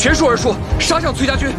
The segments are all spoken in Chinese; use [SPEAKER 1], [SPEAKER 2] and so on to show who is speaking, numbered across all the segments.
[SPEAKER 1] 全数而出，杀向崔家军。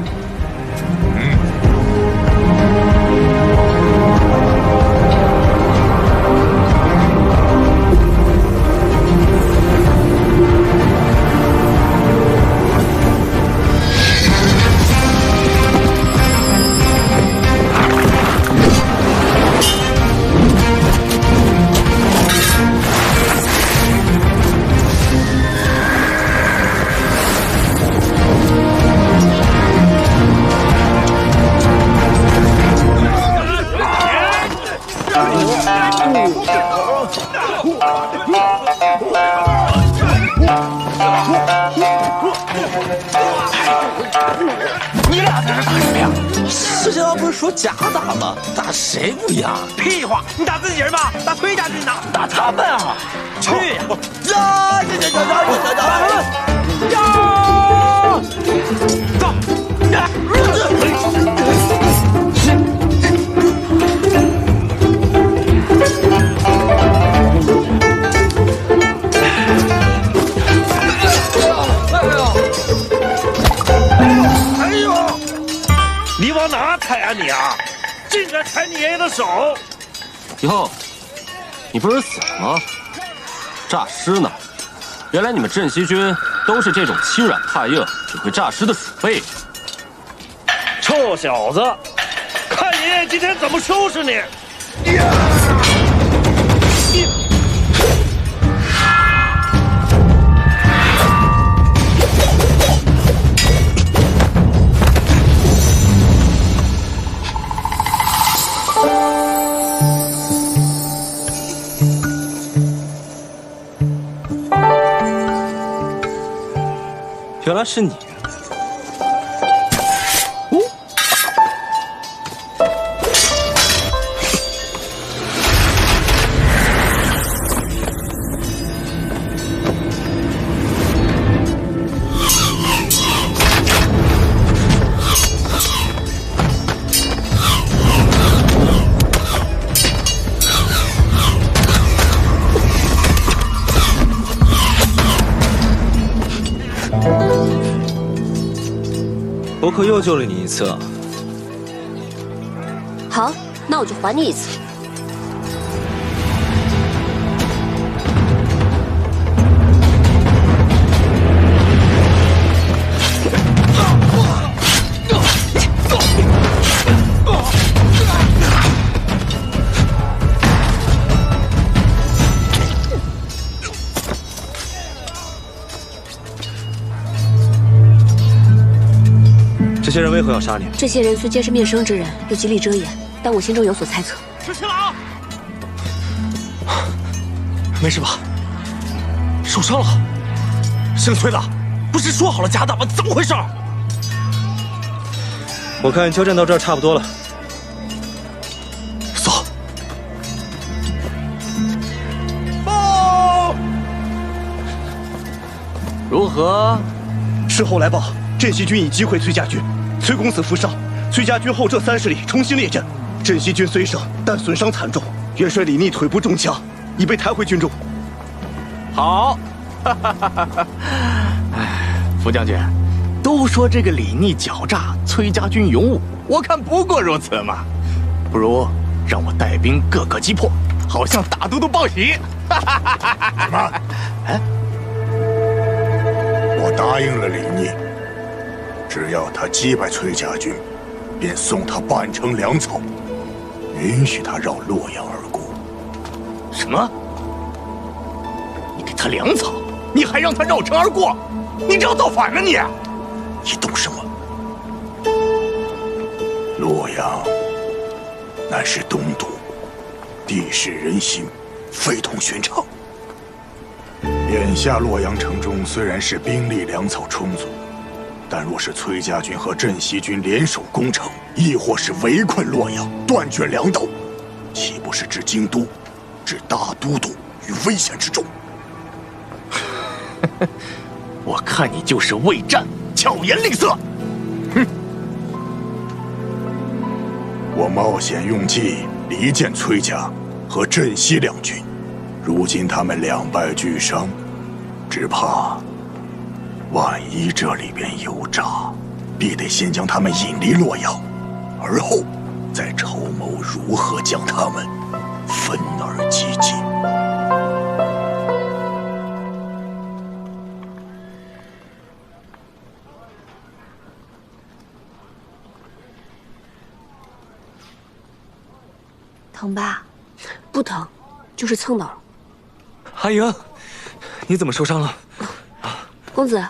[SPEAKER 2] 你俩在这打什么呀？师兄不是说假打吗？打谁不一样？
[SPEAKER 3] 屁话！你打自己人吧，打崔家军呢？
[SPEAKER 2] 打他们啊！
[SPEAKER 3] 去呀！走！哎呦！你往哪踩啊你啊！竟然踩你爷爷的手！
[SPEAKER 4] 哟，你不是死了吗？诈尸呢？原来你们镇西军都是这种欺软怕硬、只会诈尸的鼠辈。
[SPEAKER 3] 臭小子，看爷爷今天怎么收拾你！
[SPEAKER 2] 原来是你。我可又救了你一次啊！
[SPEAKER 5] 好，那我就还你一次。
[SPEAKER 2] 这些人为何要杀你？
[SPEAKER 5] 这些人虽皆是面生之人，又极力遮掩，但我心中有所猜测。
[SPEAKER 3] 十七郎，
[SPEAKER 2] 没事吧？受伤了？姓崔的，不是说好了假打吗？怎么回事？我看交战到这儿差不多了，走。
[SPEAKER 3] 报！
[SPEAKER 2] 如何？
[SPEAKER 6] 事后来报，镇西军已击溃崔家军，崔公子负伤，崔家军后撤30里，重新列阵。镇西军虽胜，但损伤惨重，元帅李逆腿部中枪，已被抬回军中。
[SPEAKER 7] 好，副将军，都说这个李逆狡诈，崔家军勇武，我看不过如此嘛。不如让我带兵各个击破，好向大都督报喜。
[SPEAKER 8] 什么？
[SPEAKER 7] 哎，
[SPEAKER 8] 我答应了李逆，只要他击败崔家军，便送他半城粮草，允许他绕洛阳而过。
[SPEAKER 7] 什么？你给他粮草，你还让他绕城而过？你这要造反了你！
[SPEAKER 8] 你懂什么？洛阳乃是东都，地势人心，非同寻常。眼下洛阳城中虽然是兵力粮草充足，但若是崔家军和镇西军联手攻城，亦或是围困洛阳，断绝粮道，岂不是置京都、置大都督于危险之中？
[SPEAKER 7] 我看你就是畏战，巧言令色。哼！
[SPEAKER 8] 我冒险用计离间崔家和镇西两军，如今他们两败俱伤，只怕万一这里边有诈，必得先将他们引离洛阳，而后再筹谋如何将他们分而击尽。
[SPEAKER 5] 疼吧？不疼，就是蹭到了。
[SPEAKER 2] 阿莹，你怎么受伤了？
[SPEAKER 5] 公子，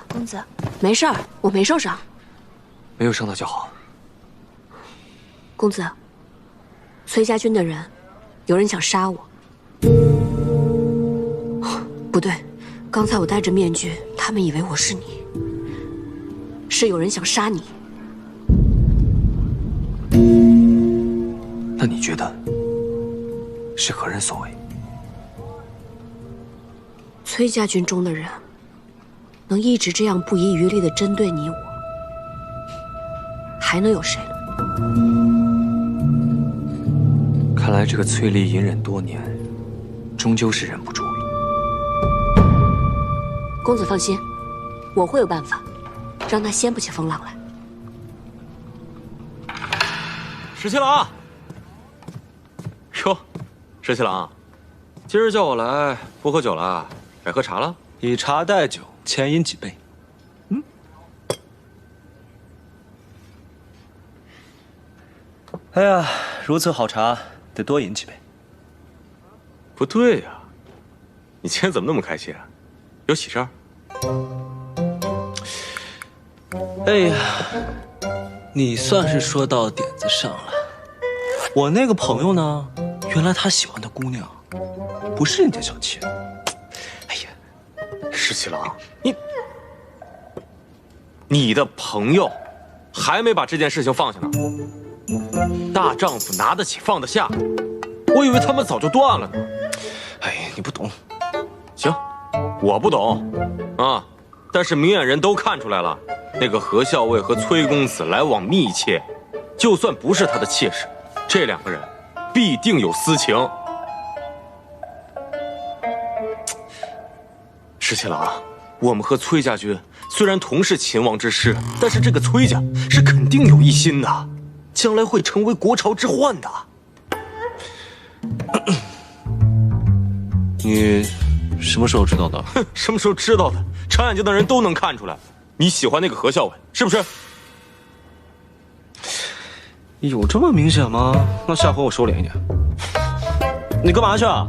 [SPEAKER 5] 没事儿，我没受伤。
[SPEAKER 2] 没有伤到就好。
[SPEAKER 5] 公子，崔家军的人，有人想杀我。不对，刚才我戴着面具，他们以为我是你。是有人想杀你。
[SPEAKER 2] 那你觉得是何人所为？
[SPEAKER 5] 崔家军中的人，能一直这样不遗余力地针对你我，还能有谁呢？
[SPEAKER 2] 看来这个崔丽隐忍多年，终究是忍不住了。
[SPEAKER 5] 公子放心，我会有办法，让他掀不起风浪来。
[SPEAKER 4] 石七郎，哟，石七郎，今儿叫我来，不喝酒了，改喝茶了？
[SPEAKER 2] 以茶代酒，浅饮几杯。哎呀，如此好茶，得多饮几杯。
[SPEAKER 4] 不对呀，你今天怎么那么开心啊？有喜事儿？
[SPEAKER 2] 哎呀，你算是说到点子上了。我那个朋友呢，原来他喜欢的姑娘，不是人家小妾。哎呀，
[SPEAKER 4] 石七郎，你的朋友还没把这件事情放下呢。大丈夫拿得起放得下，我以为他们早就断了呢。
[SPEAKER 2] 哎呀，你不懂。
[SPEAKER 4] 行，我不懂啊，但是明眼人都看出来了，那个何校尉和崔公子来往密切，就算不是他的妾室，这两个人必定有私情。石七郎，我们和崔家军虽然同是秦王之师，但是这个崔家是肯定有一心的，将来会成为国朝之患的。
[SPEAKER 2] 你什么时候知道的？
[SPEAKER 4] 哼，什么时候知道的？长眼睛的人都能看出来，你喜欢那个何校尉，是不是？
[SPEAKER 2] 有这么明显吗？那下回我收敛一点。你干嘛去啊？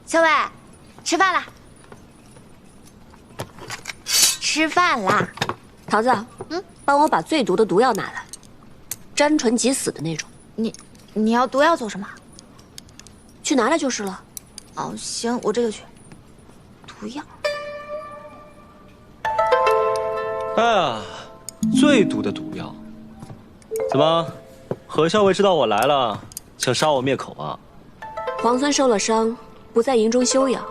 [SPEAKER 9] 小伟，吃饭啦！吃饭啦！
[SPEAKER 5] 桃子，帮我把最毒的毒药拿来，沾唇即死的那种。
[SPEAKER 9] 你要毒药做什么？
[SPEAKER 5] 去拿来就是了。
[SPEAKER 9] 哦，行，我这就去。毒药。
[SPEAKER 2] 哎呀，最毒的毒药。怎么，何校尉知道我来了，想杀我灭口啊？
[SPEAKER 5] 皇孙受了伤，不在营中休养，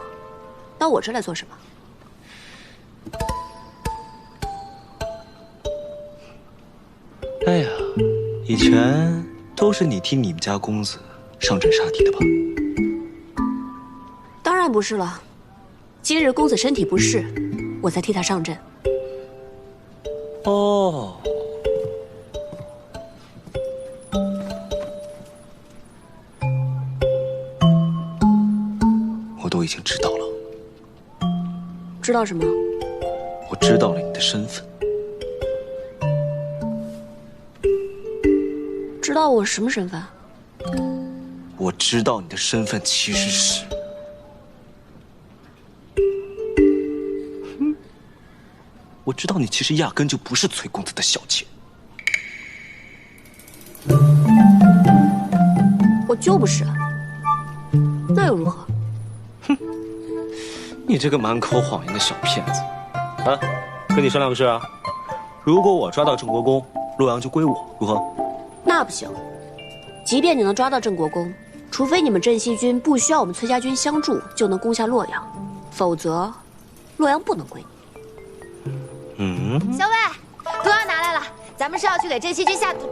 [SPEAKER 5] 到我这来做什么？
[SPEAKER 2] 哎呀，以前都是你替你们家公子上阵杀敌的吧？
[SPEAKER 5] 当然不是了，今日公子身体不适，我才替他上阵。
[SPEAKER 2] 哦，我都已经知道了。
[SPEAKER 5] 知道什么？
[SPEAKER 2] 我知道了你的身份。
[SPEAKER 5] 知道我什么身份？
[SPEAKER 2] 我知道你的身份其实是……我知道你其实压根就不是崔公子的小妾。
[SPEAKER 5] 我就不是，那又如何？
[SPEAKER 2] 哼，你这个满口谎言的小骗子！啊，跟你商量个事啊，如果我抓到郑国公，洛阳就归我，如何？
[SPEAKER 5] 那不行，即便你能抓到郑国公，除非你们镇西军不需要我们崔家军相助就能攻下洛阳，否则洛阳不能归你。
[SPEAKER 9] 小伟，毒药拿来了，咱们是要去给镇西军下毒吗？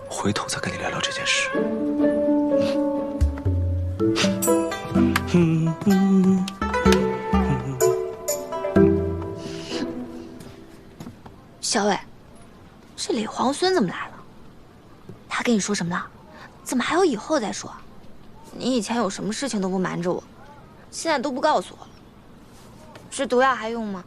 [SPEAKER 2] 回头再跟你聊聊这件事。
[SPEAKER 9] 小伟，这李皇孙怎么来了？他跟你说什么了？怎么还有以后再说？你以前有什么事情都不瞒着我，现在都不告诉我了。这毒药还用吗？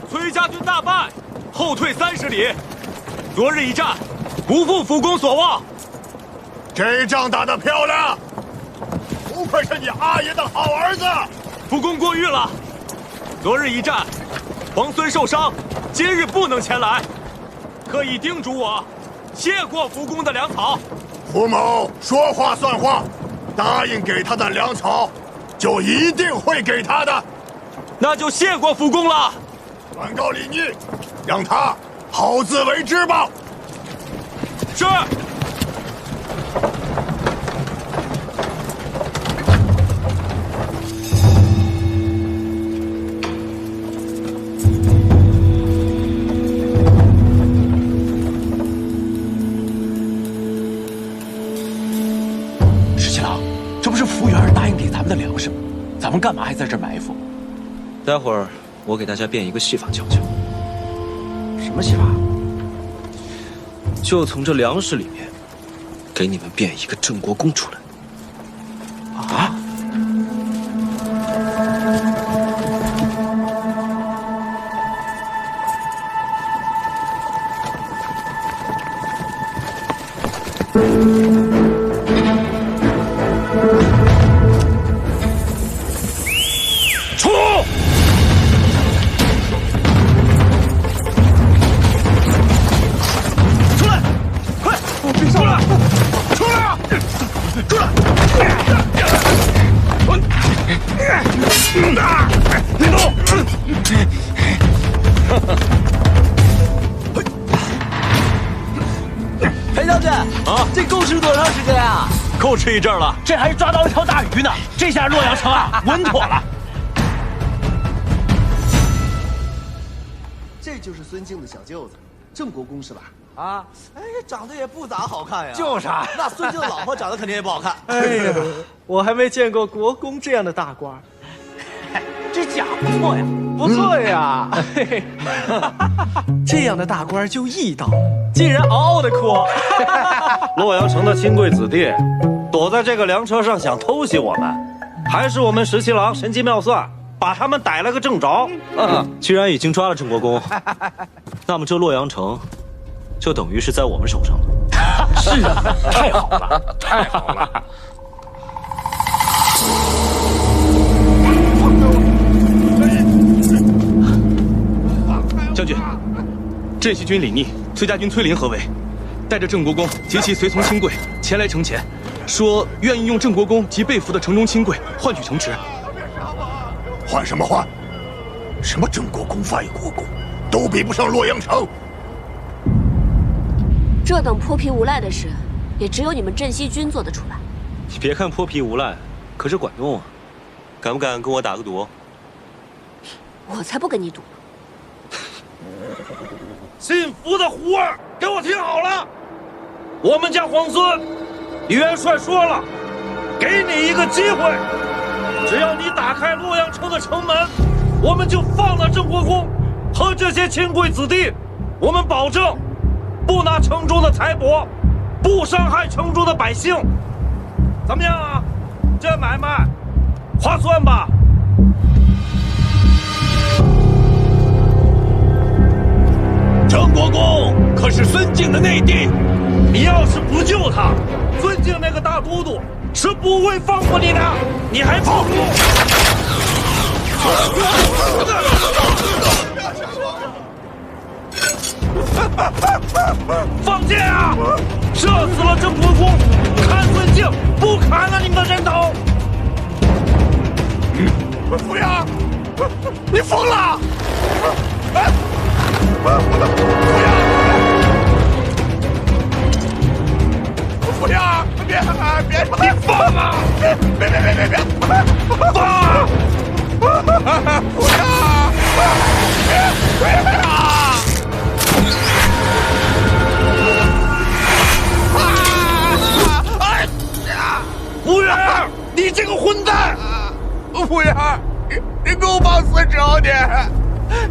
[SPEAKER 4] 崔家军大败，后退30里。昨日一战，不负福公所望。
[SPEAKER 8] 这仗打得漂亮，不愧是你阿爷的好儿子。
[SPEAKER 4] 福公过誉了。昨日一战，皇孙受伤，今日不能前来，特意叮嘱我，谢过福公的粮草。
[SPEAKER 8] 胡某说话算话，答应给他的粮草，就一定会给他的。
[SPEAKER 4] 那就谢过福公了。
[SPEAKER 8] 转告李逆，让他好自为之吧。
[SPEAKER 4] 是。
[SPEAKER 1] 石七郎，这不是服务员答应给咱们的粮食吗？咱们干嘛还在这儿埋伏？
[SPEAKER 2] 待会儿我给大家变一个戏法瞧瞧。
[SPEAKER 1] 什么戏法？
[SPEAKER 2] 就从这粮食里面，给你们变一个郑国公出来。
[SPEAKER 1] 啊？
[SPEAKER 3] 出！
[SPEAKER 6] 出来！快！别上来！出来啊！出来！别动！
[SPEAKER 1] 裴将军啊，这够吃多长时间啊？
[SPEAKER 4] 够吃一阵了。
[SPEAKER 1] 这还抓到一条大鱼呢！这下洛阳城啊，稳妥了。
[SPEAKER 10] 这就是孙敬的小舅子，郑国公是吧？
[SPEAKER 1] 啊，
[SPEAKER 10] 哎，长得也不咋好看呀。
[SPEAKER 1] 就是啊，
[SPEAKER 10] 那孙敬的老婆长得肯定也不好看。
[SPEAKER 2] 哎呀，我还没见过国公这样的大官。
[SPEAKER 1] 这甲不错呀，不错呀。这样的大官就义道，竟然嗷嗷的哭。
[SPEAKER 3] 洛阳城的亲贵子弟躲在这个粮车上想偷袭我们，还是我们石七郎神机妙算，把他们逮了个正着。
[SPEAKER 2] 既然已经抓了郑国公，那么这洛阳城就等于是在我们手上了。
[SPEAKER 1] 是啊，太好了，太好了。
[SPEAKER 6] 将军，镇西军李逆、崔家军崔林合围，带着郑国公及其随从亲贵前来城前，说愿意用郑国公及被俘的城中亲贵换取城池。
[SPEAKER 8] 换什么换？什么郑国公、外国公，都比不上洛阳城。
[SPEAKER 5] 这等泼皮无赖的事，也只有你们镇西军做得出来。
[SPEAKER 2] 你别看泼皮无赖，可是管用啊！敢不敢跟我打个赌？
[SPEAKER 5] 我才不跟你赌。
[SPEAKER 3] 信服的胡儿，给我听好了！我们家皇孙，李元帅说了，给你一个机会，只要你打开洛阳城的城门，我们就放了郑国公和这些亲贵子弟。我们保证，不拿城中的财帛，不伤害城中的百姓。怎么样啊？这买卖划算吧？郑国公可是孙敬的内弟，你要是不救他，孙敬那个大都督是不会放过你的。你还不如……放箭啊！射死了郑国公，砍孙敬，不砍了你们的人头！
[SPEAKER 7] 傅阳，你疯了！傅阳，别你
[SPEAKER 3] 放啊！
[SPEAKER 7] 别！放啊！傅阳，别啊！
[SPEAKER 3] 服务员，你这个混蛋！
[SPEAKER 7] 服务员，你给我放死之后呢？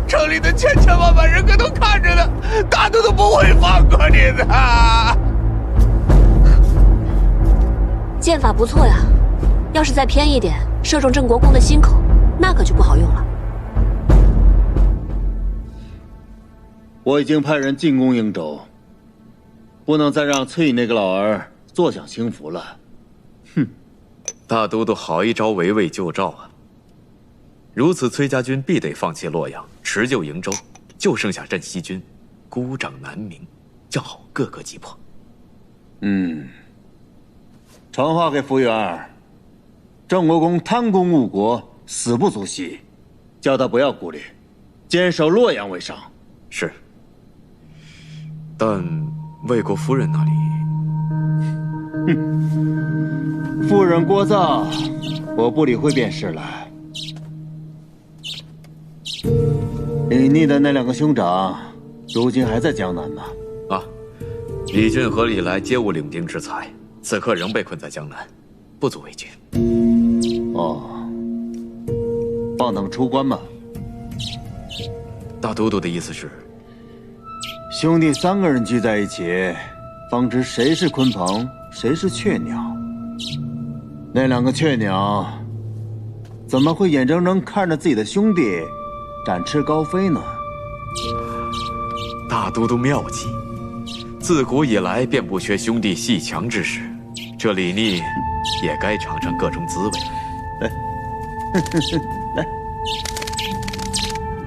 [SPEAKER 7] 城里的千万人可都看着呢，大都不会放过你的。
[SPEAKER 5] 剑法不错呀，要是再偏一点，射中郑国公的心口，那可就不好用了。
[SPEAKER 11] 我已经派人进攻瀛州，不能再让崔乙那个老儿坐享清福了。哼！
[SPEAKER 4] 大都督好一招围魏救赵啊！如此，崔家军必得放弃洛阳，持救瀛州，就剩下镇西军，孤掌难鸣，叫好各个击破。
[SPEAKER 11] 传话给福元，郑国公贪功误国，死不足惜，叫他不要顾虑，坚守洛阳为上。
[SPEAKER 4] 是。但魏国夫人那里，
[SPEAKER 11] 夫人聒噪，我不理会便是了。李逆的那2个兄长，如今还在江南吗？
[SPEAKER 4] 啊，李俊和李来皆无领兵之才，此刻仍被困在江南，不足为惧。
[SPEAKER 11] 哦，放他们出关吗？
[SPEAKER 4] 大都督的意思是，
[SPEAKER 11] 兄弟3个人聚在一起，方知谁是鲲鹏，谁是雀鸟。那2个雀鸟，怎么会眼睁睁看着自己的兄弟展翅高飞呢？
[SPEAKER 4] 大都督妙计，自古以来便不缺兄弟戏强之时，这李逆也该尝尝各种滋味
[SPEAKER 11] 了。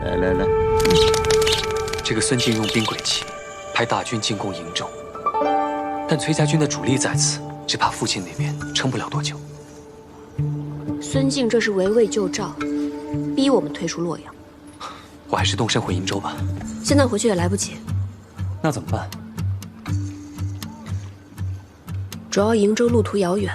[SPEAKER 11] 来，
[SPEAKER 1] 这个孙敬用兵诡计，派大军进攻瀛州，但崔家军的主力在此，只怕父亲那边撑不了多久。
[SPEAKER 5] 孙敬这是围魏救赵，逼我们退出洛阳。
[SPEAKER 1] 我还是动身回瀛州吧。
[SPEAKER 5] 现在回去也来不及。
[SPEAKER 1] 那怎么办？
[SPEAKER 5] 主要瀛州路途遥远，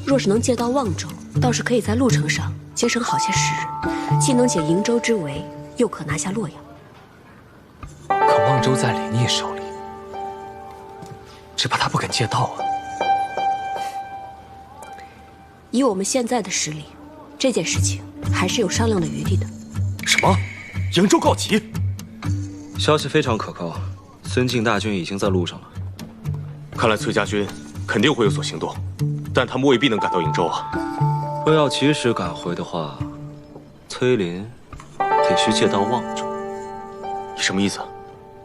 [SPEAKER 5] 若是能借到望州，倒是可以在路程上节省好些时日，既能解瀛州之围，又可拿下洛阳。
[SPEAKER 1] 可望州在李逆手里，只怕他不肯借道啊。
[SPEAKER 5] 以我们现在的实力，这件事情还是有商量的余地的。
[SPEAKER 6] 什么？瀛州告急？
[SPEAKER 2] 消息非常可靠，孙敬大军已经在路上了。
[SPEAKER 4] 看来崔家军肯定会有所行动，但他们未必能赶到瀛州啊。
[SPEAKER 2] 若要及时赶回的话，崔林得需借到望州。
[SPEAKER 4] 你什么意思？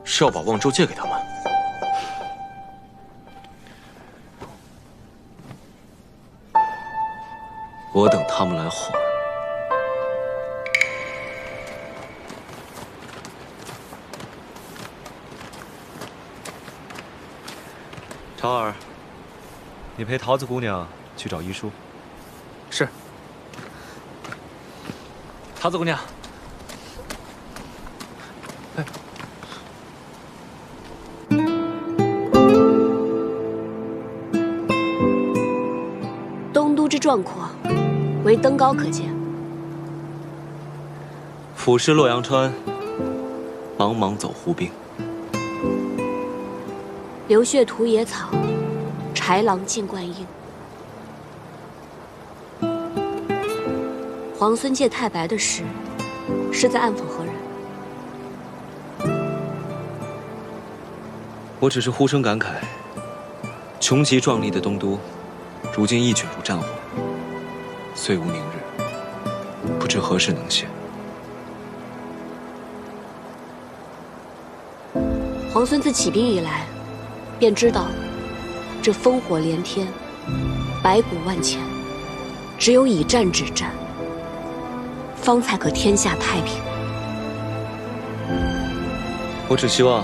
[SPEAKER 4] 是要把望州借给他们？
[SPEAKER 2] 我等他们来还。潮儿，你陪桃子姑娘去找医书。
[SPEAKER 1] 是。桃子姑娘，
[SPEAKER 5] 东都之壮阔，唯登高可见。
[SPEAKER 2] 俯视洛阳川，茫茫走胡兵。
[SPEAKER 5] 流血屠野草，豺狼尽灌婴。皇孙借太白的事，是在暗讽何人？
[SPEAKER 2] 我只是忽生感慨，穷极壮丽的东都，如今亦卷入战火，虽无明日，不知何时能现。
[SPEAKER 5] 皇孙自起兵以来，便知道这烽火连天，白骨万千，只有以战止战，方才可天下太平。
[SPEAKER 2] 我只希望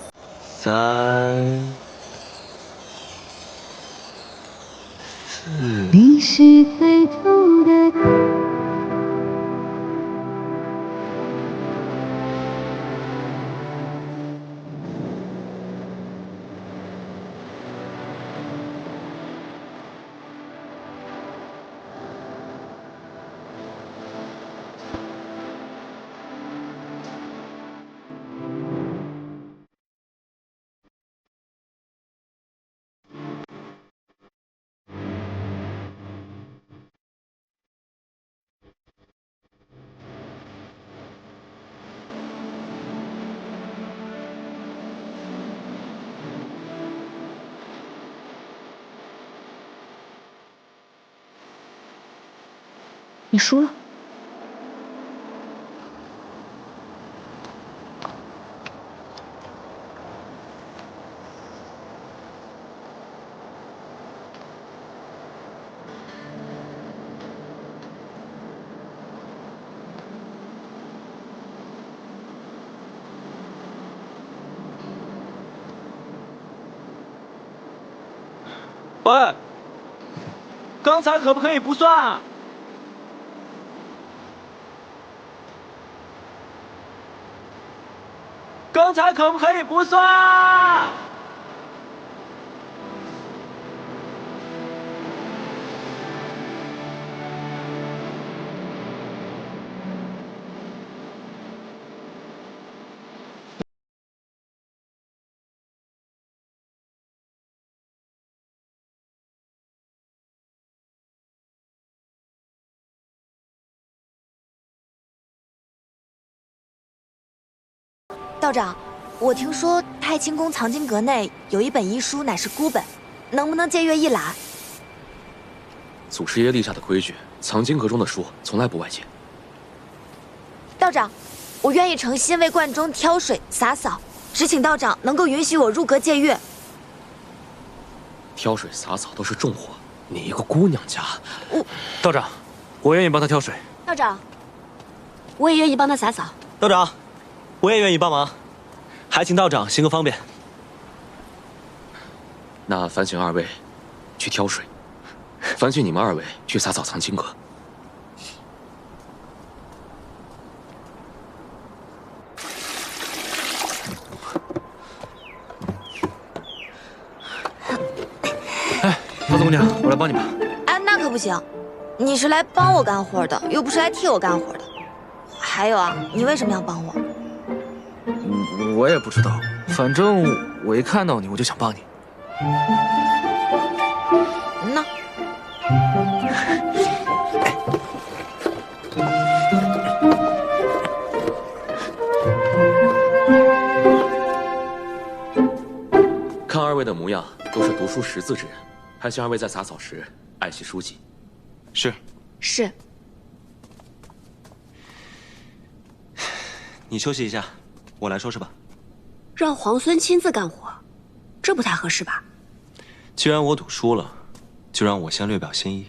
[SPEAKER 2] 3、4。
[SPEAKER 12] 你是最初的。你输了。
[SPEAKER 2] 喂，刚才可不可以不算啊？刚才可不可以不算？
[SPEAKER 9] 道长，我听说太清宫藏经阁内有一本医书，乃是孤本，能不能借阅一览？
[SPEAKER 1] 祖师爷立下的规矩，藏经阁中的书从来不外借。
[SPEAKER 9] 道长，我愿意诚心为观中挑水洒扫，只请道长能够允许我入阁借阅。
[SPEAKER 1] 挑水洒扫都是重活，你一个姑娘家，道长，我愿意帮他挑水。
[SPEAKER 5] 道长，我也愿意帮他洒扫。
[SPEAKER 2] 道长，我也愿意帮忙，还请道长行个方便。
[SPEAKER 1] 那烦请二位去挑水，烦请你们二位去洒早藏经阁。
[SPEAKER 6] 哎，老总娘，我来帮你吧。
[SPEAKER 9] 哎，那可不行，你是来帮我干活的，又不是来替我干活的。还有啊，你为什么要帮我？
[SPEAKER 6] 我也不知道，反正我一看到你，我就想帮你。
[SPEAKER 9] 那。
[SPEAKER 1] 看二位的模样，都是读书识字之人，还请二位在洒扫时爱惜书籍。
[SPEAKER 6] 是。
[SPEAKER 9] 是。
[SPEAKER 2] 你休息一下，我来收拾吧。
[SPEAKER 5] 让皇孙亲自干活，这不太合适吧？
[SPEAKER 2] 既然我赌输了，就让我先略表心意。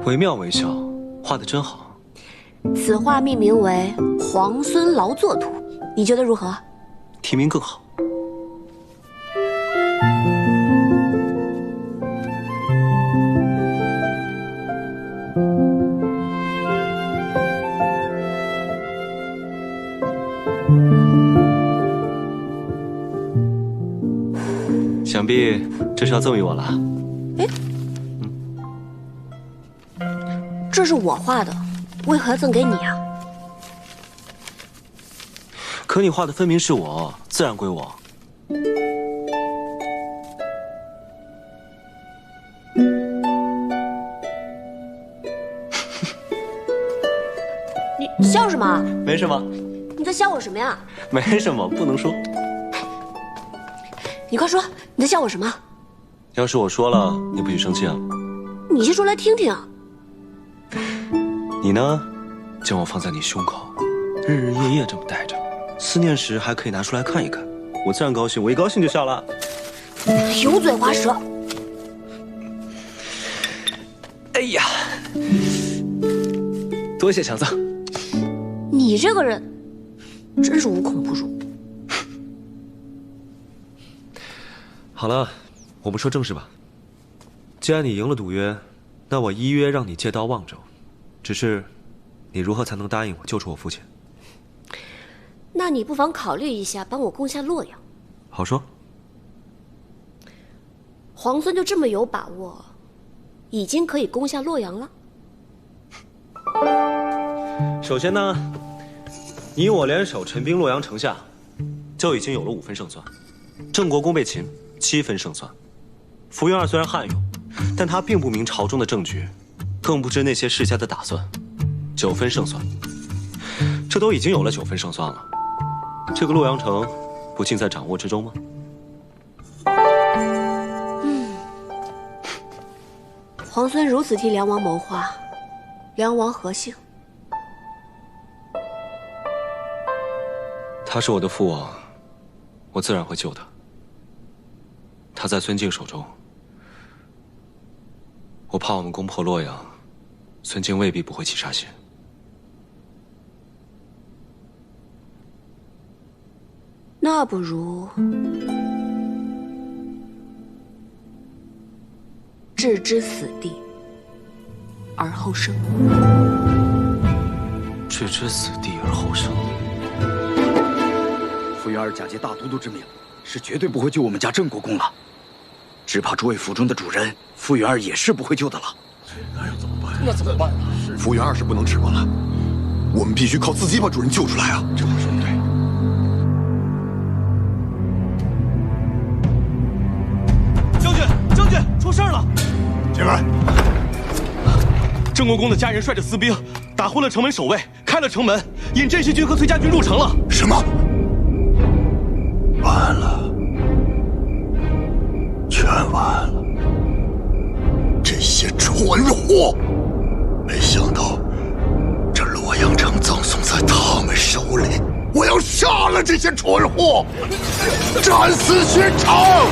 [SPEAKER 2] 惟妙惟肖，画得真好。
[SPEAKER 5] 此画命名为“皇孙劳作图”，你觉得如何？
[SPEAKER 2] 题名更好。想必这是要赠予我了。
[SPEAKER 5] 哎，这是我画的，为何要赠给你啊？
[SPEAKER 2] 可你画的分明是我，自然归我。
[SPEAKER 5] 你笑什么？
[SPEAKER 2] 没什么。
[SPEAKER 5] 你在笑我什么呀？
[SPEAKER 2] 没什么，不能说。
[SPEAKER 5] 你快说，你在笑我什么？
[SPEAKER 2] 要是我说了，你不许生气啊？
[SPEAKER 5] 你先说来听听。
[SPEAKER 2] 你呢，将我放在你胸口，日日夜夜这么带着，思念时还可以拿出来看一看，我自然高兴，我一高兴就笑了。
[SPEAKER 5] 油嘴滑舌。
[SPEAKER 2] 哎呀，多谢强赠。
[SPEAKER 5] 你这个人，真是无孔不入。
[SPEAKER 2] 好了，我们说正事吧。既然你赢了赌约，那我依约让你借刀望州。只是，你如何才能答应我救出我父亲？
[SPEAKER 5] 那你不妨考虑一下，帮我攻下洛阳。
[SPEAKER 2] 好说。
[SPEAKER 5] 皇孙就这么有把握，已经可以攻下洛阳了？
[SPEAKER 2] 首先呢，你我联手陈兵洛阳城下，就已经有了5分胜算。郑国公被擒，7分胜算。苻元二虽然悍勇，但他并不明朝中的政局，更不知那些世家的打算，9分胜算。这都已经有了9分胜算了，这个洛阳城不尽在掌握之中吗？
[SPEAKER 5] 皇孙如此替梁王谋划，梁王何幸？
[SPEAKER 2] 他是我的父王，我自然会救他。他在孙敬手中，我怕我们攻破洛阳，孙敬未必不会起杀心。
[SPEAKER 5] 那不如置之死地，而后生。
[SPEAKER 2] 置之死地而后生。
[SPEAKER 13] 傅元儿假借大都督之名，是绝对不会救我们家郑国公了。只怕诸位府中的主人，傅元儿也是不会救的了。
[SPEAKER 8] 那要怎么办？那怎么办呢？傅元儿是不能指望了，我们必须靠自己把主人救出来啊！
[SPEAKER 13] 这话说的对。
[SPEAKER 6] 将军，出事了！
[SPEAKER 8] 进来。
[SPEAKER 6] 郑国公的家人率着私兵打昏了城门守卫，开了城门，引镇西军和崔家军入城了。
[SPEAKER 8] 什么？完了，全完了！这些蠢货，没想到这洛阳城葬送在他们手里。我要杀了这些蠢货，斩死薛昌！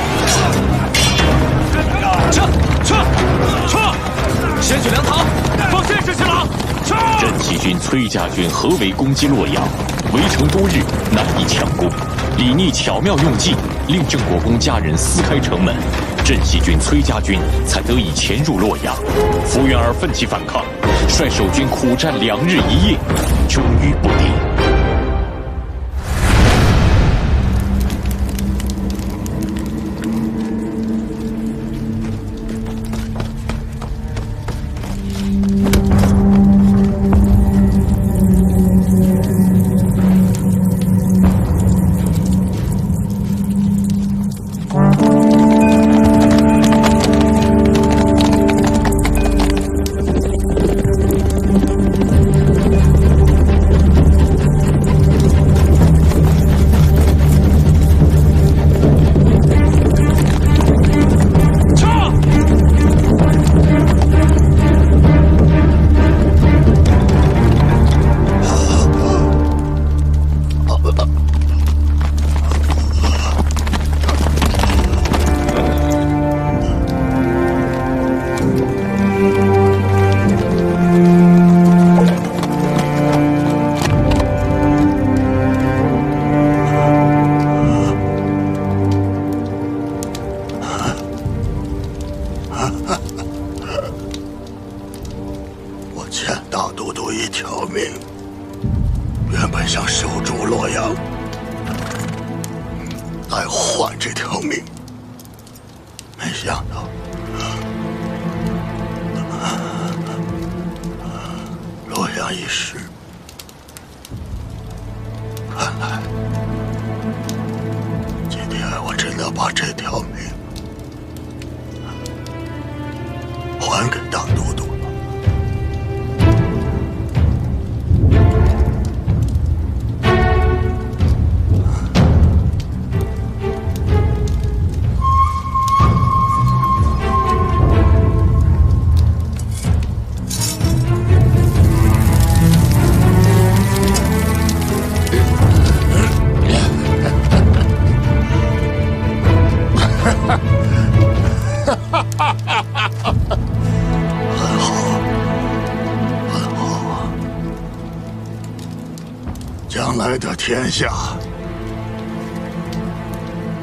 [SPEAKER 6] 撤！先去粮堂，放县士去了。
[SPEAKER 14] 镇西军崔家军合围攻击洛阳，围城多日，难以强攻。李逆巧妙用计，令郑国公家人撕开城门，镇西军崔家军才得以潜入洛阳。傅元儿奋起反抗，率守军苦战2日1夜，终于不敌。
[SPEAKER 8] 天下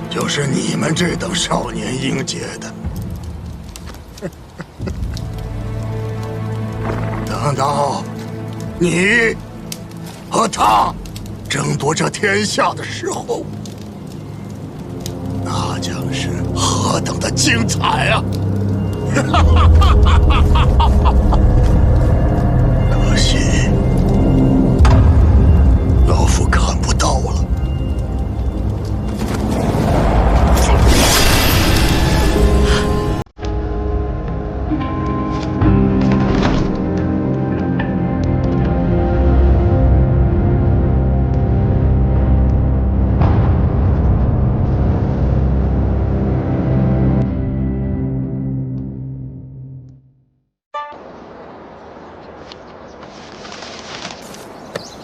[SPEAKER 8] 就是你们这等少年英杰的。等到你和他争夺这天下的时候，那将是何等的精彩啊！可惜老夫看不到了。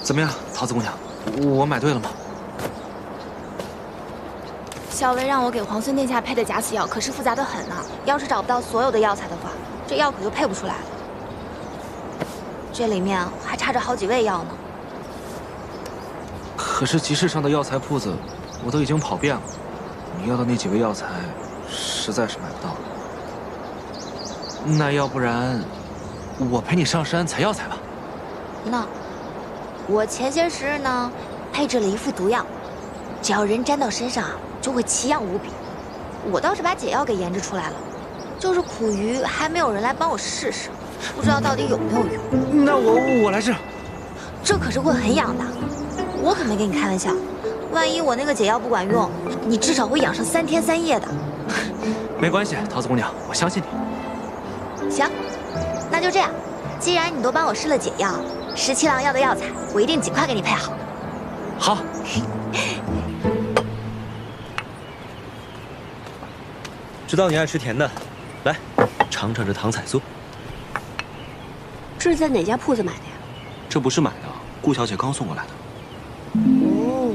[SPEAKER 1] 怎么样，桃子姑娘，我买对了吗？
[SPEAKER 9] 小薇让我给皇孙殿下配的假死药，可是复杂的很呢。要是找不到所有的药材的话，这药可就配不出来了。这里面还差着好几味药呢。
[SPEAKER 1] 可是集市上的药材铺子，我都已经跑遍了，你要的那几味药材，实在是买不到。那要不然，我陪你上山采药材吧。
[SPEAKER 9] 我前些时日呢，配置了一副毒药，只要人沾到身上，就会奇痒无比。我倒是把解药给研制出来了，就是苦于还没有人来帮我试试，不知道到底有没有用。
[SPEAKER 6] 那我来试。
[SPEAKER 9] 这可是会很痒的，我可没跟你开玩笑。万一我那个解药不管用，你至少会痒上3天3夜的。
[SPEAKER 1] 没关系，桃子姑娘，我相信你。
[SPEAKER 9] 行，那就这样。既然你都帮我试了解药，17郎要的药材，我一定尽快给你配好。
[SPEAKER 1] 好。
[SPEAKER 2] 知道你爱吃甜的，来尝尝这糖彩酥。
[SPEAKER 5] 这是在哪家铺子买的呀？
[SPEAKER 2] 这不是买的，顾小姐刚送过来的。
[SPEAKER 5] 哦，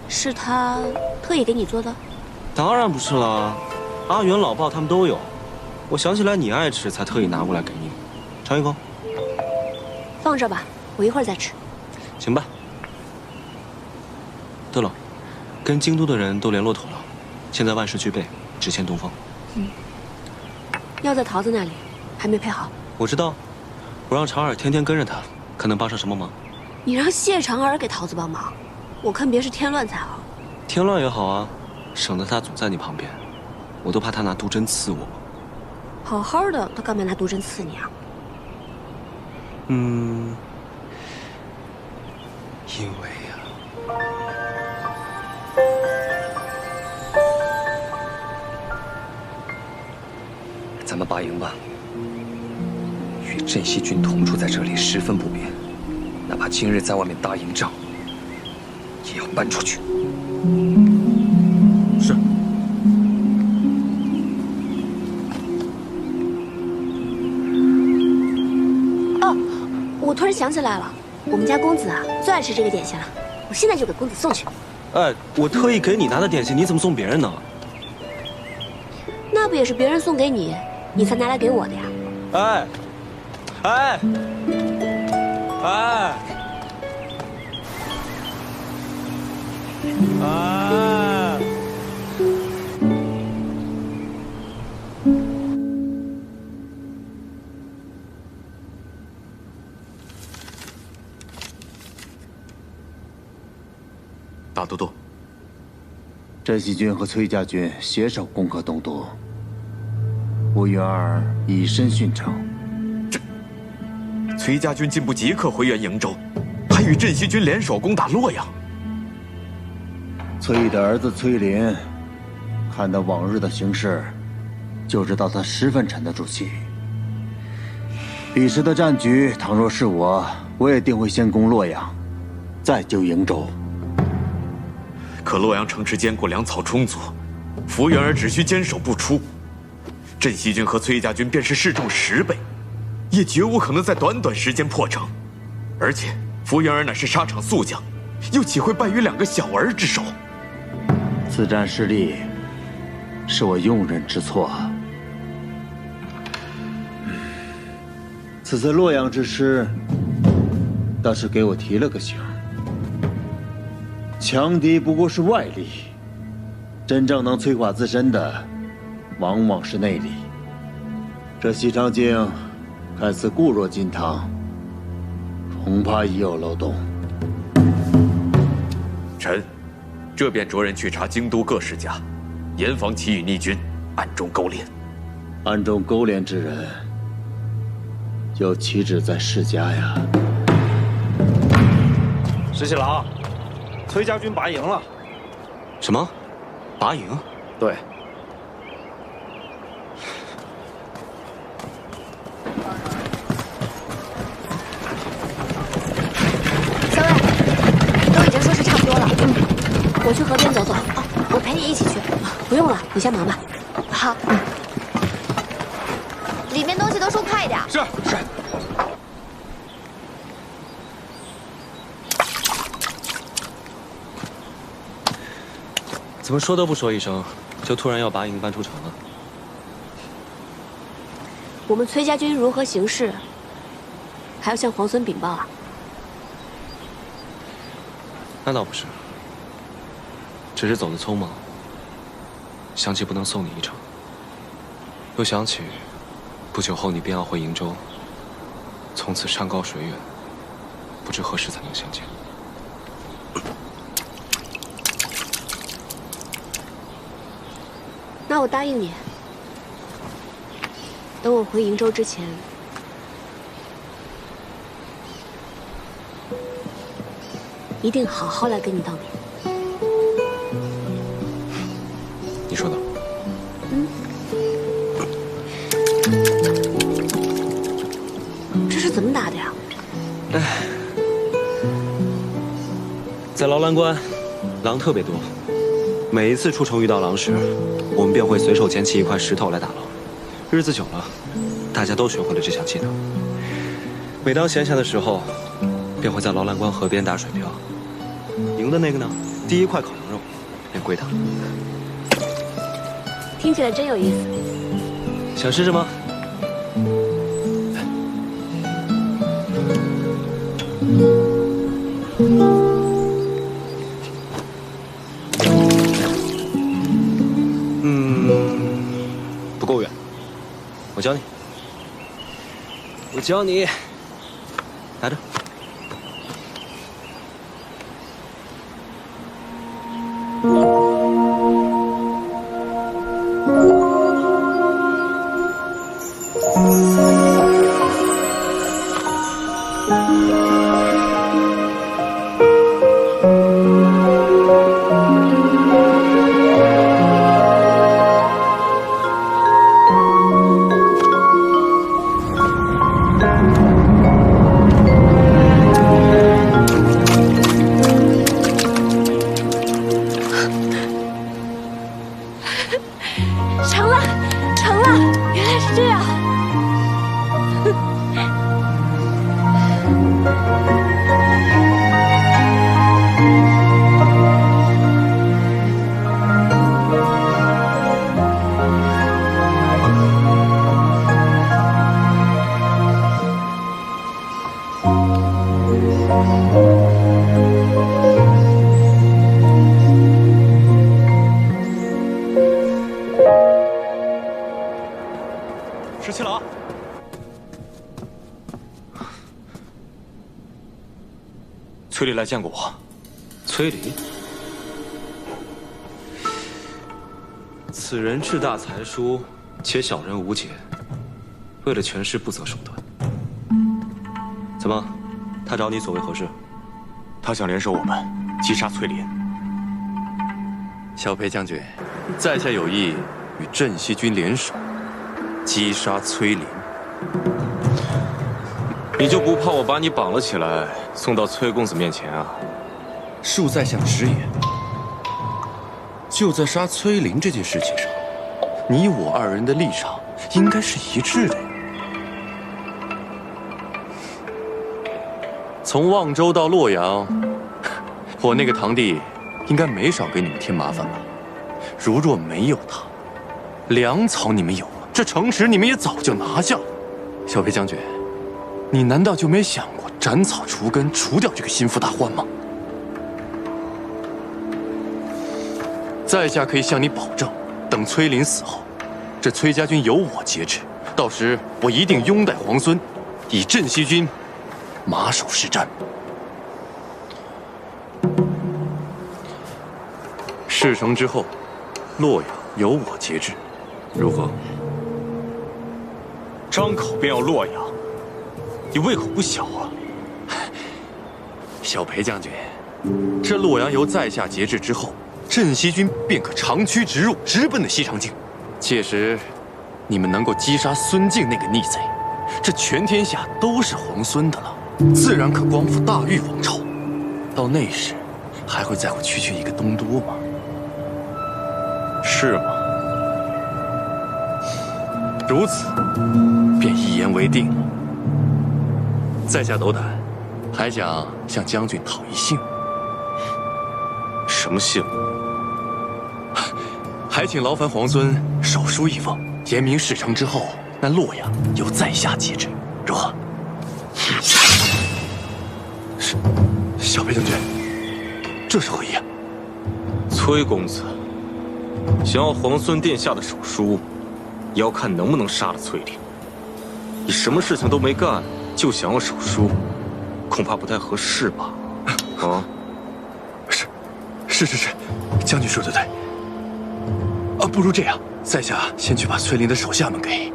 [SPEAKER 5] 是她特意给你做的？
[SPEAKER 2] 当然不是了，阿元、老鲍他们都有。我想起来你爱吃，才特意拿过来给你。尝一口。
[SPEAKER 5] 放这吧，我一会儿再吃。
[SPEAKER 2] 行吧。对了，跟京都的人都联络妥了，现在万事俱备，只欠东风。
[SPEAKER 5] 药在桃子那里，还没配好。
[SPEAKER 2] 我知道，我让长耳天天跟着他，看能帮上什么忙。
[SPEAKER 5] 你让谢长儿给桃子帮忙，我看别是添乱才好。
[SPEAKER 2] 添乱也好啊，省得他总在你旁边，我都怕他拿毒针刺我。
[SPEAKER 5] 好好的，他干嘛拿毒针刺你啊？
[SPEAKER 1] 因为呀，咱们拔营吧。与镇西军同住在这里十分不便，哪怕今日在外面搭营帐，也要搬出去。
[SPEAKER 6] 是。
[SPEAKER 5] 哦，我突然想起来了，我们家公子啊最爱吃这个点心了，我现在就给公子送去。
[SPEAKER 2] 哎，我特意给你拿的点心，你怎么送别人呢？
[SPEAKER 5] 那不也是别人送给你，你才拿来给我的呀？
[SPEAKER 2] 哎，哎，哎，哎！
[SPEAKER 4] 大都督，
[SPEAKER 11] 镇西军和崔家军携手攻克东都，吴云儿以身殉城。
[SPEAKER 4] 崔家军进不即刻回援瀛州，还与镇西军联手攻打洛阳。
[SPEAKER 11] 崔毅的儿子崔林，看到往日的形势，就知道他十分沉得住气。彼时的战局，倘若是我，我也定会先攻洛阳，再救瀛州。
[SPEAKER 4] 可洛阳城池坚固，粮草充足，福原儿只需坚守不出，镇西军和崔家军便是士众10倍，也绝无可能在短短时间破城。而且福原儿乃是沙场宿将，又岂会败于2个小儿之手？
[SPEAKER 11] 此战失利，是我用人之错。此次洛阳之失，倒是给我提了个醒。强敌不过是外力，真正能摧垮自身的，往往是内力。这西长京看似固若金汤，恐怕已有漏洞。
[SPEAKER 4] 臣这便着人去查京都各世家，严防其与逆军暗中勾连。
[SPEAKER 11] 暗中勾连之人，又岂止在世家呀？
[SPEAKER 3] 石七郎，崔家军拔营了。
[SPEAKER 2] 什么？拔营？
[SPEAKER 3] 对。
[SPEAKER 9] 小魏，都已经说是差不多了。
[SPEAKER 5] 我去河边走走。
[SPEAKER 9] 哦，我陪你一起去。
[SPEAKER 5] 不用了，你先忙吧。
[SPEAKER 9] 好。里面东西都收快一点。
[SPEAKER 6] 是。
[SPEAKER 2] 怎么说都不说一声，就突然要拔营搬出城了？
[SPEAKER 5] 我们崔家军如何行事，还要向皇孙禀报啊？
[SPEAKER 2] 那倒不是，只是走得匆忙，想起不能送你一程，又想起不久后你便要回瀛州，从此山高水远，
[SPEAKER 1] 不知何时才能相见。
[SPEAKER 5] 那我答应你，等我回瀛州之前，一定好好来跟你道别。
[SPEAKER 1] 你说呢？
[SPEAKER 5] 这是怎么打的呀？
[SPEAKER 2] 在劳兰关，狼特别多。每一次出城遇到狼时，我们便会随手捡起一块石头来打狼。日子久了，大家都学会了这项技能。每当闲暇的时候，便会在劳兰关河边打水漂。赢的那个呢，第一块烤羊肉便归他。
[SPEAKER 5] 听起来真有意思。
[SPEAKER 2] 想试试吗？不够远，我教你。我教你，拿着。
[SPEAKER 6] 17郎，
[SPEAKER 4] 崔离来见过我。
[SPEAKER 2] 崔离，此人志大才疏，且小人无解，为了权势不择手段。怎么，他找你所为何事？
[SPEAKER 4] 他想联手我们击杀崔林。
[SPEAKER 15] 小裴将军，在下有意与镇西军联手，击杀崔林。
[SPEAKER 4] 你就不怕我把你绑了起来，送到崔公子面前啊？
[SPEAKER 15] 恕在下直言，就在杀崔林这件事情上，你我二人的立场应该是一致的呀。从望州到洛阳，我那个堂弟应该没少给你们添麻烦吧？如若没有他，粮草你们有了，这城池你们也早就拿下了。小裴将军，你难道就没想过斩草除根，除掉这个心腹大患吗？在下可以向你保证，等崔林死后，这崔家军由我节制，到时我一定拥戴皇孙，以镇西军马首是瞻。事成之后，洛阳由我节制，如何？
[SPEAKER 4] 张口便要洛阳，你胃口不小啊！
[SPEAKER 15] 小裴将军，这洛阳由在下节制之后，镇西军便可长驱直入，直奔的西长京。届时，你们能够击杀孙敬那个逆贼，这全天下都是皇孙的了，自然可光复大玉王朝。到那时，还会在乎区区一个东都吗？是吗？如此，便一言为定了。在下斗胆，还想向将军讨一信。
[SPEAKER 4] 什么信？
[SPEAKER 15] 还请劳烦皇孙手书一封，言明事成之后，那洛阳由在下节制，如何？是，小裴将军，这是何意啊？
[SPEAKER 4] 崔公子想要皇孙殿下的手书，也要看能不能杀了崔林。你什么事情都没干，就想要手书，恐怕不太合适吧？啊，
[SPEAKER 7] 是，将军说的对。不如这样，在下先去把崔林的手下们给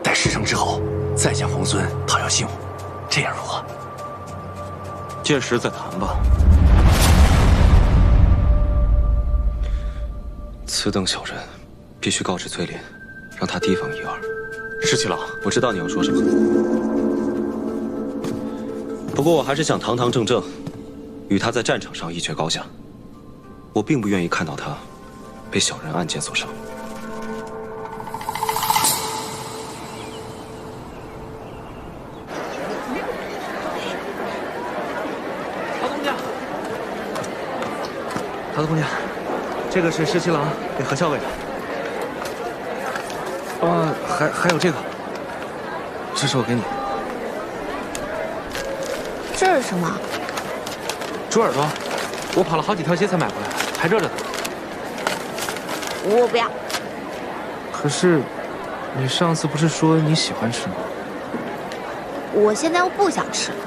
[SPEAKER 7] 待事成之后，再向皇孙讨要信物，这样如何？
[SPEAKER 4] 届时再谈吧。
[SPEAKER 1] 此等小人，必须告知崔林，让他提防一二。
[SPEAKER 4] 是七郎，
[SPEAKER 1] 我知道你要说什么，不过我还是想堂堂正正与他在战场上一决高下。我并不愿意看到他被小人暗箭所伤。
[SPEAKER 6] 桃子姑娘，这个是十七郎给何校尉的。还有这个，这是我给你。
[SPEAKER 9] 这是什么？
[SPEAKER 6] 猪耳朵，我跑了好几条街才买回来，还热着呢。
[SPEAKER 9] 我不要。
[SPEAKER 6] 可是，你上次不是说你喜欢吃吗？
[SPEAKER 9] 我现在又不想吃了。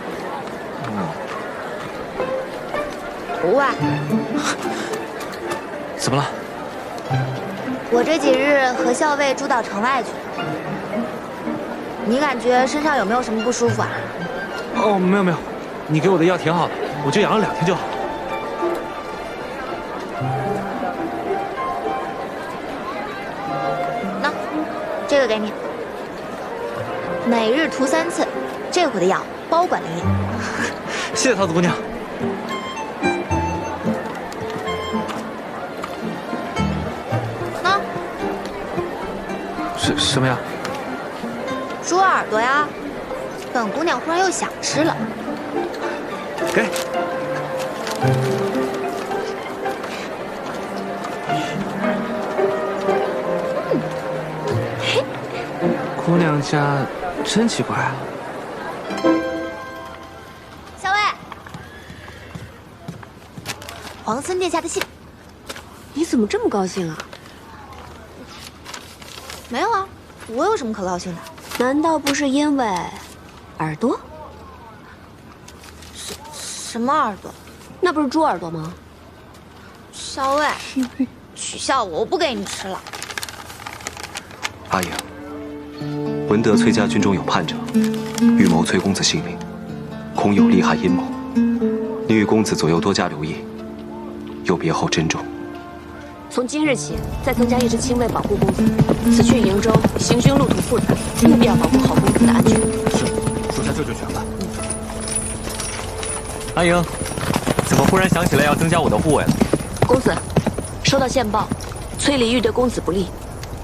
[SPEAKER 9] 喂，
[SPEAKER 6] 怎么了？
[SPEAKER 9] 我这几日和校尉住到城外去了，你感觉身上有没有什么不舒服啊？
[SPEAKER 6] 哦，没有，你给我的药挺好的，我就养了2天就好。
[SPEAKER 9] 那，这个给你，每日涂3次，这回的药包管领养。
[SPEAKER 6] 谢谢桃子姑娘。
[SPEAKER 9] 那，
[SPEAKER 6] 什么呀？
[SPEAKER 9] 猪耳朵呀，本姑娘忽然又想吃了。
[SPEAKER 6] 给。姑娘家真奇怪啊。
[SPEAKER 9] 校尉，皇孙殿下的信。
[SPEAKER 5] 你怎么这么高兴啊？
[SPEAKER 9] 没有啊，我有什么可高兴的？
[SPEAKER 5] 难道不是因为耳朵？
[SPEAKER 9] 什么耳朵？
[SPEAKER 5] 那不是猪耳朵吗？
[SPEAKER 9] 校尉，取笑我不给你吃了。
[SPEAKER 1] 阿莹，闻得崔家军中有叛者，欲谋崔公子性命，恐有利害阴谋。你与公子左右多加留意，有别后珍重。
[SPEAKER 5] 从今日起，再增加1支亲卫保护公子。此去营州，行军路途复杂，务必要保护好公子的安全。
[SPEAKER 7] 是，属下这就全办。
[SPEAKER 15] 阿莹，怎么忽然想起来要增加我的护卫了？
[SPEAKER 5] 公子，收到线报，崔离欲对公子不利，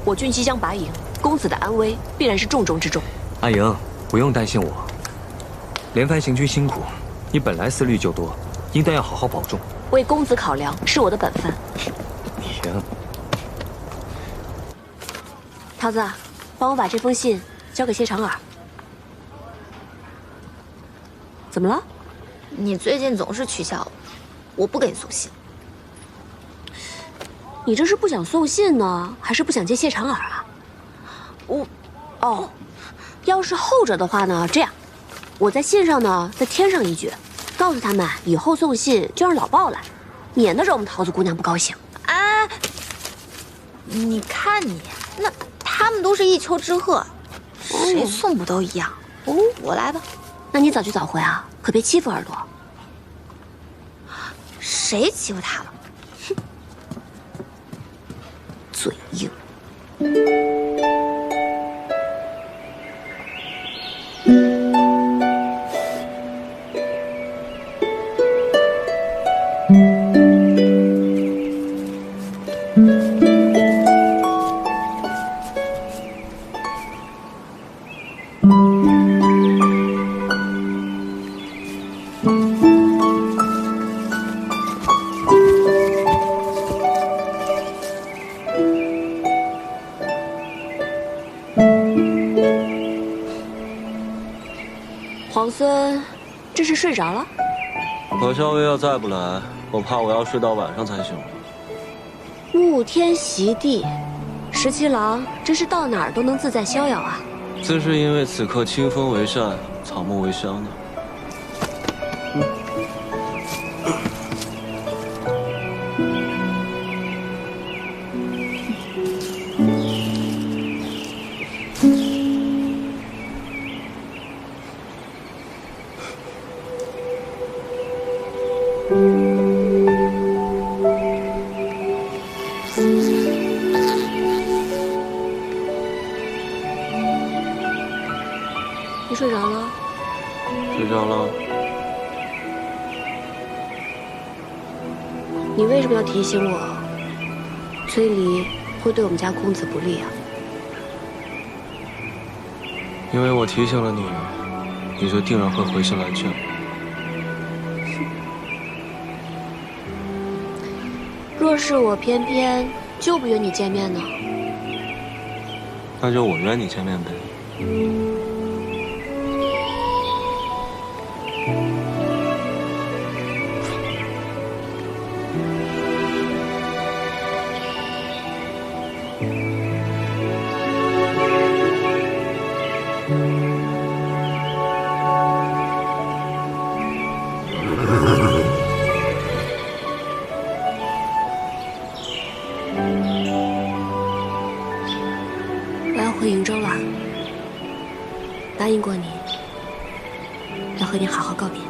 [SPEAKER 5] 我军即将拔营，公子的安危必然是重中之重。
[SPEAKER 16] 阿莹，不用担心我，连番行军辛苦，你本来思虑就多，应当要好好保重。
[SPEAKER 5] 为公子考量是我的本分。
[SPEAKER 16] 行。
[SPEAKER 5] 桃子，帮我把这封信交给谢长耳。怎么了？
[SPEAKER 9] 你最近总是取笑我不给你送信。
[SPEAKER 5] 你这是不想送信呢，还是不想接谢长耳啊？要是后者的话呢，这样，我在信上呢再添上一句，告诉他们以后送信就让老鲍来，免得惹我们桃子姑娘不高兴。
[SPEAKER 9] 哎，你看你，那他们都是一丘之貉，谁送不都一样？我来吧。
[SPEAKER 5] 那你早去早回啊，可别欺负耳朵。
[SPEAKER 9] 谁欺负他了？哼，嘴硬。
[SPEAKER 5] 皇孙，这是睡着了？
[SPEAKER 2] 何校尉要再不来，我怕我要睡到晚上才行了。
[SPEAKER 5] 沐天席地，十七郎真是到哪儿都能自在逍遥啊！
[SPEAKER 2] 自是因为此刻清风为善，草木为香呢。
[SPEAKER 5] 你睡着了？
[SPEAKER 2] 睡着了。
[SPEAKER 5] 你为什么要提醒我？崔离会对我们家公子不利啊？
[SPEAKER 2] 因为我提醒了你，你就定然会回心来见我。
[SPEAKER 5] 若是我偏偏就不约你见面呢？
[SPEAKER 2] 那就我约你见面呗。
[SPEAKER 5] 我要回瀛州了，答应过你，要和你好好告别。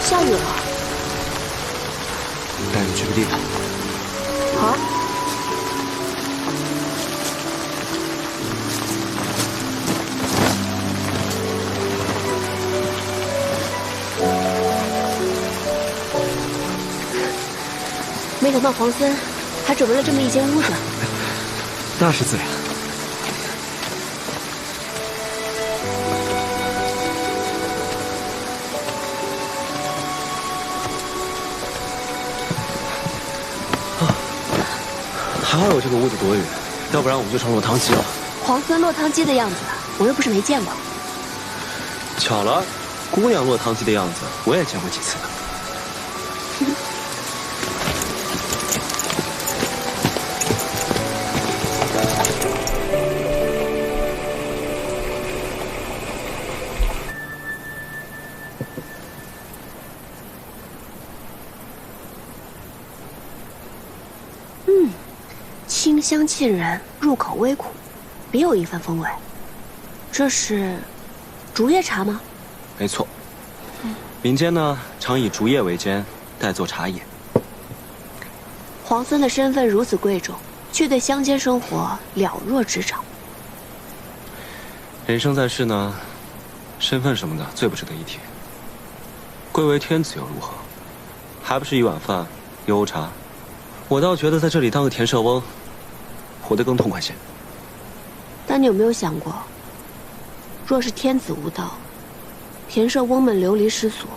[SPEAKER 5] 下雨了，
[SPEAKER 1] 带你去个地方。
[SPEAKER 5] 好。没想到皇孙还准备了这么一间屋子。
[SPEAKER 1] 那是自然。
[SPEAKER 2] 还好有这个屋子躲雨，要不然我们就成落汤鸡了。
[SPEAKER 5] 皇孙落汤鸡的样子，我又不是没见过。
[SPEAKER 2] 巧了，姑娘落汤鸡的样子，我也见过几次呢。
[SPEAKER 5] 清香沁人，入口微苦，别有一番风味。这是竹叶茶吗？
[SPEAKER 2] 没错。民间呢，常以竹叶为煎，代做茶饮。
[SPEAKER 5] 皇孙的身份如此贵重，却对乡间生活了若指掌。
[SPEAKER 2] 人生在世呢，身份什么的最不值得一提。贵为天子又如何？还不是一碗饭，一瓯茶。我倒觉得在这里当个田舍翁，活得更痛快些。
[SPEAKER 5] 但你有没有想过，若是天子无道，田舍翁们流离失所，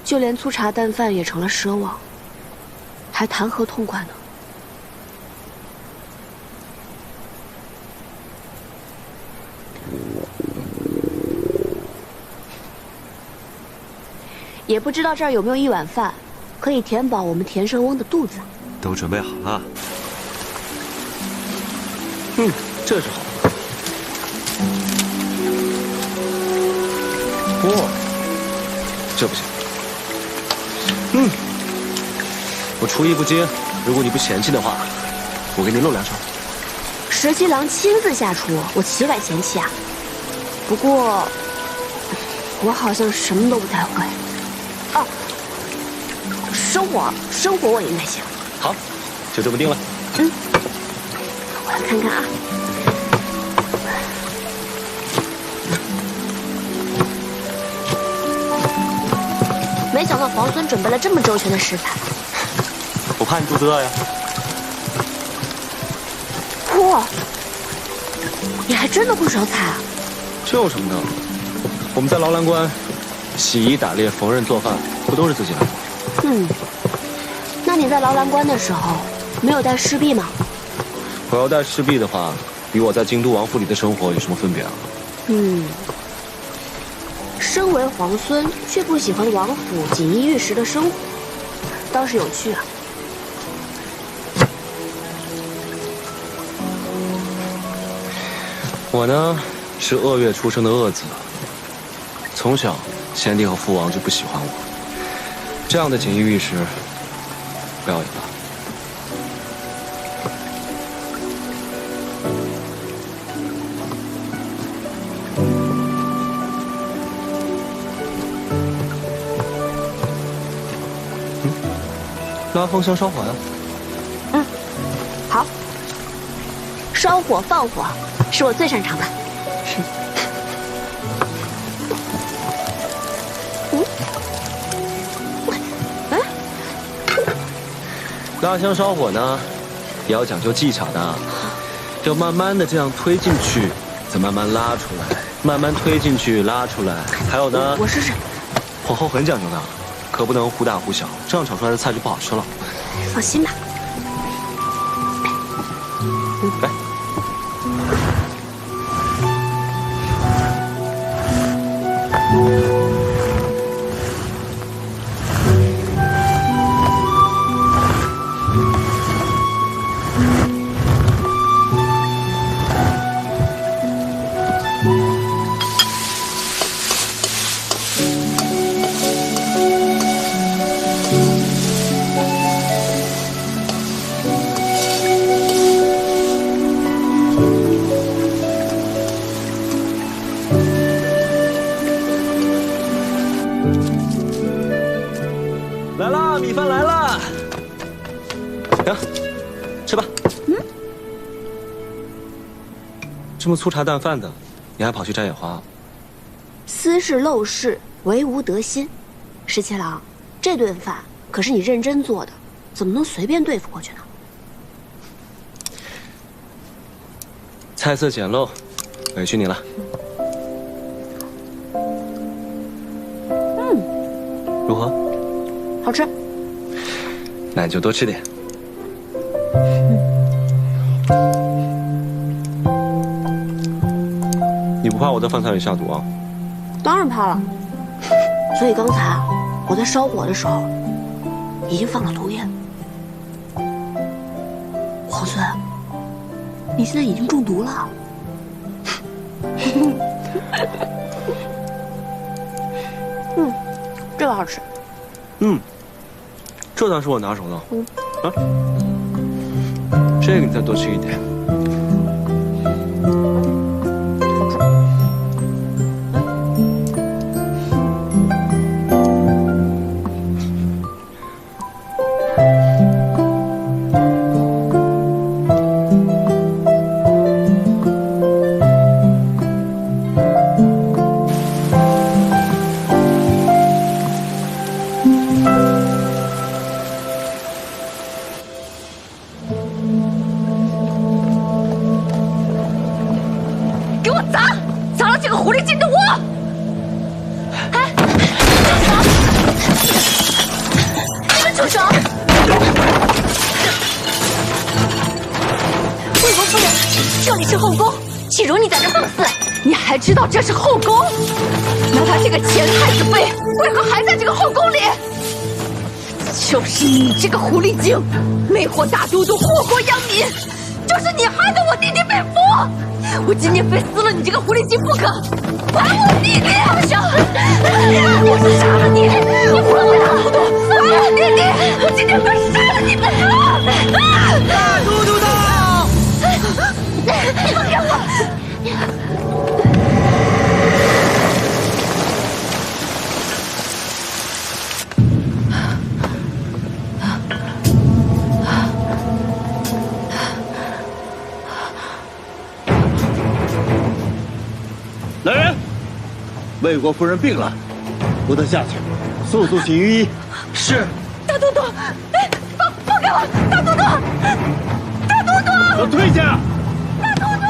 [SPEAKER 5] 就连粗茶淡饭也成了奢望，还谈何痛快呢？也不知道这儿有没有一碗饭，可以填饱我们田舍翁的肚子。
[SPEAKER 2] 都准备好了。这是好。哇，这不行。我厨艺不精，如果你不嫌弃的话，我给你露两手。
[SPEAKER 5] 十七郎亲自下厨，我岂敢嫌弃啊？不过，我好像什么都不太会。哦，生火我应该行。
[SPEAKER 2] 好，就这么定了。
[SPEAKER 5] 我来看看啊。没想到皇孙准备了这么周全的食材。
[SPEAKER 2] 我怕你肚子饿呀。
[SPEAKER 5] 哇，你还真的会烧菜啊？
[SPEAKER 2] 这有什么的？我们在劳兰关洗衣打猎、缝纫做饭，不都是自己来吗？
[SPEAKER 5] 那你在劳兰关的时候没有带尸币吗？
[SPEAKER 1] 我要带尸币的话，与我在京都王府里的生活有什么分别啊？
[SPEAKER 5] 身为皇孙，却不喜欢王府锦衣玉食的生活，倒是有趣啊。
[SPEAKER 1] 我呢，是鄂月出生的鄂子，从小先帝和父王就不喜欢我，这样的锦衣玉食，不要也罢。拉风箱烧火呀！
[SPEAKER 5] 好。烧火放火是我最擅长的。
[SPEAKER 1] 拉香烧火呢，也要讲究技巧的，要慢慢的这样推进去，再慢慢拉出来，慢慢推进去拉出来。还有呢，
[SPEAKER 5] 我试试。
[SPEAKER 1] 火候很讲究的，可不能忽大忽小，这样炒出来的菜就不好吃了。
[SPEAKER 5] 放心吧。
[SPEAKER 1] 来。来啦，米饭来啦！行，吃吧。这么粗茶淡饭的，你还跑去摘野花？
[SPEAKER 5] 私事陋室，唯吾德馨。17郎，这顿饭可是你认真做的，怎么能随便对付过去呢？
[SPEAKER 1] 菜色简陋，委屈你了。如何？
[SPEAKER 5] 好吃。
[SPEAKER 1] 那你就多吃点。你不怕我在饭菜里下毒啊？
[SPEAKER 5] 当然怕了。所以刚才我在烧火的时候，已经放了毒液。皇孙，你现在已经中毒了。这个好吃。
[SPEAKER 1] 这倒是我拿手的。这个你再多吃一点。
[SPEAKER 9] 给我砸！砸了这个狐狸精的窝！哎，你们住手！魏国夫人，这里是后宫，岂容你在这放肆？你还知道这是后宫？那他这个前太子妃为何还在这个后宫里？就是你这个狐狸精，魅惑大都督，祸国殃民，就是你害得我弟弟被俘。我今天非撕了你这个狐狸精不可！还我弟弟！放手！我杀了你！你混混大都督，还我弟弟！我今天非杀了你不可！大都督到！你放开我！
[SPEAKER 11] 来人，魏国夫人病了，扶她下去，速速请御医。
[SPEAKER 6] 是。
[SPEAKER 9] 大都督，放开我！大都督，大都督，
[SPEAKER 11] 给我退下！
[SPEAKER 9] 大都督，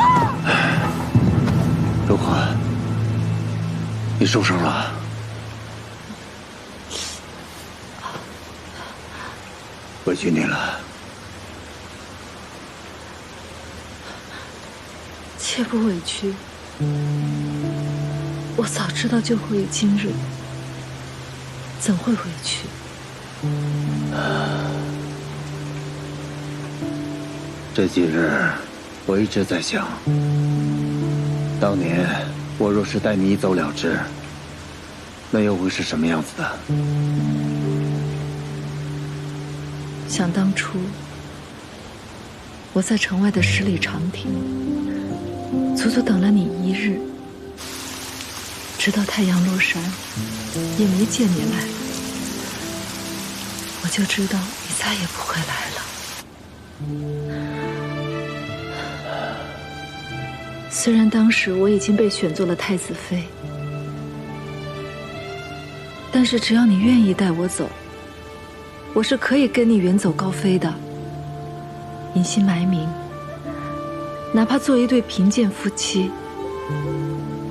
[SPEAKER 11] 如何？你受伤了？委屈你了。
[SPEAKER 17] 切不委屈，我早知道就会有今日，怎会委屈？
[SPEAKER 11] 这几日，我一直在想，当年我若是带你一走了之，那又会是什么样子的？
[SPEAKER 17] 想当初，我在城外的十里长亭，足足等了你1日，直到太阳落山，也没见你来，我就知道你再也不会来了。虽然当时我已经被选做了太子妃，但是只要你愿意带我走，我是可以跟你远走高飞的，隐姓埋名，哪怕做一对贫贱夫妻，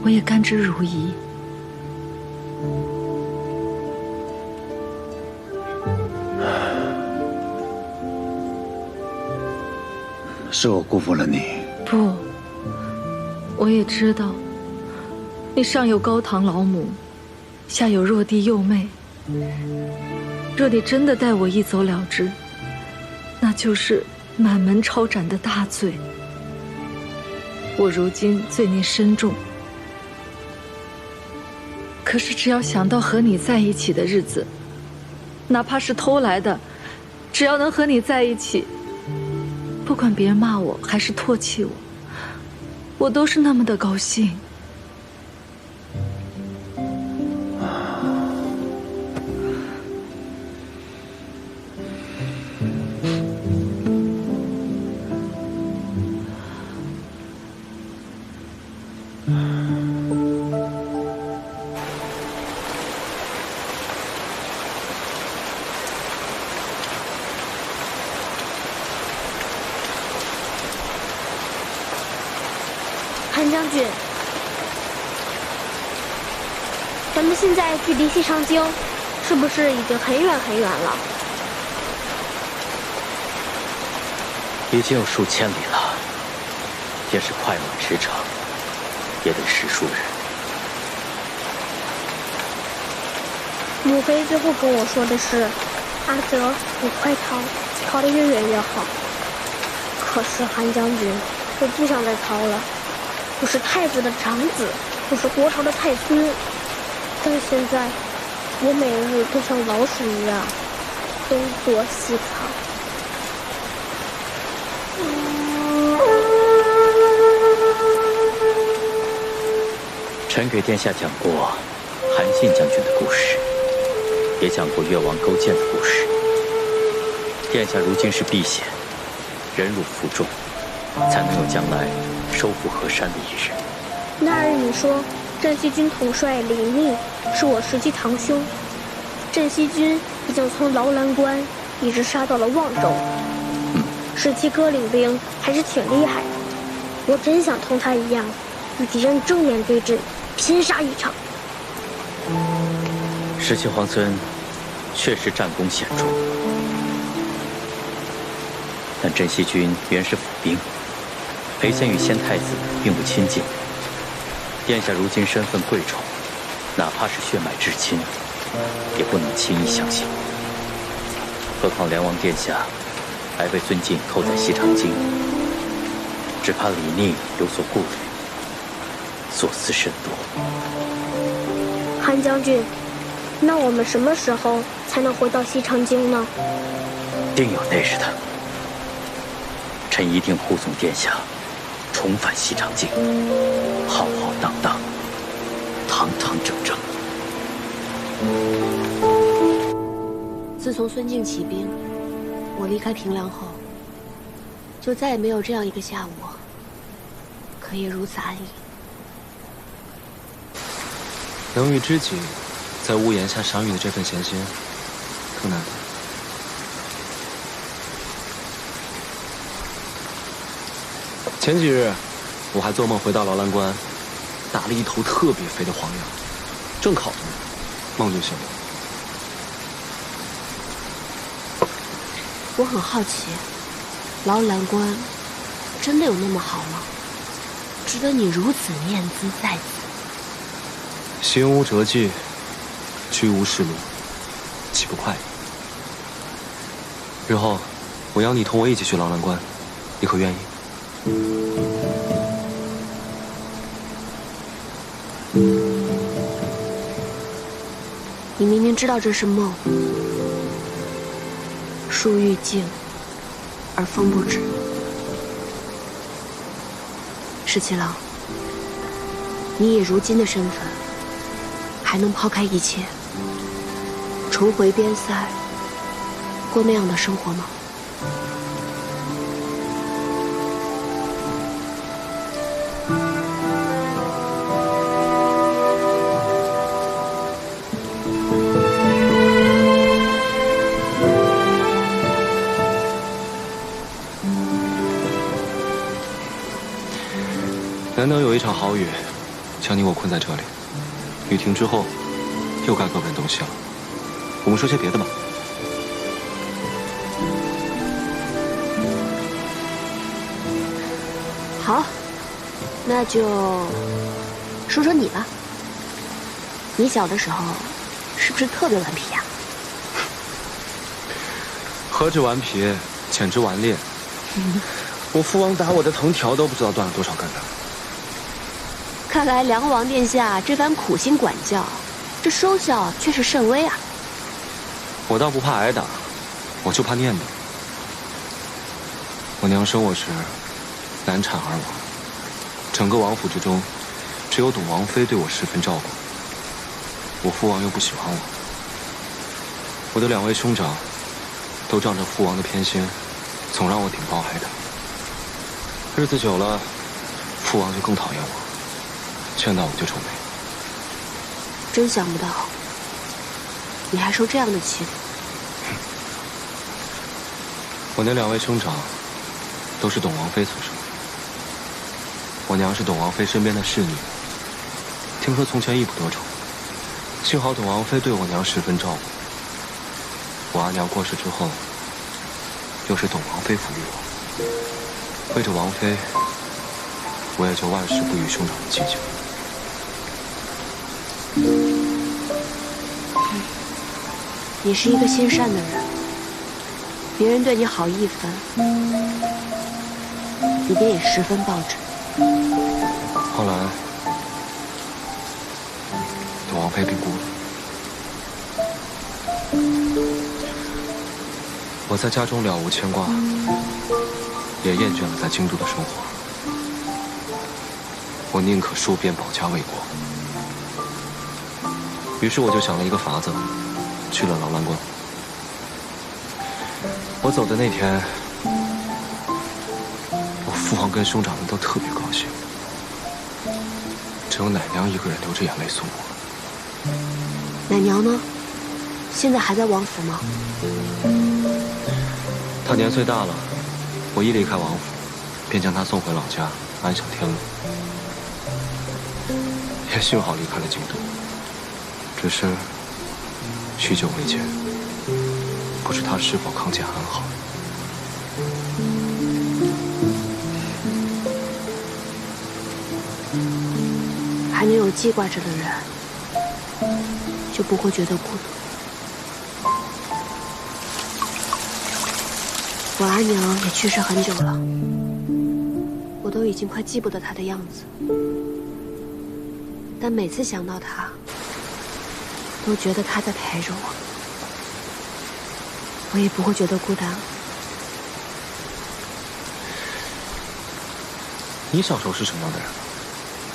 [SPEAKER 17] 我也甘之如饴。
[SPEAKER 11] 是我辜负了你。
[SPEAKER 17] 不，我也知道，你上有高堂老母，下有弱弟幼妹。若你真的带我一走了之，那就是满门抄斩的大罪。我如今罪孽深重，可是只要想到和你在一起的日子，哪怕是偷来的，只要能和你在一起，不管别人骂我还是唾弃我，我都是那么的高兴。
[SPEAKER 18] 韩将军，咱们现在距离西长京是不是已经很远很远了？
[SPEAKER 13] 已经有数千里了，也是快马驰骋，也得10数日。
[SPEAKER 18] 母妃最后跟我说的是，阿泽，你快逃，逃得越远越好。可是韩将军，我不想再逃了。我是太子的长子，我是国朝的太孙，但现在我每日都像老鼠一样东躲西藏。
[SPEAKER 13] 臣给殿下讲过韩信将军的故事，也讲过越王勾践的故事。殿下如今是避险，忍辱负重，才能有将来收复河山的一日。
[SPEAKER 18] 那日你说镇西军统帅李密是我实际堂兄，镇西军已经从劳兰关一直杀到了望州。17哥领兵还是挺厉害的，我真想同他一样，与敌人正面对阵，拼杀一场。
[SPEAKER 13] 17皇孙确实战功显著，但镇西军原是府兵，裴贤与先太子并不亲近。殿下如今身份贵重，哪怕是血脉至亲，也不能轻易相信。何况梁王殿下还被尊敬扣在西长京，只怕李逆有所顾虑，所思甚多。
[SPEAKER 18] 韩将军，那我们什么时候才能回到西长京呢？
[SPEAKER 13] 定有那日的。臣一定护送殿下重返西长京，浩浩荡荡，堂堂正正。
[SPEAKER 5] 自从孙敬起兵，我离开平凉后，就再也没有这样一个下午可以如此安逸。
[SPEAKER 2] 能遇知己，在屋檐下赏雨的这份闲心，更难得。前几日，我还做梦回到劳兰关，打了一头特别肥的黄羊，正烤着呢，梦就醒了。
[SPEAKER 5] 我很好奇，劳兰关真的有那么好吗？值得你如此念兹在兹？
[SPEAKER 1] 行无辙迹，居无是路，岂不快意？日后，我邀你同我一起去劳兰关，你可愿意？
[SPEAKER 5] 你明明知道这是梦，树欲静而风不止。十七郎，你以如今的身份，还能抛开一切，重回边塞，过那样的生活吗？
[SPEAKER 1] 难得有一场好雨，将你我困在这里。雨停之后，又该各奔东西了。我们说些别的吧。
[SPEAKER 5] 好，那就说说你吧。你小的时候是不是特别顽皮呀？
[SPEAKER 1] 何止顽皮，简直顽劣。我父王打我的藤条都不知道断了多少根呢。
[SPEAKER 5] 看来梁王殿下这番苦心管教，这收效却是甚微啊。
[SPEAKER 1] 我倒不怕挨打，我就怕念叨。我娘生我时难产而亡，整个王府之中，只有董王妃对我十分照顾。我父王又不喜欢我，我的2位兄长都仗着父王的偏心，总让我顶包挨打。日子久了，父王就更讨厌我，见到我就皱眉。
[SPEAKER 5] 真想不到，你还受这样的欺负。
[SPEAKER 1] 我那2位兄长都是董王妃所生，我娘是董王妃身边的侍女，听说从前一不多愁，幸好董王妃对我娘十分照顾。我阿娘过世之后，又是董王妃抚育我，为着王妃，我也就万事不与兄长计较。
[SPEAKER 5] 你是一个心善的人，别人对你好一分，你便也十分报之。
[SPEAKER 1] 后来，董王妃病故了，我在家中了无牵挂，也厌倦了在京都的生活。我宁可戍边保家卫国。于是我就想了一个法子，去了劳兰关。我走的那天，我父王跟兄长们都特别高兴，只有奶娘一个人流着眼泪送我。
[SPEAKER 5] 奶娘呢？现在还在王府吗？
[SPEAKER 1] 她年岁大了，我一离开王府，便将她送回老家安享天伦。也幸好离开了京都，只是许久未见，不知她是否康健安好。
[SPEAKER 5] 还能有记挂着的人，就不会觉得孤独。我阿娘也去世很久了，我都已经快记不得她的样子，但每次想到她，都觉得她在陪着我，我也不会觉得孤单。
[SPEAKER 1] 你小时候是什么样的人？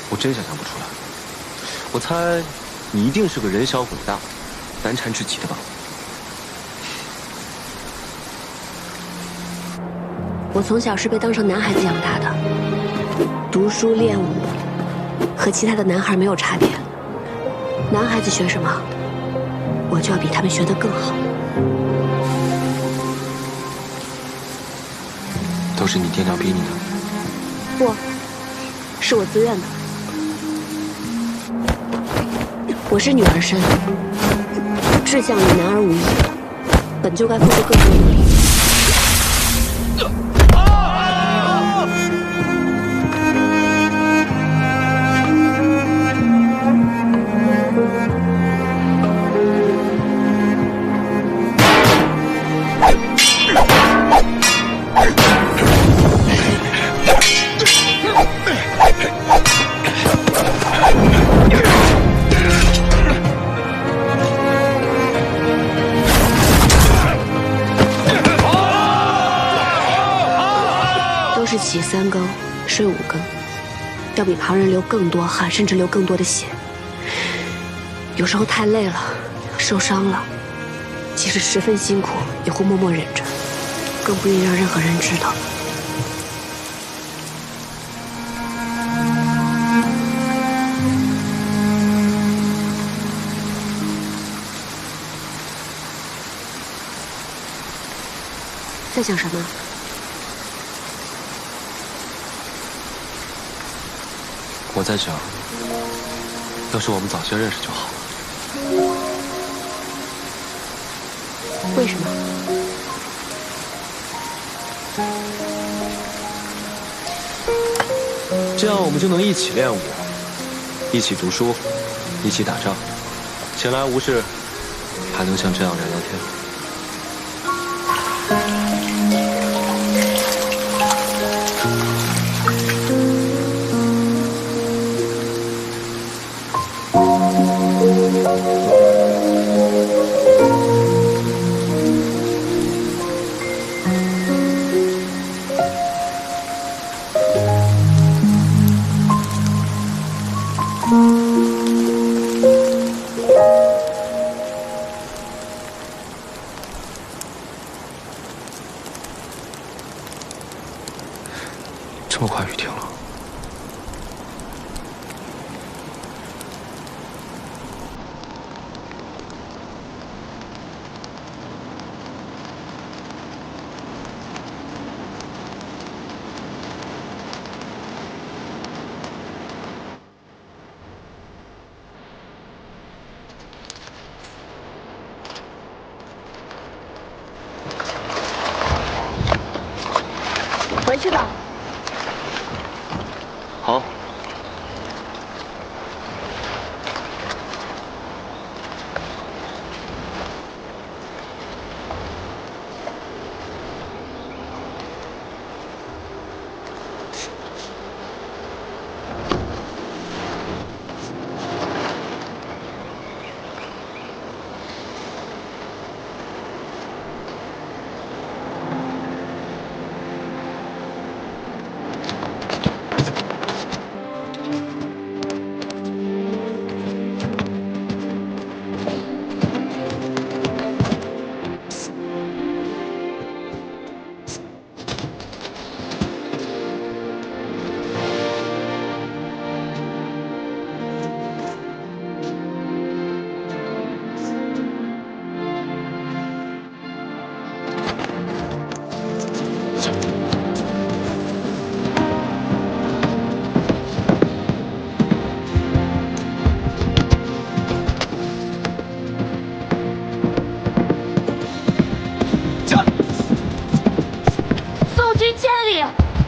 [SPEAKER 1] 我真想象不出来。我猜你一定是个人小鬼大、难缠至极的吧？
[SPEAKER 5] 我从小是被当成男孩子养大的，读书练武和其他的男孩没有差别。男孩子学什么，我就要比他们学得更好。
[SPEAKER 1] 都是你爹娘逼你的？
[SPEAKER 5] 不，是我自愿的。我是女儿身，志向与男儿无异，本就该付出更多努力。都是起3更，睡5更，要比旁人流更多汗，甚至流更多的血。有时候太累了，受伤了，即使十分辛苦，也会默默忍着，更不愿意让任何人知道。在想什么？
[SPEAKER 1] 我在想，要是我们早些认识就好了。
[SPEAKER 5] 为什么？
[SPEAKER 1] 这样我们就能一起练武，一起读书，一起打仗，闲来无事，还能像这样聊聊天。这么快雨停了。
[SPEAKER 18] 回去吧。
[SPEAKER 1] 好。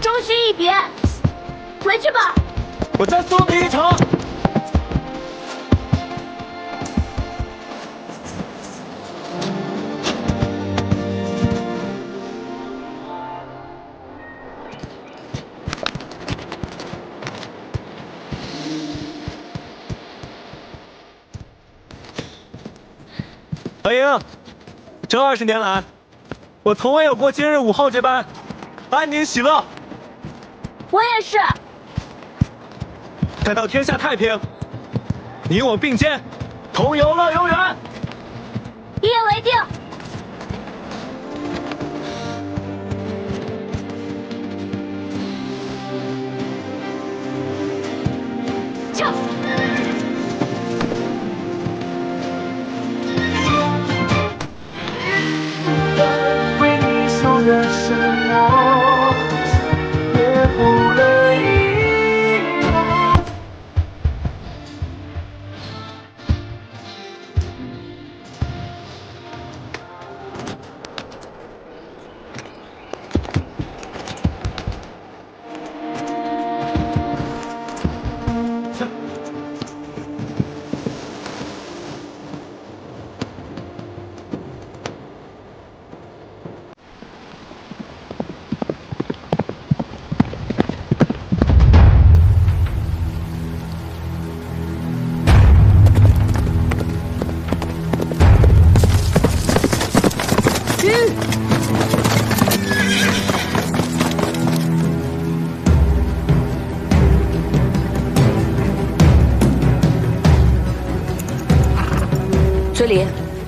[SPEAKER 18] 终须一别，回去吧。
[SPEAKER 3] 我再送你一程。何英，这20年来，我从未有过今日午后这般安宁喜乐。
[SPEAKER 18] 我也是。
[SPEAKER 3] 待到天下太平，你我并肩，同游乐悠原。
[SPEAKER 18] 一言为定。跳。
[SPEAKER 3] 为你所的什么，也不能遗忘。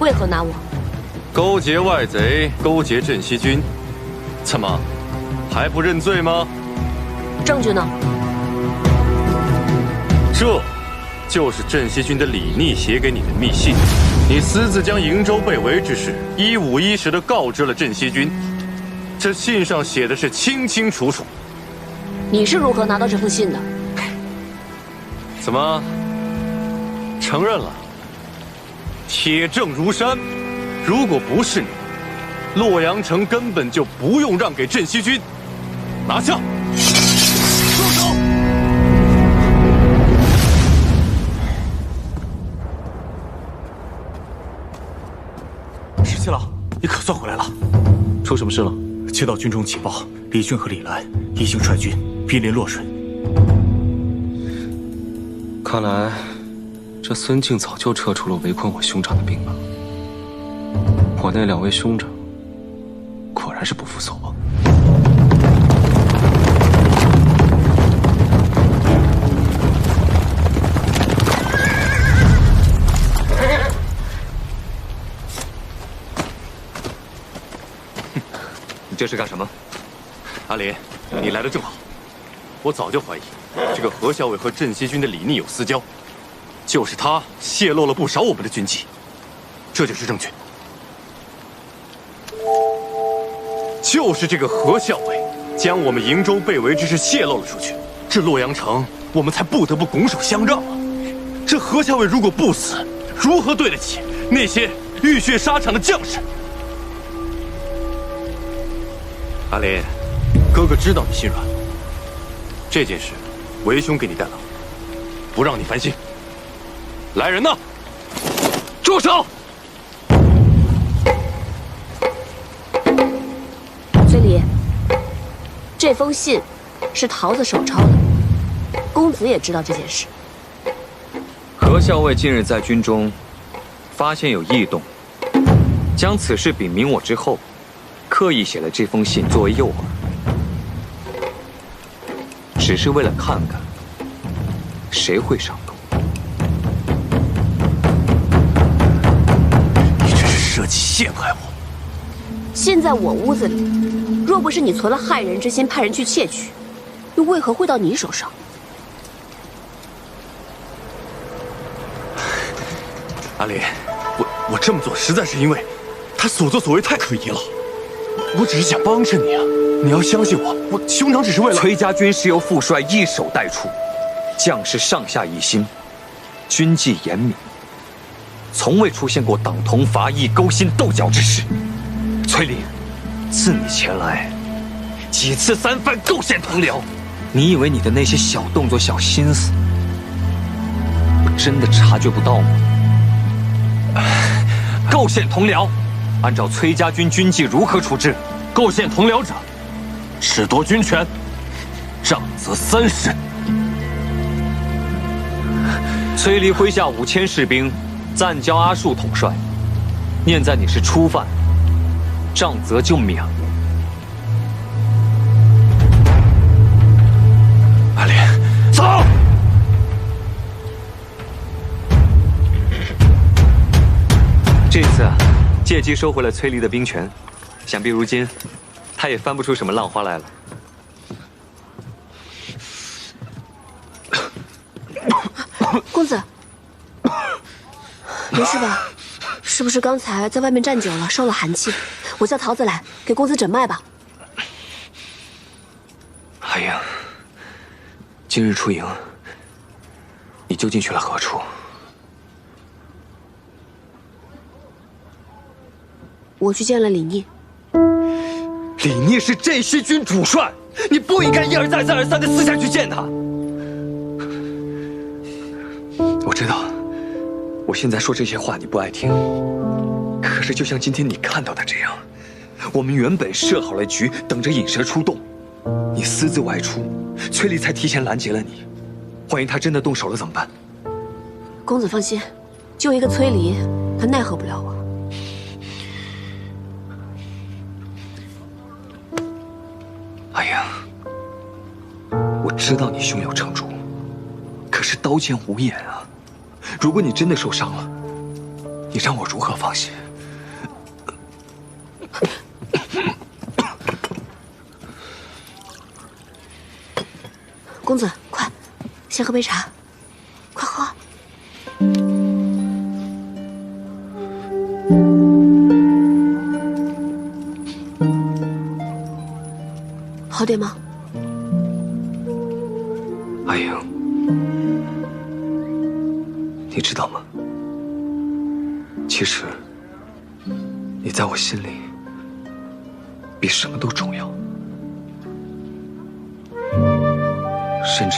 [SPEAKER 5] 为何拿我？
[SPEAKER 15] 勾结外贼，勾结镇西军，怎么还不认罪吗？
[SPEAKER 5] 证据呢？
[SPEAKER 15] 这就是镇西军的李逆写给你的密信，你私自将瀛州被围之事一五一十地告知了镇西军，这信上写的是清清楚楚。
[SPEAKER 5] 你是如何拿到这封信的？
[SPEAKER 15] 怎么承认了？铁证如山，如果不是你，洛阳城根本就不用让给镇西军。拿下！住手！
[SPEAKER 6] 十七郎，你可算回来了。
[SPEAKER 2] 出什么事了？
[SPEAKER 6] 接到军中情报，李俊和李兰已经率军逼临洛水。
[SPEAKER 1] 看来，这孙敬早就撤出了围困我兄长的兵马。我那2位兄长，果然是不负所望。
[SPEAKER 15] 你这是干什么？阿林，你来的正好。我早就怀疑，这个何校尉和镇西军的李逆有私交，就是他泄露了不少我们的军纪，这就是证据。就是这个何校尉将我们瀛州被围之事泄露了出去，这洛阳城我们才不得不拱手相让啊！这何校尉如果不死，如何对得起那些浴血沙场的将士？阿林，哥哥知道你心软，这件事为兄给你担了，不让你烦心。来人呐！住手！
[SPEAKER 5] 崔离，这封信是桃子手抄的，公子也知道这件事。
[SPEAKER 16] 何校尉近日在军中发现有异动，将此事禀明我之后，刻意写了这封信作为诱饵，只是为了看看谁会上钩。
[SPEAKER 15] 你这是设计陷害我！
[SPEAKER 5] 信在我屋子里，若不是你存了害人之心，派人去窃取，又为何会到你手上？
[SPEAKER 15] 阿林，我这么做实在是因为他所作所为太可疑了。我只是想帮衬你啊！你要相信我，我兄长只是为了……
[SPEAKER 16] 崔家军是由副帅一手带出，将士上下一心，军纪严明，从未出现过党同伐异、勾心斗角之事。崔林，自你前来，几次三番构陷同僚，你以为你的那些小动作、小心思，我真的察觉不到吗？构陷同僚，按照崔家军军纪如何处置？
[SPEAKER 15] 构陷同僚者，褫夺军权，杖责3审。
[SPEAKER 16] 崔离麾下5000士兵，暂交阿术统帅。念在你是初犯，杖责就免了。
[SPEAKER 15] 阿林，走！
[SPEAKER 16] 这次啊，借机收回了崔离的兵权，想必如今他也翻不出什么浪花来了。
[SPEAKER 5] 公子，没事吧？是不是刚才在外面站久了，受了寒气？我叫桃子来给公子诊脉吧。
[SPEAKER 1] 阿英，今日出营，你究竟去了何处？
[SPEAKER 5] 我去见了李逆。
[SPEAKER 16] 李逆是镇西军主帅，你不应该一而再、再而三的私下去见他。我知道，我现在说这些话你不爱听，可是就像今天你看到的这样，我们原本设好了局，等着引蛇出洞，你私自外出，崔离才提前拦截了你。万一他真的动手了怎么办？
[SPEAKER 5] 公子放心，就一个崔离，他奈何不了我。
[SPEAKER 16] 阿英，我知道你胸有成竹，可是刀剑无眼啊！如果你真的受伤了，你
[SPEAKER 7] 你让我如何放心？
[SPEAKER 5] 公子，快，先喝杯茶，快喝。好点吗？
[SPEAKER 1] 阿莹，你知道吗？其实，你在我心里比什么都重要，甚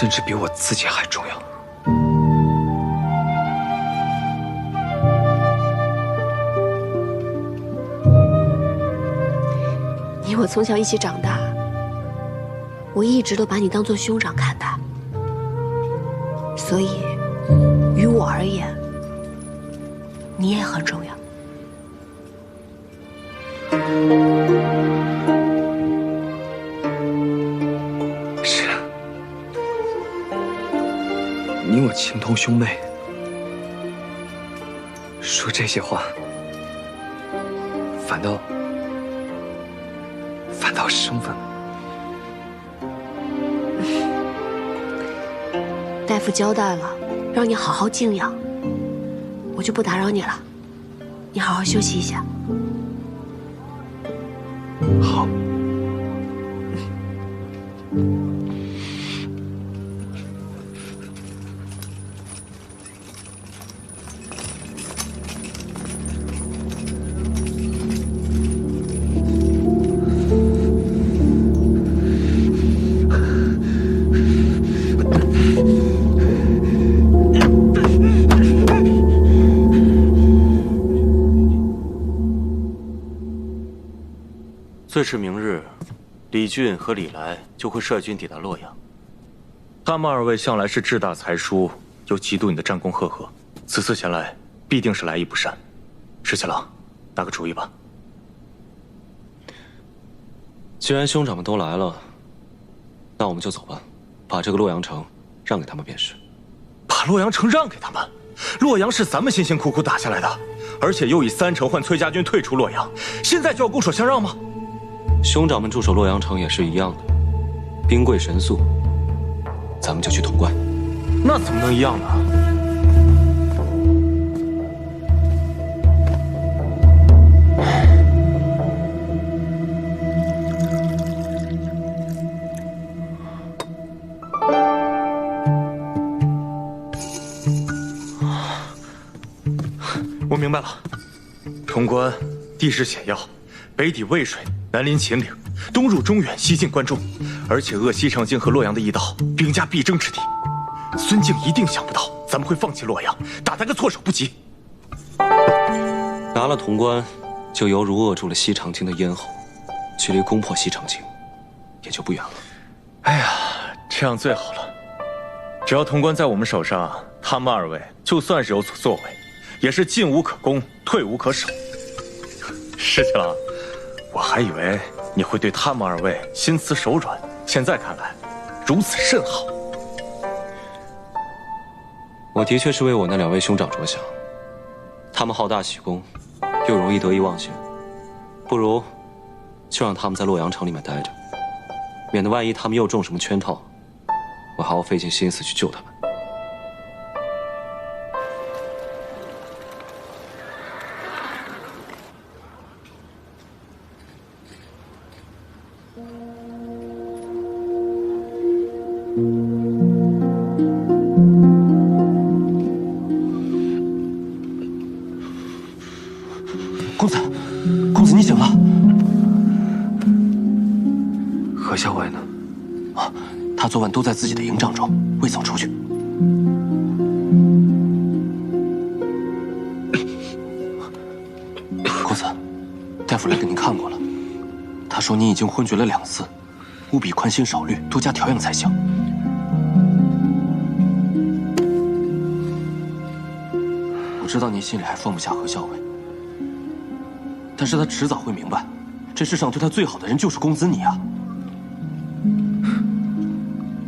[SPEAKER 1] 至比我自己还重要。
[SPEAKER 5] 你我从小一起长大，我一直都把你当作兄长看待，所以于我而言，你也很重要。
[SPEAKER 1] 是啊，你我情同兄妹，说这些话，反倒生分了。
[SPEAKER 5] 大夫交代了，让你好好静养，我就不打扰你了。你好好休息一下。
[SPEAKER 1] 好。
[SPEAKER 4] 最迟明日，李俊和李来就会率军抵达洛阳。他们二位向来是志大才疏，又嫉妒你的战功赫赫，此次前来必定是来意不善。石七郎，拿个主意吧。
[SPEAKER 1] 既然兄长们都来了，那我们就走吧，把这个洛阳城让给他们便是。
[SPEAKER 4] 把洛阳城让给他们？洛阳是咱们辛辛苦苦打下来的，而且又以3城换崔家军退出洛阳，现在就要拱手相让吗？
[SPEAKER 1] 兄长们驻守洛阳城也是一样的，兵贵神速，咱们就去潼关。
[SPEAKER 4] 那怎么能一样呢？我明白了，潼关地势险要，北抵渭水，南临秦岭，东入中原，西进关中，而且扼西长京和洛阳的驿道，兵家必争之地。孙敬一定想不到咱们会放弃洛阳，打他个措手不及。
[SPEAKER 1] 拿了潼关，就犹如扼住了西长京的咽喉，距离攻破西长京也就不远了。
[SPEAKER 4] 哎呀，这样最好了。只要潼关在我们手上，他们二位就算是有所作为，也是进无可攻，退无可守。石七郎，我还以为你会对他们二位心慈手软，现在看来，如此甚好。
[SPEAKER 1] 我的确是为我那2位兄长着想，他们好大喜功，又容易得意忘形，不如就让他们在洛阳城里面待着，免得万一他们又中什么圈套，我还要费尽心思去救他们。
[SPEAKER 7] 公子，你醒了。
[SPEAKER 1] 何校尉呢？
[SPEAKER 7] 啊，他昨晚都在自己的营帐中，未曾出去。公子，大夫来给您看过了，他说你已经昏厥了2次，务必宽心少虑，多加调养才行。我知道你心里还放不下何校尉。但是他迟早会明白，这世上对他最好的人就是公子你啊！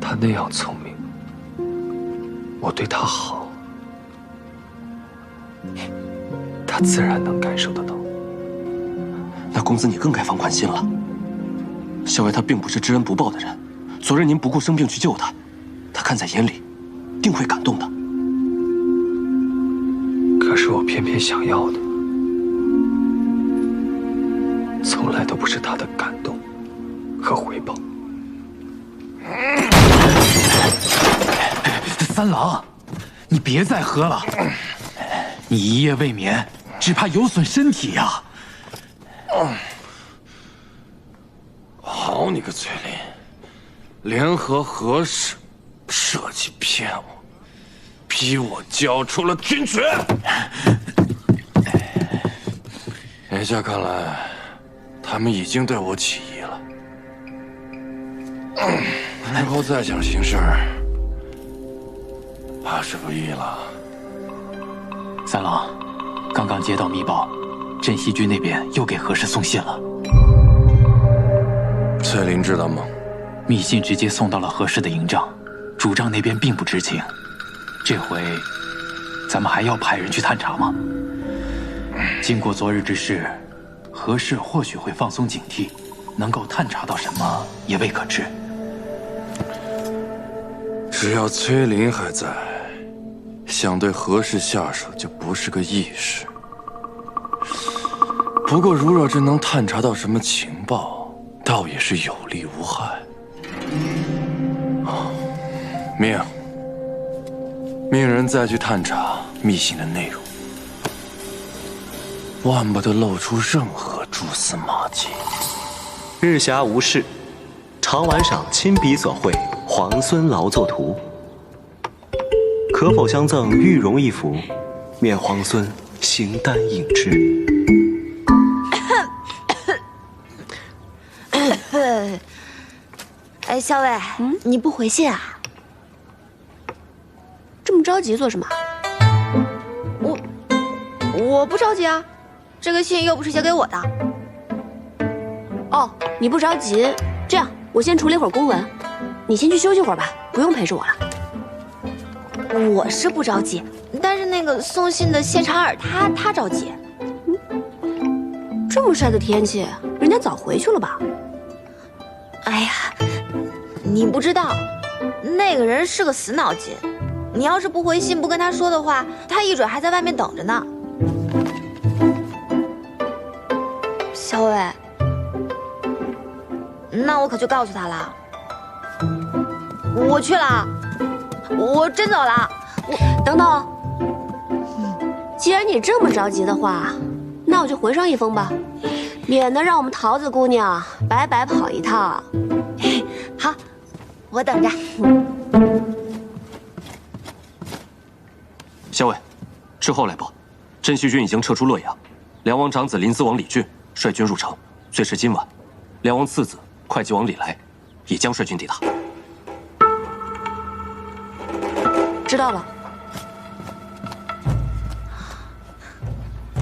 [SPEAKER 1] 他那样聪明，我对他好，他自然能感受得到。
[SPEAKER 7] 那公子你更该放宽心了。校尉他并不是知恩不报的人，昨日您不顾生病去救他，他看在眼里，定会感动的。
[SPEAKER 1] 可是我偏偏想要的，从来都不是他的感动和回报。
[SPEAKER 7] 三郎，你别再喝了，你一夜未眠，只怕有损身体呀。
[SPEAKER 15] 好你个崔林，联合何氏设计骗我，逼我交出了军权。眼下看来，他们已经对我起疑了。日后再想行事，怕是不易了。
[SPEAKER 7] 三郎，刚刚接到密报，镇西军那边又给何氏送信了。
[SPEAKER 15] 翠林知道吗？
[SPEAKER 7] 密信直接送到了何氏的营帐，主帐那边并不知情。这回，咱们还要派人去探查吗？经过昨日之事，何氏或许会放松警惕，能够探查到什么也未可知。
[SPEAKER 15] 只要崔林还在，想对何氏下手就不是个易事。不过，如若真能探查到什么情报，倒也是有利无害。命人再去探查密信的内容，万不得露出任何蛛丝马迹。
[SPEAKER 1] 日暇无事，常玩赏亲笔所绘皇孙劳作图，可否相赠玉容一幅，免皇孙形单影只。
[SPEAKER 9] 哎，校尉，你不回信啊？
[SPEAKER 5] 这么着急做什么？
[SPEAKER 9] 我不着急啊，这个信又不是写给我的。
[SPEAKER 5] 哦，你不着急，这样我先处理会儿公文，你先去休息会儿吧，不用陪着我了。
[SPEAKER 9] 我是不着急，但是那个送信的谢长尔他着急。
[SPEAKER 5] 这么晒的天气，人家早回去了吧？
[SPEAKER 9] 哎呀，你不知道，那个人是个死脑筋。你要是不回信，不跟他说的话，他一准还在外面等着呢。小伟，那我可就告诉他了。我去了，我真走了。
[SPEAKER 5] 等等，既然你这么着急的话，那我就回上一封吧，免得让我们桃子姑娘白白跑一趟。
[SPEAKER 9] 好，我等着。
[SPEAKER 7] 校尉，之后来报，镇西军已经撤出洛阳，梁王长子临淄王李俊率军入城，最迟今晚，梁王次子会稽王李来也将率军抵达。
[SPEAKER 5] 知道了。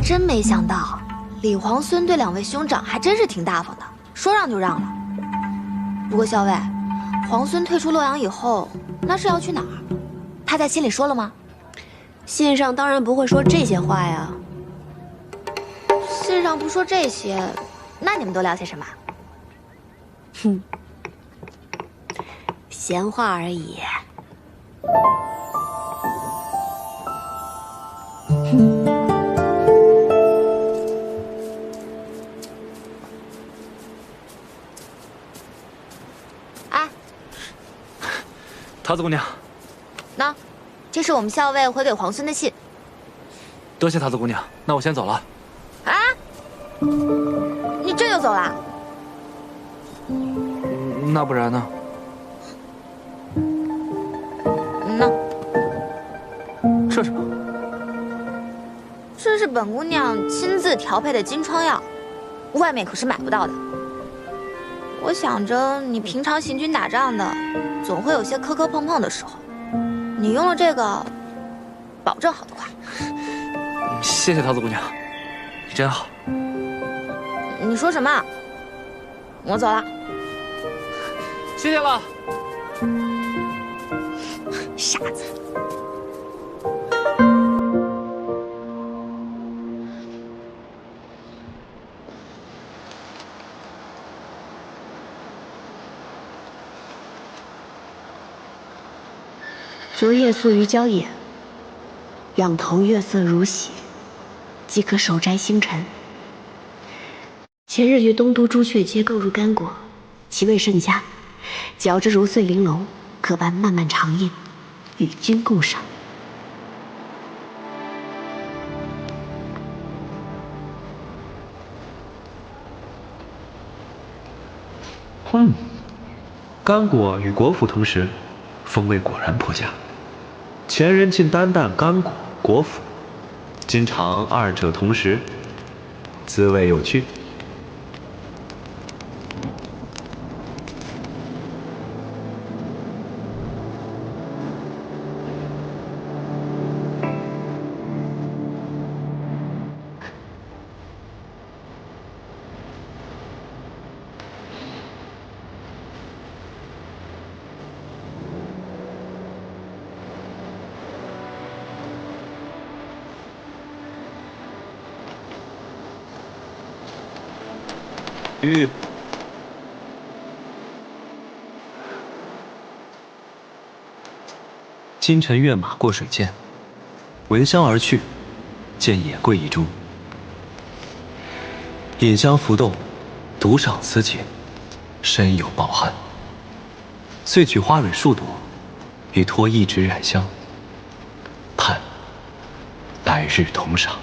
[SPEAKER 9] 真没想到，李皇孙对两位兄长还真是挺大方的，说让就让了。不过校尉，皇孙退出洛阳以后，那是要去哪儿？他在信里说了吗？
[SPEAKER 5] 信上当然不会说这些话呀。
[SPEAKER 9] 信上不说这些，那你们都聊些什么？
[SPEAKER 5] 哼，闲话而已。
[SPEAKER 9] 哎，
[SPEAKER 6] 桃子姑娘，
[SPEAKER 9] 那，这是我们校尉回给皇孙的信。
[SPEAKER 6] 多谢桃子姑娘，那我先走了。
[SPEAKER 9] 啊？你这就走了？
[SPEAKER 6] 那不然呢？
[SPEAKER 9] 那
[SPEAKER 6] 这什么？
[SPEAKER 9] 这是本姑娘亲自调配的金疮药，外面可是买不到的。我想着你平常行军打仗的，总会有些磕磕碰碰的时候，你用了这个，保证好得快。
[SPEAKER 6] 谢谢桃子姑娘，你真好。
[SPEAKER 9] 你说什么？我走了。
[SPEAKER 6] 谢谢了。
[SPEAKER 9] 傻子。
[SPEAKER 5] 昨夜宿于郊野，仰头月色如洗，即可守斋星辰。前日与东都朱雀街购入干果，其味甚佳，嚼之如碎玲珑，可伴漫漫长夜，与君共赏。
[SPEAKER 19] 干果与果脯同食，风味果然颇佳。前人竟单啖干果、果脯，今尝二者同食，滋味有趣。
[SPEAKER 1] 金尘跃马过水涧，闻香而去，见野桂一株。引香浮动，独赏此景，深有抱憾。遂取花蕊数朵，以托一纸染香，盼来日同赏。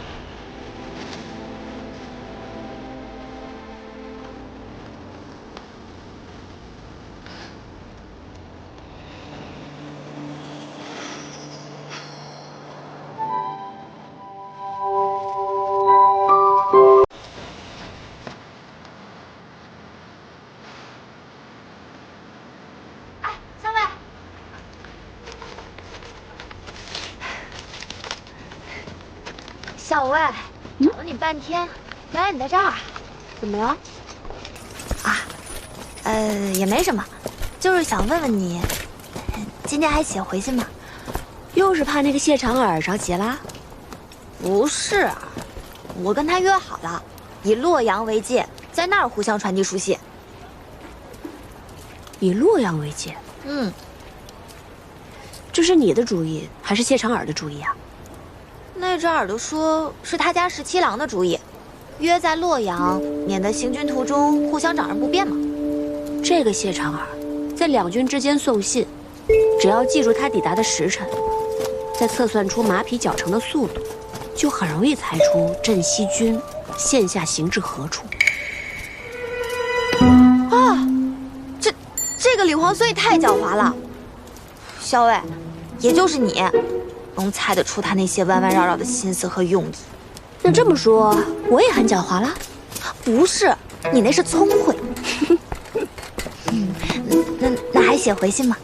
[SPEAKER 9] 小魏，找了你半天，原来你在这儿，怎么了？啊，也没什么，就是想问问你，今天还写回信吗？
[SPEAKER 5] 又是怕那个谢长耳着急啦？
[SPEAKER 9] 不是，我跟他约好了，以洛阳为界，在那儿互相传递书信。
[SPEAKER 5] 以洛阳为界？这是你的主意，还是谢长耳的主意啊？
[SPEAKER 9] 那只耳朵说是他家17郎的主意，约在洛阳，免得行军途中互相找人不便嘛。
[SPEAKER 5] 这个谢长耳在两军之间送信，只要记住他抵达的时辰，再测算出马匹脚程的速度，就很容易猜出镇西军现下行至何处。
[SPEAKER 9] 啊，这个李黄孙也太狡猾了。小伟，也就是你能猜得出他那些弯弯绕绕的心思和用意。
[SPEAKER 5] 那这么说，我也很狡猾啦？
[SPEAKER 9] 不是，你那是聪慧。那还写回信吗？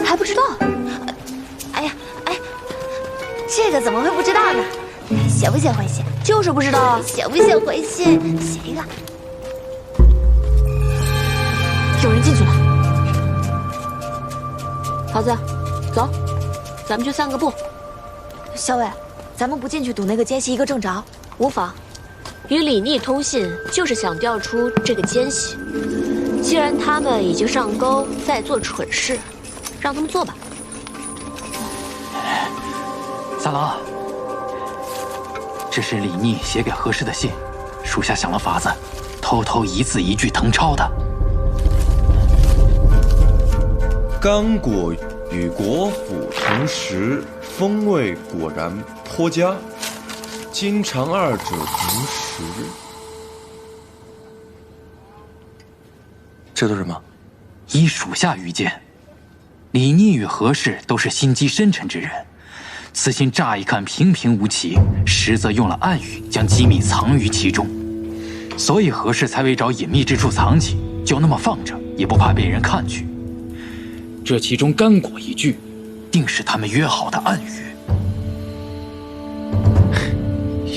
[SPEAKER 9] 还不知道。哎，这个怎么会不知道呢？写不写回信？
[SPEAKER 5] 就是不知道啊。
[SPEAKER 9] 写不写回信？写一个。有人进去了。
[SPEAKER 5] 桃子，走，咱们去散个步。
[SPEAKER 9] 小伟，咱们不进去堵那个奸细一个正着。
[SPEAKER 5] 无妨，与李逆通信就是想调出这个奸细。既然他们已经上钩，在做蠢事，让他们做吧。
[SPEAKER 13] 三郎，这是李逆写给何氏的信，属下想了法子，偷偷一字一句誊抄的。
[SPEAKER 20] 干果与果脯同食，风味果然颇佳。今尝二者同食。
[SPEAKER 13] 这都是什么？依属下愚见，李逆与何氏都是心机深沉之人，此信乍一看平平无奇，实则用了暗语将机密藏于其中，所以何氏才为找隐秘之处藏起，就那么放着，也不怕被人看去。这其中干果一句，定是他们约好的暗语。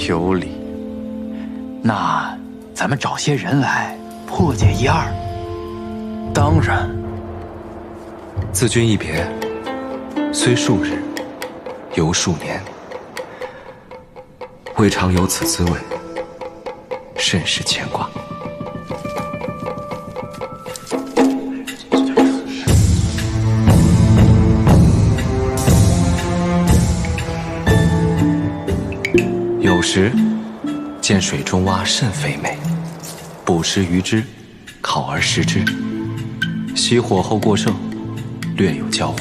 [SPEAKER 13] 有理。那咱们找些人来破解一二。当然。
[SPEAKER 1] 自君一别，虽数日，犹数年，未尝有此滋味，甚是牵挂。有时见水中蛙甚肥美，捕食鱼之，烤而食之，熄火后过剩，略有焦糊。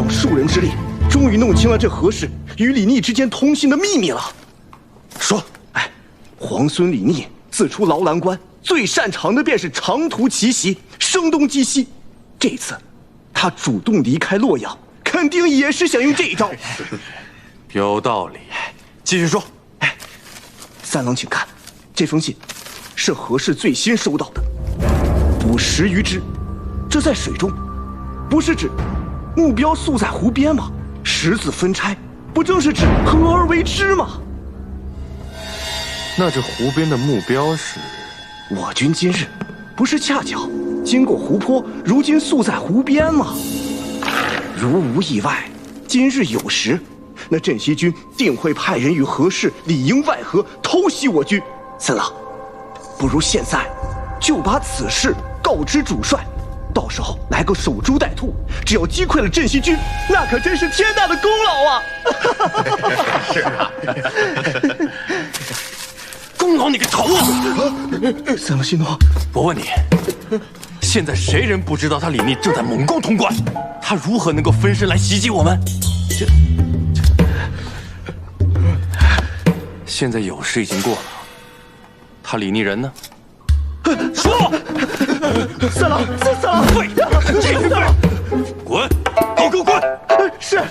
[SPEAKER 6] 数人之力，终于弄清了这何氏与李逆之间通信的秘密了。说，皇孙李逆自出劳兰关，最擅长的便是长途奇袭、声东击西。这次，他主动离开洛阳，肯定也是想用这一招。
[SPEAKER 15] 有道理，继续说。
[SPEAKER 6] 三郎，请看，这封信是何氏最新收到的。捕食鱼之，这在水中，不是指目标宿在湖边吗？十字分拆，不正是指合而为之吗？
[SPEAKER 15] 那这湖边的目标是？
[SPEAKER 6] 我军今日不是恰巧经过湖泊，如今宿在湖边吗？如无意外，今日有时，那镇西军定会派人与何氏里应外合，偷袭我军。三郎，不如现在就把此事告知主帅。到时候来个守株待兔，只要击溃了镇西军，那可真是天大的功劳啊！
[SPEAKER 15] 是啊，功劳你个头啊！
[SPEAKER 6] 三郎息怒，
[SPEAKER 15] 我问你，现在谁人不知道他李逆正在猛攻潼关？他如何能够分身来袭击我们？现在有事已经过了，他李逆人呢？
[SPEAKER 6] 说，三郎，
[SPEAKER 15] 废，继续废，滚，给我滚！
[SPEAKER 6] 是，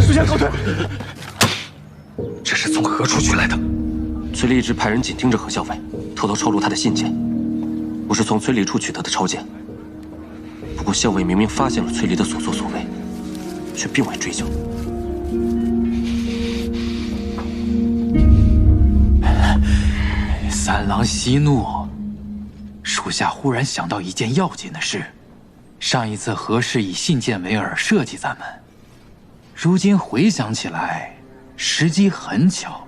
[SPEAKER 6] 属下告退。
[SPEAKER 1] 这是从何处取来的？
[SPEAKER 21] 崔立一直派人紧盯着何校尉，偷偷抄录他的信件。我是从崔礼处取得的抄件。不过校尉明明发现了崔离的所作所为，却并未追究。
[SPEAKER 22] 三郎息怒。属下忽然想到一件要紧的事，上一次何氏以信件为饵设计咱们，如今回想起来，时机很巧，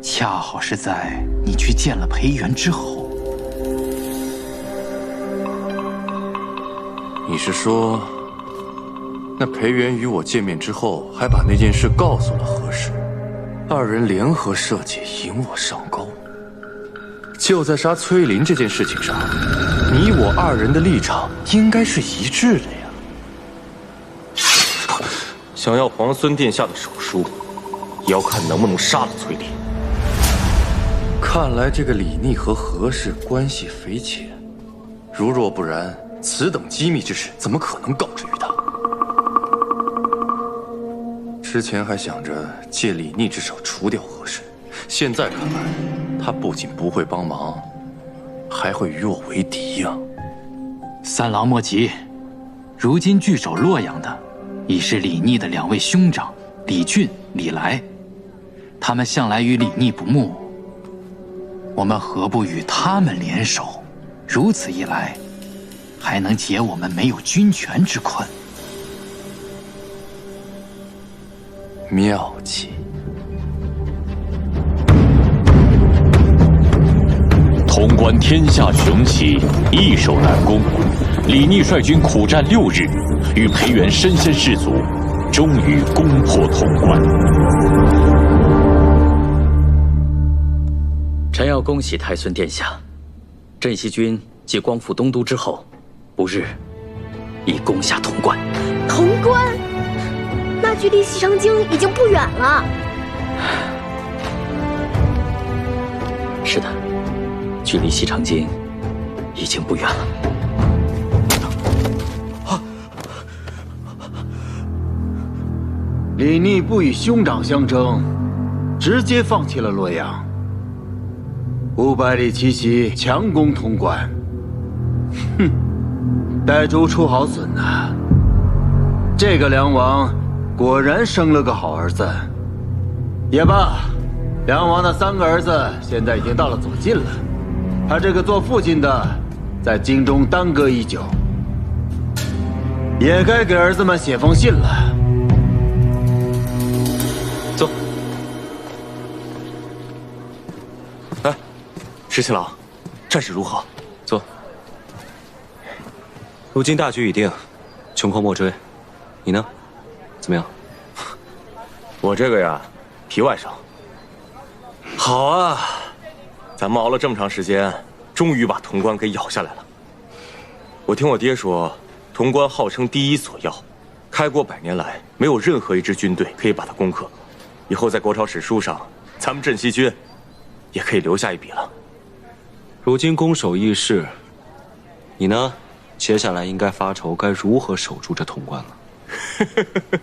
[SPEAKER 22] 恰好是在你去见了裴元之后。
[SPEAKER 15] 你是说，那裴元与我见面之后，还把那件事告诉了何氏，二人联合设计引我上钩？就在杀崔林这件事情上，你我二人的立场应该是一致的呀。
[SPEAKER 4] 想要皇孙殿下的手书，也要看能不能杀了崔林。
[SPEAKER 15] 看来这个李逆和何氏关系匪浅，如若不然，此等机密之事怎么可能告知于他？之前还想着借李逆之手除掉何氏，现在看来，他不仅不会帮忙，还会与我为敌呀！
[SPEAKER 22] 三郎莫急，如今据守洛阳的已是李逆的两位兄长李俊、李来，他们向来与李逆不睦，我们何不与他们联手？如此一来，还能解我们没有军权之困。
[SPEAKER 15] 妙计。
[SPEAKER 14] 潼关天下雄起，易守难攻。李逆率军苦战6日，与裴元身先士卒，终于攻破潼关。
[SPEAKER 13] 臣要恭喜太孙殿下，镇西军继光复东都之后，不日已攻下潼关。
[SPEAKER 18] 潼关，那距离西长京已经不远了。
[SPEAKER 13] 是的，距离西长京已经不远了。
[SPEAKER 11] 李逆不与兄长相争，直接放弃了洛阳。500里奇袭，强攻潼关。哼，呆猪出好笋呐！这个梁王果然生了个好儿子。也罢，梁王的3个儿子现在已经到了左近了，他这个做父亲的，在京中耽搁已久，也该给儿子们写封信了。
[SPEAKER 15] 坐。哎，石七郎，战事如何？
[SPEAKER 1] 坐。如今大局已定，穷寇莫追。你呢？怎么样？
[SPEAKER 4] 我这个呀，皮外伤。好啊，咱们熬了这么长时间，终于把潼关给咬下来了。我听我爹说，潼关号称第一锁要，开国100年来没有任何一支军队可以把它攻克。以后在国朝史书上，咱们镇西军也可以留下一笔了。
[SPEAKER 1] 如今攻守易势，你呢？接下来应该发愁该如何守住这潼关了。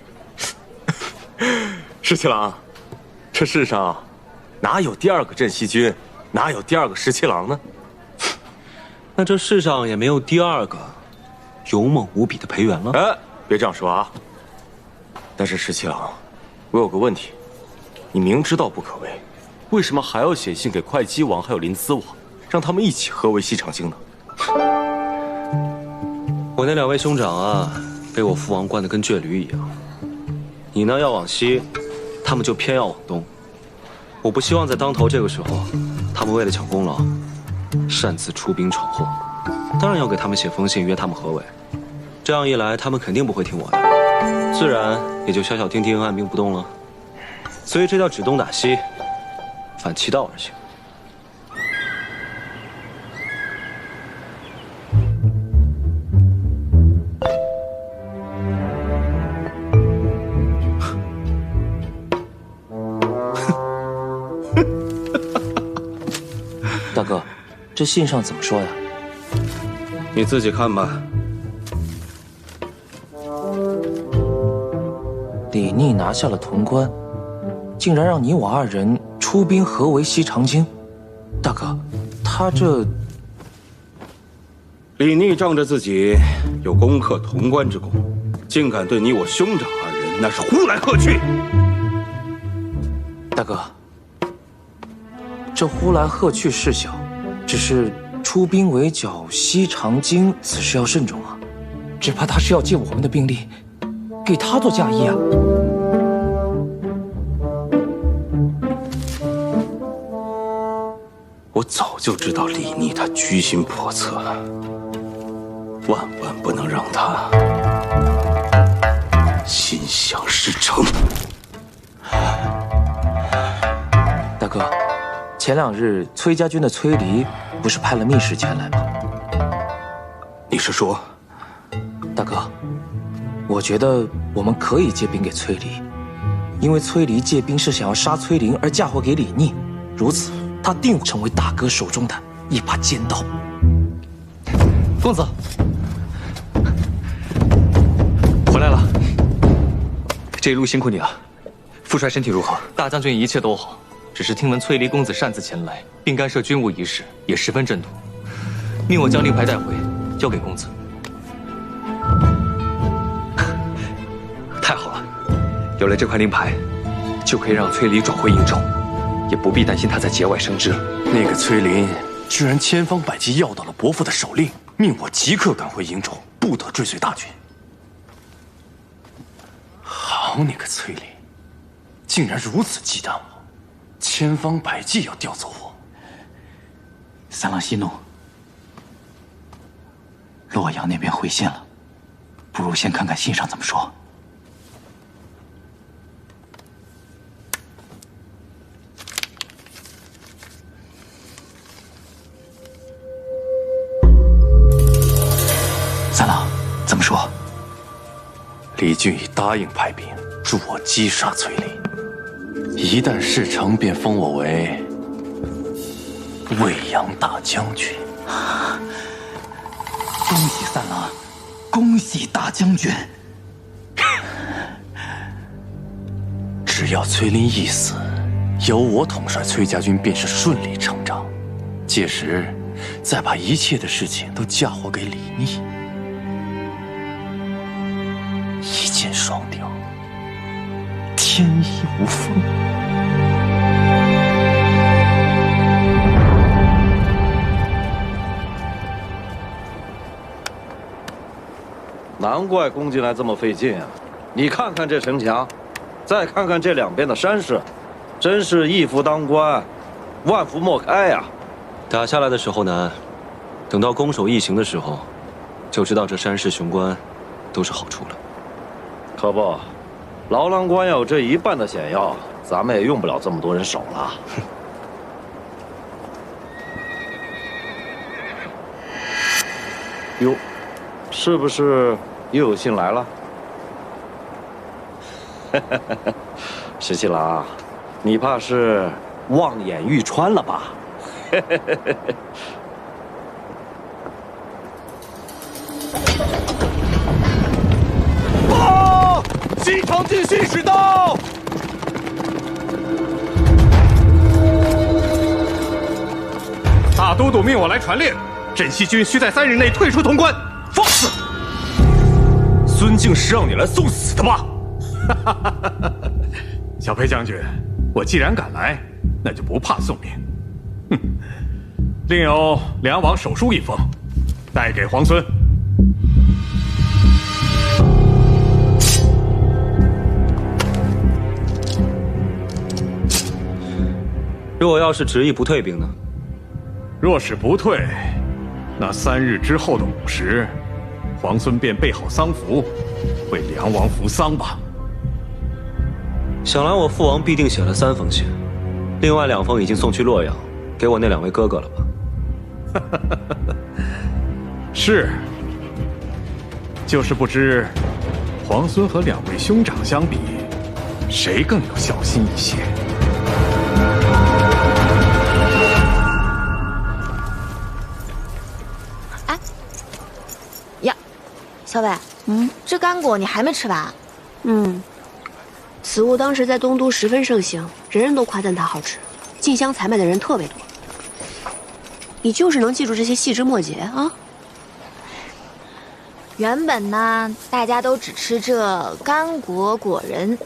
[SPEAKER 4] 石七郎，这世上哪有第2个镇西军，哪有第2个石七郎呢？
[SPEAKER 1] 那这世上也没有第2个勇猛无比的裴元了。
[SPEAKER 4] 哎，别这样说啊！但是石七郎，我有个问题，你明知道不可为，为什么还要写信给会稽王还有临淄王，让他们一起合围西长京呢？
[SPEAKER 1] 我那2位兄长啊，被我父王惯得跟倔驴一样。你呢要往西，他们就偏要往东。我不希望在当头这个时候，他们为了抢功劳，擅自出兵闯祸。当然要给他们写封信约他们合围。这样一来，他们肯定不会听我的，自然也就小小听听，按兵不动了。所以这叫指东打西，反其道而行。
[SPEAKER 21] 大哥，这信上怎么说呀？
[SPEAKER 1] 你自己看吧。
[SPEAKER 21] 李逆拿下了潼关，竟然让你我2人出兵合围西长京。大哥，他这……
[SPEAKER 10] 李逆仗着自己有攻克潼关之功，竟敢对你我兄长2人那是呼来喝去。
[SPEAKER 21] 大哥，这呼来喝去事小，只是出兵围剿西长京，此事要慎重啊！只怕他是要借我们的兵力，给他做嫁衣啊！
[SPEAKER 10] 我早就知道李逆他居心叵测，万万不能让他心想事成。
[SPEAKER 21] 大哥，前2日崔家军的崔离不是派了密使前来吗？
[SPEAKER 10] 你是说，
[SPEAKER 21] 大哥，我觉得我们可以借兵给崔离，因为崔离借兵是想要杀崔林而嫁祸给李逆，如此他定会成为大哥手中的一把尖刀。
[SPEAKER 13] 公子，回来了，这一路辛苦你了。父帅身体如何？大将军一切都好，只是听闻崔离公子擅自前来，并干涉军务一事，也十分震怒，命我将令牌带回，交给公子。太好了，有了这块令牌，就可以让崔离转回营州，也不必担心他在节外生枝了。
[SPEAKER 15] 那个崔林居然千方百计要到了伯父的手令，命我即刻赶回营州，不得追随大军。好你个崔林，竟然如此忌惮我，千方百计要调走我。
[SPEAKER 22] 三郎息怒，洛阳那边回信了，不如先看看信上怎么说。三郎，怎么说？
[SPEAKER 15] 李俊已答应派兵助我击杀崔林，一旦事成，便封我为魏阳大将军。
[SPEAKER 22] 恭喜三郎，恭喜大将军！
[SPEAKER 15] 只要崔林一死，由我统帅崔家军便是顺理成章。届时，再把一切的事情都嫁祸给李逆，一箭双雕，天衣无缝。
[SPEAKER 3] 难怪攻进来这么费劲啊！你看看这城墙，再看看这两边的山势，真是一夫当关，万夫莫开呀！
[SPEAKER 1] 打下来的时候难，等到攻守易行的时候，就知道这山势雄关都是好处了。
[SPEAKER 3] 可不，牢郎关要有这一半的险要，咱们也用不了这么多人守了。哟，是不是又有信来了？石七郎，你怕是望眼欲穿了吧？
[SPEAKER 15] 报！西城进信使到！
[SPEAKER 6] 大都督命我来传令，镇西军需在3日内退出潼关。
[SPEAKER 15] 放肆！孙敬是让你来送死的吧？
[SPEAKER 6] 小裴将军，我既然敢来，那就不怕送命。哼，另有梁王手书一封，带给皇孙。
[SPEAKER 1] 若要是执意不退兵呢？
[SPEAKER 6] 若是不退，那3日之后的午时，皇孙便备好丧服，为梁王服丧吧。
[SPEAKER 1] 想来我父王必定写了3封信，另外2封已经送去洛阳，给我那2位哥哥了吧？
[SPEAKER 6] 是，就是不知皇孙和2位兄长相比，谁更有孝心一些？
[SPEAKER 9] 哎，呀，小伟，这干果你还没吃完？
[SPEAKER 5] 此物当时在东都十分盛行，人人都夸赞它好吃，进香采买的人特别多。你就是能记住这些细枝末节啊？
[SPEAKER 9] 原本呢，大家都只吃这干果果仁，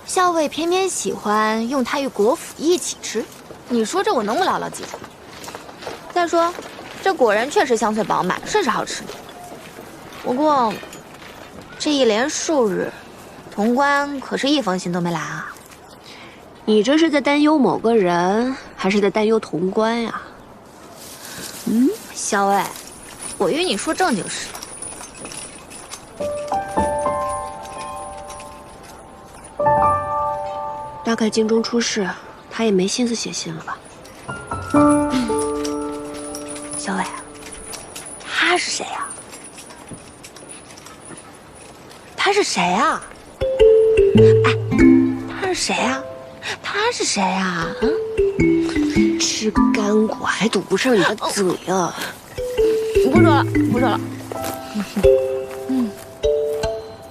[SPEAKER 9] 校尉偏偏喜欢用它与果脯一起吃。你说这我能不牢牢记住？再说，这果仁确实香脆饱满，甚是好吃。不过，这一连数日，潼关可是1封信都没来啊！
[SPEAKER 5] 你这是在担忧某个人，还是在担忧潼关呀？
[SPEAKER 9] 校尉，我与你说正经事。
[SPEAKER 5] 大概京中出事，他也没心思写信了吧？
[SPEAKER 9] 小伟，他是谁呀？他是谁啊？哎，他是谁啊？他是谁啊？
[SPEAKER 5] 吃干果还堵不上你的嘴啊！
[SPEAKER 9] 不说了，不说了。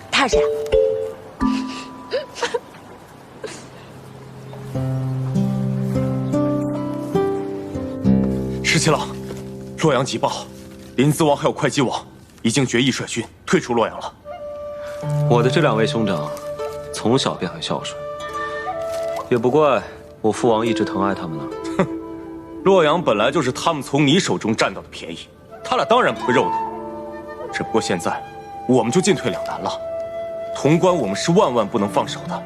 [SPEAKER 9] 他是谁啊？
[SPEAKER 15] 石七郎，洛阳急报，临淄王还有会稽王已经决意率军退出洛阳了。
[SPEAKER 1] 我的这2位兄长，从小便很孝顺，也不怪我父王一直疼爱他们呢。
[SPEAKER 15] 哼，洛阳本来就是他们从你手中占到的便宜，他俩当然不会肉你。只不过现在，我们就进退两难了。潼关我们是万万不能放手的，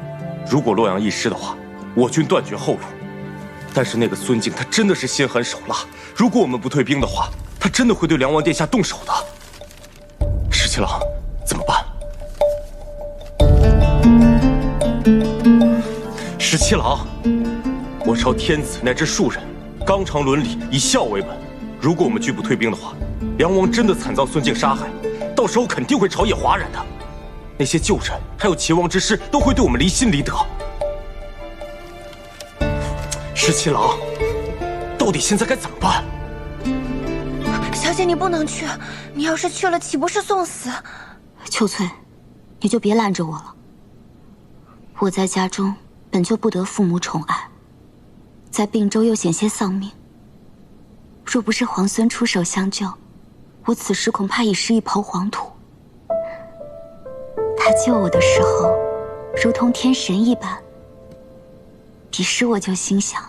[SPEAKER 15] 如果洛阳一失的话，我军断绝后路。但是那个孙敬他真的是心狠手辣，如果我们不退兵的话，他真的会对梁王殿下动手的。石七郎，怎么办？石七郎，我朝天子乃至庶人，纲常伦理，以孝为本。如果我们拒不退兵的话，梁王真的惨遭孙敬杀害，到时候肯定会朝野哗然的。那些旧臣还有齐王之师都会对我们离心离德。石七郎，到底现在该怎么办？
[SPEAKER 9] 小姐，你不能去，你要是去了，岂不是送死？
[SPEAKER 5] 秋翠，你就别拦着我了。我在家中本就不得父母宠爱，在并州又险些丧命。若不是皇孙出手相救，我此时恐怕已是一抔黄土。他救我的时候，如同天神一般。彼时我就心想，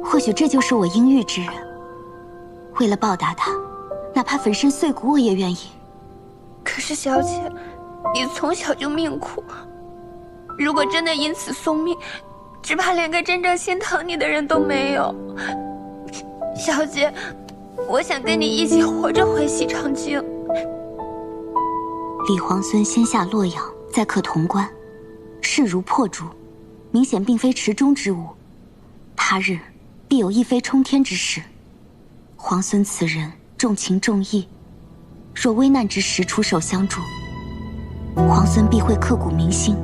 [SPEAKER 5] 或许这就是我应遇之人。为了报答他，哪怕粉身碎骨我也愿意。
[SPEAKER 9] 可是小姐，你从小就命苦，如果真的因此送命，只怕连个真正心疼你的人都没有。小姐，我想跟你一起活着回西长京。
[SPEAKER 5] 李皇孙先下洛阳，再克潼关，势如破竹，明显并非池中之物。他日必有一飞冲天之事。皇孙此人重情重义，若危难之时出手相助，皇孙必会刻骨铭心，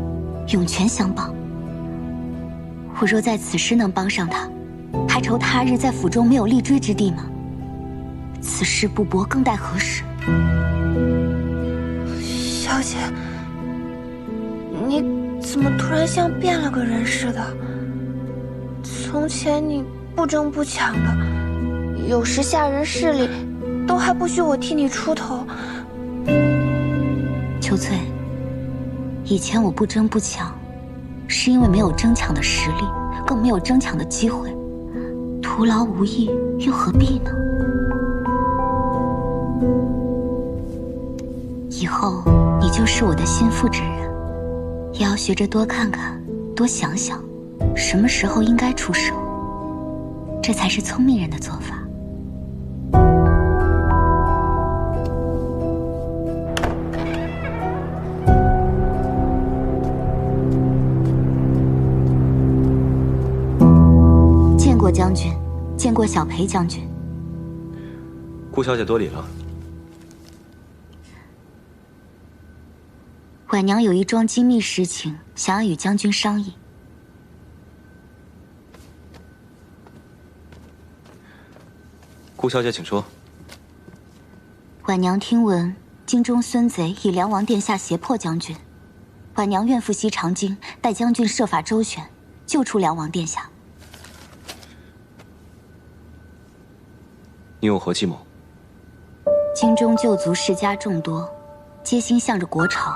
[SPEAKER 5] 涌泉相帮。我若在此时能帮上他，还愁他日在府中没有立锥之地吗？此事不搏，更待何时？
[SPEAKER 9] 小姐，你怎么突然像变了个人似的？从前你不争不抢的，有时下人势力都还不许我替你出头。
[SPEAKER 5] 秋翠，以前我不争不抢，是因为没有争抢的实力，更没有争抢的机会，徒劳无益，又何必呢？以后你就是我的心腹之人，也要学着多看看，多想想，什么时候应该出手，这才是聪明人的做法。见过将军，见过小裴将军。
[SPEAKER 1] 顾小姐多礼了。
[SPEAKER 5] 婉娘有一桩机密事情，想要与将军商议。
[SPEAKER 1] 顾小姐，请说。
[SPEAKER 5] 婉娘听闻京中孙贼以梁王殿下胁迫将军，婉娘愿赴西长京，待将军设法周旋，救出梁王殿下。
[SPEAKER 1] 你有何计谋？
[SPEAKER 5] 京中旧族世家众多，皆心向着国朝。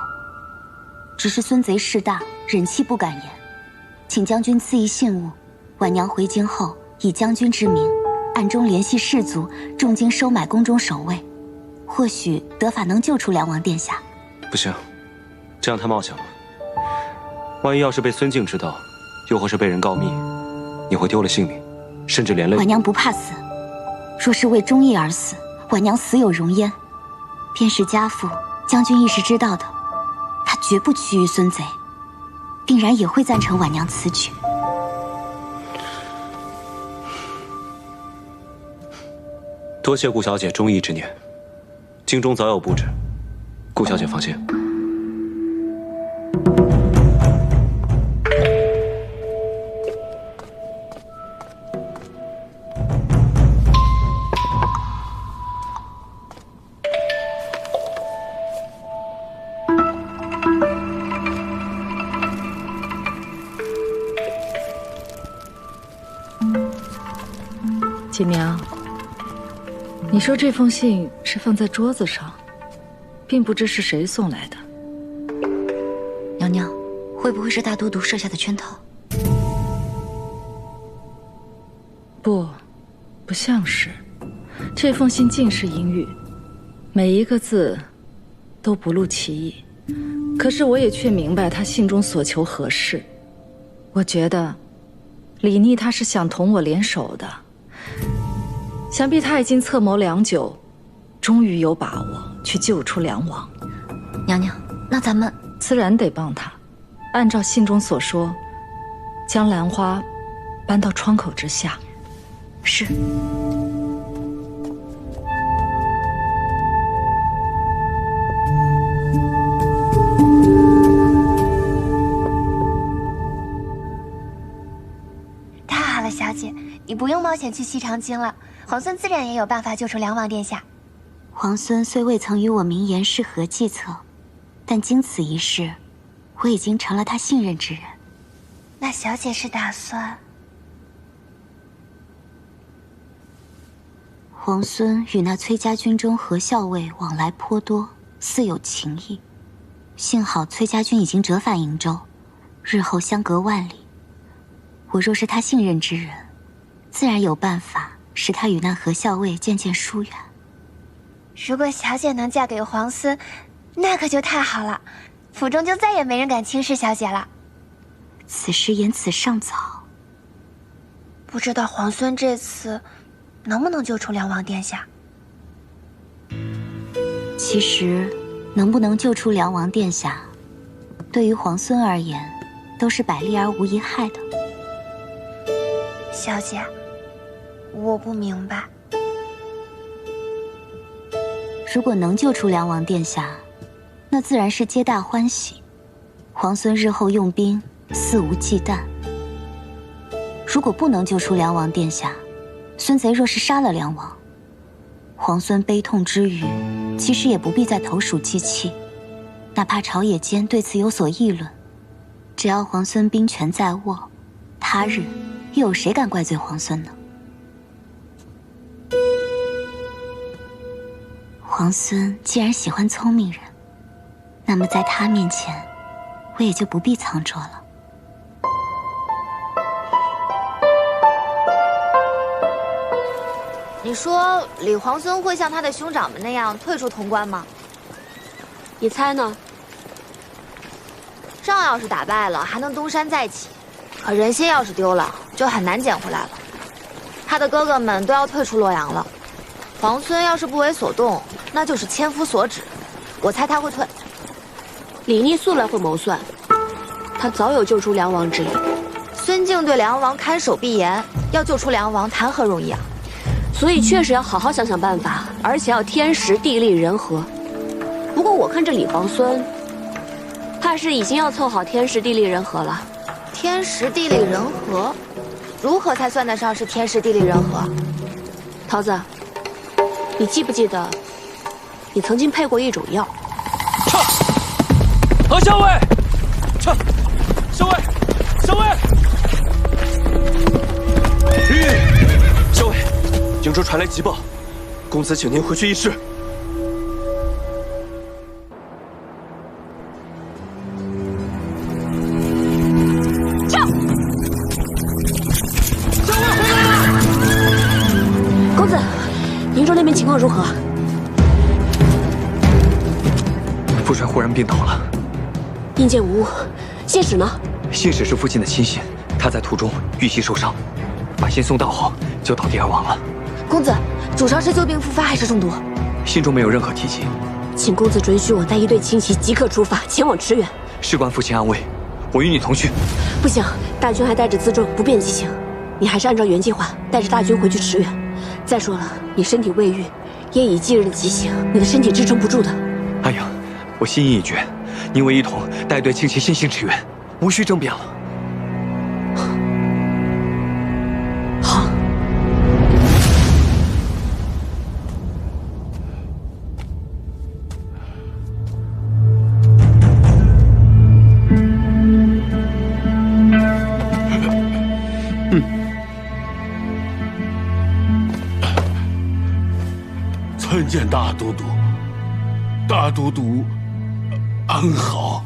[SPEAKER 5] 只是孙贼势大，忍气不敢言，请将军赐一信物，婉娘回京后以将军之名，暗中联系士族，重金收买宫中守卫，或许得法能救出梁王殿下。
[SPEAKER 1] 不行，这样太冒险了。万一要是被孙敬知道，又或是被人告密，你会丢了性命，甚至连累……
[SPEAKER 5] 婉娘不怕死，若是为忠义而死，婉娘死有容焉。便是家父，将军亦是知道的。他绝不屈于孙贼，定然也会赞成婉娘此举。
[SPEAKER 1] 多谢顾小姐忠义之念，京中早有布置，顾小姐放心。
[SPEAKER 17] 锦娘，你说这封信是放在桌子上，并不知是谁送来的。
[SPEAKER 5] 娘娘，会不会是大都督设下的圈套？
[SPEAKER 17] 不像是。这封信尽是阴语，每一个字都不露其意。可是我也却明白他信中所求何事。我觉得李逆他是想同我联手的。想必他已经策谋良久，终于有把握去救出梁王。
[SPEAKER 5] 娘娘，那咱们
[SPEAKER 17] 自然得帮他。按照信中所说，将兰花搬到窗口之下。
[SPEAKER 5] 是。
[SPEAKER 9] 太好了，小姐，你不用冒险去西长京了。皇孙自然也有办法救出梁王殿下。
[SPEAKER 5] 皇孙虽未曾与我明言是何计策，但经此一事，我已经成了他信任之人。
[SPEAKER 9] 那小姐是打算？
[SPEAKER 5] 皇孙与那崔家军中何校尉往来颇多，似有情谊。幸好崔家军已经折返瀛州，日后相隔万里。我若是他信任之人，自然有办法使他与那何校尉渐渐疏远。
[SPEAKER 9] 如果小姐能嫁给皇孙，那可就太好了，府中就再也没人敢轻视小姐了。
[SPEAKER 5] 此时言辞尚早，
[SPEAKER 9] 不知道皇孙这次能不能救出梁王殿下？
[SPEAKER 5] 其实，能不能救出梁王殿下，对于皇孙而言，都是百利而无一害的。
[SPEAKER 9] 小姐，我不明白。
[SPEAKER 5] 如果能救出梁王殿下，那自然是皆大欢喜。皇孙日后用兵肆无忌惮。如果不能救出梁王殿下，孙贼若是杀了梁王，皇孙悲痛之余，其实也不必再投鼠忌器。哪怕朝野间对此有所议论，只要皇孙兵权在握，他日又有谁敢怪罪皇孙呢？皇孙既然喜欢聪明人，那么在他面前，我也就不必藏拙了。
[SPEAKER 9] 你说李皇孙会像他的兄长们那样退出潼关吗？
[SPEAKER 5] 你猜呢？
[SPEAKER 9] 仗要是打败了，还能东山再起；可人心要是丢了，就很难捡回来了。他的哥哥们都要退出洛阳了，皇孙要是不为所动，那就是千夫所指。我猜他会退。
[SPEAKER 5] 李逆素来会谋算，他早有救出梁王之意。
[SPEAKER 9] 孙敬对梁王看守必严，要救出梁王谈何容易啊！
[SPEAKER 5] 所以确实要好好想想办法，而且要天时地利人和。不过我看这李皇孙，怕是已经要凑好天时地利人和了。
[SPEAKER 9] 天时地利人和，如何才算得上是天时地利人和？
[SPEAKER 5] 桃子，你记不记得，你曾经配过一种药？
[SPEAKER 3] 何校尉，校尉，校尉，
[SPEAKER 1] 校尉，营中传来急报，公子请您回去议事。
[SPEAKER 5] 公子，营中那边情况如何？
[SPEAKER 16] 夫人忽然病倒了。
[SPEAKER 5] 应见无误，信使呢？
[SPEAKER 16] 信使是父亲的亲信，他在途中遇袭受伤，把信送到后就倒地而亡了。
[SPEAKER 9] 公子，主伤是旧病复发还是中毒？
[SPEAKER 16] 信中没有任何提及。
[SPEAKER 5] 请公子准许我带一队轻骑即刻出发前往驰援。
[SPEAKER 16] 事关父亲安危，我与你同去。
[SPEAKER 5] 不行，大军还带着辎重，不便急行。你还是按照原计划带着大军回去驰援。再说了，你身体未愈，夜以继日的急行，你的身体支撑不住的。
[SPEAKER 16] 阿阳，我心意已决，你我一同带队轻骑先行驰援，无需争辩了。
[SPEAKER 5] 好。
[SPEAKER 10] 参见大都督，大都督安好。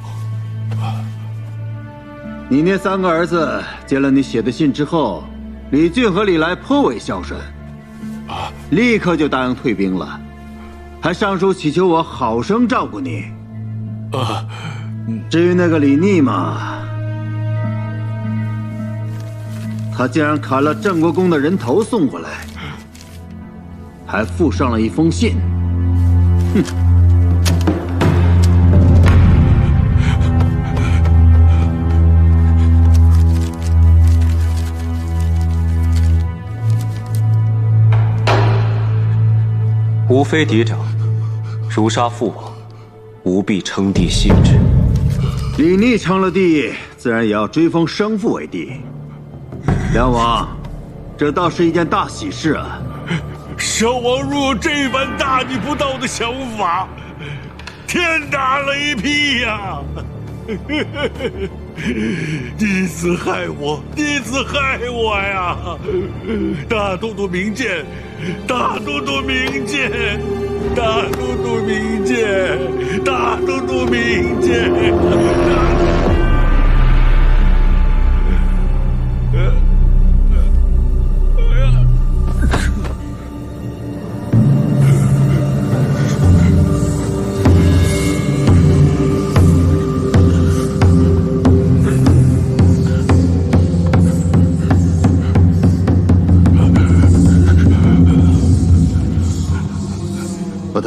[SPEAKER 11] 你那3个儿子接了你写的信之后，李俊和李来颇为孝顺，立刻就答应退兵了，还上书祈求我好生照顾你。至于那个李逆嘛，他竟然砍了郑国公的人头送过来，还附上了一封信。哼！
[SPEAKER 1] 吾非嫡长，诛杀父王，吾必称帝信之。
[SPEAKER 11] 李逆称了帝，自然也要追封生父为帝。梁王，这倒是一件大喜事啊！
[SPEAKER 10] 小王若有这般大逆不道的想法，天打雷劈呀！弟子害我，弟子害我呀！大都督明鉴，大都督明鉴，大都督明鉴，大都督明鉴。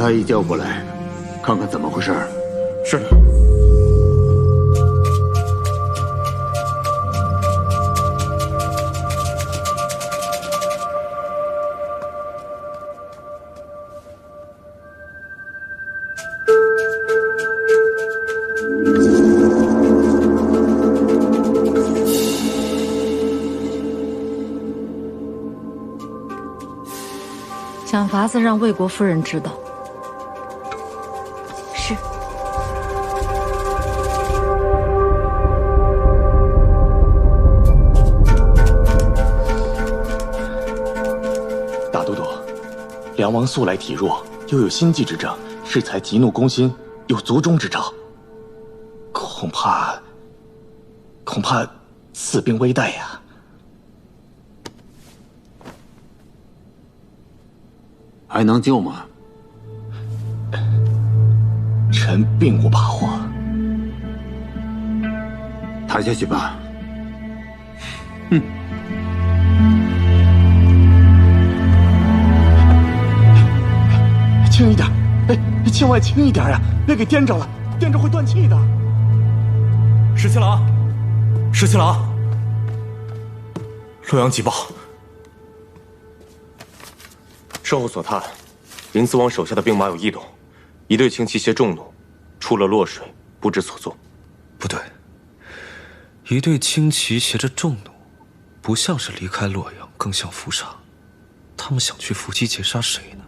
[SPEAKER 11] 太医叫过来，看看怎么回事。
[SPEAKER 15] 是。
[SPEAKER 17] 想法子让魏国夫人知道。
[SPEAKER 5] 是。
[SPEAKER 6] 大都督，梁王素来体弱，又有心悸之症，适才急怒攻心，有卒中之兆。恐怕此病危殆呀。
[SPEAKER 11] 还能救吗？
[SPEAKER 6] 臣并无把握。
[SPEAKER 11] 抬下去吧。哼。
[SPEAKER 6] 轻一点，哎，千万轻一点呀，别给颠着了，颠着会断气的。
[SPEAKER 15] 十七郎，十七郎，洛阳急报。
[SPEAKER 4] 事后所探，林思王手下的兵马有异动，一队轻骑携重弩出了洛水，不知所踪。
[SPEAKER 2] 不对，一队轻骑携着重弩，不像是离开洛阳，更像伏杀。他们想去伏击截杀谁呢？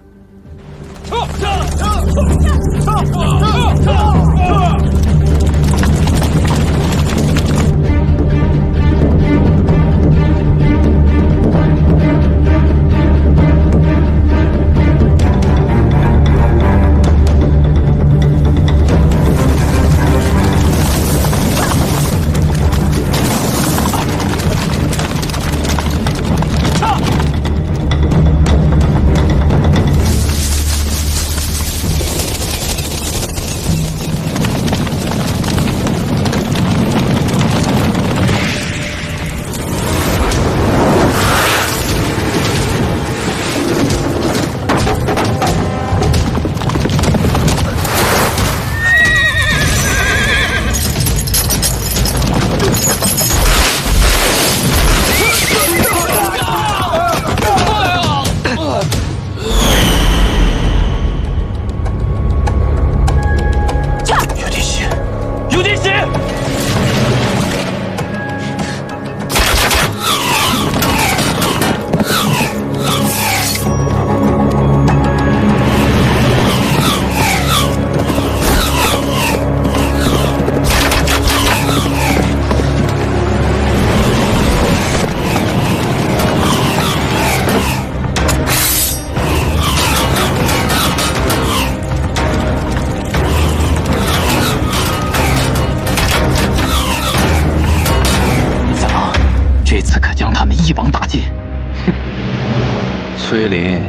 [SPEAKER 22] 一网打尽。
[SPEAKER 7] 崔林，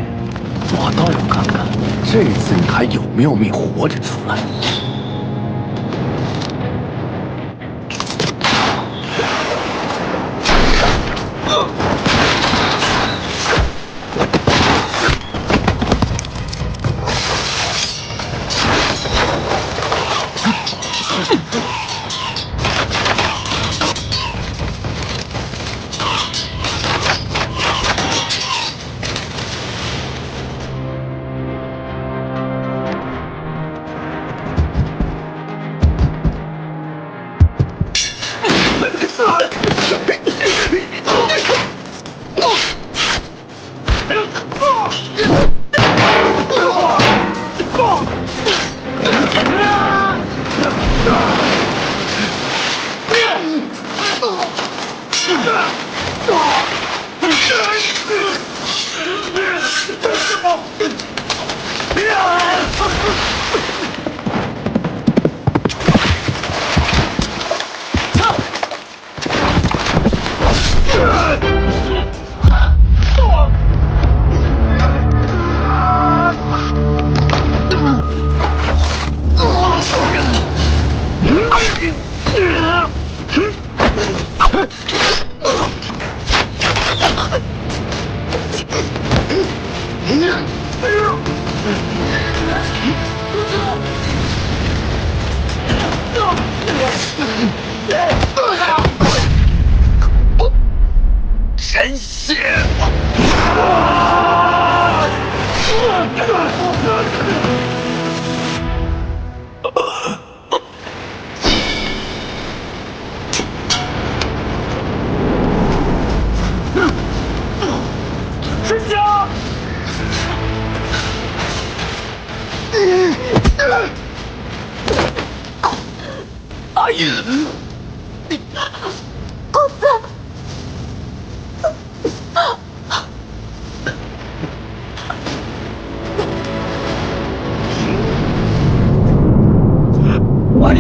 [SPEAKER 7] 我倒要看看这次你还有没有命活着出来。
[SPEAKER 16] 阿姨，
[SPEAKER 18] 公子，
[SPEAKER 16] 阿姨。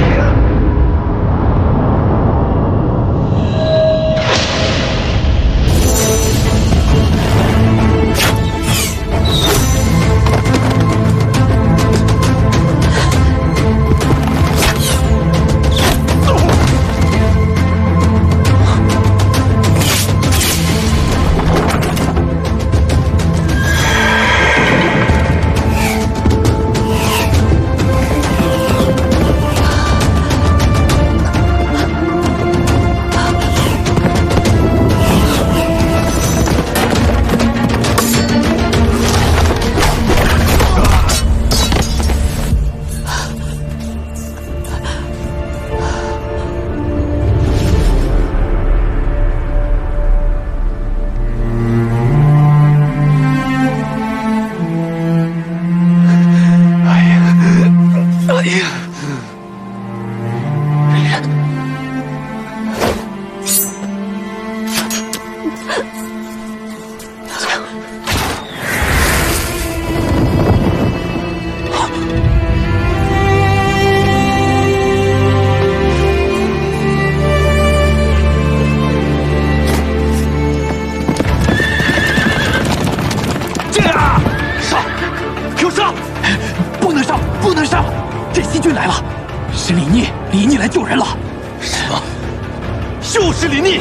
[SPEAKER 7] 就是李逆！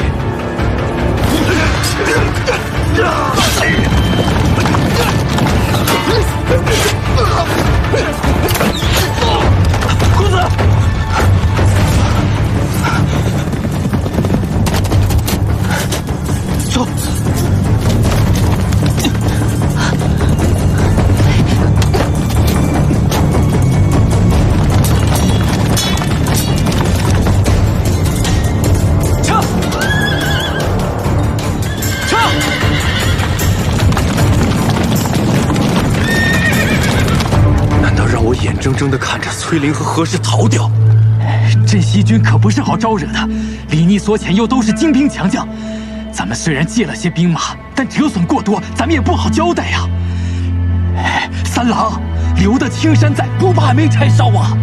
[SPEAKER 7] 公子，走。眼睁睁地看着崔林和何氏逃掉，
[SPEAKER 22] 镇西军可不是好招惹的。李逆所遣又都是精兵强将，咱们虽然借了些兵马，但折损过多，咱们也不好交代呀。三郎，留得青山在，不怕没柴烧啊！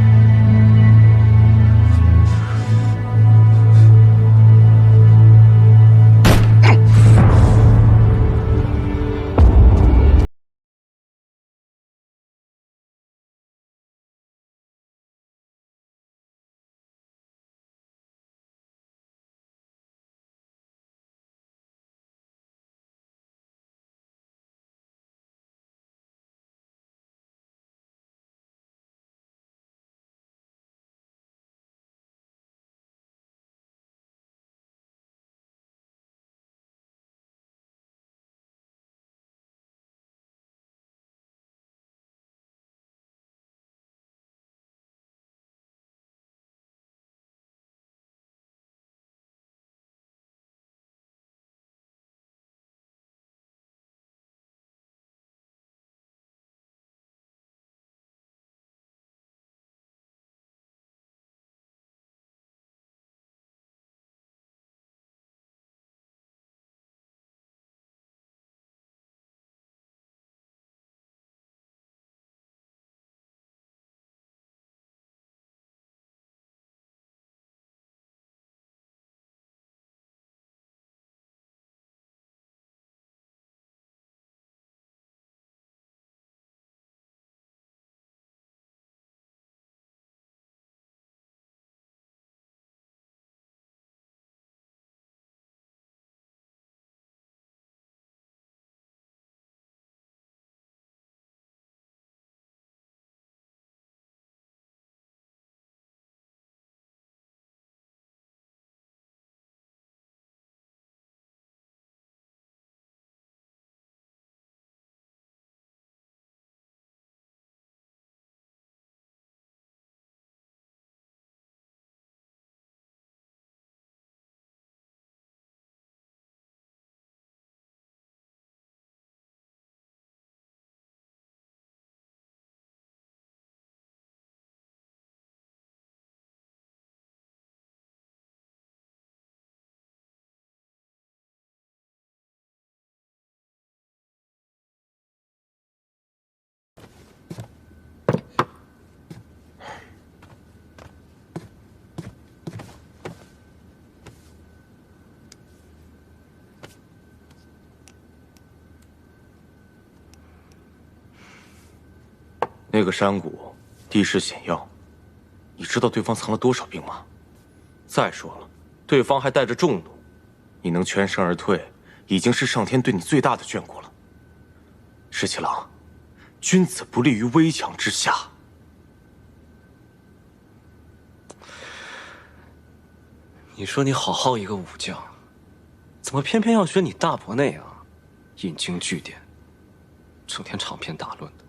[SPEAKER 4] 那个山谷地势险要，你知道对方藏了多少兵吗？再说了，对方还带着重弩，你能全身而退，已经是上天对你最大的眷顾了。石七郎，君子不立于危墙之下。
[SPEAKER 2] 你说你好好一个武将，怎么偏偏要学你大伯那样，引经据典，整天长篇大论的？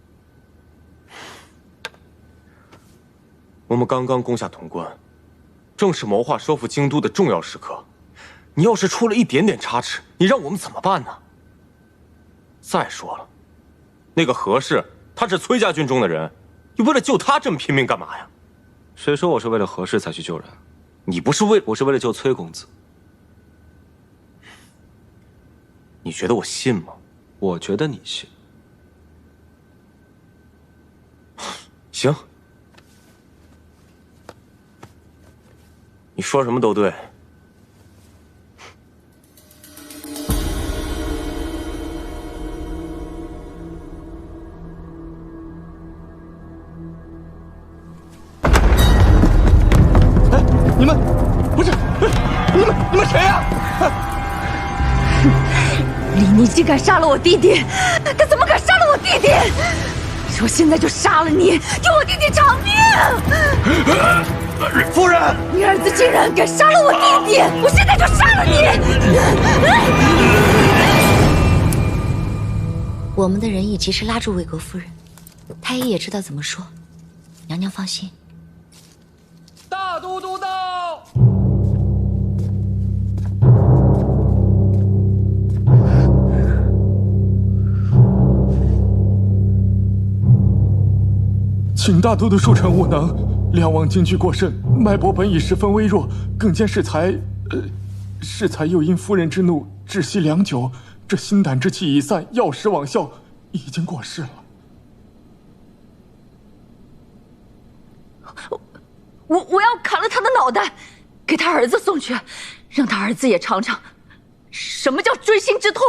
[SPEAKER 4] 我们刚刚攻下潼关，正是谋划收复京都的重要时刻。你要是出了一点点差池，你让我们怎么办呢？再说了，那个何氏，他是崔家军中的人，你为了救他这么拼命干嘛呀？
[SPEAKER 2] 谁说我是为了何氏才去救人？
[SPEAKER 4] 你不是我是为了救崔公子。你觉得我信吗？
[SPEAKER 2] 我觉得你信。
[SPEAKER 4] 行，你说什么都对。
[SPEAKER 6] 你们不是，你们谁呀？
[SPEAKER 8] 李逆竟敢杀了我弟弟！他怎么敢杀了我弟弟？我现在就杀了你，给我弟弟偿命！
[SPEAKER 10] 夫人，
[SPEAKER 8] 你儿子竟然敢杀了我弟弟！我现在就杀了你！
[SPEAKER 5] 我们的人已及时拉住魏国夫人，太医也知道怎么说。娘娘放心。
[SPEAKER 12] 大都督到！
[SPEAKER 6] 请大都督恕臣无能，梁王惊惧过甚，脉搏本已十分微弱，更兼适才又因夫人之怒窒息良久，这心胆之气已散，药石罔效，已经过世了。
[SPEAKER 8] 我要砍了他的脑袋，给他儿子送去，让他儿子也尝尝什么叫锥心之痛。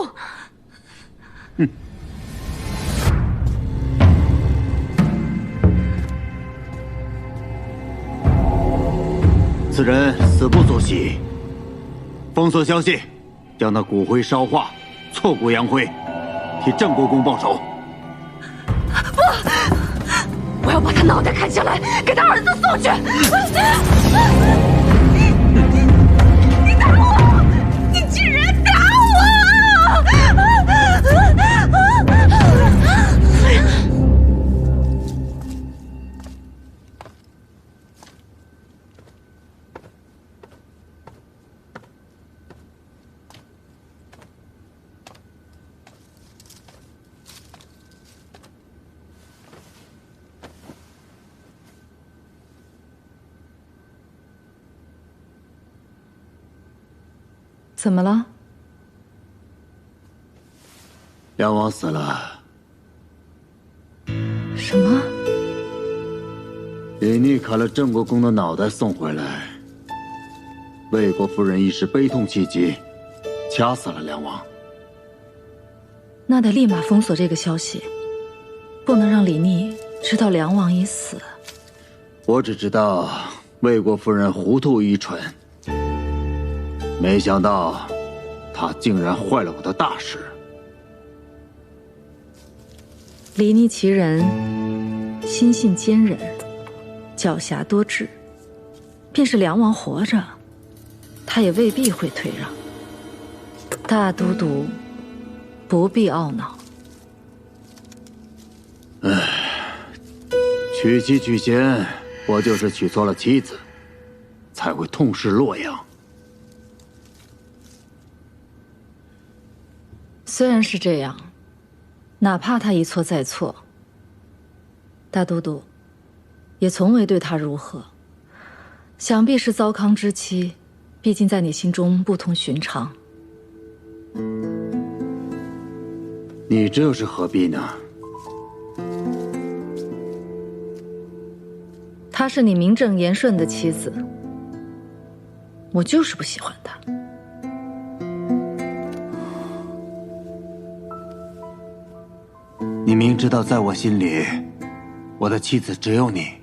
[SPEAKER 11] 此人死不足惜，封锁消息，将他骨灰烧化，挫骨扬灰，替郑国公报仇。
[SPEAKER 8] 不，我要把他脑袋砍下来，给他儿子送去。你打我！你竟然打我！
[SPEAKER 17] 怎么了？
[SPEAKER 11] 梁王死了。
[SPEAKER 17] 什么？
[SPEAKER 11] 李逆砍了郑国公的脑袋送回来，魏国夫人一时悲痛气急，掐死了梁王。
[SPEAKER 17] 那得立马封锁这个消息，不能让李逆知道梁王已死。
[SPEAKER 11] 我只知道魏国夫人糊涂愚蠢，没想到她竟然坏了我的大事。
[SPEAKER 17] 李逆其人，心性坚忍，狡黠多智，便是梁王活着，他也未必会退让。大都督不必懊恼。
[SPEAKER 11] 娶妻娶贤，我就是娶错了妻子，才会痛失洛阳。
[SPEAKER 17] 虽然是这样，哪怕他一错再错，大都督也从未对他如何，想必是糟糠之妻，毕竟在你心中不同寻常。
[SPEAKER 11] 你这又是何必呢？
[SPEAKER 17] 她是你名正言顺的妻子，我就是不喜欢她。
[SPEAKER 11] 你明知道在我心里，我的妻子只有你。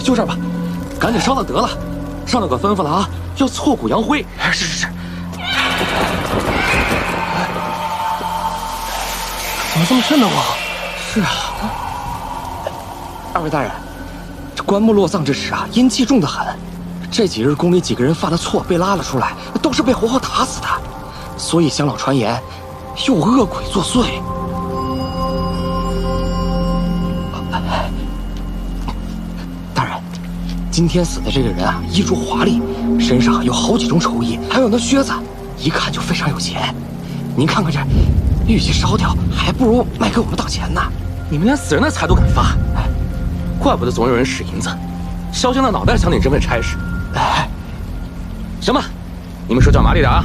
[SPEAKER 21] 就这儿吧，赶紧烧了得了。上头可吩咐了啊，要挫骨扬灰。是。怎么这么瘆得慌？是啊。二位大人，这棺木落葬之时啊，阴气重得很。这几日宫里几个人犯了错，被拉了出来，都是被活活打死的。所以乡老传言，有恶鬼作祟。今天死的这个人啊，衣着华丽，身上有好几种绸衣，还有那靴子，一看就非常有钱。您看看这，与其烧掉，还不如卖给我们当钱呢。你们连死人的财都敢发，哎，怪不得总有人使银子，烧香的脑袋想领这份差事。哎，行吧，你们手脚麻利点啊。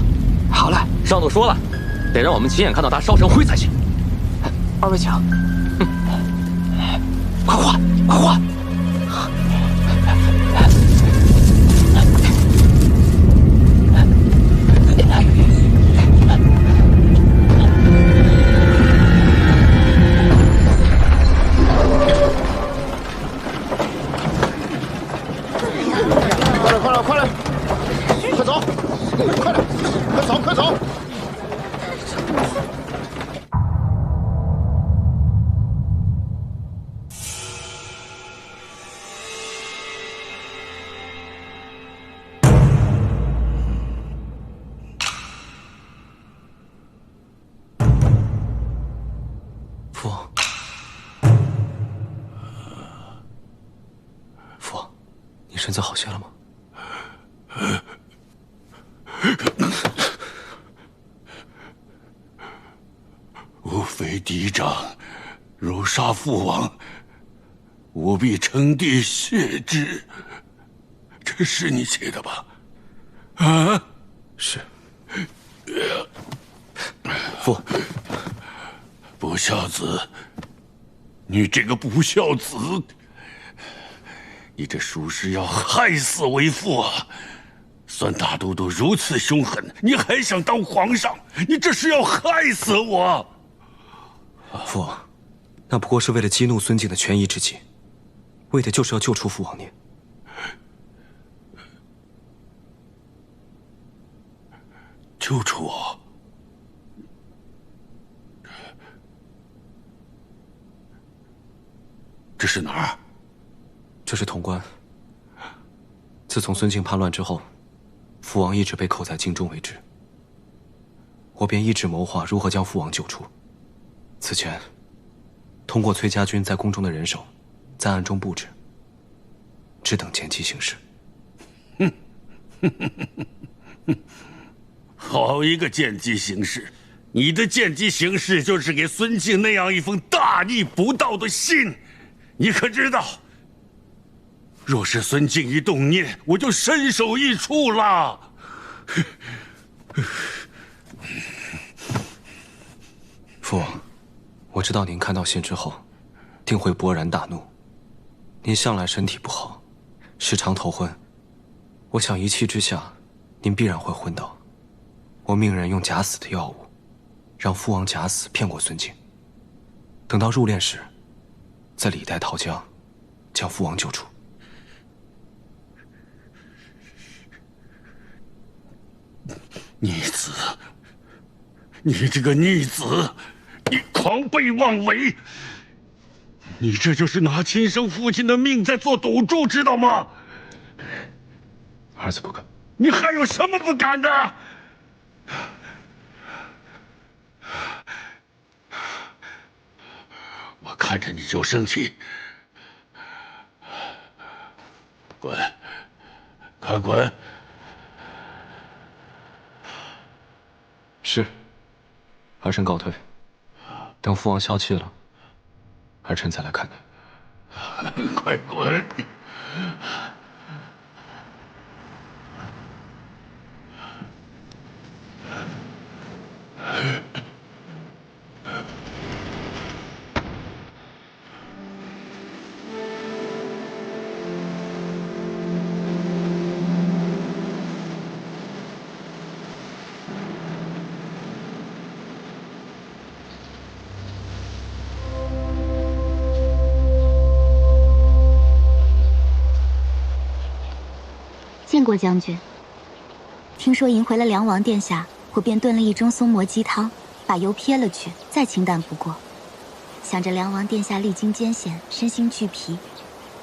[SPEAKER 21] 好嘞，上头说了，得让我们亲眼看到他烧成灰才行。二位请。快换，快换！
[SPEAKER 1] 身子好些了吗？
[SPEAKER 10] 吾非嫡长，如杀父王，吾必称帝谢之。这是你写的吧？啊，
[SPEAKER 1] 是。父，
[SPEAKER 10] 不孝子，你这个不孝子！你这属实要害死为父啊！算大都督如此凶狠，你还想当皇上？你这是要害死我！
[SPEAKER 1] 父，那不过是为了激怒孙敬的权宜之计，为的就是要救出父王您。
[SPEAKER 10] 救出我？这是哪儿？
[SPEAKER 1] 这是潼关。自从孙敬叛乱之后，父王一直被扣在京中为止。我便一直谋划如何将父王救出。此前，通过崔家军在宫中的人手，在暗中布置，只等见机行事。
[SPEAKER 10] 好一个见机行事！你的见机行事就是给孙敬那样一封大逆不道的信，你可知道？若是孙敬一动念，我就身首异处了。
[SPEAKER 1] 父王，我知道您看到信之后，定会勃然大怒。您向来身体不好，时常头昏，我想一气之下，您必然会昏倒。我命人用假死的药物，让父王假死骗过孙敬。等到入殓时，再李代桃僵，将父王救出。
[SPEAKER 10] 逆子，你这个逆子，你狂悖妄为！你这就是拿亲生父亲的命在做赌注，知道吗？
[SPEAKER 1] 儿子不敢。
[SPEAKER 10] 你还有什么不敢的？我看着你就生气。滚！快滚！
[SPEAKER 1] 是，儿臣告退。等父王消气了，儿臣再来看你。
[SPEAKER 10] 快滚！
[SPEAKER 19] 见过将军。听说迎回了梁王殿下，我便炖了一盅松蘑鸡汤，把油撇了去，再清淡不过。想着梁王殿下历经艰险，身心俱疲，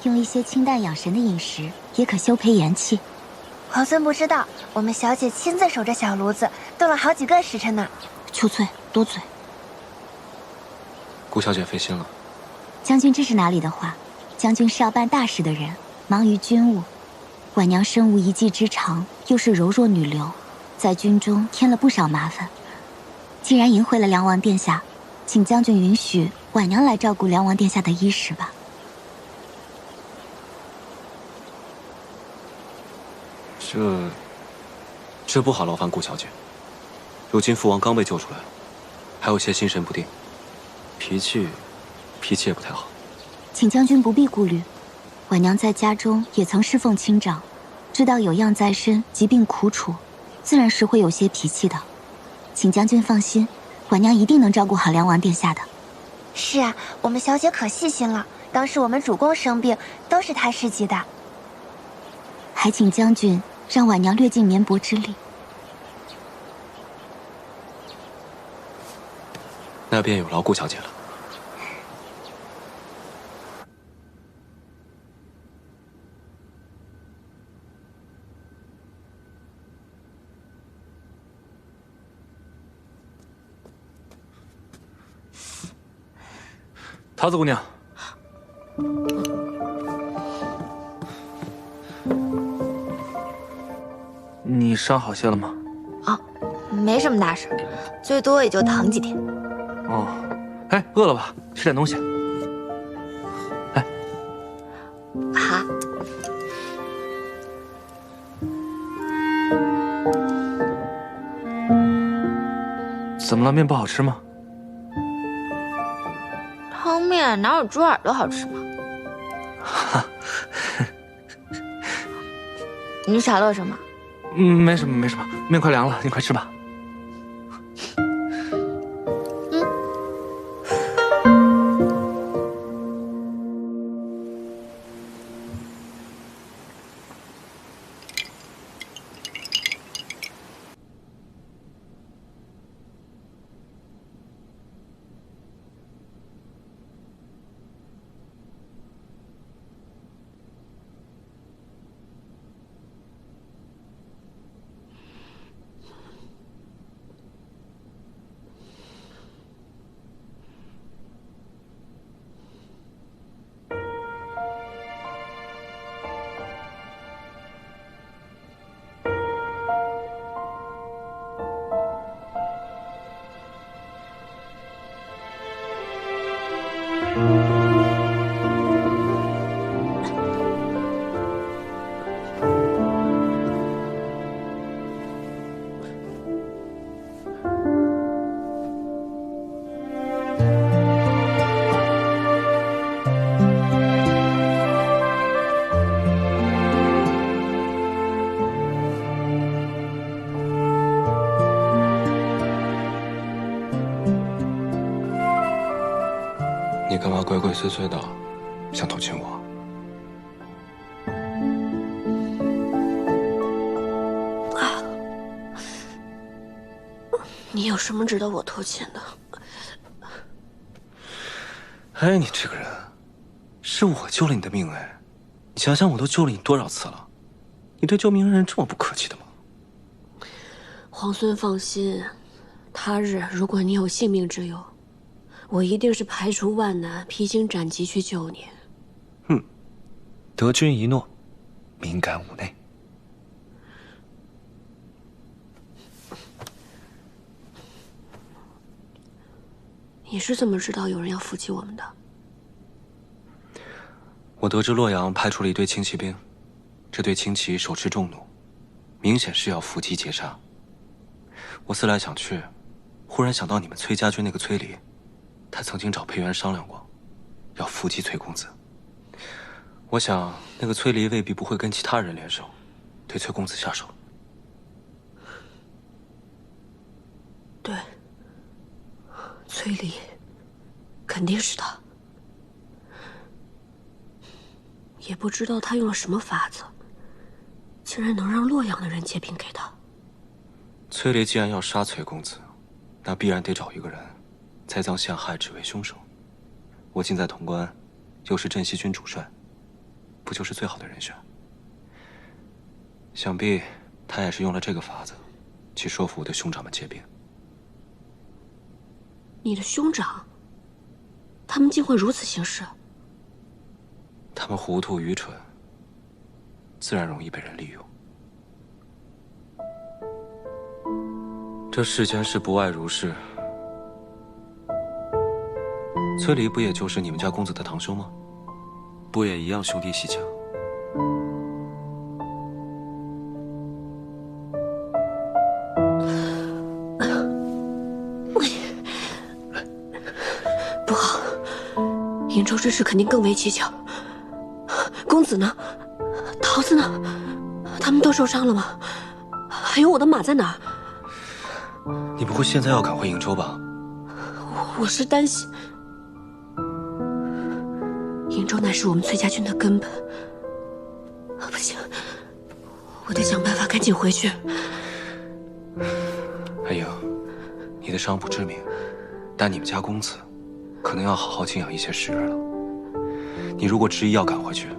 [SPEAKER 19] 用一些清淡养神的饮食，也可修培元气。
[SPEAKER 9] 皇孙不知道，我们小姐亲自守着小炉子，炖了好几个时辰呢。
[SPEAKER 19] 秋翠，多嘴。
[SPEAKER 1] 顾小姐费心了。
[SPEAKER 19] 将军这是哪里的话？将军是要办大事的人，忙于军务。婉娘身无一技之长，又是柔弱女流，在军中添了不少麻烦。既然迎回了梁王殿下，请将军允许婉娘来照顾梁王殿下的衣食吧。
[SPEAKER 1] 这不好劳烦顾小姐。如今父王刚被救出来，还有些心神不定，脾气也不太好。
[SPEAKER 19] 请将军不必顾虑。婉娘在家中也曾侍奉亲长，知道有恙在身，疾病苦楚，自然是会有些脾气的。请将军放心，婉娘一定能照顾好梁王殿下的。
[SPEAKER 9] 是啊，我们小姐可细心了，当时我们主公生病，都是她施及的。
[SPEAKER 19] 还请将军让婉娘略尽绵薄之力。
[SPEAKER 1] 那便有劳顾小姐了。
[SPEAKER 6] 桃子姑娘，你伤好些了吗？
[SPEAKER 9] 啊，没什么大事，最多也就疼几天。
[SPEAKER 6] 哦，哎，饿了吧？吃点东西。哎，
[SPEAKER 9] 好。
[SPEAKER 6] 怎么了？面不好吃吗？
[SPEAKER 9] 汤面哪有猪耳朵好吃吗？你傻乐什么？
[SPEAKER 6] 没什么，没什么，面快凉了，你快吃吧。
[SPEAKER 1] 你干嘛鬼鬼祟祟的，想偷亲我？
[SPEAKER 5] 你有什么值得我偷亲的？
[SPEAKER 1] 哎，你这个人，是我救了你的命哎！你想想，我都救了你多少次了？你对救命恩人这么不客气的吗？
[SPEAKER 5] 皇孙放心，他日如果你有性命之忧，我一定是排除万难，披荆斩棘去救你。
[SPEAKER 1] 得君一诺，敏感五内。
[SPEAKER 5] 你是怎么知道有人要伏击我们的？
[SPEAKER 1] 我得知洛阳派出了一队轻骑兵，这队轻骑手持重弩，明显是要伏击截杀。我思来想去，忽然想到你们崔家军那个崔离，他曾经找裴元商量过，要伏击崔公子。我想那个崔离未必不会跟其他人联手，对崔公子下手。
[SPEAKER 5] 对，崔离，肯定是他。也不知道他用了什么法子，竟然能让洛阳的人借兵给他。
[SPEAKER 1] 崔离既然要杀崔公子，那必然得找一个人栽赃陷害，只为凶手。我近在潼关，又是镇西军主帅，不就是最好的人选？想必他也是用了这个法子，去说服我的兄长们借兵。
[SPEAKER 5] 你的兄长，他们竟会如此行事？
[SPEAKER 1] 他们糊涂愚蠢，自然容易被人利用。这世间事不外如是。崔离不也就是你们家公子的堂兄吗？不也一样兄弟戏强？
[SPEAKER 5] 不好，瀛州之事肯定更为蹊跷。公子呢？桃子呢？他们都受伤了吗？还有我的马在哪儿？
[SPEAKER 1] 你不会现在要赶回瀛州吧？
[SPEAKER 5] 我是担心，瀛州乃是我们崔家军的根本。不行，我得想办法赶紧回去。
[SPEAKER 1] 阿英，你的伤不致命，但你们家公子可能要好好静养一些时日了。你如果执意要赶回去，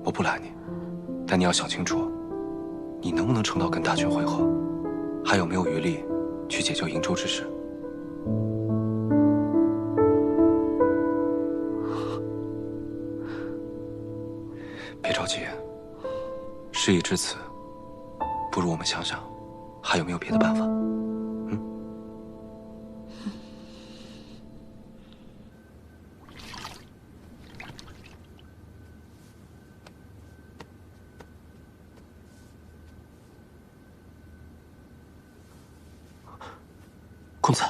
[SPEAKER 1] 我不拦你，但你要想清楚，你能不能撑到跟大军会合，还有没有余力去解救瀛州之事。别着急，事已至此，不如我们想想，还有没有别的办法？
[SPEAKER 7] 公子，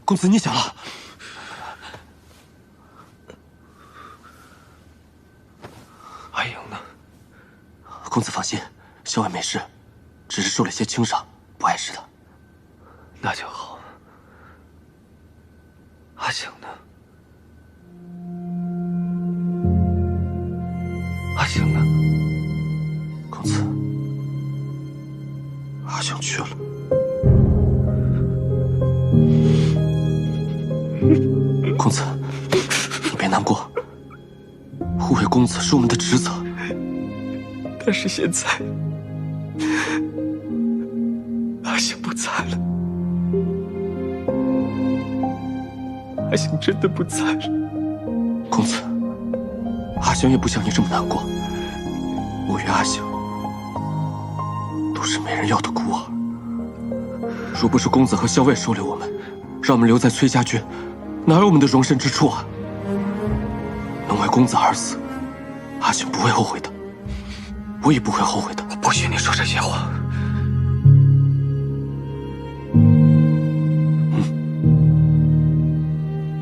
[SPEAKER 7] 公子，你醒了。
[SPEAKER 1] 阿莹呢？
[SPEAKER 7] 公子放心，校尉没事，只是受了些轻伤，不碍事的。
[SPEAKER 1] 那就好。阿醒呢？阿醒呢？
[SPEAKER 7] 公子，阿醒去了。公子，你别难过，护卫公子是我们的职责。但是现在，阿醒不在了，阿醒真的不在了。公子，阿醒也不像你这么难过。我与阿醒都是没人要的孤儿。若不是公子和校尉收留我们，让我们留在崔家军，哪有我们的容身之处啊？能为公子而死，阿醒不会后悔的，我也不会后悔的。
[SPEAKER 1] 我不许你说这些话。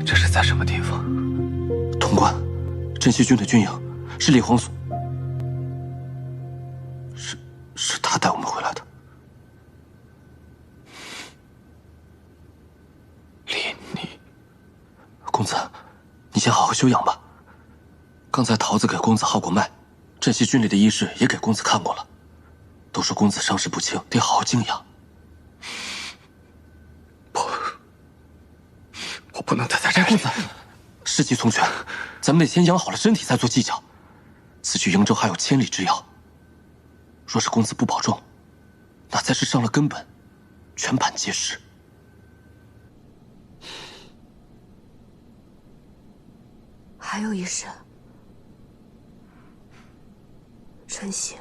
[SPEAKER 1] 这是在什么地方？
[SPEAKER 7] 潼关，镇西军的军营，是李皇孙，是他带我们回来的。公子，你先好好休养吧。刚才桃子给公子号过脉，镇西军里的医士也给公子看过了，都说公子伤势不轻，得好好静养。我不能待在这里。公子，事急从权，咱们得先养好了身体，再做计较。此去瀛州还有千里之遥，若是公子不保重，那才是伤了根本，全盘皆失。
[SPEAKER 5] 还有一事，陈醒，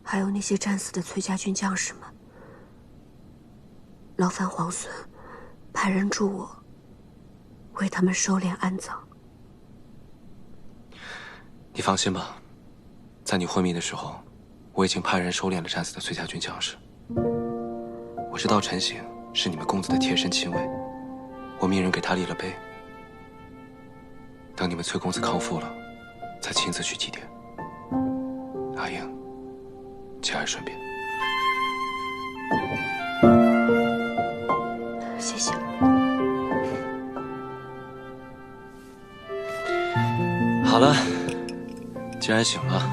[SPEAKER 5] 还有那些战死的崔家军将士们，劳烦皇孙派人助我为他们收敛安葬。
[SPEAKER 1] 你放心吧，在你昏迷的时候，我已经派人收敛了战死的崔家军将士。我知道陈醒是你们公子的贴身亲卫，我命人给他立了碑。等你们崔公子康复了，再亲自去祭奠。阿英，节哀顺变。
[SPEAKER 9] 谢谢。
[SPEAKER 1] 好了，既然醒了，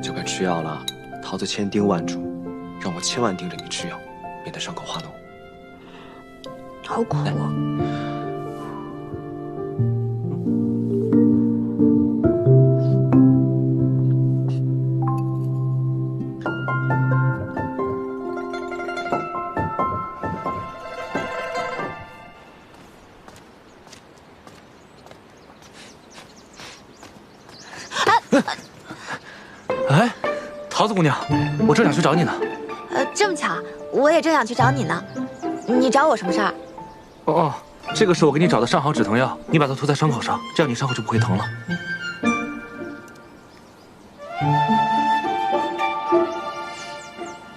[SPEAKER 1] 就该吃药了。桃子千叮万嘱，让我千万盯着你吃药，免得伤口化脓。
[SPEAKER 9] 好苦啊！
[SPEAKER 21] 哎，桃子姑娘，我正想去找你呢。
[SPEAKER 9] 这么巧，我也正想去找你呢。你找我什么事儿？
[SPEAKER 21] 哦，这个是我给你找的上好止疼药，你把它涂在伤口上，这样你伤口就不会疼了。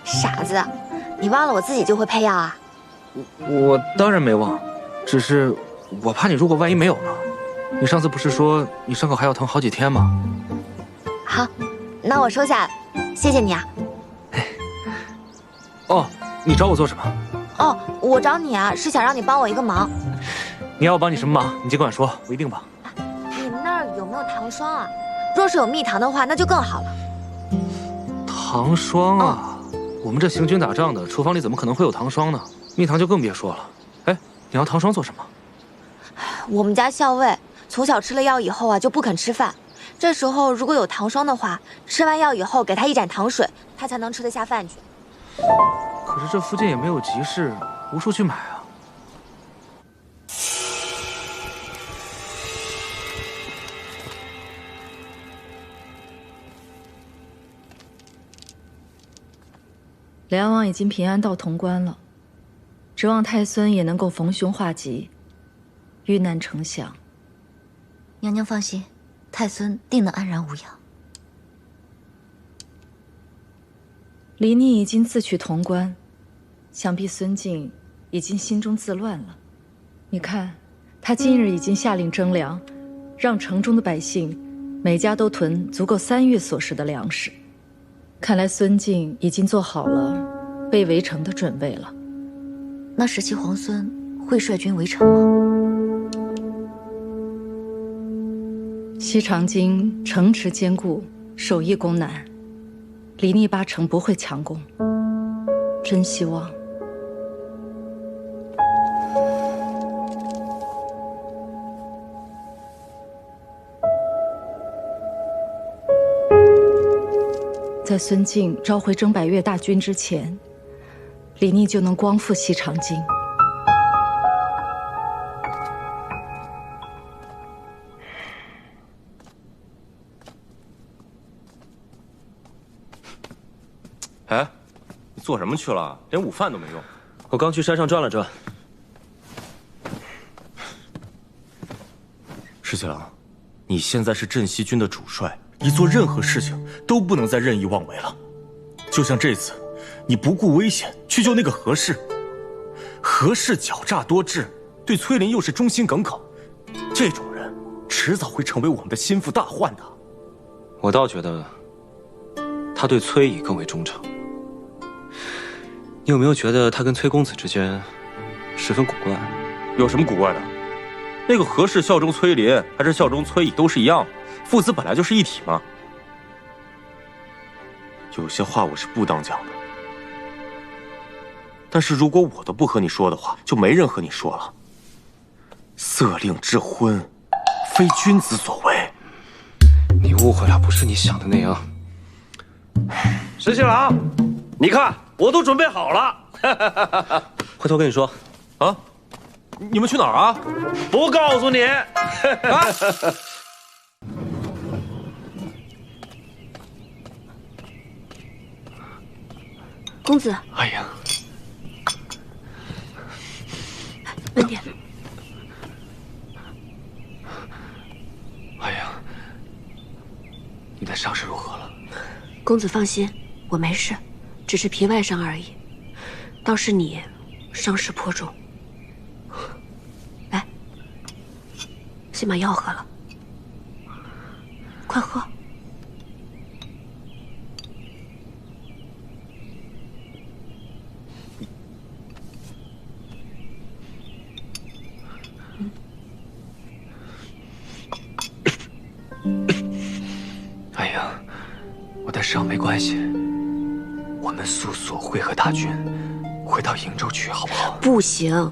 [SPEAKER 9] 傻子，你忘了我自己就会配药啊？
[SPEAKER 21] 我当然没忘，只是我怕你如果万一没有呢？你上次不是说你伤口还要疼好几天吗？
[SPEAKER 9] 好，那我收下了，谢谢你啊。
[SPEAKER 21] 哦，你找我做什么？
[SPEAKER 9] 哦，我找你啊，是想让你帮我一个忙。
[SPEAKER 21] 你要我帮你什么忙？你尽管说，我一定帮。
[SPEAKER 9] 你们那儿有没有糖霜啊？若是有蜜糖的话，那就更好了。
[SPEAKER 21] 糖霜啊？我们这行军打仗的，厨房里怎么可能会有糖霜呢？蜜糖就更别说了。哎，你要糖霜做什么？
[SPEAKER 9] 我们家校尉从小吃了药以后啊，就不肯吃饭。这时候如果有糖霜的话，吃完药以后给他一盏糖水，他才能吃得下饭去。
[SPEAKER 21] 可是这附近也没有集市，无处去买啊。
[SPEAKER 17] 梁王已经平安到潼关了，指望太孙也能够逢凶化吉，遇难成祥。
[SPEAKER 19] 娘娘放心，太孙定能安然无恙。
[SPEAKER 17] 离逆已经自取潼关，想必孙敬已经心中自乱了。你看，他今日已经下令征粮，让城中的百姓每家都囤足够3月所食的粮食。看来孙敬已经做好了被围城的准备了。
[SPEAKER 19] 那17皇孙会率军围城吗？
[SPEAKER 17] 西长京城池坚固，守易攻难，离逆8成不会强攻。真希望。在孙敬召回征百越大军之前，李逆就能光复西长京。
[SPEAKER 4] 哎，你做什么去了？连午饭都没用。
[SPEAKER 2] 我刚去山上转了转。
[SPEAKER 3] 石七郎，你现在是镇西军的主帅，你做任何事情都不能再任意妄为了。就像这次，你不顾危险去救那个何氏，何氏狡诈多智，对崔林又是忠心耿耿，这种人迟早会成为我们的心腹大患的。
[SPEAKER 1] 我倒觉得，他对崔乙更为忠诚。你有没有觉得他跟崔公子之间十分古怪？
[SPEAKER 3] 有什么古怪的？那个何氏效忠崔林，还是效忠崔乙，都是一样的，父子本来就是一体嘛。有些话我是不当讲的，但是如果我都不和你说的话，就没人和你说了。色令之婚，非君子所为。
[SPEAKER 1] 你误会了，不是你想的那样。
[SPEAKER 3] 石七郎，你看我都准备好了。
[SPEAKER 2] 回头跟你说。
[SPEAKER 3] 啊？你们去哪儿啊？不告诉你。啊！
[SPEAKER 5] 公子，
[SPEAKER 1] 哎呀，
[SPEAKER 5] 慢点。
[SPEAKER 1] 哎呀，
[SPEAKER 7] 的伤势如何了？
[SPEAKER 5] 公子放心，我没事，只是皮外伤而已。倒是你，伤势颇重。来，先把药喝了，快喝。
[SPEAKER 7] 哎呀，我的伤没关系，我们速速会合大军，回到瀛州去，好不好？
[SPEAKER 5] 不行，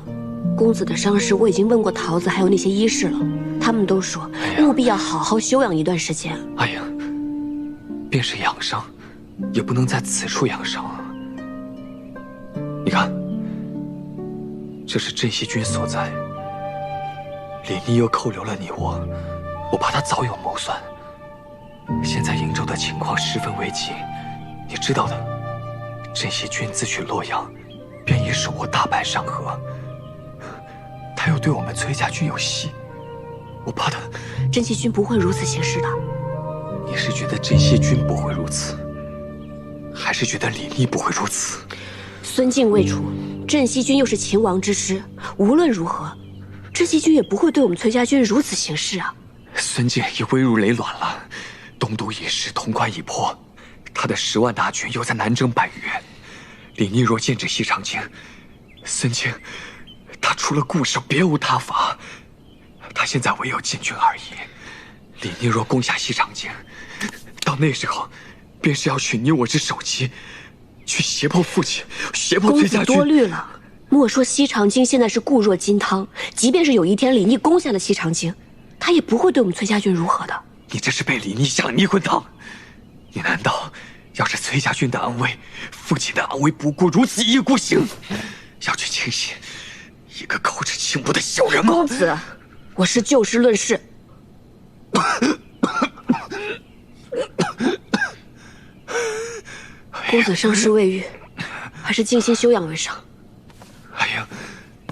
[SPEAKER 5] 公子的伤势我已经问过桃子还有那些医士了，他们都说务必要好好休养一段时间。
[SPEAKER 7] 哎呀，便是养伤，也不能在此处养伤啊。你看，这是镇西军所在，李逆又扣留了你我怕他早有谋算。现在瀛州的情况十分危急，你知道的，镇西军自取洛阳，便已手握大半山河。他又对我们崔家军有隙，我怕他。
[SPEAKER 5] 镇西军不会如此行事的。
[SPEAKER 7] 你是觉得镇西军不会如此，还是觉得李逆不会如此？
[SPEAKER 5] 孙敬未除，镇西军又是秦王之师，无论如何，镇西军也不会对我们崔家军如此行事啊。
[SPEAKER 7] 孙敬已危如累卵了。东都已失，潼关已破，他的10万大军又在南征百越。李逆若剑指西长京，孙敬他除了固守别无他法，他现在唯有进军而已。李逆若攻下西长京，到那时候，便是要取你我之首级，去胁迫父亲，胁迫崔家军。
[SPEAKER 5] 公子多虑了。莫说西长京现在是固若金汤，即便是有一天李逆攻下了西长京，他也不会对我们崔家军如何的。
[SPEAKER 7] 你这是被李逆下了迷魂汤！你难道要是崔家军的安危、父亲的安危不顾，如此一意孤行，要去轻信一个口齿轻薄的小人吗？
[SPEAKER 5] 公子，我是就事论事。公子伤势未愈，还是静心休养为上。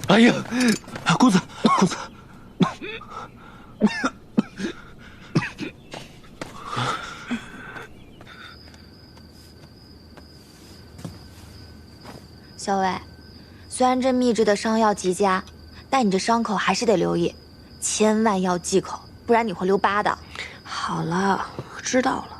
[SPEAKER 7] 哎呀，
[SPEAKER 2] 公子。
[SPEAKER 9] 小伟，虽然这秘制的伤药极佳，但你这伤口还是得留意，千万要忌口，不然你会留疤的。
[SPEAKER 5] 好了，知道了。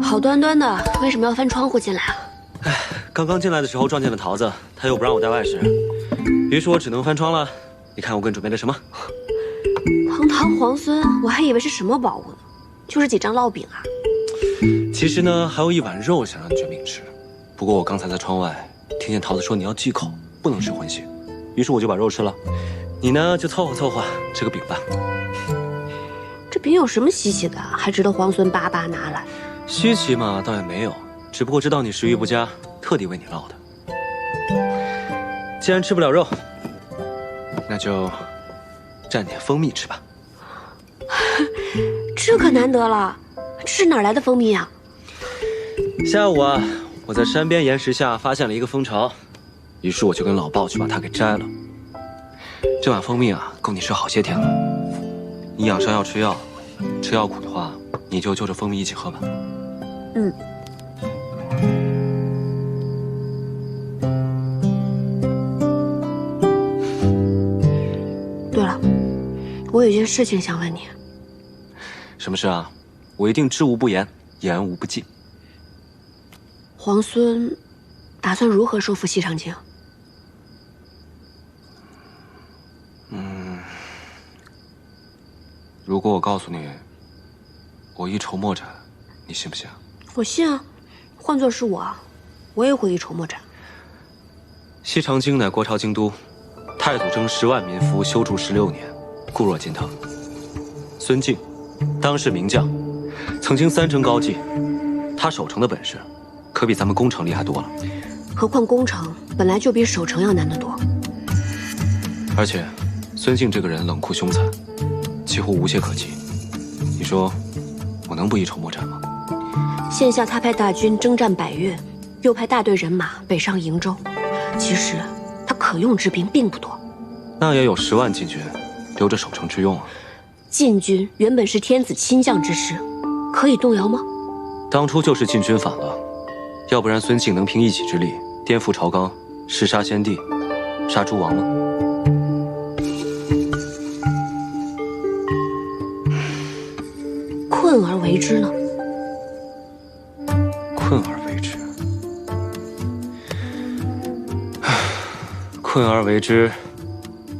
[SPEAKER 5] 好端端的，为什么要翻窗户进来啊？
[SPEAKER 2] 刚刚进来的时候撞见了桃子，她又不让我带外事，于是我只能翻窗了。你看我给你准备了什么？
[SPEAKER 5] 堂堂皇孙，我还以为是什么宝物呢，就是几张烙饼啊。
[SPEAKER 2] 其实呢，还有一碗肉想让你卷饼吃，不过我刚才在窗外听见桃子说你要忌口，不能吃荤腥，于是我就把肉吃了。你呢，就凑合凑合吃个饼吧。
[SPEAKER 5] 这饼有什么稀奇的，还值得皇孙巴巴拿来？
[SPEAKER 2] 稀奇嘛，倒也没有，只不过知道你食欲不佳，特地为你烙的。既然吃不了肉，那就蘸点蜂蜜吃吧。
[SPEAKER 5] 这可难得了，这是哪来的蜂蜜啊？
[SPEAKER 2] 下午啊，我在山边岩石下发现了一个蜂巢，于是我就跟老鲍去把它给摘了。这碗蜂蜜啊，够你吃好些天了。你养伤要吃药，吃药苦的话，你就就着蜂蜜一起喝吧。
[SPEAKER 5] 嗯。对了，我有件事情想问你。
[SPEAKER 2] 什么事啊？我一定知无不言，言无不尽。
[SPEAKER 5] 皇孙打算如何收复西长京？
[SPEAKER 2] 如果我告诉你，我一筹莫展，你信不信？
[SPEAKER 5] 我信啊，换作是我也会一筹莫展。
[SPEAKER 2] 西长京乃国朝京都，太祖征10万民夫，修筑16年，固若金汤。孙敬，当世名将，曾经3城高济，他守城的本事，可比咱们攻城厉害多了。
[SPEAKER 5] 何况攻城本来就比守城要难得多。
[SPEAKER 2] 而且，孙敬这个人冷酷凶残，几乎无懈可击。你说，我能不一筹莫展吗？
[SPEAKER 5] 现下他派大军征战百越，又派大队人马北上瀛州，其实他可用之兵并不多。
[SPEAKER 1] 那也有10万禁军，留着守城之用啊。
[SPEAKER 5] 禁军原本是天子亲将之师，可以动摇吗？
[SPEAKER 1] 当初就是禁军反了，要不然孙敬能凭一己之力颠覆朝纲，弑杀先帝，杀诸王吗？
[SPEAKER 5] 困而为之呢？
[SPEAKER 1] 困而为之，困而为之，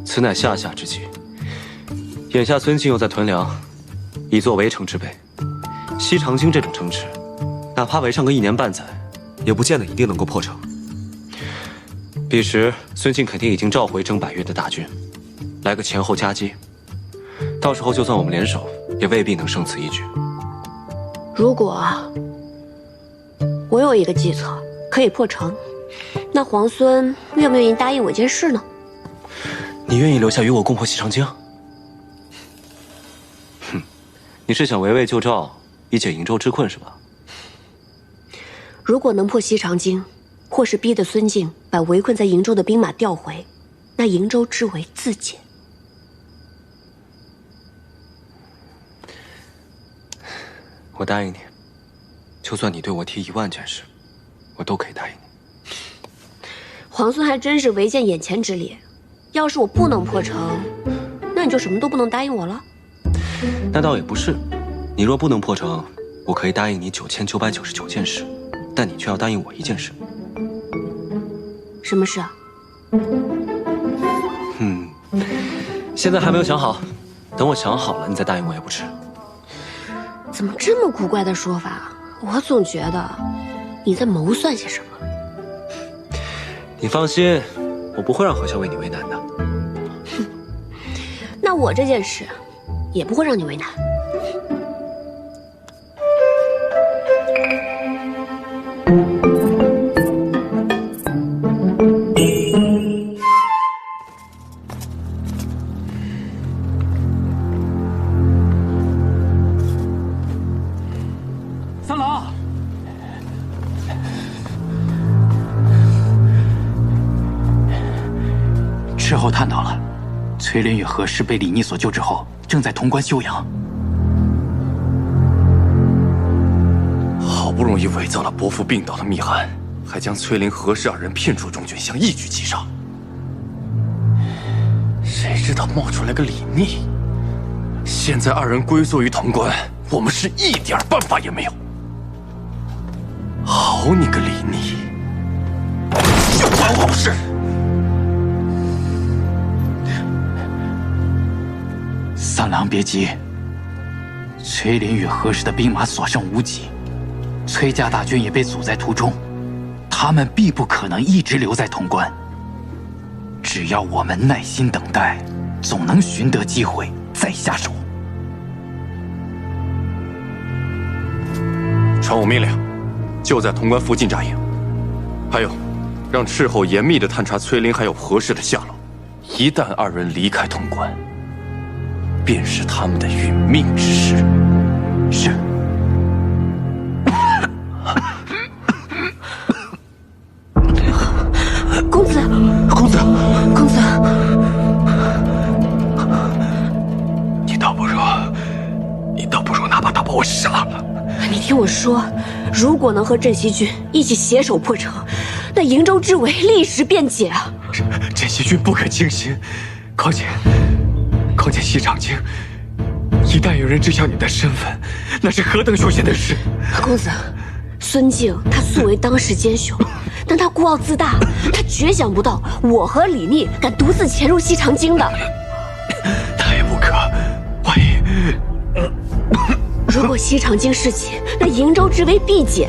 [SPEAKER 1] 此乃下下之计。眼下孙敬又在屯粮，以作围城之备。西长京这种城池，哪怕围上个1年半载，也不见得一定能够破城。彼时，孙敬肯定已经召回征百越的大军，来个前后夹击。到时候就算我们联手，也未必能胜此一举。
[SPEAKER 5] 如果我有一个计策可以破城，那皇孙愿不愿意答应我一件事呢？
[SPEAKER 1] 你愿意留下与我共破西长京？哼，你是想围魏救赵，以解瀛州之困是吧？
[SPEAKER 5] 如果能破西长京，或是逼得孙敬把围困在瀛州的兵马调回，那瀛州之围自解。
[SPEAKER 1] 我答应你，就算你对我提1万件事，我都可以答应你。
[SPEAKER 5] 皇孙还真是唯见眼前之列。要是我不能破城，那你就什么都不能答应我了？
[SPEAKER 1] 那倒也不是，你若不能破城，我可以答应你9999件事，但你却要答应我1件事。
[SPEAKER 5] 什么事啊？
[SPEAKER 1] 现在还没有想好，等我想好了，你再答应我也不迟。
[SPEAKER 5] 怎么这么古怪的说法？我总觉得你在谋算些什么。
[SPEAKER 1] 你放心，我不会让何校为你为难的。
[SPEAKER 5] 那我这件事也不会让你为难。
[SPEAKER 22] 三郎，事后探到了，崔林与何氏被李逆所救之后，正在潼关休养。
[SPEAKER 7] 好不容易伪造了伯父病倒的密函，还将崔林、何氏2人骗出中军，想一举击杀。谁知道冒出来个李逆，现在2人龟缩于潼关，我们是一点办法也没有。好你个李逆，就管好事！
[SPEAKER 22] 三郎别急，崔林与何氏的兵马所剩无几，崔家大军也被阻在途中，他们必不可能一直留在潼关。只要我们耐心等待，总能寻得机会再下手。
[SPEAKER 7] 传我命令，就在潼关附近扎营。还有，让斥候严密地探查崔林还有何氏的下落。一旦2人离开潼关，便是他们的殒命之时。
[SPEAKER 22] 是。
[SPEAKER 5] 公子，
[SPEAKER 7] 公子，
[SPEAKER 5] 公子，
[SPEAKER 7] 你倒不如哪怕他把我杀了。
[SPEAKER 5] 你听我说，如果能和镇西军一起携手破城，那瀛州之围立时便解啊！
[SPEAKER 7] 镇西军不可轻心，况且西长京，一旦有人知晓你的身份，那是何等凶险的事！
[SPEAKER 5] 公子，孙敬他素为当世奸雄，但他孤傲自大，他绝想不到我和李逆敢独自潜入西长京的。
[SPEAKER 7] 太不可！万一……
[SPEAKER 5] 如果西长京事起，那瀛州之围必解；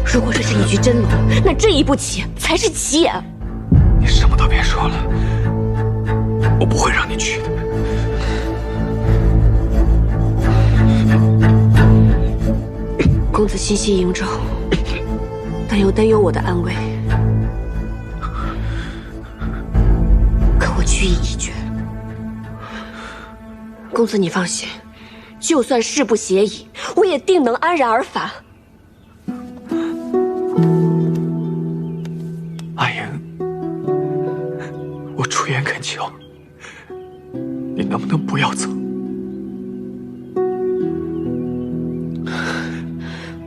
[SPEAKER 5] 如果这是一局真龙，那这一步棋才是棋眼。
[SPEAKER 7] 你什么都别说了，我不会让你去的。
[SPEAKER 5] 公子心系瀛州，但又担忧我的安危，可我居意已决。公子你放心，就算事不协议，我也定能安然而返。
[SPEAKER 7] 阿英，我出言恳求，你能不能不要走？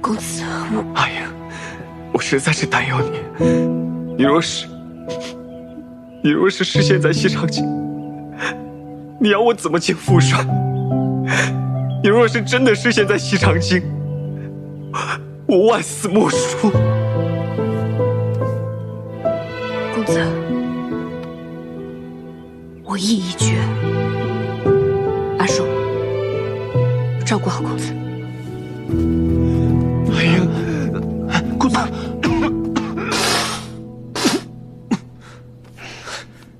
[SPEAKER 5] 公子，
[SPEAKER 7] 阿英，我实在是担忧你。你若是失陷在西长京，你要我怎么见父帅？你若是真的失陷在西长京，我万死莫赎。
[SPEAKER 5] 公子，我意已决。阿寿，照顾好公子。
[SPEAKER 7] 阿英，公子，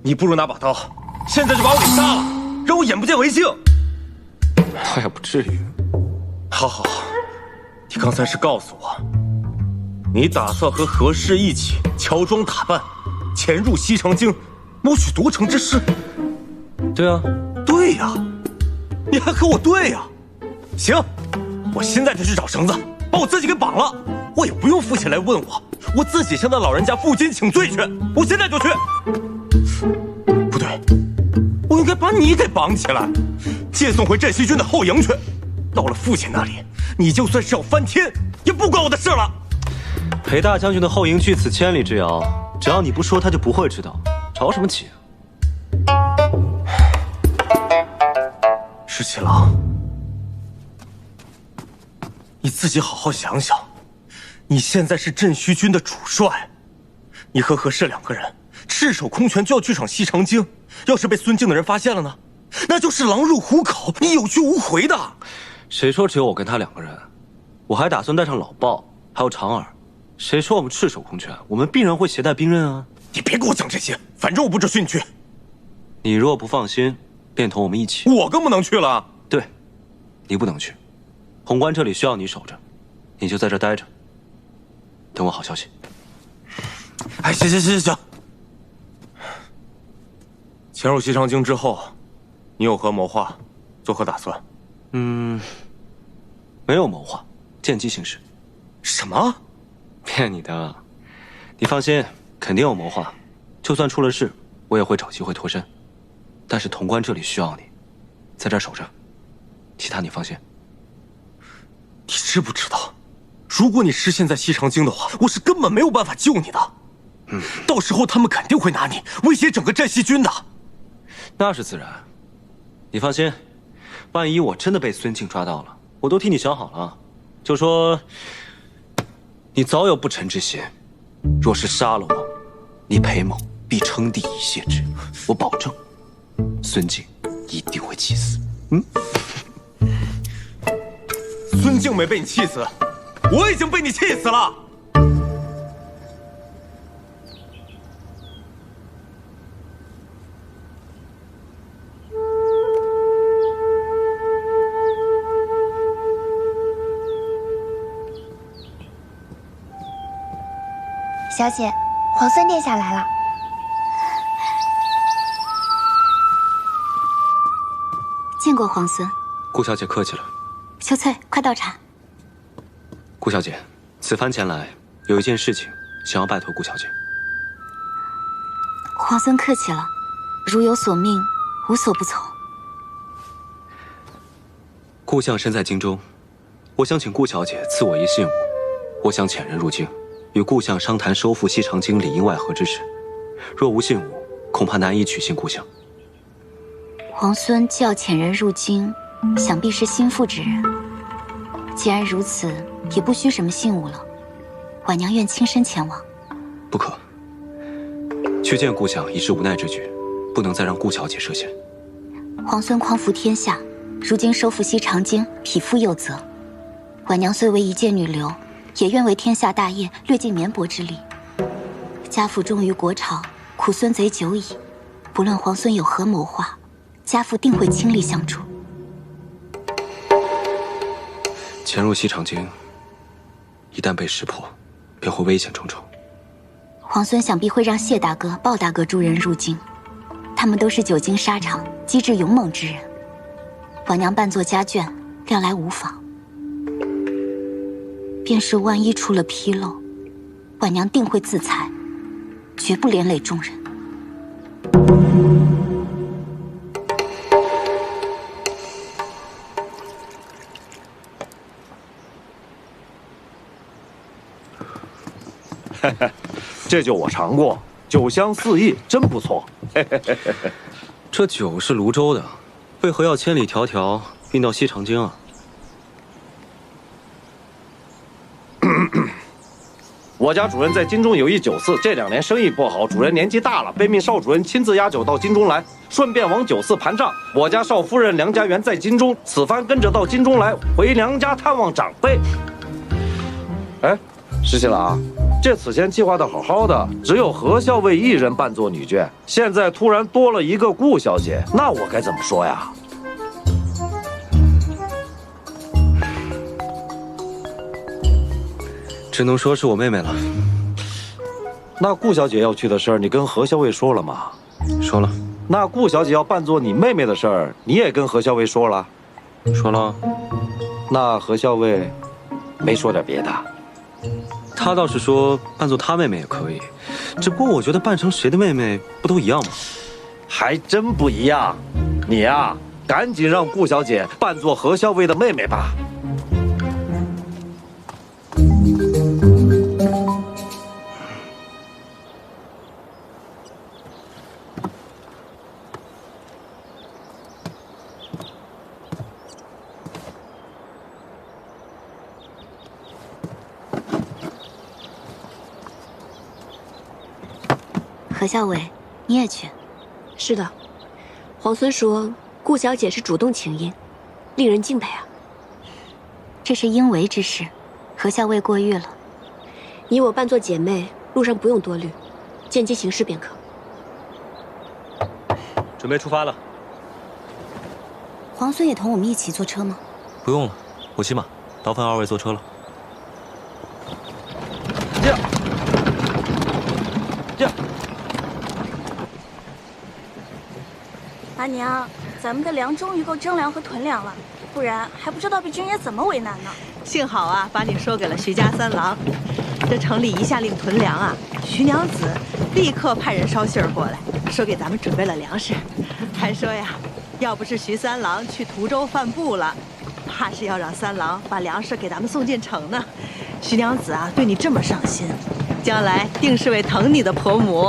[SPEAKER 3] 你不如拿把刀，现在就把我给杀了，让我眼不见为净。
[SPEAKER 4] 倒也不至于。
[SPEAKER 3] 好好，你刚才是告诉我，你打算和何氏一起乔装打扮，潜入西长京，谋取夺城之事。
[SPEAKER 2] 对啊，
[SPEAKER 3] 对呀，你还和我对呀？行，我现在就去找绳子，把我自己给绑了。我也不用父亲来问我，我自己向那老人家负荆请罪去。我现在就去。不对，我应该把你给绑起来，接送回镇西军的后营去。到了父亲那里，你就算是要翻天，也不关我的事了。
[SPEAKER 2] 裴大将军的后营距此千里之遥，只要你不说，他就不会知道。着什么急啊？
[SPEAKER 3] 石七郎，你自己好好想想，你现在是镇西军的主帅，你和何氏两个人赤手空拳就要去闯西长京，要是被孙敬的人发现了呢，那就是狼入虎口，你有去无回的。
[SPEAKER 2] 谁说只有我跟他两个人？我还打算带上老鲍，还有长耳。谁说我们赤手空拳？我们必然会携带兵刃啊！
[SPEAKER 3] 你别给我讲这些，反正我不知训去。
[SPEAKER 2] 你若不放心，便同我们一起。
[SPEAKER 3] 我更不能去了。
[SPEAKER 2] 对，你不能去。潼关这里需要你守着，你就在这待着，等我好消息。
[SPEAKER 3] 哎，行。潜入西长京之后，你有何谋划？作何打算？
[SPEAKER 2] 没有谋划，见机行事。
[SPEAKER 3] 什么？
[SPEAKER 2] 骗你的！你放心，肯定有谋划。就算出了事，我也会找机会脱身。但是潼关这里需要你，在这儿守着，其他你放心。
[SPEAKER 3] 你知不知道，如果你失陷在西长京的话，我是根本没有办法救你的。到时候他们肯定会拿你威胁整个镇西军的。
[SPEAKER 2] 那是自然。你放心，万一我真的被孙敬抓到了，我都替你想好了。就说你早有不臣之心，若是杀了我，你裴某必称帝以谢之。我保证，孙敬一定会气死。
[SPEAKER 3] 孙敬没被你气死，我已经被你气死了。
[SPEAKER 9] 小姐，皇孙殿下来了。
[SPEAKER 19] 见过皇孙。
[SPEAKER 2] 顾小姐客气了。
[SPEAKER 19] 秋翠，快倒茶。
[SPEAKER 2] 顾小姐，此番前来有一件事情想要拜托顾小姐。
[SPEAKER 19] 皇孙客气了，如有所命，无所不从。
[SPEAKER 2] 顾相身在京中，我想请顾小姐赐我一信物，我想遣人入京，与顾相商谈收复西长京里应外合之事。若无信物，恐怕难以取信顾相。
[SPEAKER 19] 皇孙既要遣人入京，想必是心腹之人。既然如此，也不需什么信物了。婉娘愿亲身前往。
[SPEAKER 2] 不可，去见顾相已是无奈之举，不能再让顾小姐涉险。
[SPEAKER 19] 皇孙匡扶天下，如今收复西长京，匹夫有责。婉娘虽为一介女流，也愿为天下大业略尽绵薄之力。家父忠于国朝，苦孙贼久矣。不论皇孙有何谋划，家父定会倾力相助。
[SPEAKER 2] 潜入西长京，一旦被识破，便会危险重重。
[SPEAKER 19] 皇孙想必会让谢大哥、鲍大哥诸人入京，他们都是久经沙场、机智勇猛之人。婉娘扮作家眷，料来无妨。便是万一出了纰漏，婉娘定会自裁，绝不连累众人。
[SPEAKER 3] 这酒我尝过，酒香四溢，真不错。
[SPEAKER 1] 这酒是泸州的，为何要千里迢迢运到西长京啊？
[SPEAKER 3] 我家主任在京中有一酒肆，这2年生意不好，主任年纪大了，被命邵主任亲自押酒到京中来，顺便往酒肆盘账。我家邵夫人梁家园在京中，此番跟着到京中来，回娘家探望长辈。哎，石七郎，这此前计划的好好的，只有何校尉一人扮作女眷，现在突然多了一个顾小姐，那我该怎么说呀？
[SPEAKER 1] 只能说是我妹妹了。
[SPEAKER 3] 那顾小姐要去的事儿，你跟何校尉说了吗？
[SPEAKER 1] 说了。
[SPEAKER 3] 那顾小姐要扮作你妹妹的事儿，你也跟何校尉说了？
[SPEAKER 1] 说了。
[SPEAKER 3] 那何校尉没说点别的？
[SPEAKER 1] 他倒是说扮作他妹妹也可以，只不过我觉得扮成谁的妹妹不都一样吗？
[SPEAKER 3] 还真不一样。你呀，赶紧让顾小姐扮作何校尉的妹妹吧。
[SPEAKER 19] 何校尉，你也去？
[SPEAKER 5] 是的，皇孙说顾小姐是主动请缨，令人敬佩啊。
[SPEAKER 19] 这是应为之事，何校尉过誉了。
[SPEAKER 5] 你我扮作姐妹，路上不用多虑，见机行事便可。
[SPEAKER 1] 准备出发了。
[SPEAKER 19] 皇孙也同我们一起坐车吗？
[SPEAKER 1] 不用了，我骑马，劳烦2位坐车了。
[SPEAKER 14] 阿娘，咱们的粮终于够征粮和屯粮了，不然还不知道被军爷怎么为难呢。
[SPEAKER 20] 幸好啊，把你说给了徐家三郎。这城里一下令屯粮啊，徐娘子立刻派人捎信儿过来，说给咱们准备了粮食，还说呀，要不是徐三郎去途州犯部了，怕是要让三郎把粮食给咱们送进城呢。徐娘子啊，对你这么上心，将来定是位疼你的婆母。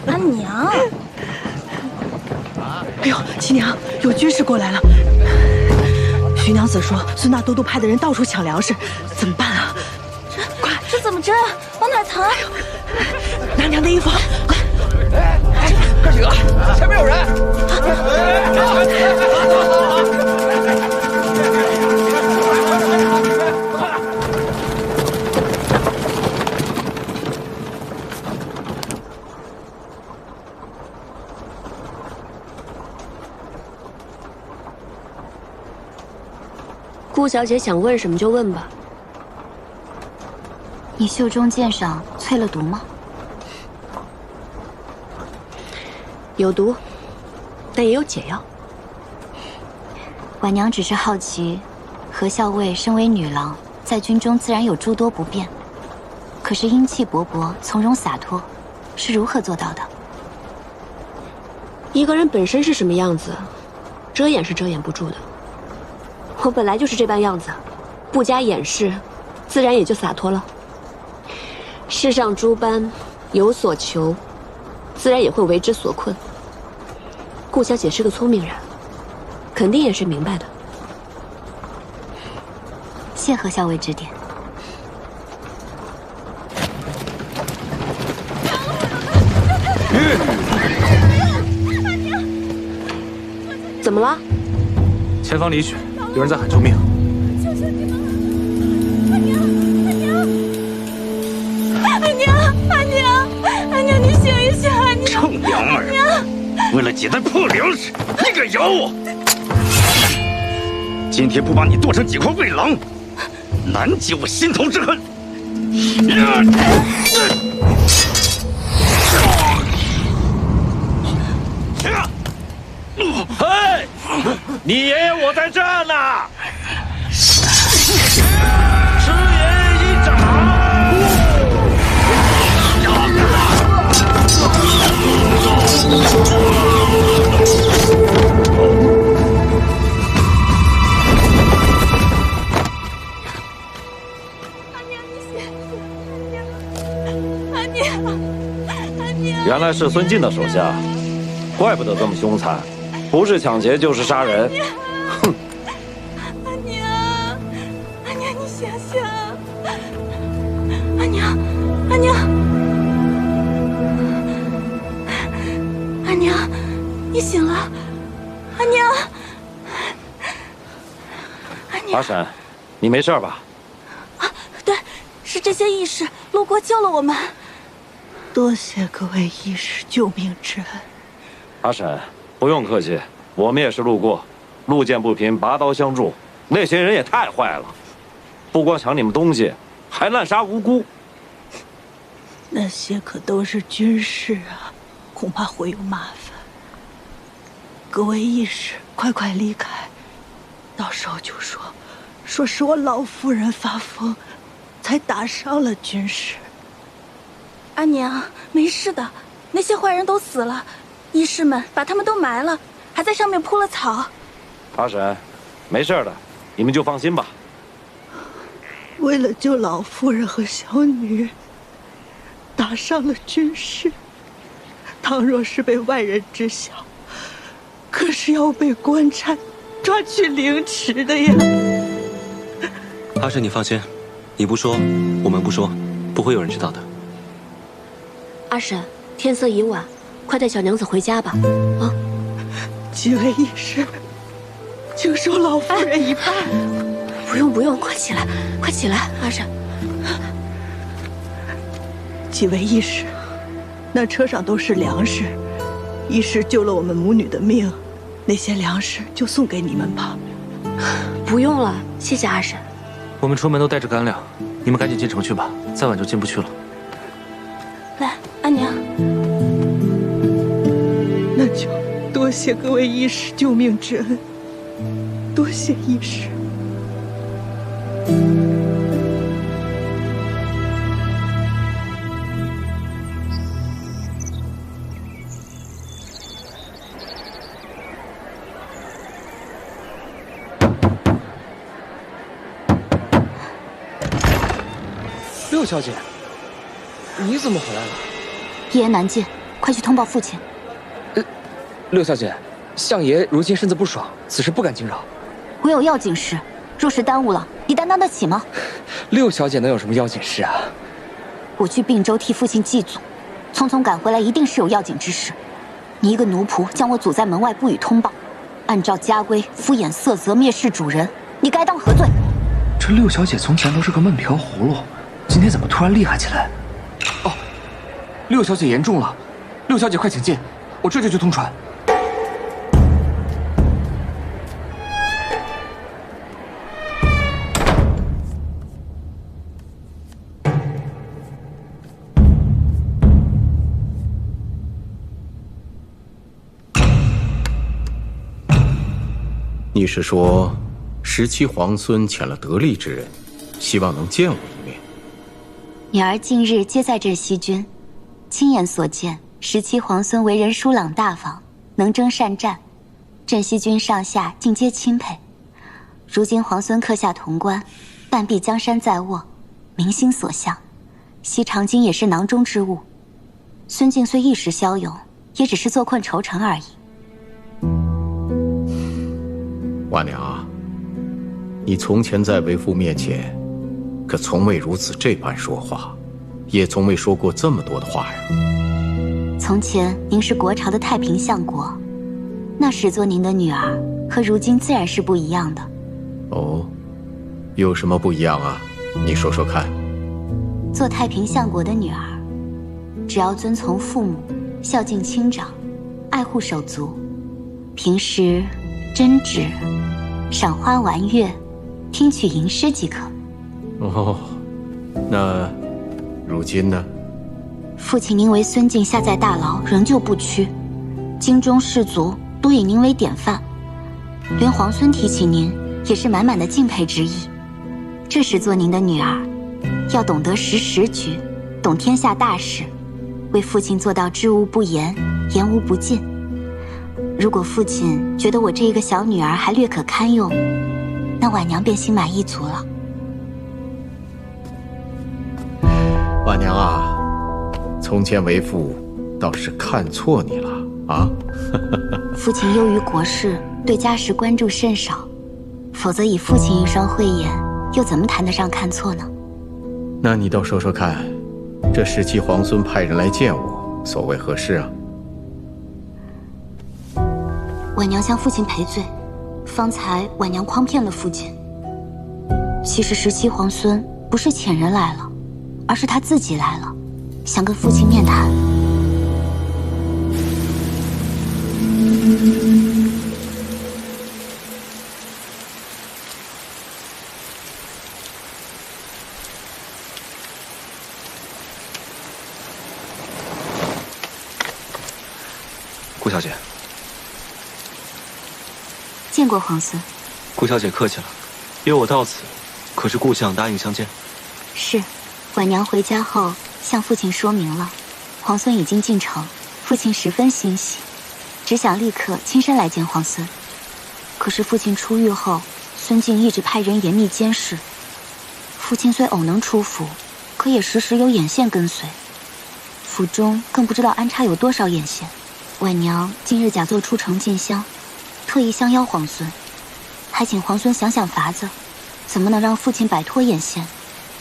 [SPEAKER 14] 阿娘。
[SPEAKER 20] 哎呦，七娘，有军士过来了。徐娘子说，孙大都督派的人到处抢粮食，怎么办啊？
[SPEAKER 14] 这怎么征啊？往哪藏？
[SPEAKER 20] 拿娘的衣服。
[SPEAKER 12] 哥几个，前面有人！
[SPEAKER 5] 顾小姐想问什么就问吧。
[SPEAKER 19] 你袖中剑上淬了毒吗？
[SPEAKER 5] 有毒，但也有解药。
[SPEAKER 19] 婉娘只是好奇，何校尉身为女郎，在军中自然有诸多不便，可是英气勃勃、从容洒脱，是如何做到的？
[SPEAKER 5] 一个人本身是什么样子，遮掩是遮掩不住的。我本来就是这般样子，不加掩饰，自然也就洒脱了。世上诸般有所求，自然也会为之所困。顾小姐是个聪明人，肯定也是明白的。
[SPEAKER 19] 谢何校尉指点。
[SPEAKER 5] 怎么了？
[SPEAKER 6] 前方李许，有人在喊救命！
[SPEAKER 14] 求求你们了，阿娘，阿娘，阿娘，你醒一醒，阿娘！
[SPEAKER 10] 臭娘们儿，为了几袋破粮食，你敢咬我？今天不把你剁成几块喂狼，难解我心头之恨！
[SPEAKER 3] 嘿，你爷爷我在这呢！师爷一掌！
[SPEAKER 14] 阿娘，你醒！
[SPEAKER 3] 来是孙晋的手下，怪不得这么凶残，不是抢劫就是杀人。哼！
[SPEAKER 14] 阿娘，阿娘，你醒醒！阿娘，阿娘，阿娘，你醒了！阿娘，阿娘，
[SPEAKER 3] 阿婶，你没事吧？
[SPEAKER 14] 对，是这些义士路过救了我们。
[SPEAKER 20] 多谢各位义士救命之恩。
[SPEAKER 3] 阿婶，不用客气，我们也是路过，路见不平拔刀相助。那些人也太坏了，不光抢你们东西，还滥杀无辜。
[SPEAKER 20] 那些可都是军士啊，恐怕会有麻烦。各位义士，快快离开，到时候就说是我老夫人发疯，才打伤了军士。
[SPEAKER 14] 阿娘，没事的，那些坏人都死了，义士们把他们都埋了，还在上面铺了草。
[SPEAKER 3] 阿婶，没事的，你们就放心吧。
[SPEAKER 20] 为了救老夫人和小女，打伤了军士，倘若是被外人知晓，可是要被官差抓去凌迟的呀。
[SPEAKER 1] 阿婶，你放心，你不说，我们不说，不会有人知道的。
[SPEAKER 5] 阿婶，天色已晚，快带小娘子回家吧。啊！
[SPEAKER 20] 几位义士，请收老夫人一半。
[SPEAKER 5] 不用不用，快起来，快起来，阿婶。
[SPEAKER 20] 几位义士，那车上都是粮食，义士救了我们母女的命，那些粮食就送给你们吧。
[SPEAKER 5] 不用了，谢谢阿婶。
[SPEAKER 21] 我们出门都带着干粮，你们赶紧进城去吧，再晚就进不去了。
[SPEAKER 14] 来，阿娘。
[SPEAKER 20] 那就多谢各位义士救命之恩，多谢义士。
[SPEAKER 21] 六小姐，你怎么回来了？
[SPEAKER 19] 一言难尽，快去通报父亲。
[SPEAKER 21] 六小姐，相爷如今身子不爽，此事不敢惊扰。
[SPEAKER 19] 我有要紧事，若是耽误了，你担当得起吗？
[SPEAKER 21] 六小姐能有什么要紧事啊？
[SPEAKER 19] 我去并州替父亲祭祖，匆匆赶回来，一定是有要紧之事。你一个奴仆将我阻在门外，不予通报，按照家规敷衍色泽，蔑视主人，你该当何罪？
[SPEAKER 21] 这六小姐从前都是个闷瓢葫芦，今天怎么突然厉害起来？哦，六小姐严重了，六小姐快请进，我这就去通传。
[SPEAKER 13] 你是说，17皇孙遣了得力之人，希望能见我一面？
[SPEAKER 19] 女儿近日皆在镇西军，亲眼所见，17皇孙为人疏朗大方，能征善战，镇西军上下尽皆钦佩。如今皇孙克下潼关，半壁江山在握，民心所向，西长京也是囊中之物。孙敬虽一时骁勇，也只是坐困愁城而已。
[SPEAKER 13] 婉娘啊，你从前在为父面前，可从未如此这般说话，也从未说过这么多的话呀。
[SPEAKER 19] 从前您是国朝的太平相国，那时做您的女儿，和如今自然是不一样的。
[SPEAKER 13] 哦，有什么不一样啊？你说说看。
[SPEAKER 19] 做太平相国的女儿，只要遵从父母，孝敬亲长，爱护手足，平时针指、赏花玩月、听取吟诗即可。
[SPEAKER 13] 哦，那如今呢？
[SPEAKER 19] 父亲您为孙敬下在大牢，仍旧不屈，京中士族都以您为典范，连皇孙提起您，也是满满的敬佩之意。这时做您的女儿，要懂得识时局，懂天下大事，为父亲做到知无不言，言无不尽。如果父亲觉得我这一个小女儿还略可堪用，那婉娘便心满意足了。
[SPEAKER 13] 婉娘啊，从前为父倒是看错你了啊！
[SPEAKER 19] 父亲忧于国事，对家事关注甚少，否则以父亲一双慧眼，又怎么谈得上看错呢？
[SPEAKER 13] 那你倒说说看，这17皇孙派人来见我，所谓何事啊？
[SPEAKER 19] 婉娘向父亲赔罪，方才婉娘诓骗了父亲。其实17皇孙不是遣人来了，而是他自己来了，想跟父亲面谈。
[SPEAKER 1] 顾小姐，
[SPEAKER 19] 见过皇孙。
[SPEAKER 1] 顾小姐客气了，约我到此，可是顾相答应相见？
[SPEAKER 19] 是，婉娘回家后向父亲说明了，皇孙已经进城，父亲十分欣喜，只想立刻亲身来见皇孙。可是父亲出狱后，孙敬一直派人严密监视。父亲虽偶能出府，可也时时有眼线跟随，府中更不知道安插有多少眼线。婉娘今日假作出城进香，特意相邀皇孙，还请皇孙想想法子，怎么能让父亲摆脱眼线，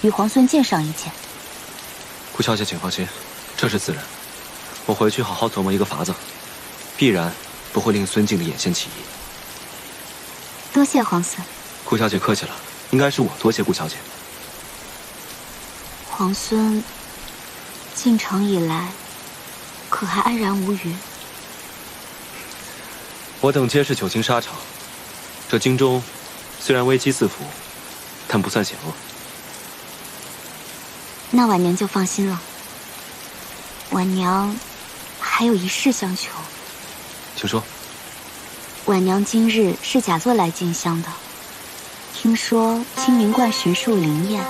[SPEAKER 19] 与皇孙见上一见。
[SPEAKER 1] 顾小姐请放心，这是自然。我回去好好琢磨一个法子，必然不会令孙敬的眼线起疑。
[SPEAKER 19] 多谢皇孙。
[SPEAKER 1] 顾小姐客气了，应该是我多谢顾小姐。
[SPEAKER 19] 皇孙进城以来，可还安然无虞？
[SPEAKER 1] 我等皆是久经沙场，这京中虽然危机四伏，但不算险恶。
[SPEAKER 19] 那婉娘就放心了。婉娘还有一事相求。
[SPEAKER 1] 请说。
[SPEAKER 19] 婉娘今日是假作来进香的，听说青云观神树灵验，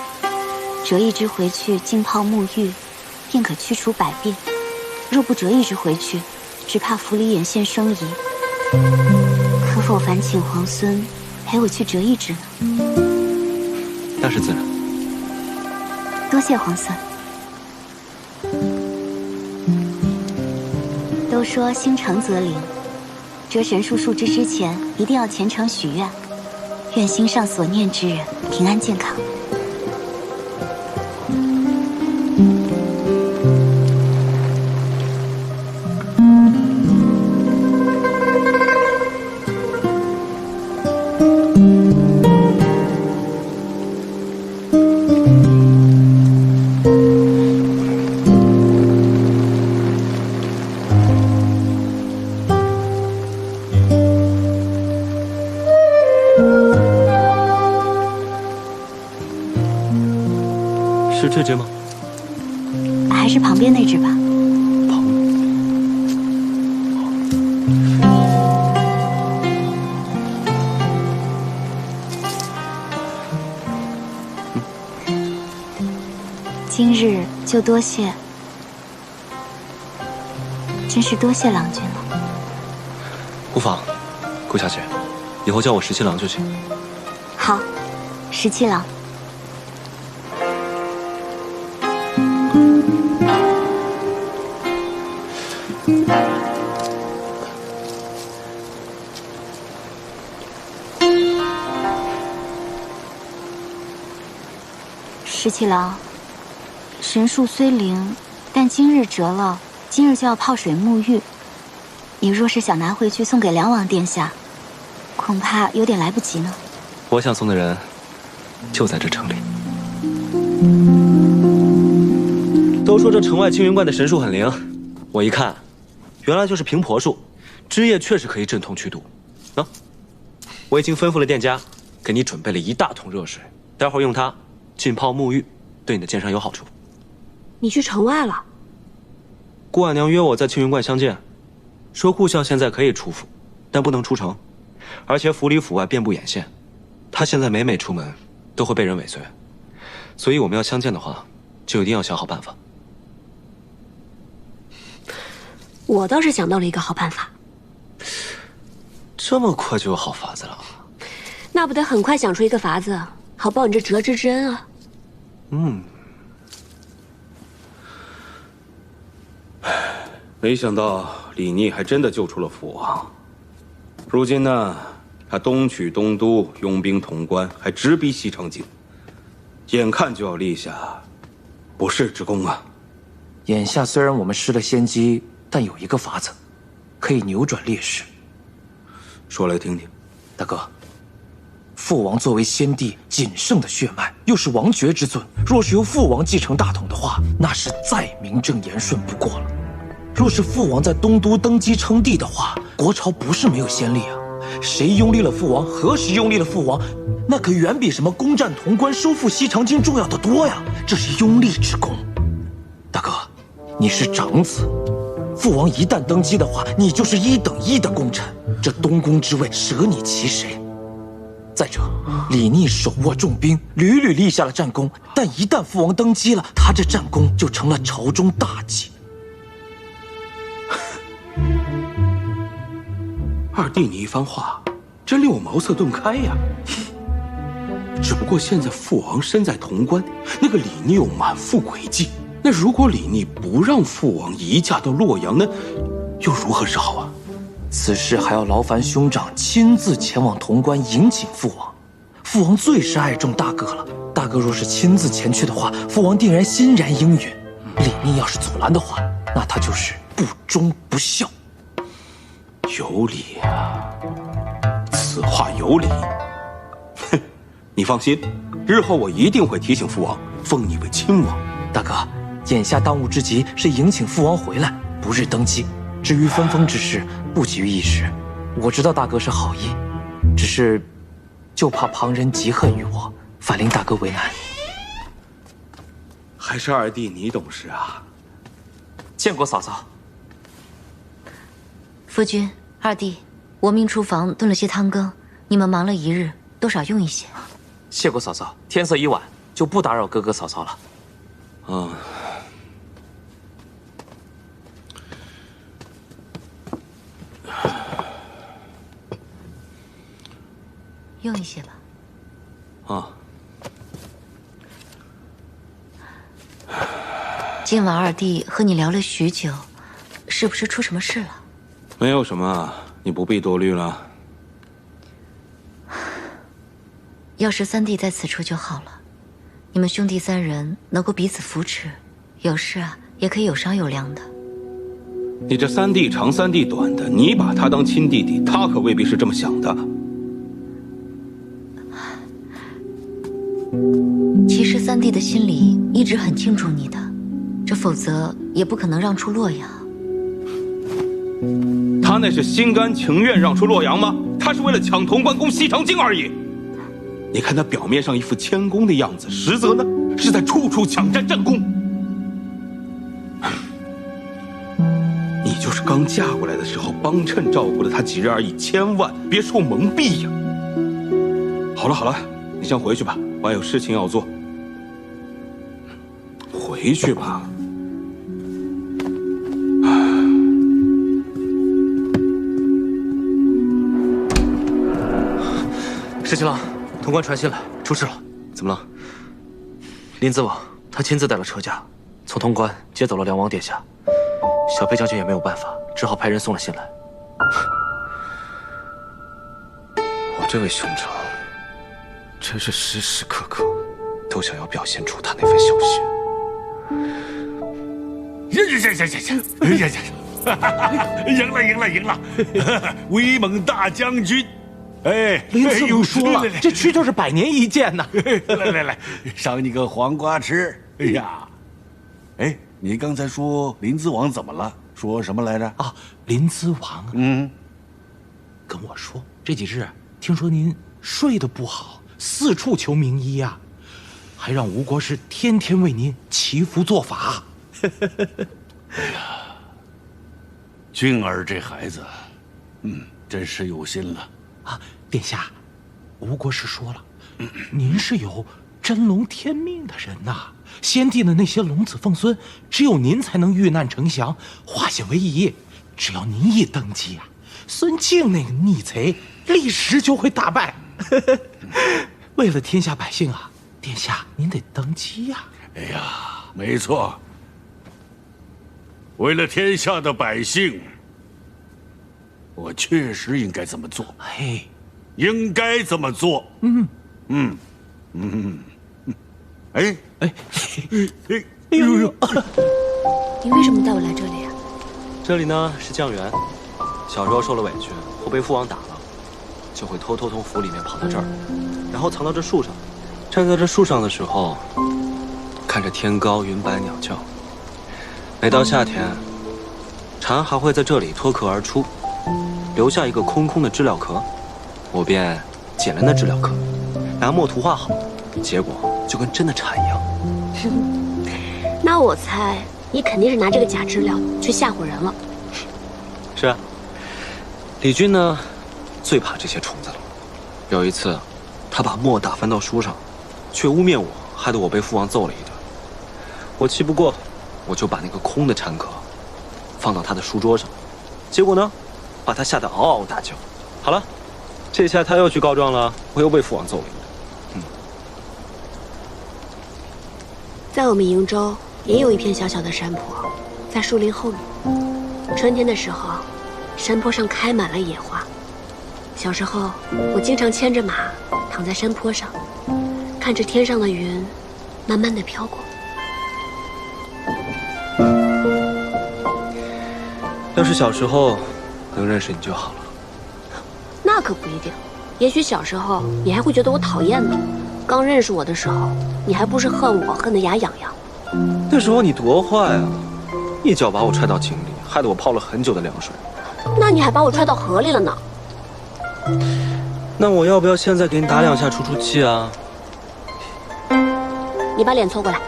[SPEAKER 19] 折一枝回去浸泡沐浴，便可去除百病。若不折一枝回去，只怕府里眼线生疑。可否烦请皇孙陪我去折一枝呢？
[SPEAKER 1] 那是自然。
[SPEAKER 19] 多谢皇孙。都说心诚则灵，折神树树枝之前，一定要虔诚许愿，愿心上所念之人平安健康。
[SPEAKER 1] 是这只吗？
[SPEAKER 19] 还是旁边那只吧。今日就多谢，真是多谢郎君了。
[SPEAKER 1] 无妨，顾小姐，以后叫我17郎就行。
[SPEAKER 19] 好，17郎。17郎，神树虽灵，但今日折了，今日就要泡水沐浴。你若是想拿回去送给梁王殿下，恐怕有点来不及呢。
[SPEAKER 1] 我想送的人就在这城里。
[SPEAKER 2] 都说这城外青云观的神树很灵，我一看，原来就是平婆树，枝叶确实可以镇痛祛毒。喏，我已经吩咐了店家，给你准备了一大桶热水，待会儿用它浸泡沐浴，对你的剑伤有好处。
[SPEAKER 5] 你去城外了？
[SPEAKER 2] 顾婉娘约我在青云观相见，说顾相现在可以出府，但不能出城，而且府里府外遍布眼线，他现在每出门都会被人尾随，所以我们要相见的话，就一定要想好办法。
[SPEAKER 5] 我倒是想到了一个好办法。
[SPEAKER 2] 这么快就有好法子了？
[SPEAKER 5] 那不得很快想出一个法子，好报你这折枝之恩啊！
[SPEAKER 15] 没想到李逆还真的救出了父王。如今呢，他东取东都，拥兵潼关，还直逼西长京，眼看就要立下不世之功啊！
[SPEAKER 21] 眼下虽然我们失了先机，但有一个法子，可以扭转劣势。
[SPEAKER 15] 说来听听。
[SPEAKER 21] 大哥，父王作为先帝仅剩的血脉，又是王爵之尊，若是由父王继承大统的话，那是再名正言顺不过了。若是父王在东都登基称帝的话，国朝不是没有先例啊。谁拥立了父王，何时拥立了父王，那可远比什么攻占潼关、收复西长京重要的多呀！这是拥立之功。大哥，你是长子，父王一旦登基的话，你就是1等1的功臣，这东宫之位舍你其谁？再者，李逆手握重兵，屡屡立下了战功，但一旦父王登基了，他这战功就成了朝中大忌。
[SPEAKER 15] 二弟，你一番话，真令我茅塞顿开呀。只不过现在父王身在潼关，那个李逆又满腹诡计。那如果李逆不让父王移驾到洛阳，那又如何是好啊？
[SPEAKER 21] 此事还要劳烦兄长亲自前往潼关迎请父王。父王最是爱重大哥了，大哥若是亲自前去的话，父王定然欣然应允。李逆要是阻拦的话，那他就是不忠不孝。
[SPEAKER 15] 有理啊，此话有理。哼，你放心，日后我一定会提醒父王，封你为亲王。
[SPEAKER 21] 大哥，眼下当务之急是迎请父王回来，不日登基。至于分封之事，不急于一时。我知道大哥是好意，只是就怕旁人嫉恨于我，反令大哥为难。
[SPEAKER 15] 还是二弟你懂事啊。
[SPEAKER 21] 见过嫂嫂。
[SPEAKER 19] 夫君。二弟，我命厨房炖了些汤羹，你们忙了一日，多少用一些。
[SPEAKER 21] 谢过嫂嫂，天色已晚，就不打扰哥哥嫂嫂了。
[SPEAKER 19] 用一些吧。今晚二弟和你聊了许久，是不是出什么事了？
[SPEAKER 15] 没有什么，你不必多虑了。
[SPEAKER 19] 要是三弟在此处就好了，你们兄弟3人能够彼此扶持，有事啊也可以有商有量的。
[SPEAKER 15] 你这3弟长3弟短的，你把他当亲弟弟，他可未必是这么想的。
[SPEAKER 19] 其实三弟的心里一直很清楚你的，这否则也不可能让出洛阳。
[SPEAKER 15] 他那是心甘情愿让出洛阳吗？他是为了抢潼关攻西长京而已。你看他表面上一副谦恭的样子，实则呢是在处处抢占战功。你就是刚嫁过来的时候帮衬照顾了他几日而已，千万别受蒙蔽呀。好了好了，你先回去吧，我还有事情要做。回去吧。
[SPEAKER 21] 石七郎，潼关传信来，出事了。
[SPEAKER 1] 怎么了？
[SPEAKER 21] 林子网他亲自带了车驾，从潼关接走了梁王殿下。小裴将军也没有办法，只好派人送了信来。
[SPEAKER 1] 我这位兄长，真是时时刻刻都想要表现出他那份小心。
[SPEAKER 10] 赢了！威猛大将军。哎，
[SPEAKER 18] 林子武说了，这区就是100年一见呐！
[SPEAKER 10] 来，赏你个黄瓜吃！哎呀，哎，你刚才说林子王怎么了？说什么来着？
[SPEAKER 18] 啊，林子王，跟我说这几日听说您睡得不好，四处求名医呀，还让吴国师天天为您祈福做法。
[SPEAKER 10] 哎呀，俊儿这孩子，真是有心了。
[SPEAKER 18] 啊，殿下，吴国师说了，您是有真龙天命的人呐。先帝的那些龙子凤孙，只有您才能遇难成祥，化险为夷。只要您一登基啊，孙敬那个逆贼立时就会大败。为了天下百姓啊，殿下您得登基呀。
[SPEAKER 10] 哎呀，没错。为了天下的百姓，我确实应该这么做。
[SPEAKER 18] 嘿，
[SPEAKER 10] 应该这么做。哎，
[SPEAKER 5] 你为什么带我来这里啊？
[SPEAKER 2] 这里呢是酱园，小时候受了委屈，后被父王打了，就会偷偷从府里面跑到这儿，然后藏到这树上。站在这树上的时候，看着天高云白鸟叫。每到夏天，蝉还会在这里脱壳而出，留下一个空空的知了壳，我便捡了那知了壳，拿墨涂画好，结果就跟真的蝉一样。
[SPEAKER 5] 那我猜你肯定是拿这个假知了去吓唬人了。
[SPEAKER 2] 是啊，李军呢，最怕这些虫子了。有一次，他把墨打翻到书上，却污蔑我，害得我被父王揍了一顿。我气不过，我就把那个空的蝉壳放到他的书桌上，结果呢，把他吓得嗷嗷大叫。好了，这下他又去告状了，我又被父王揍了一顿。
[SPEAKER 5] 在我们瀛州也有一片小小的山坡，在树林后面。春天的时候，山坡上开满了野花。小时候，我经常牵着马躺在山坡上，看着天上的云慢慢的飘过。
[SPEAKER 2] 要是小时候能认识你就好了。
[SPEAKER 5] 那可不一定，也许小时候你还会觉得我讨厌呢。刚认识我的时候，你还不是恨我恨得牙痒痒。
[SPEAKER 2] 那时候你多坏啊，一脚把我踹到井里，害得我泡了很久的凉水。
[SPEAKER 5] 那你还把我踹到河里了呢。
[SPEAKER 2] 那我要不要现在给你打2下出出气啊？
[SPEAKER 5] 你把脸凑过来。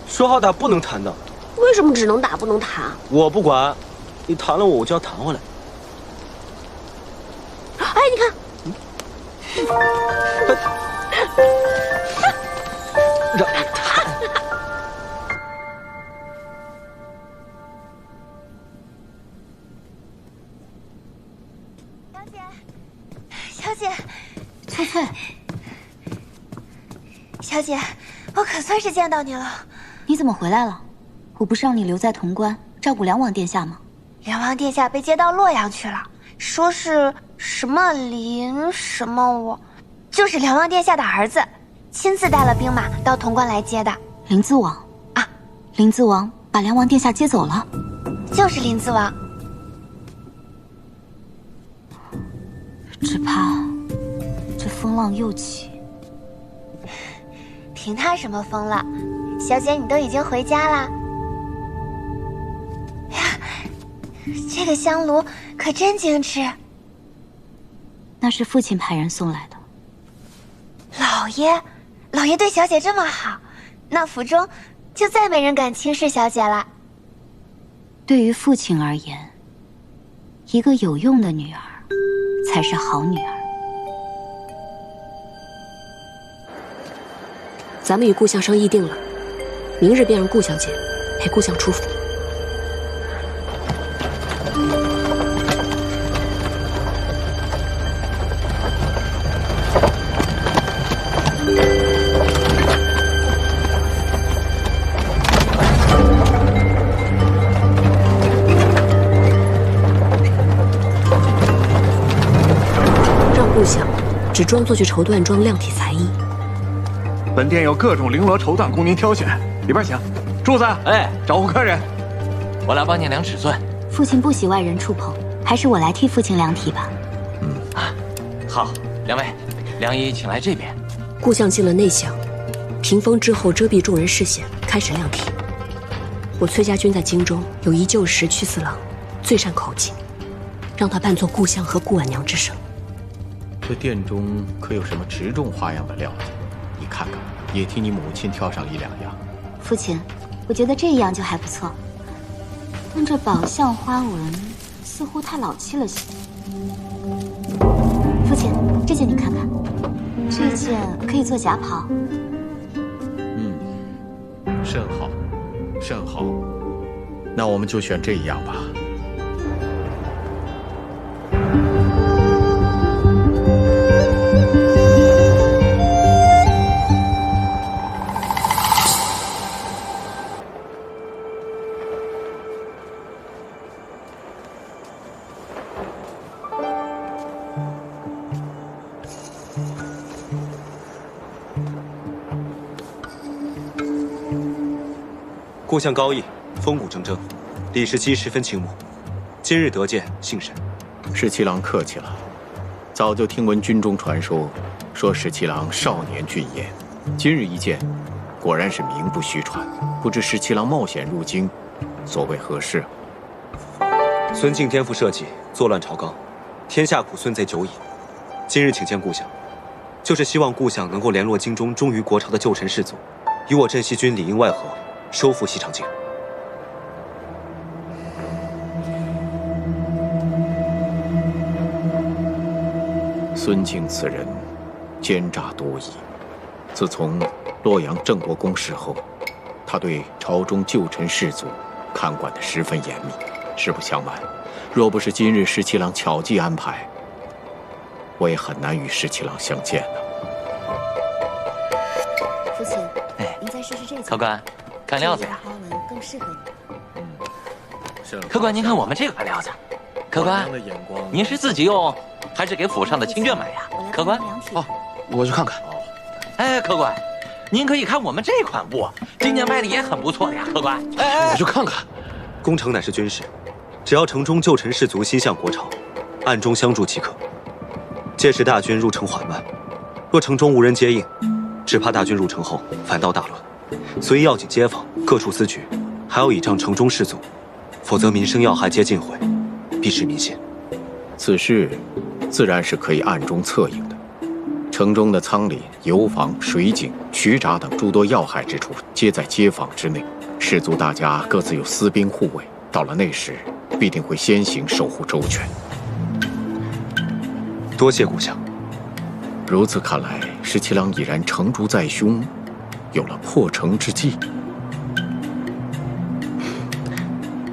[SPEAKER 2] 说好打不能弹的。
[SPEAKER 5] 为什么只能打不能弹？
[SPEAKER 2] 我不管，你弹了我就要弹回来。
[SPEAKER 5] 哎，你看，
[SPEAKER 9] 小姐，
[SPEAKER 19] 翠翠，
[SPEAKER 9] 小姐，我可算是见到你了。
[SPEAKER 19] 你怎么回来了？我不是让你留在潼关照顾梁王殿下吗？
[SPEAKER 9] 梁王殿下被接到洛阳去了，说是什么林什么我，就是梁王殿下的儿子，亲自带了兵马到潼关来接的。
[SPEAKER 19] 林淄王啊，林淄王把梁王殿下接走了。
[SPEAKER 9] 就是林淄王。
[SPEAKER 19] 只怕这风浪又起。
[SPEAKER 9] 凭他什么风浪？小姐，你都已经回家啦。呀，这个香炉可真精致。
[SPEAKER 19] 那是父亲派人送来的。
[SPEAKER 9] 老爷对小姐这么好，那府中就再没人敢轻视小姐了。
[SPEAKER 19] 对于父亲而言，一个有用的女儿才是好女儿。
[SPEAKER 5] 咱们与顾相商议定了，明日便让顾小姐陪顾相出府。让顾相只装作去绸缎庄量体裁衣。
[SPEAKER 7] 本店有各种绫罗绸缎供您挑选，里边请。柱子，
[SPEAKER 22] 哎，
[SPEAKER 7] 招呼客人。
[SPEAKER 22] 我来帮你量尺寸。
[SPEAKER 19] 父亲不喜外人触碰，还是我来替父亲量体吧。
[SPEAKER 22] 好，两位，梁姨请来这边。
[SPEAKER 5] 顾相进了内厢，屏风之后遮蔽众人视线，开始量体。我崔家军在京中有一旧时屈四郎，最善口技，让他扮作顾相和顾婉娘之声。
[SPEAKER 13] 这店中可有什么持重花样的料子？你看看，也替你母亲挑上1、2样。
[SPEAKER 19] 父亲，我觉得这样就还不错，但这宝相花纹似乎太老气了些。父亲，这件你看看，这件可以做夹袍。
[SPEAKER 13] 甚好，甚好。那我们就选这一样吧。
[SPEAKER 1] 故乡高义，风骨铮铮，李时期十分倾慕。今日得见，幸甚。
[SPEAKER 13] 十七郎客气了，早就听闻军中传说，说十七郎少年俊彦，今日一见，果然是名不虚传。不知十七郎冒险入京，所谓何事？
[SPEAKER 1] 孙敬颠覆社稷，作乱朝纲，天下苦孙贼久矣。今日请见故乡，就是希望故乡能够联络京中忠于国朝的旧臣士族，与我镇西军里应外合，收复西长京。
[SPEAKER 13] 孙敬此人奸诈多疑，自从洛阳郑国公事后，他对朝中旧臣士族看管得十分严密。实不相瞒，若不是今日十七郎巧计安排，我也很难与十七郎相见了。
[SPEAKER 19] 父亲，您再试试这件。
[SPEAKER 22] 客官，看料子呀？
[SPEAKER 19] 花纹更适合你。
[SPEAKER 22] 客官，您看我们这款料子。客官，您是自己用，还是给府上的亲眷买呀？客官，
[SPEAKER 6] 哦，我去看看。
[SPEAKER 22] 哎，客官，您可以看我们这款布，今年卖的也很不错的呀。客官，
[SPEAKER 1] 我去看看。攻城乃是军事，只要城中旧臣士族心向国朝，暗中相助即可。届时大军入城缓慢，若城中无人接应，只怕大军入城后反倒大乱。所以要紧街坊各处思局，还要倚仗城中士族，否则民生要害皆尽毁，必失民心。
[SPEAKER 13] 此事自然是可以暗中策应的。城中的仓廪、油坊、水井、渠闸等诸多要害之处，皆在街坊之内。士族大家各自有私兵护卫，到了那时，必定会先行守护周全。
[SPEAKER 1] 多谢故乡。
[SPEAKER 13] 如此看来，十七郎已然成竹在胸，有了破城之计。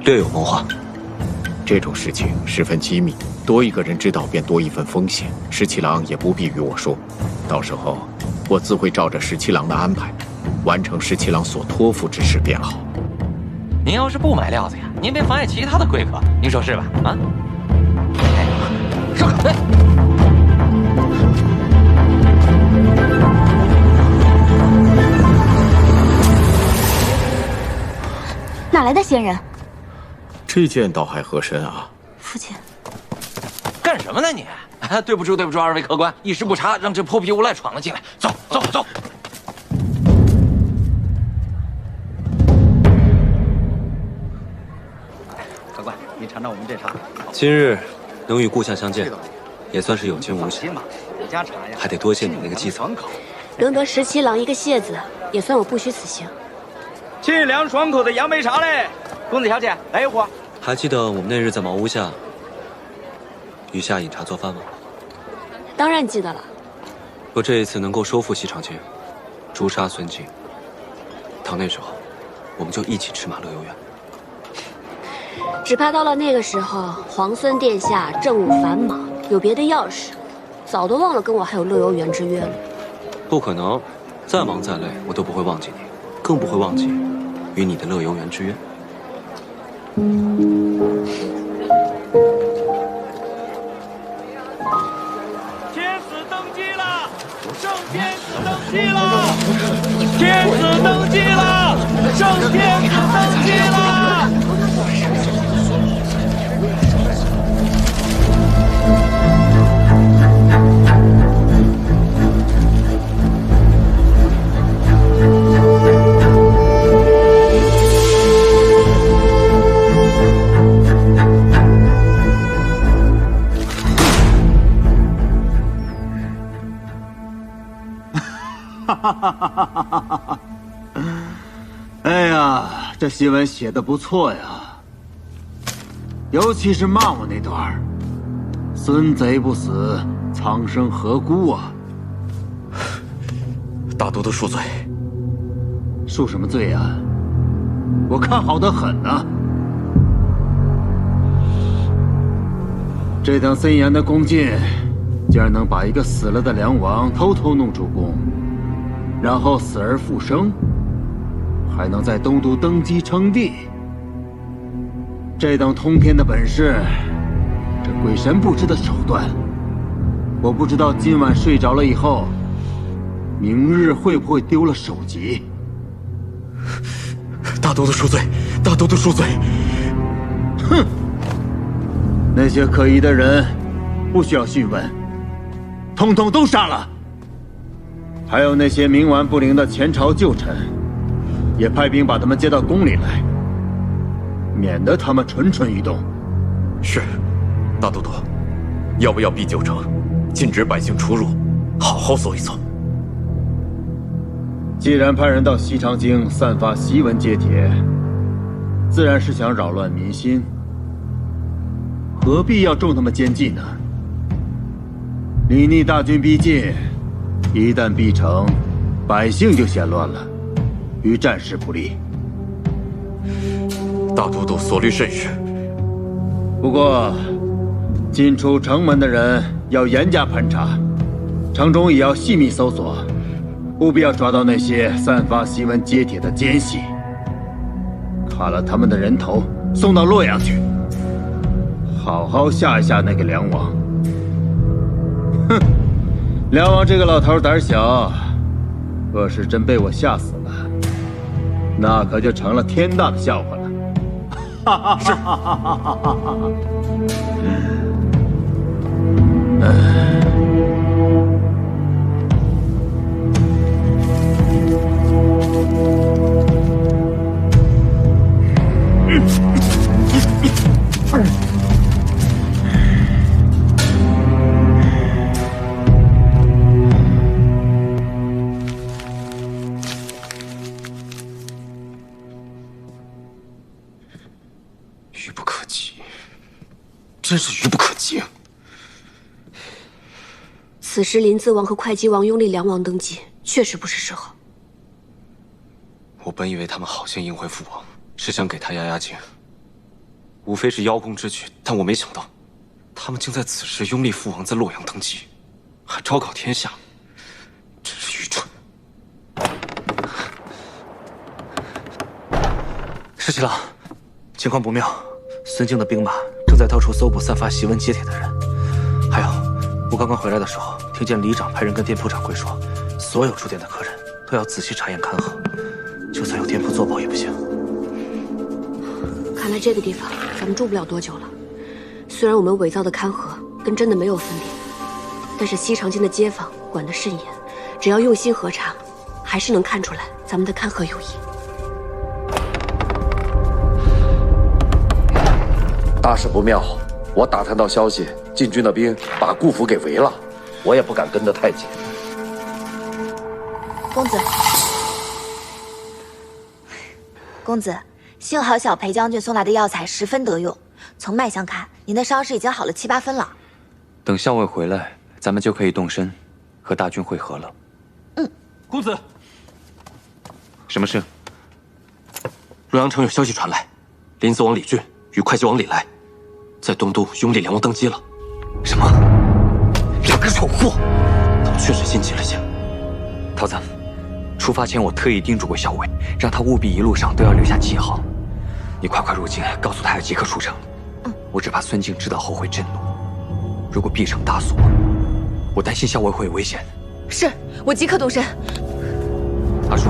[SPEAKER 1] 略有谋划。
[SPEAKER 13] 这种事情十分机密，多一个人知道便多一份风险。十七郎也不必与我说，到时候我自会照着十七郎的安排，完成十七郎所托付之事便好。
[SPEAKER 22] 您要是不买料子呀，您别妨碍其他的贵客，您说是吧？啊？上课。
[SPEAKER 19] 哪来的仙人？
[SPEAKER 13] 这件倒还合身啊。
[SPEAKER 19] 父亲，
[SPEAKER 22] 干什么呢你？对不住，对不住，二位客官，一时不察，让这泼皮无赖闯了进来。走，走，走。
[SPEAKER 8] 客官，您尝尝我们这茶。
[SPEAKER 1] 今日能与故乡相见，也算是有惊无险。还得多谢你那个继子。
[SPEAKER 5] 能得十七郎一个谢字，也算我不虚此行。
[SPEAKER 8] 清凉爽口的杨梅茶嘞，公子小姐来一壶。
[SPEAKER 1] 还记得我们那日在茅屋下与夏饮茶做饭吗？
[SPEAKER 5] 当然记得了。
[SPEAKER 1] 若这一次能够收复西长京，诛杀孙敬，到那时候，我们就一起吃马乐游园。
[SPEAKER 5] 只怕到了那个时候，皇孙殿下政务繁忙，有别的要事，早都忘了跟我还有乐游原之约了。
[SPEAKER 1] 不可能，再忙再累，我都不会忘记你，更不会忘记与你的乐游原之约。
[SPEAKER 3] 天子登基了，圣天子登基了，天子登基了，圣天子登基了。
[SPEAKER 11] 哎呀，这新闻写得不错呀，尤其是骂我那段孙贼不死，苍生何辜啊！
[SPEAKER 7] 大都督恕罪。
[SPEAKER 11] 恕什么罪啊？我看好得很呐。这等森严的宫禁，竟然能把一个死了的梁王偷偷弄出宫，然后死而复生，还能在东都登基称帝。这等通天的本事，这鬼神不知的手段，我不知道今晚睡着了以后，明日会不会丢了首级。
[SPEAKER 7] 大都督恕罪，大都督恕罪。
[SPEAKER 11] 哼，那些可疑的人不需要讯问，统统都杀了。还有那些冥顽不灵的前朝旧臣，也派兵把他们接到宫里来，免得他们蠢蠢欲动。
[SPEAKER 7] 是，大都督，要不要逼九城，禁止百姓出入，好好搜一搜？
[SPEAKER 11] 既然派人到西长京散发檄文揭帖，自然是想扰乱民心，何必要重他们奸计呢？李逆大军逼近，一旦逼城，百姓就嫌乱了，于战事不利。
[SPEAKER 7] 大都督所虑甚是。
[SPEAKER 11] 不过，进出城门的人要严加盘查，城中也要细密搜索，务必要抓到那些散发檄文揭帖的奸细，砍了他们的人头，送到洛阳去，好好吓一吓那个梁王。哼，梁王这个老头胆小，若是真被我吓死了，那可就成了天大的笑话了。是。
[SPEAKER 1] 愚不可及，真是愚不可及。
[SPEAKER 5] 此时临淄王和会稽王拥立梁王登基，确实不是时候。
[SPEAKER 1] 我本以为他们好心迎回父王，是想给他压压惊，无非是邀功之举，但我没想到，他们竟在此时拥立父王在洛阳登基，还昭告天下，真是愚蠢。
[SPEAKER 21] 石七郎，情况不妙，孙敬的兵马正在到处搜捕散发檄文揭帖的人。还有，我刚刚回来的时候，听见里长派人跟店铺掌柜说，所有出店的客人都要仔细查验看盒，就算有店铺作保也不行。
[SPEAKER 5] 看来这个地方咱们住不了多久了。虽然我们伪造的看盒跟真的没有分别，但是西长京的街坊管得甚严，只要用心核查，还是能看出来咱们的看盒有异。
[SPEAKER 16] 大事不妙！我打探到消息，禁军的兵把顾府给围了，我也不敢跟得太紧。
[SPEAKER 9] 公子，公子，幸好小裴将军送来的药材十分得用，从脉象看，您的伤势已经好了7、8分了。
[SPEAKER 22] 等校尉回来，咱们就可以动身，和大军会合了。
[SPEAKER 6] 公子，
[SPEAKER 22] 什么事？
[SPEAKER 1] 洛阳城有消息传来，临淄王李俊与会稽王李来，在东都拥立梁王登基了。什么？两个蠢货！但我确实心急了些。
[SPEAKER 22] 桃子，出发前我特意叮嘱过校尉，让他务必一路上都要留下记号。你快入京，告诉他要即刻出城。我只怕孙敬知道后会震怒，如果闭城大锁，我担心校尉会有危险。
[SPEAKER 9] 是，我即刻动身。
[SPEAKER 22] 阿叔，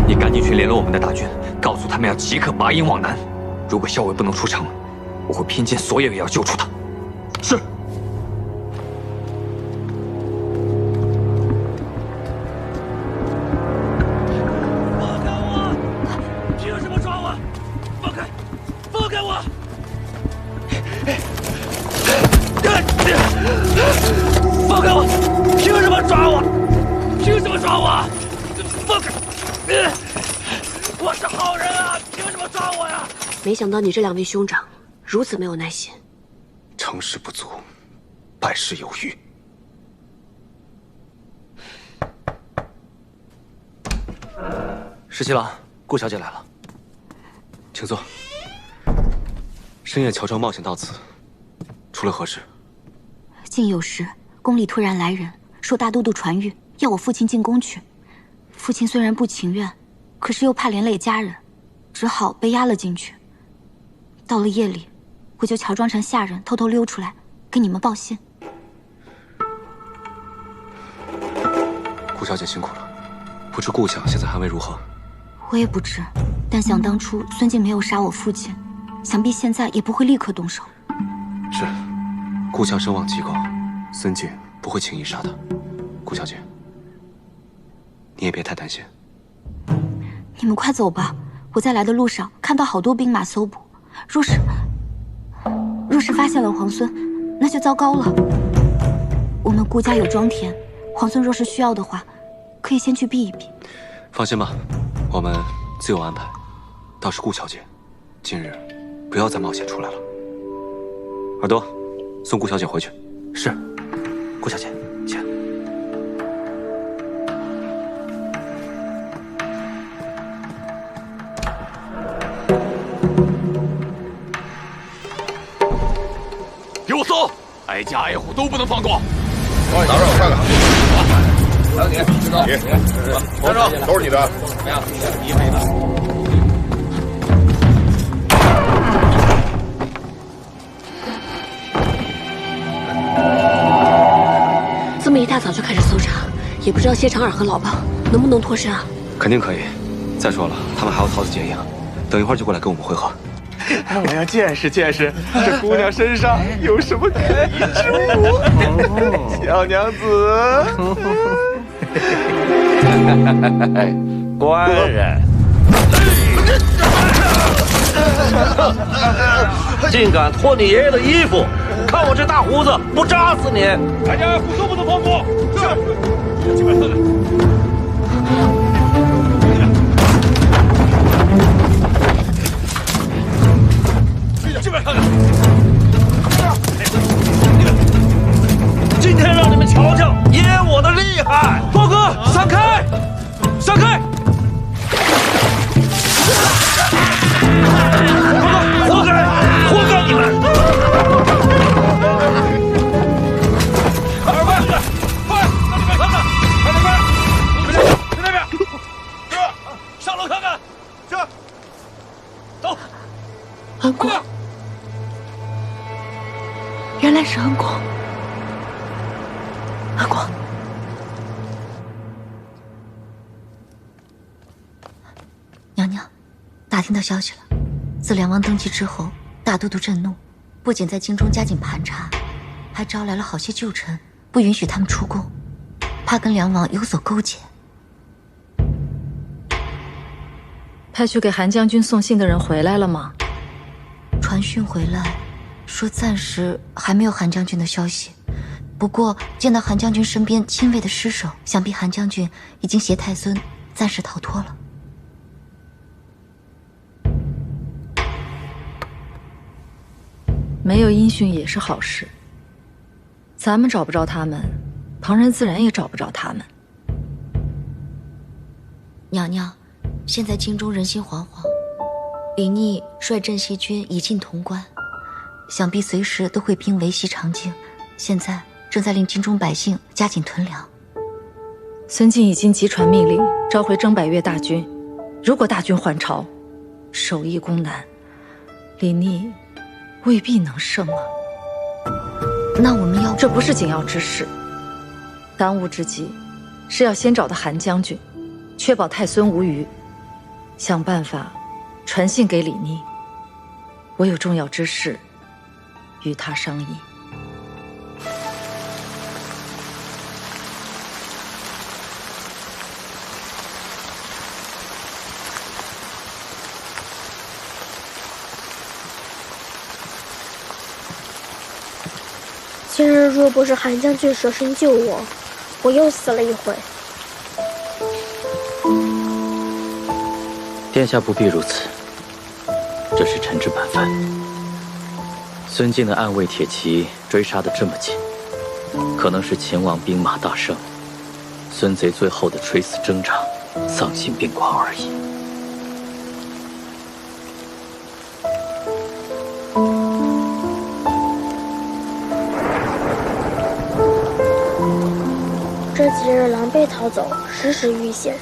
[SPEAKER 22] 你赶紧去联络我们的大军，告诉他们要即刻拔营往南。如果校尉不能出城，我会拼尽所有也要救出他。
[SPEAKER 1] 是。
[SPEAKER 3] 放开我！凭什么抓我？放开！放开我！放开我！凭什么抓我？凭什么抓我？放开！我是好人啊！凭什么抓我呀？
[SPEAKER 5] 没想到你这2位兄长如此没有耐心。
[SPEAKER 1] 成事不足，败事有余。
[SPEAKER 21] 石七郎，顾小姐来了，
[SPEAKER 1] 请坐。深夜乔装冒险到此，出了何事？
[SPEAKER 19] 竟有时宫里突然来人，说大都督传谕，要我父亲进宫去。父亲虽然不情愿，可是又怕连累家人，只好被押了进去。到了夜里，我就乔装成下人，偷偷溜出来，给你们报信。
[SPEAKER 1] 顾小姐辛苦了，不知顾相现在还未如何？
[SPEAKER 19] 我也不知，但但想当初孙敬没有杀我父亲，想必现在也不会立刻动手。
[SPEAKER 1] 是，顾相声望极高，孙敬不会轻易杀他。顾小姐，你也别太担心。
[SPEAKER 19] 你们快走吧，我在来的路上看到好多兵马搜捕，若是发现了皇孙，那就糟糕了。我们顾家有庄田，皇孙若是需要的话，可以先去避一避。
[SPEAKER 1] 放心吧，我们自有安排。倒是顾小姐，今日不要再冒险出来了。耳朵，送顾小姐回去。
[SPEAKER 22] 是，顾小姐，请。
[SPEAKER 10] 给我搜，挨家挨户都不能放过。
[SPEAKER 4] 拿着我看看。还有你，知道你，拿着，都是你的。怎么样？你赔的。
[SPEAKER 5] 这么一大早就开始搜查，也不知道谢长尔和老帮能不能脱身啊？
[SPEAKER 1] 肯定可以。再说了，他们还要桃子结营，等一会儿就过来跟我们会合。
[SPEAKER 6] 我要见识见识这姑娘身上有什么可疑之物。小娘子，
[SPEAKER 3] 官人，竟敢脱你爷爷的衣服！看我这大胡子，不扎死你！
[SPEAKER 10] 大家互都不能放过。是。进来看看。进来看看。
[SPEAKER 3] 今天让你们瞧瞧爷我的厉害！
[SPEAKER 6] 豹哥，闪开！闪开！
[SPEAKER 3] 活该！活该你们！
[SPEAKER 10] 二位，快到那边看看！快那边！你们俩在那边。是，上楼看看。是。走。
[SPEAKER 5] 安国，原来是安国。安国，
[SPEAKER 19] 娘娘，打听到消息了。自梁王登基之后，大都督震怒，不仅在京中加紧盘查，还招来了好些旧臣，不允许他们出宫，怕跟梁王有所勾结。
[SPEAKER 17] 派去给韩将军送信的人回来了吗？
[SPEAKER 19] 传讯回来，说暂时还没有韩将军的消息。不过见到韩将军身边亲卫的尸首，想必韩将军已经携太孙暂时逃脱了。
[SPEAKER 17] 没有音讯也是好事。咱们找不着他们，旁人自然也找不着他们。
[SPEAKER 19] 娘娘，现在京中人心惶惶，李逆率镇西军已进潼关，想必随时都会兵围西长京。现在正在令京中百姓加紧囤粮。
[SPEAKER 17] 孙敬已经急传命令，召回征百越大军。如果大军还朝，守义攻南，李逆未必能胜啊。
[SPEAKER 19] 那我们要……
[SPEAKER 17] 这不是紧要之事，当务之急是要先找到韩将军，确保太孙无虞，想办法传信给李逆。我有重要之事与他商议。
[SPEAKER 23] 今日若不是韩将军舍身救我，我又死了一回。
[SPEAKER 22] 殿下不必如此，这是臣之本分。孙敬的暗卫铁骑追杀得这么紧，可能是秦王兵马大胜，孙贼最后的垂死挣扎，丧心病狂而已。
[SPEAKER 23] 这几日狼狈逃走，时时遇险。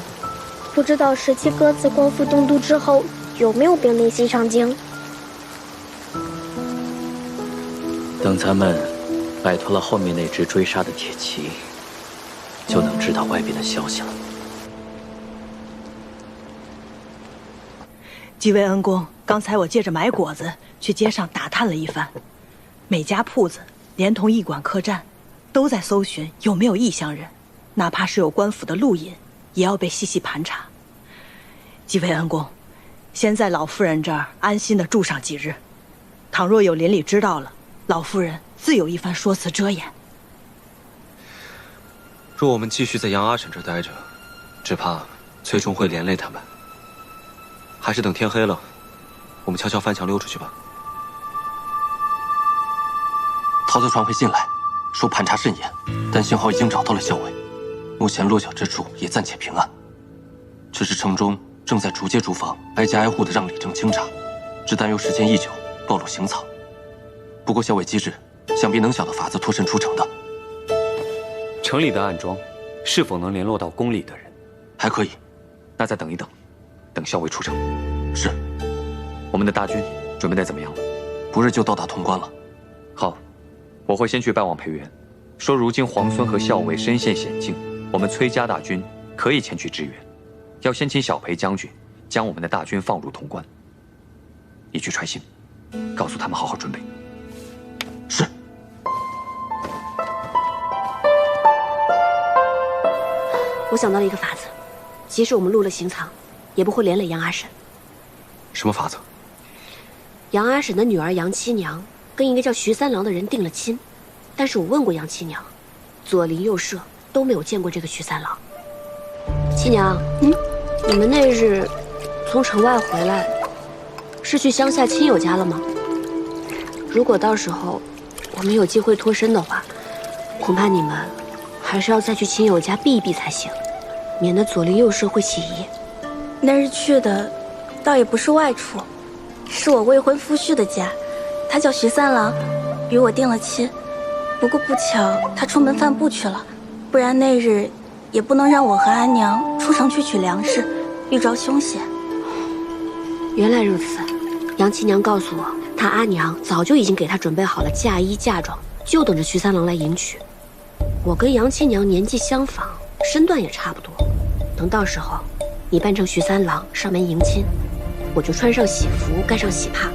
[SPEAKER 23] 不知道17鸽子光复东都之后，有没有兵临西长京？
[SPEAKER 22] 等咱们摆脱了后面那支追杀的铁骑，就能知道外边的消息了。
[SPEAKER 12] 几位恩公，刚才我借着买果子去街上打探了一番，每家铺子连同驿馆客栈，都在搜寻有没有异乡人，哪怕是有官府的录引，也要被细细盘查。几位恩公，先在老夫人这儿安心的住上几日，倘若有邻里知道了，老夫人自有一番说辞遮掩。
[SPEAKER 1] 若我们继续在杨阿婶这儿待着，只怕最终会连累他们。还是等天黑了，我们悄悄翻墙溜出去吧。
[SPEAKER 22] 陶德传回信来，说盘查甚严，但幸好已经找到了校尉，目前落脚之处也暂且平安。只是城中正在逐街逐房、挨家挨户的让李正清查，只担忧时间一久，暴露行藏。不过校尉机智，想必能想到法子脱身出城的。
[SPEAKER 14] 城里的暗桩，是否能联络到宫里的人？
[SPEAKER 22] 还可以。
[SPEAKER 14] 那再等一等，等校尉出城。
[SPEAKER 22] 是。
[SPEAKER 14] 我们的大军准备得怎么样了？
[SPEAKER 22] 不日就到达潼关了。
[SPEAKER 14] 好，我会先去拜望裴元，说如今皇孙和校尉身陷险境，我们崔家大军可以前去支援。要先请小裴将军将我们的大军放入潼关。你去传信，告诉他们好好准备。
[SPEAKER 22] 是。
[SPEAKER 5] 我想到了一个法子，即使我们入了刑藏，也不会连累杨阿婶。
[SPEAKER 1] 什么法子？
[SPEAKER 5] 杨阿婶的女儿杨七娘跟一个叫徐三郎的人定了亲，但是我问过杨七娘，左邻右舍都没有见过这个徐三郎。七娘，你们那日从城外回来，是去乡下亲友家了吗？如果到时候我们有机会脱身的话，恐怕你们还是要再去亲友家避一避才行，免得左邻右舍会起疑。
[SPEAKER 23] 那日去的，倒也不是外出，是我未婚夫婿的家，他叫徐三郎，与我定了亲。不过不巧，他出门贩布去了，不然那日也不能让我和阿娘出城去取粮食，遇着凶险。
[SPEAKER 5] 原来如此，杨七娘告诉我，她阿娘早就已经给她准备好了嫁衣嫁妆，就等着徐三郎来迎娶。我跟杨七娘年纪相仿，身段也差不多，等到时候你扮成徐三郎上门迎亲，我就穿上喜服盖上喜帕，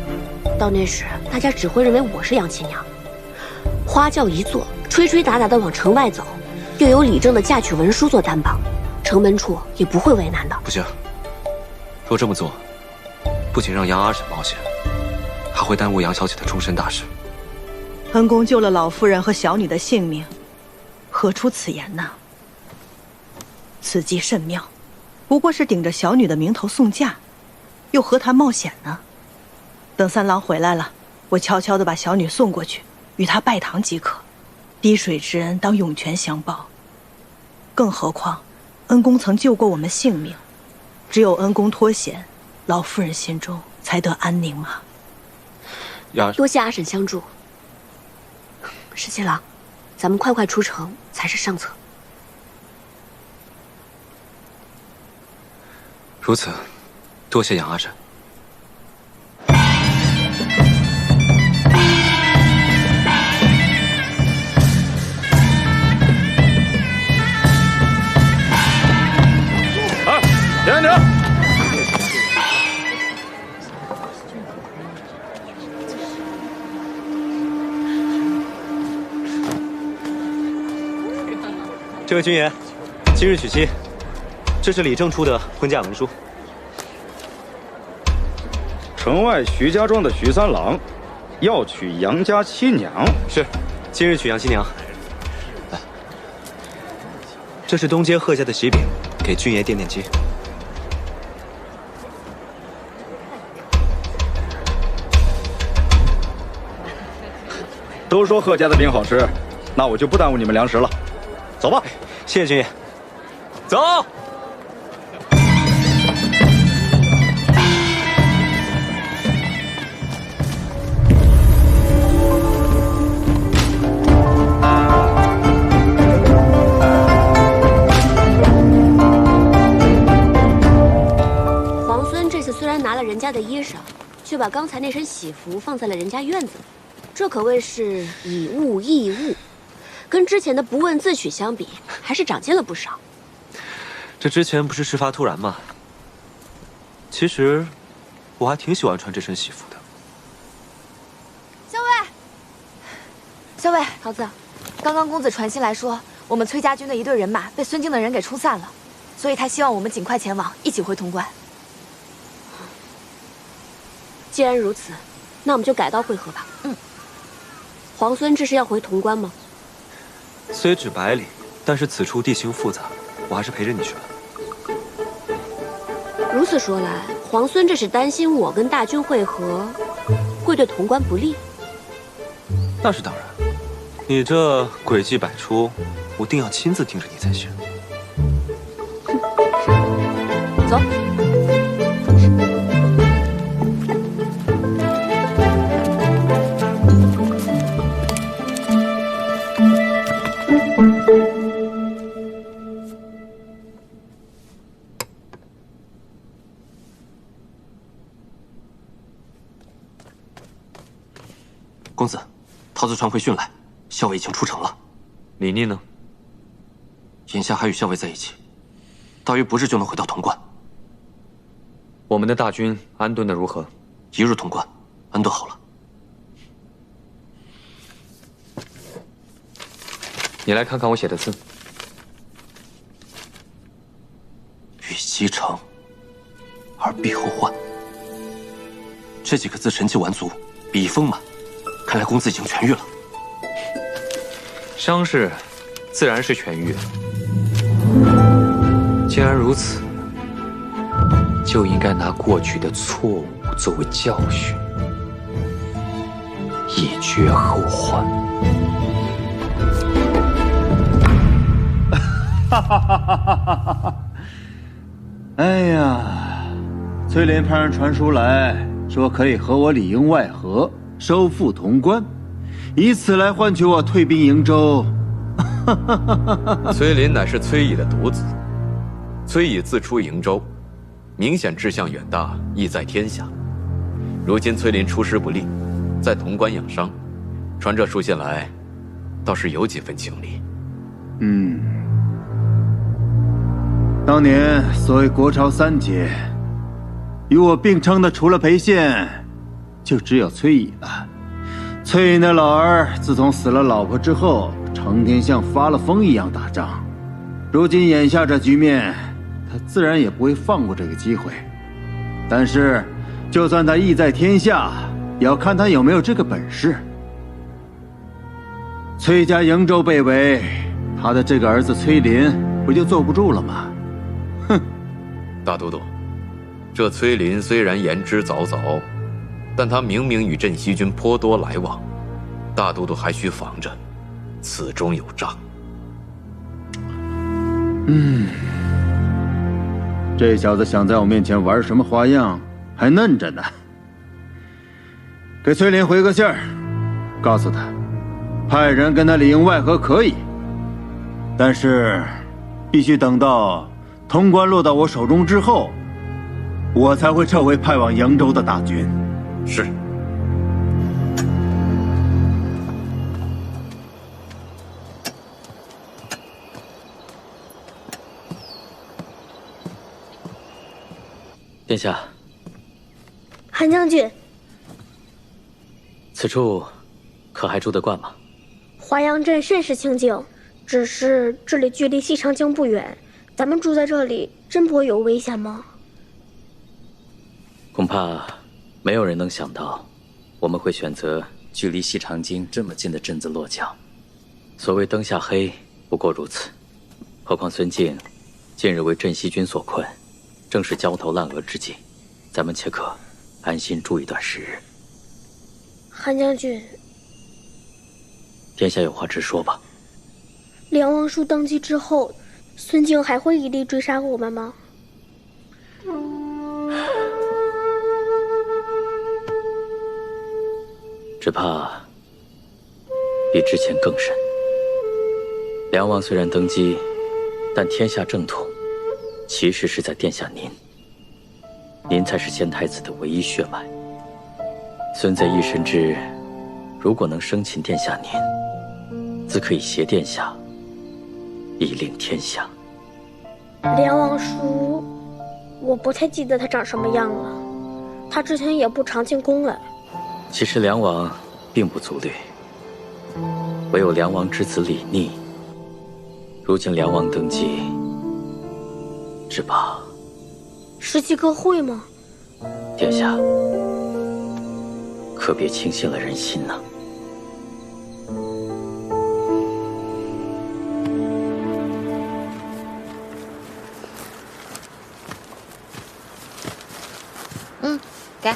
[SPEAKER 5] 到那时大家只会认为我是杨七娘。花轿一坐，吹吹打打的往城外走，又有李正的嫁娶文书做担保，城门处也不会为难的。
[SPEAKER 1] 不行，若这么做，不仅让杨阿婶冒险，还会耽误杨小姐的终身大事。
[SPEAKER 12] 恩公救了老夫人和小女的性命，何出此言呢？此计甚妙，不过是顶着小女的名头送嫁，又何谈冒险呢？等三郎回来了，我悄悄地把小女送过去，与他拜堂即可。滴水之恩当涌泉相报。更何况，恩公曾救过我们性命，只有恩公脱险，老夫人心中才得安宁嘛。
[SPEAKER 5] 多谢阿婶相助。十七郎，咱们快出城才是上策。
[SPEAKER 1] 如此，多谢杨阿婶。
[SPEAKER 3] 停停！
[SPEAKER 1] 这位军爷，今日娶妻，这是李正出的婚嫁文书。
[SPEAKER 3] 城外徐家庄的徐三郎，要娶杨家七娘。
[SPEAKER 1] 是，今日娶杨七娘。来，这是东街贺家的喜饼，给军爷垫基。
[SPEAKER 3] 都说贺家的饼好吃，那我就不耽误你们粮食了。走吧，
[SPEAKER 1] 谢谢军爷。走。
[SPEAKER 5] 皇孙这次虽然拿了人家的衣裳，却把刚才那身喜服放在了人家院子里。这可谓是以物易物，跟之前的不问自取相比，还是长进了不少。
[SPEAKER 1] 这之前不是事发突然吗？其实，我还挺喜欢穿这身喜服的。
[SPEAKER 9] 校尉，校尉，桃子，刚刚公子传信来说，我们崔家军的一队人马被孙敬的人给冲散了，所以他希望我们尽快前往，一起回潼关。
[SPEAKER 5] 既然如此，那我们就改道会合吧。皇孙这是要回潼关吗？
[SPEAKER 1] 虽只百里，但是此处地形复杂，我还是陪着你去了。
[SPEAKER 5] 如此说来，皇孙这是担心我跟大军会合，会对潼关不利。
[SPEAKER 1] 那是当然，你这诡计百出，我定要亲自盯着你才行。
[SPEAKER 5] 走。
[SPEAKER 21] 公子，桃子传回讯来，校尉已经出城了。
[SPEAKER 14] 李逆呢？
[SPEAKER 21] 眼下还与校尉在一起，大约不日就能回到潼关。
[SPEAKER 14] 我们的大军安顿的如何？
[SPEAKER 21] 一入潼关，安顿好了。
[SPEAKER 14] 你来看看我写的字。
[SPEAKER 21] 欲西城，而必后患。这几个字神气完足，笔意丰满。看来公子已经痊愈了。
[SPEAKER 14] 伤势自然是痊愈了。既然如此，就应该拿过去的错误作为教训，以绝后患。
[SPEAKER 11] 哈哈哈哈哈！哎呀，崔林派人传书来说，可以和我里应外合。收复潼关，以此来换取我退兵瀛州。
[SPEAKER 13] 崔林乃是崔乙的独子，崔乙自出瀛州，明显志向远大，意在天下。如今崔林出师不利，在潼关养伤，传这书信来，倒是有几分情理。
[SPEAKER 11] 当年所谓国朝三杰，与我并称的除了裴宪，就只有崔乙了。崔乙那老儿自从死了老婆之后，成天像发了疯一样打仗。如今眼下这局面，他自然也不会放过这个机会。但是，就算他意在天下，也要看他有没有这个本事。崔家瀛州被围，他的这个儿子崔林不就坐不住了吗？哼！
[SPEAKER 13] 大都督，这崔林虽然言之凿凿，但他明明与镇西军颇多来往，大都督还需防着，此中有诈。
[SPEAKER 11] 这小子想在我面前玩什么花样，还嫩着呢。给崔林回个信儿，告诉他，派人跟他里应外合可以，但是必须等到潼关落到我手中之后，我才会撤回派往扬州的大军。
[SPEAKER 13] 是。
[SPEAKER 22] 殿下，
[SPEAKER 23] 韩将军，
[SPEAKER 22] 此处可还住得惯吗？
[SPEAKER 23] 华阳镇甚是清静，只是这里距离西长江不远，咱们住在这里真不会有危险吗？
[SPEAKER 22] 恐怕没有人能想到，我们会选择距离西长京这么近的镇子落脚。所谓灯下黑，不过如此。何况孙敬近日为镇西军所困，正是焦头烂额之际，咱们且可安心住一段时日。
[SPEAKER 23] 韩将军，
[SPEAKER 22] 殿下有话直说吧。
[SPEAKER 23] 梁王叔登基之后，孙敬还会一力追杀我们吗？
[SPEAKER 22] 只怕比之前更甚。梁王虽然登基，但天下正统其实是在殿下您。您才是先太子的唯一血脉。孙贼亦深知，如果能生擒殿下您，自可以挟殿下以令天下。
[SPEAKER 23] 梁王叔，我不太记得他长什么样了，他之前也不常进宫来。
[SPEAKER 13] 其实梁王并不族类，唯有梁王之子李逆。如今梁王登基，只怕
[SPEAKER 23] 时机各会吗？
[SPEAKER 13] 殿下可别轻信了人心呐。
[SPEAKER 9] 给。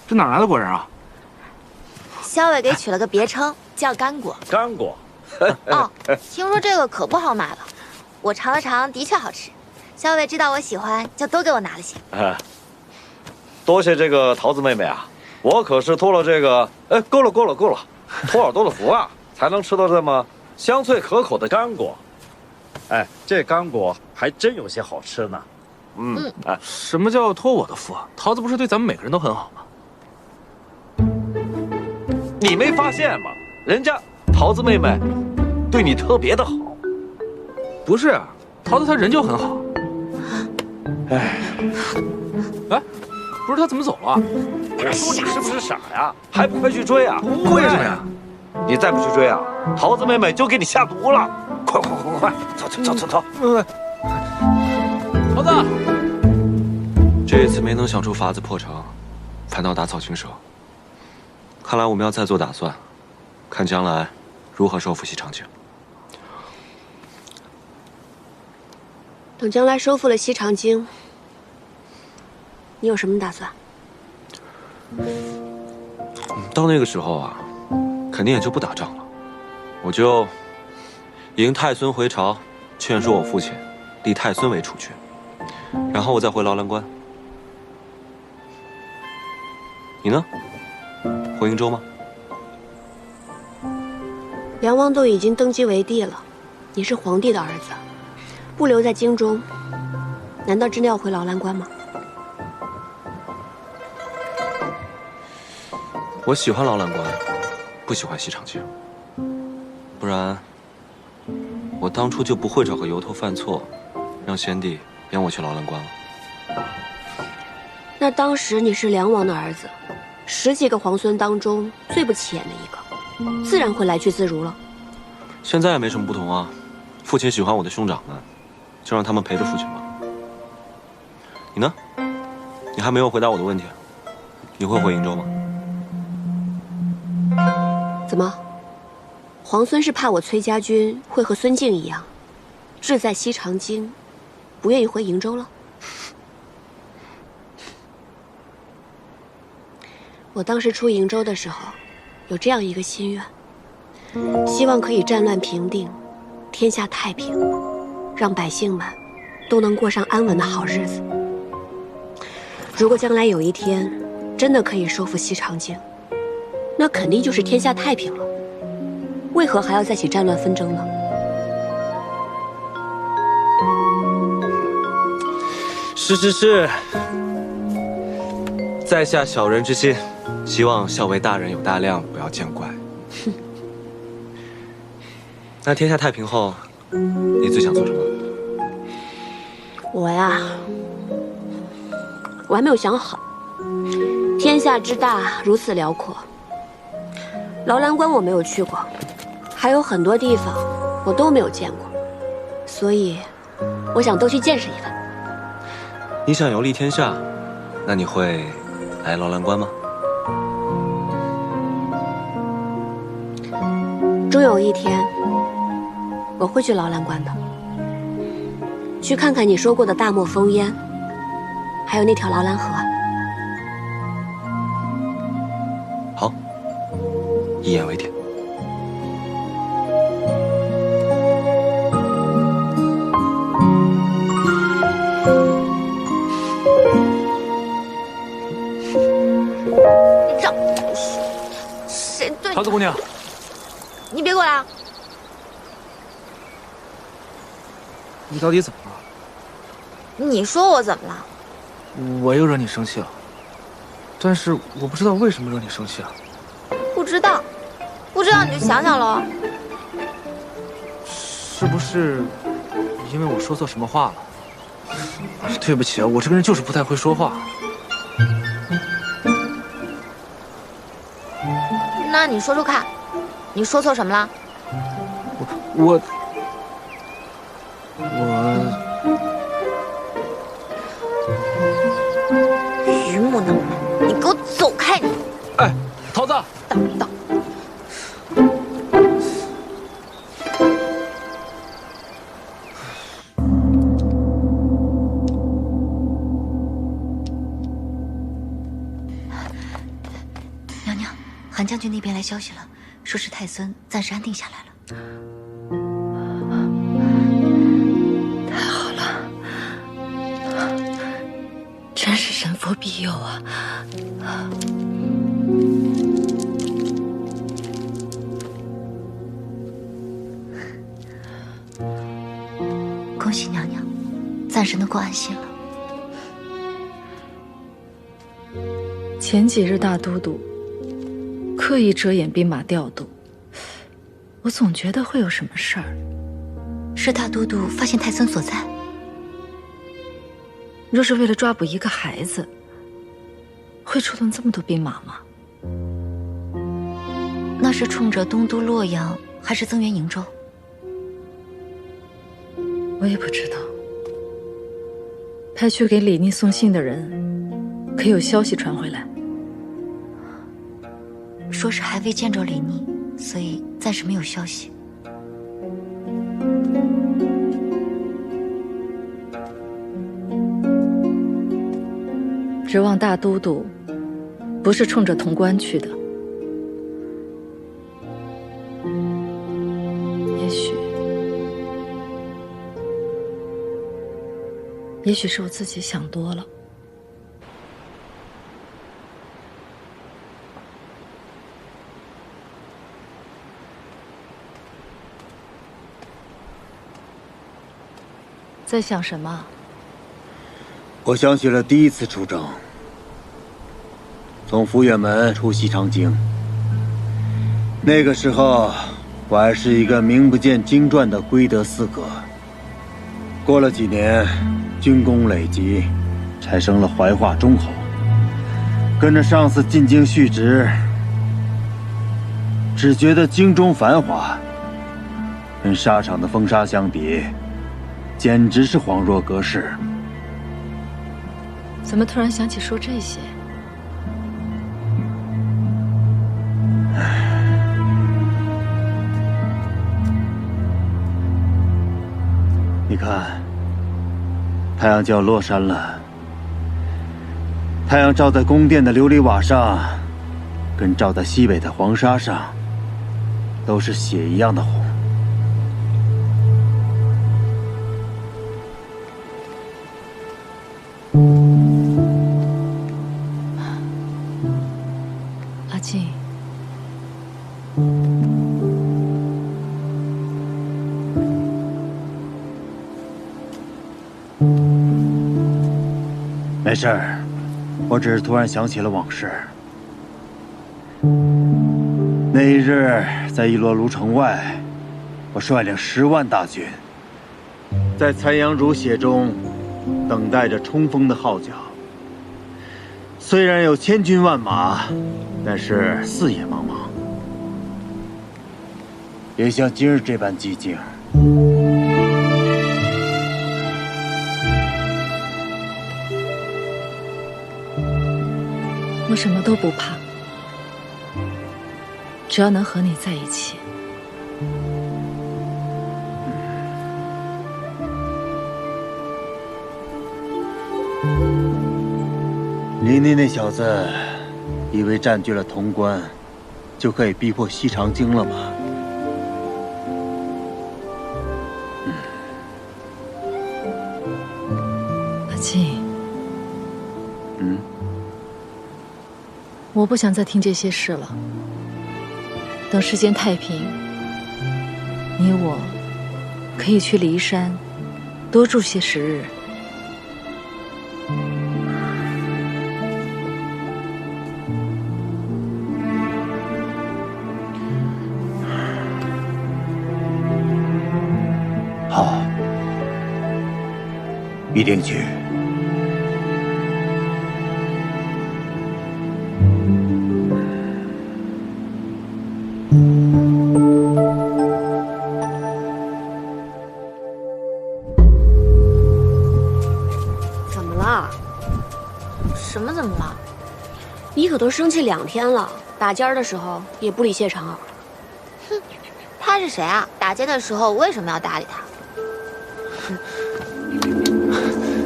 [SPEAKER 8] 这哪来的果仁啊？
[SPEAKER 9] 萧伟给取了个别称，叫干果。
[SPEAKER 3] 干果。
[SPEAKER 9] 哦，听说这个可不好买了，我尝了尝，的确好吃。萧伟知道我喜欢，就多给我拿了些。
[SPEAKER 3] 多谢这个桃子妹妹啊，我可是托了这个，够了，托尔多的福啊，才能吃到这么香脆可口的干果。哎，这干果还真有些好吃呢。
[SPEAKER 21] 什么叫托我的福啊？桃子不是对咱们每个人都很好吗？
[SPEAKER 3] 你没发现吗？人家桃子妹妹对你特别的好。
[SPEAKER 21] 不是，桃子她人就很好。哎，不是她怎么走了？
[SPEAKER 3] 我说你是不是傻呀？还不快去追啊？
[SPEAKER 21] 为什么呀？
[SPEAKER 3] 你再不去追啊，桃子妹妹就给你下毒了！快，走！
[SPEAKER 21] 桃子，
[SPEAKER 1] 这次没能想出法子破城，反倒打草惊蛇。看来我们要再做打算，看将来如何收复西长京。
[SPEAKER 5] 等将来收复了西长京，你有什么打算？
[SPEAKER 1] 到那个时候啊，肯定也就不打仗了，我就迎太孙回朝，劝说我父亲立太孙为储君，然后我再回劳兰关。你呢？回瀛州吗？
[SPEAKER 5] 梁王都已经登基为帝了，你是皇帝的儿子，不留在京中，难道真的要回劳兰关吗？
[SPEAKER 1] 我喜欢劳兰关，不喜欢西长京。不然，我当初就不会找个由头犯错，让先帝贬我去劳兰关了。
[SPEAKER 5] 那当时你是梁王的儿子，10几个皇孙当中最不起眼的一个，自然会来去自如了。
[SPEAKER 1] 现在也没什么不同啊，父亲喜欢我的兄长们，就让他们陪着父亲吧。你呢？你还没有回答我的问题，你会回瀛州吗？
[SPEAKER 5] 怎么？皇孙是怕我崔家军会和孙敬一样，志在西长京，不愿意回瀛州了？我当时出瀛州的时候，有这样一个心愿，希望可以战乱平定，天下太平，让百姓们都能过上安稳的好日子。如果将来有一天真的可以收复西长京，那肯定就是天下太平了，为何还要再起战乱纷争呢？
[SPEAKER 1] 是，在下小人之心，希望校尉大人有大量，不要见怪。那天下太平后，你最想做什么？
[SPEAKER 5] 我呀，我还没有想好。天下之大，如此辽阔。劳兰关我没有去过，还有很多地方我都没有见过，所以我想都去见识一番。
[SPEAKER 1] 你想游历天下，那你会来劳兰关吗？
[SPEAKER 5] 终有一天，我会去劳兰关的，去看看你说过的大漠烽烟，还有那条劳兰河。
[SPEAKER 1] 好，一言为定。
[SPEAKER 9] 谁对？
[SPEAKER 21] 桃子姑娘，
[SPEAKER 9] 你别过来啊！
[SPEAKER 21] 你到底怎么了？
[SPEAKER 9] 你说我怎么了？
[SPEAKER 21] 我又惹你生气了，但是我不知道为什么惹你生气啊。
[SPEAKER 9] 不知道，不知道你就想想喽。
[SPEAKER 21] 是不是因为我说错什么话了？对不起啊，我这个人就是不太会说话。
[SPEAKER 9] 那你说说看，你说错什么了？
[SPEAKER 21] 我
[SPEAKER 9] 榆木能人，你给我走开！你，
[SPEAKER 21] 哎，桃子，
[SPEAKER 9] 等等。
[SPEAKER 19] 娘娘，韩将军那边来消息了，说是太孙暂时安定下来了。
[SPEAKER 17] 太好了，真是神佛庇佑啊！
[SPEAKER 19] 恭喜娘娘，暂时能够安心了。
[SPEAKER 17] 前几日大都督刻意遮掩兵马调度，我总觉得会有什么事儿。
[SPEAKER 19] 是大都督发现太孙所在？
[SPEAKER 17] 若是为了抓捕一个孩子，会出动这么多兵马吗？
[SPEAKER 19] 那是冲着东都洛阳，还是增援瀛州？
[SPEAKER 17] 我也不知道。派去给李逆送信的人，可有消息传回来？
[SPEAKER 19] 说是还未见着李逆，所以暂时没有消息。
[SPEAKER 17] 指望大都督不是冲着潼关去的。也许是我自己想多了。在想什么？
[SPEAKER 11] 我想起了第一次出征，从福远门出西长京。那个时候，我还是一个名不见经传的归德四阁。过了几年，军功累积，才升了怀化忠侯。跟着上司进京续职，只觉得京中繁华，跟沙场的风沙相比，简直是恍若隔世。
[SPEAKER 17] 怎么突然想起说这些？
[SPEAKER 11] 你看，太阳就要落山了。太阳照在宫殿的琉璃瓦上，跟照在西北的黄沙上，都是血一样的红。
[SPEAKER 17] 阿静，
[SPEAKER 11] 没事儿，我只是突然想起了往事。那一日，在一罗卢城外，我率领10万大军，在残阳如血中，等待着冲锋的号角。虽然有千军万马，但是四野茫茫，别像今日这般寂静。
[SPEAKER 17] 我什么都不怕，只要能和你在一起。
[SPEAKER 11] 李逆那小子，以为占据了潼关，就可以逼迫西长京了吗？
[SPEAKER 17] 阿静，我不想再听这些事了。等世间太平，你我可以去骊山多住些时日。
[SPEAKER 11] 一定去。
[SPEAKER 5] 怎么了？
[SPEAKER 9] 什么怎么了？
[SPEAKER 5] 你可都生气2天了，打尖儿的时候也不理谢长儿。
[SPEAKER 9] 哼，他是谁啊？打劫的时候为什么要搭理他？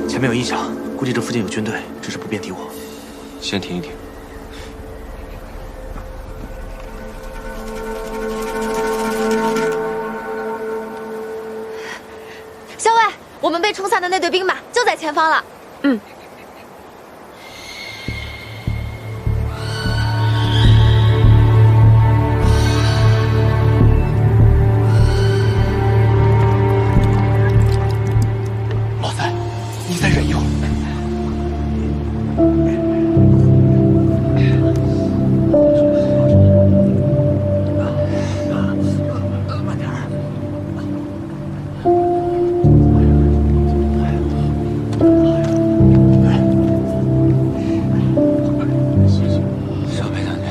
[SPEAKER 21] 前面有异响，估计这附近有军队，只是不便敌我。
[SPEAKER 1] 先停一停。
[SPEAKER 9] 校尉，我们被冲散的那队兵马就在前方了。嗯。
[SPEAKER 21] 老三，你再忍一会儿。慢点儿。
[SPEAKER 7] 小裴将军，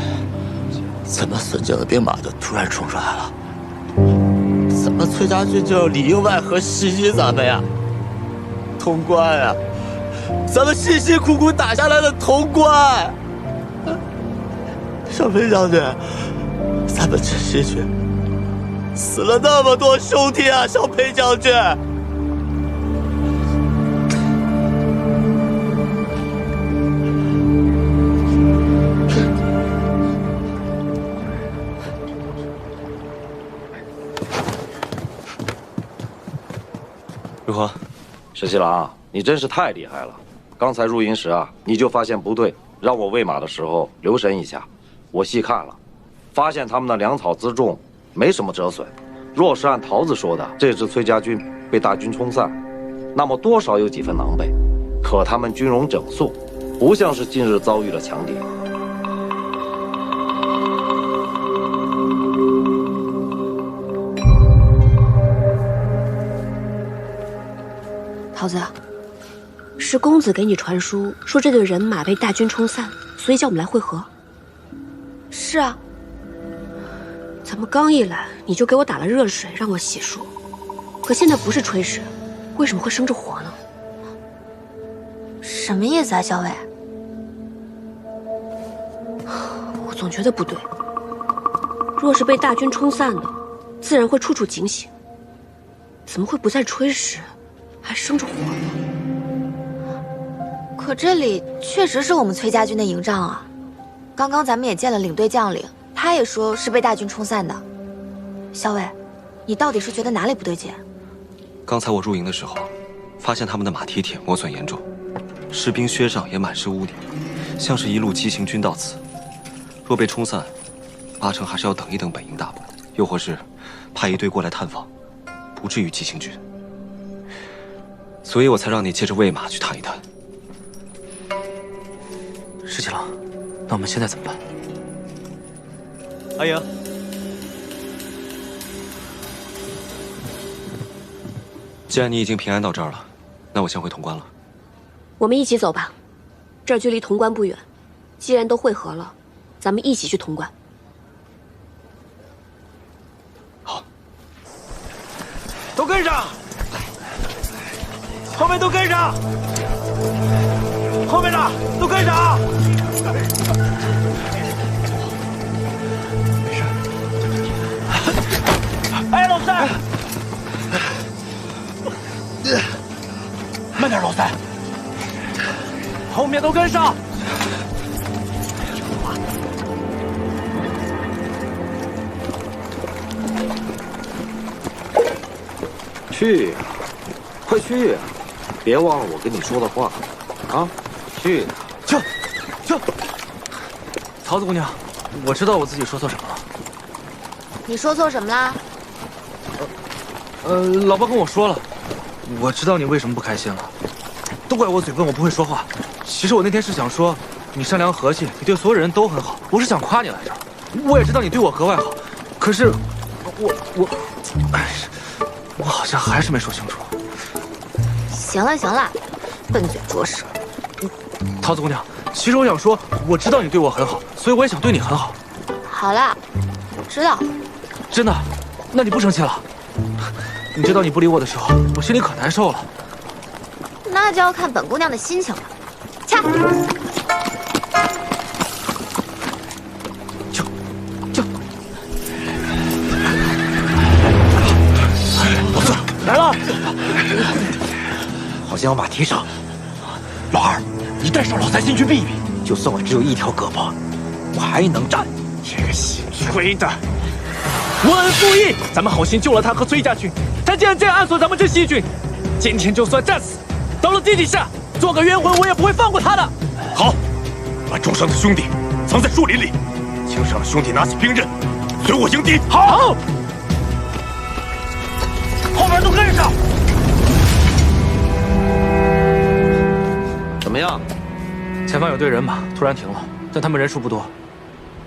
[SPEAKER 7] 怎么孙家的兵马就突然冲上来了？怎么崔家军就里应外合袭击咱们呀？潼关呀，咱们辛辛苦苦打下来的潼关。小裴将军，咱们这些军死了那么多兄弟啊！小裴将军。
[SPEAKER 1] 如何？
[SPEAKER 16] 石七郎，你真是太厉害了！刚才入营时啊，你就发现不对，让我喂马的时候留神一下。我细看了，发现他们的粮草辎重没什么折损。若是按桃子说的，这支崔家军被大军冲散，那么多少有几分狼狈。可他们军容整肃，不像是近日遭遇了强敌。
[SPEAKER 5] 桃子，是公子给你传书说这队人马被大军冲散，所以叫我们来会合。
[SPEAKER 9] 是啊。
[SPEAKER 5] 咱们刚一来，你就给我打了热水，让我洗漱。可现在不是炊事，为什么会生着火呢？
[SPEAKER 9] 什么意思啊，校尉？
[SPEAKER 5] 我总觉得不对。若是被大军冲散的，自然会处处警醒。怎么会不再炊事，还生着火呢？
[SPEAKER 9] 可这里确实是我们崔家军的营帐啊。刚刚咱们也见了领队将领，他也说是被大军冲散的。校尉，你到底是觉得哪里不对劲？
[SPEAKER 1] 刚才我入营的时候，发现他们的马蹄铁磨损严重，士兵靴上也满是污泥，像是一路急行军到此。若被冲散，8成还是要等一等本营大部，又或是派一队过来探访，不至于急行军。所以我才让你借着喂马去探一探。
[SPEAKER 21] 石七郎，那我们现在怎么办？
[SPEAKER 2] 阿莹，
[SPEAKER 1] 既然你已经平安到这儿了，那我先回潼关了。
[SPEAKER 5] 我们一起走吧，这儿距离潼关不远。既然都会合了，咱们一起去潼关。
[SPEAKER 8] 都跟上，后面都跟上，后面的都跟上。没事。哎，老三，慢点，老三，后面都跟上。
[SPEAKER 16] 去呀，快去呀！别忘了我跟你说的话，啊，去呀！
[SPEAKER 21] 去！桃子姑娘，我知道我自己说错什么了。
[SPEAKER 9] 你说错什么啦？
[SPEAKER 21] 老爸跟我说了，我知道你为什么不开心了，都怪我嘴笨，我不会说话。其实我那天是想说，你善良和气，你对所有人都很好，我是想夸你来着。我也知道你对我格外好，可是我好像还是没说清楚。
[SPEAKER 9] 行了行了，笨嘴拙舌。
[SPEAKER 6] 桃子姑娘，其实我想说，我知道你对我很好，所以我也想对你很好。
[SPEAKER 9] 好了，我知道。
[SPEAKER 6] 真的？那你不生气了？你知道你不理我的时候，我心里可难受了。
[SPEAKER 9] 那就要看本姑娘的心情了。掐！
[SPEAKER 7] 老四来了，好像要马蹄上。老二，你带上老三先去避一避。就算我只有一条胳膊，我还能站。这个姓崔的，
[SPEAKER 6] 我恩复义，咱们好心救了他和崔家军，他竟然这样暗算咱们这西军。今天就算战死，到了地底下做个冤魂，我也不会放过他的。
[SPEAKER 10] 好，把重伤的兄弟藏在树林里，轻伤的兄弟拿起兵刃，随我迎敌。
[SPEAKER 6] 好，
[SPEAKER 7] 后面都跟上。
[SPEAKER 16] 怎么样？
[SPEAKER 6] 前方有队人马突然停了，但他们人数不多，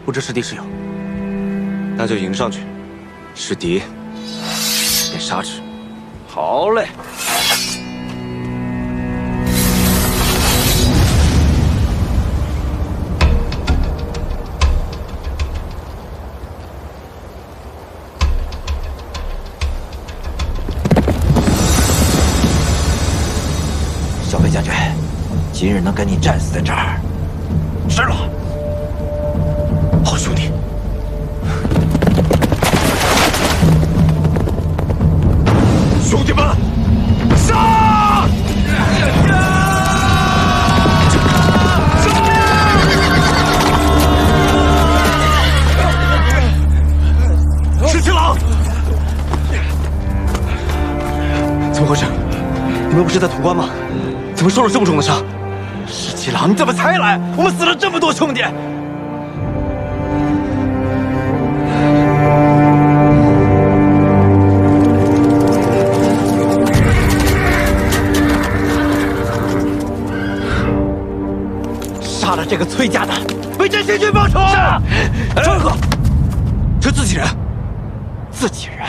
[SPEAKER 6] 不知是敌是友。
[SPEAKER 1] 那就迎上去，是敌便杀之。
[SPEAKER 16] 好嘞。
[SPEAKER 7] 小北将军，今日能跟你战死在这儿，是了。好兄弟。
[SPEAKER 10] 兄弟们，杀！石七郎，
[SPEAKER 1] 怎么回事？你们不是在潼关吗？怎么受了这么重的伤？
[SPEAKER 7] 石七郎，你怎么才来？我们死了这么多兄弟。杀了这个崔家的，为真心军报仇！
[SPEAKER 1] 张哥，这自己人，
[SPEAKER 7] 自己人。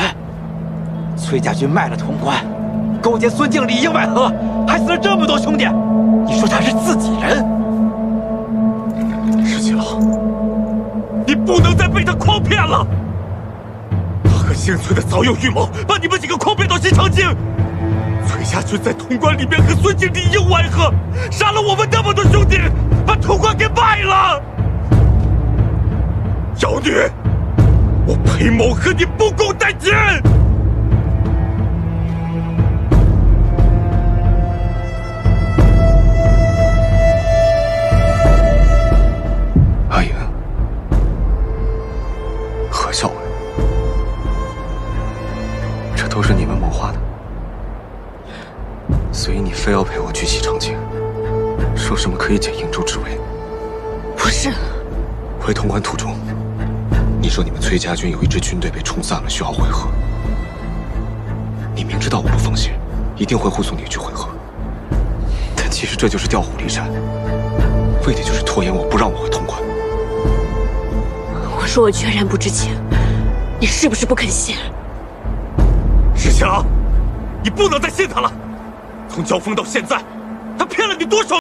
[SPEAKER 7] 崔家军卖了潼关，勾结孙敬里应外合，还死了这么多兄弟。你说他是自己人？
[SPEAKER 10] 石七郎，你不能再被他诓骗了。他和姓崔的早有预谋，把你们几个诓骗到西长京。崔家军在潼关里面和孙敬里应外合，杀了我们那么多兄弟，把潼关给卖了。妖女，我裴某和你不共戴天！
[SPEAKER 1] 阿莹，何校尉，这都是你们谋划的，所以你非要陪我去西长京，说什么可以解瀛州之围？
[SPEAKER 5] 不是。
[SPEAKER 1] 回潼关途中，你说你们崔家军有一支军队被冲散了，需要会合。你明知道我不放心，一定会护送你去会合，但其实这就是调虎离山，为的就是拖延我，不让我回潼关。
[SPEAKER 5] 我说我全然不知情，你是不是不肯信？
[SPEAKER 10] 石七郎，你不能再信他了。从交锋到现在，他骗了你多少？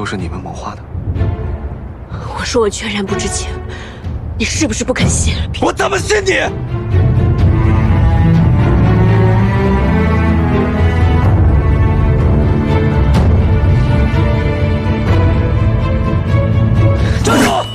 [SPEAKER 1] 是你们谋划的？
[SPEAKER 5] 我说我全然不知情，你是不是不肯信？
[SPEAKER 6] 我怎么信你？站住！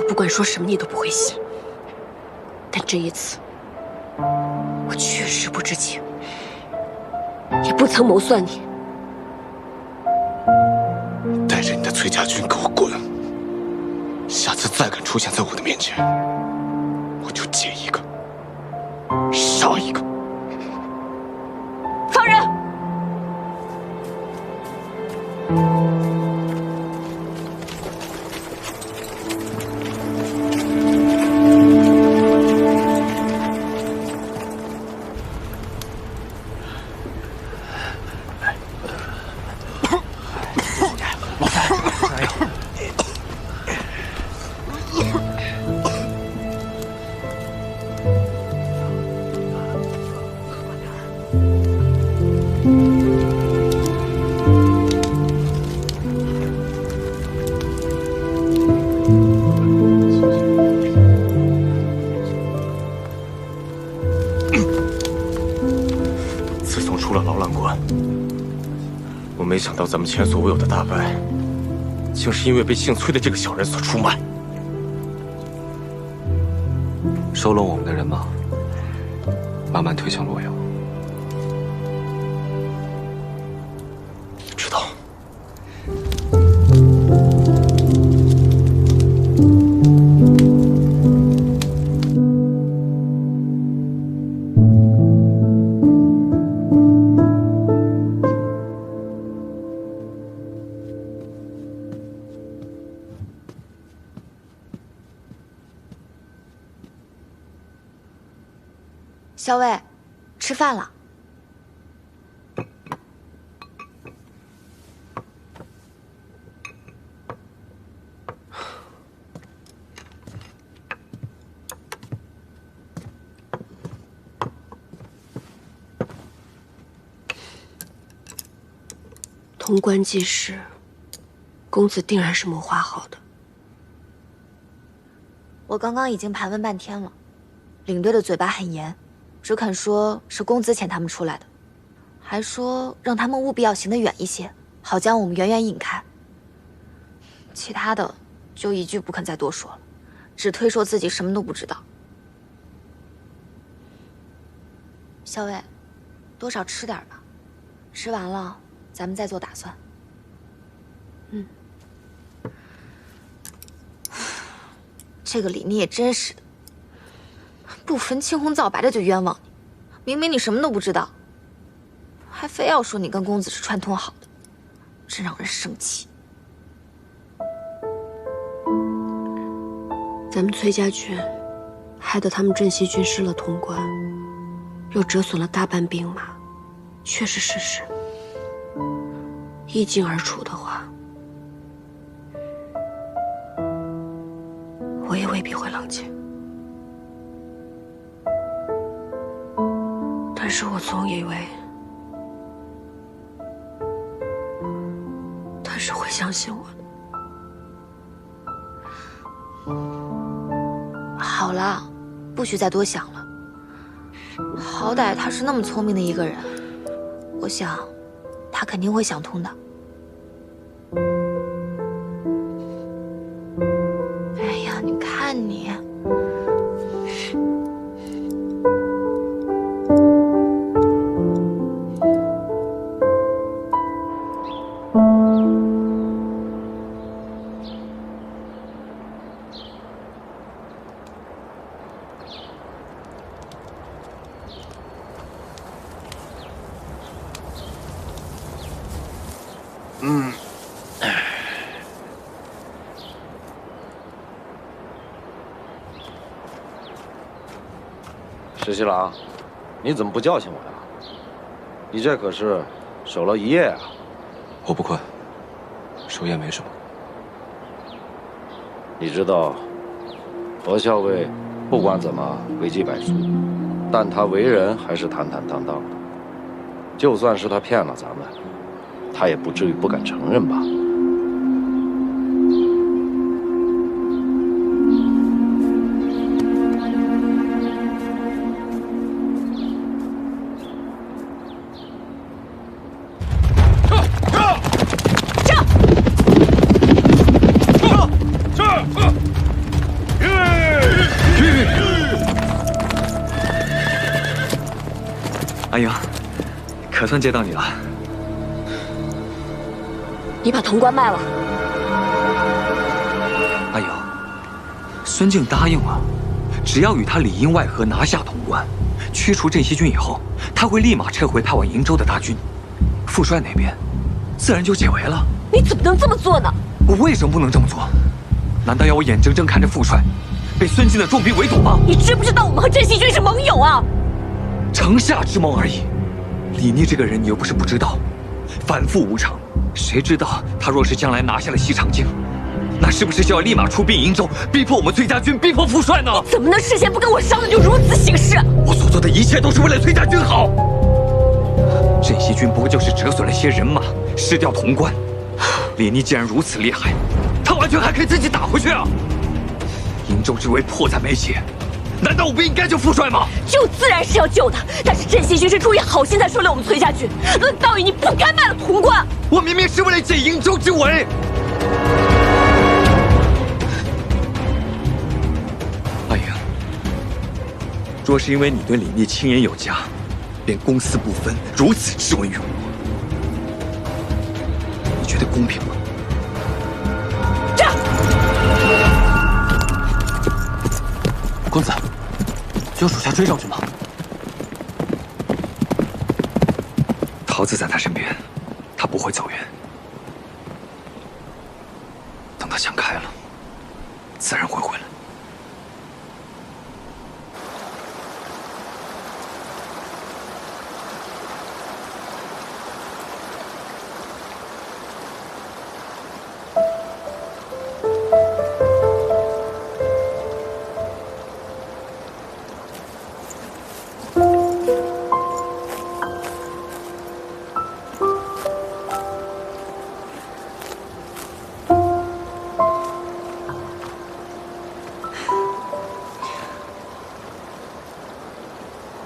[SPEAKER 5] 不管说什么你都不会信，但这一次，我确实不知情，也不曾谋算你。
[SPEAKER 7] 带着你的崔家军给我滚！下次再敢出现在我的面前，我就见一个杀一个。
[SPEAKER 5] 放人！
[SPEAKER 7] 自从出了劳兰关，我没想到咱们前所未有的大败，竟是因为被姓崔的这个小人所出卖。
[SPEAKER 1] 收拢我们的人马，慢慢推向洛阳。
[SPEAKER 7] 知道。
[SPEAKER 9] 小伟，吃饭了。
[SPEAKER 5] 潼关计事，公子定然是谋划好的。
[SPEAKER 9] 我刚刚已经盘问半天了，领队的嘴巴很严。只肯说是公子遣他们出来的，还说让他们务必要行得远一些，好将我们远远引开。其他的就一句不肯再多说了，只推说自己什么都不知道。小伟，多少吃点吧，吃完了咱们再做打算。
[SPEAKER 5] 嗯。
[SPEAKER 9] 这个李妮也真是的。不分青红皂白的就冤枉你，明明你什么都不知道，还非要说你跟公子是串通好的，真让人生气。
[SPEAKER 5] 咱们崔家军害得他们镇西军失了潼关，又折损了大半兵马，确是事实。一经而处的话，我也未必会冷静。但是我总以为他是会相信我的。
[SPEAKER 9] 好了，不许再多想了。好歹他是那么聪明的一个人，我想他肯定会想通的。哎呀，你看你。
[SPEAKER 16] 石七郎，你怎么不叫醒我呀？你这可是守了一夜啊！
[SPEAKER 1] 我不困，守夜没什么。
[SPEAKER 16] 你知道，何校尉不管怎么诡计百出，但他为人还是坦坦荡荡的。就算是他骗了咱们，他也不至于不敢承认吧？
[SPEAKER 1] 阿英，可算接到你了。
[SPEAKER 5] 你把潼关卖了？
[SPEAKER 1] 阿英，孙敬答应了，只要与他里应外合拿下潼关，驱除镇西军以后，他会立马撤回派往瀛州的大军，副帅那边自然就解围了。
[SPEAKER 5] 你怎么能这么做呢？
[SPEAKER 1] 我为什么不能这么做？难道要我眼睁睁看着副帅被孙敬的重兵围堵吗？
[SPEAKER 5] 你知不知道我们和镇西军是盟友啊？
[SPEAKER 1] 城下之盟而已。李逆这个人，你又不是不知道，反复无常。谁知道他若是将来拿下了西长京，那是不是就要立马出兵瀛州，逼迫我们崔家军，逼迫副帅呢？
[SPEAKER 5] 你怎么能事先不跟我商量就如此行事？
[SPEAKER 1] 我所做的一切都是为了崔家军好。镇西军不过就是折损了些人马，失掉潼关。李逆既然如此厉害，他完全还可以自己打回去啊！瀛州之围迫在眉睫，难道我不应该救副帅吗？
[SPEAKER 5] 救自然是要救的，但是镇西军是出于好心才收留我们崔家军。论道义，你不该卖了潼关。
[SPEAKER 1] 我明明是为了解瀛州之围。阿英，若是因为你对李逆亲言有加，便公私不分，如此质问于我，你觉得公平吗？
[SPEAKER 21] 公子，就属下追上去吗？
[SPEAKER 1] 桃子在他身边，他不会走远。等他想开了，自然会回来。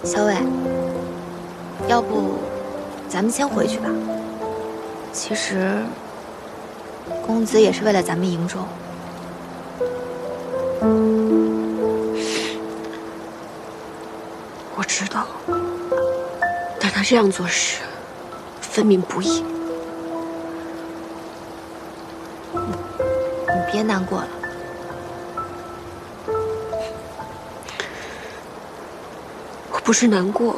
[SPEAKER 9] 小伟，要不咱们先回去吧。其实，公子也是为了咱们瀛州。
[SPEAKER 5] 我知道，但他这样做事，分明不义。
[SPEAKER 9] 你别难过了。
[SPEAKER 5] 我不是难过，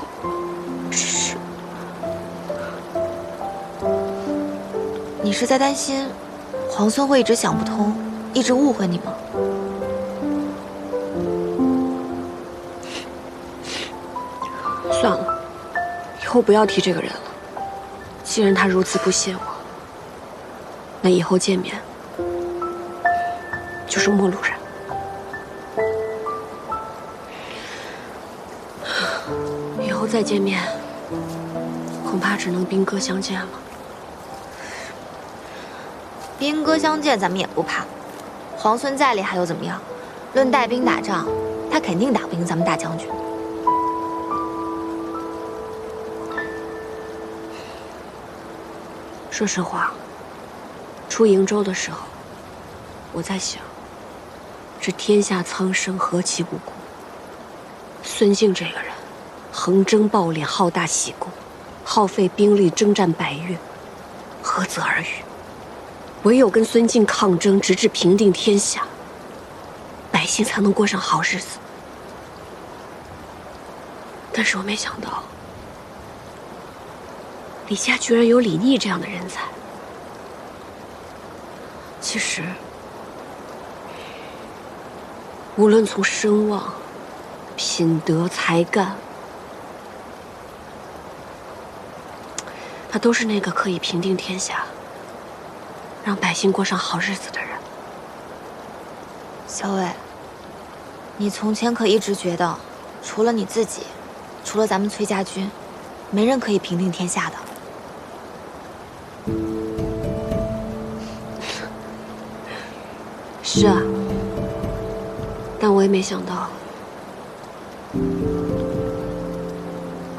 [SPEAKER 5] 只是……
[SPEAKER 9] 你是在担心皇孙会一直想不通，一直误会你吗？
[SPEAKER 5] 算了，以后不要提这个人了。既然他如此不屑我，那以后见面就是陌路人。以后后再见面，恐怕只能兵戈相见了。
[SPEAKER 9] 兵戈相见，咱们也不怕。皇孙再厉害又怎么样？论带兵打仗，他肯定打不赢咱们大将军。
[SPEAKER 5] 说实话，出瀛州的时候，我在想，这天下苍生何其无辜。孙敬这个人，横征暴敛，好大喜功，耗费兵力征战百越，何泽而语？唯有跟孙敬抗争，直至平定天下，百姓才能过上好日子。但是我没想到，李家居然有李逆这样的人才。其实，无论从声望、品德、才干，他都是那个可以平定天下，让百姓过上好日子的人。
[SPEAKER 9] 小伟，你从前可一直觉得，除了你自己，除了咱们崔家军，没人可以平定天下的。
[SPEAKER 5] 是啊，但我也没想到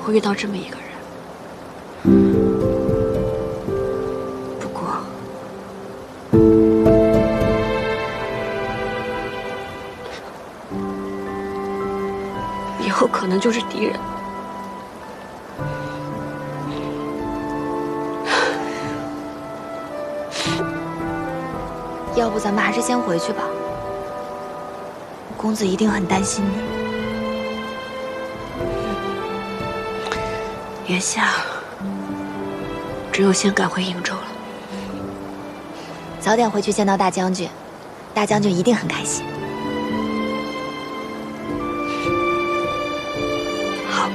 [SPEAKER 5] 会遇到这么一个人。不过，以后可能就是敌人。
[SPEAKER 9] 要不咱们还是先回去吧，公子一定很担心你。
[SPEAKER 5] 眼下只有先赶回瀛州了。
[SPEAKER 9] 早点回去见到大将军，大将军一定很开心。
[SPEAKER 5] 好。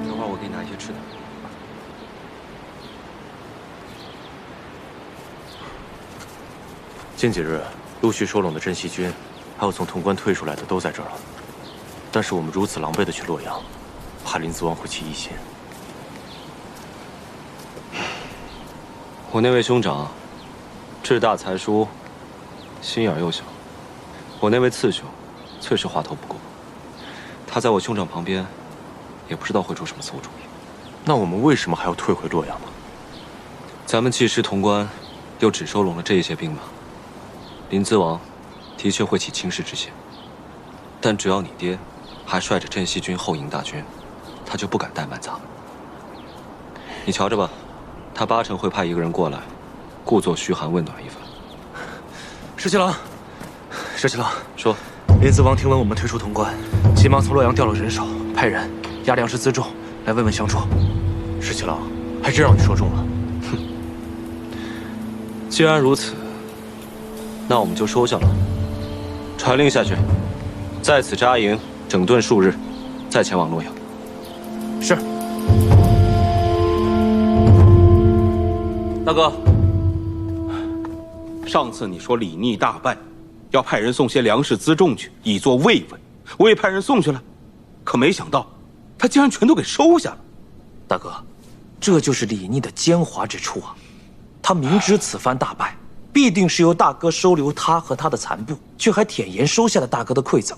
[SPEAKER 1] 等会儿我给你拿一些吃的。
[SPEAKER 7] 近几日陆续收拢的镇西军，还有从潼关退出来的都在这儿了。但是我们如此狼狈的去洛阳，怕林子王会起疑心。
[SPEAKER 1] 我那位兄长，志大才疏，心眼又小；我那位次兄，最是话头不够。他在我兄长旁边，也不知道会出什么馊主意。
[SPEAKER 7] 那我们为什么还要退回洛阳呢？
[SPEAKER 1] 咱们既失潼关，又只收拢了这些兵马，林子王的确会起轻视之嫌。但只要你爹还率着镇西军后迎大军，他就不敢怠慢咱们。你瞧着吧，他八成会派一个人过来，故作嘘寒问暖一番。
[SPEAKER 7] 石七郎，石七郎，
[SPEAKER 1] 说，
[SPEAKER 22] 林子王听闻我们退出潼关，急忙从洛阳调了人手，派人押粮食辎重来慰问相助。
[SPEAKER 7] 石七郎，还真让你说中了。
[SPEAKER 1] 哼，既然如此，那我们就收下了。传令下去，在此扎营，整顿数日，再前往洛阳。
[SPEAKER 22] 是。
[SPEAKER 6] 大哥，上次你说李逆大败，要派人送些粮食辎重去，以作慰问。我也派人送去了，可没想到，他竟然全都给收下了。
[SPEAKER 22] 大哥，这就是李逆的奸猾之处啊！他明知此番大败，必定是由大哥收留他和他的残部，却还舔言收下了大哥的馈赠，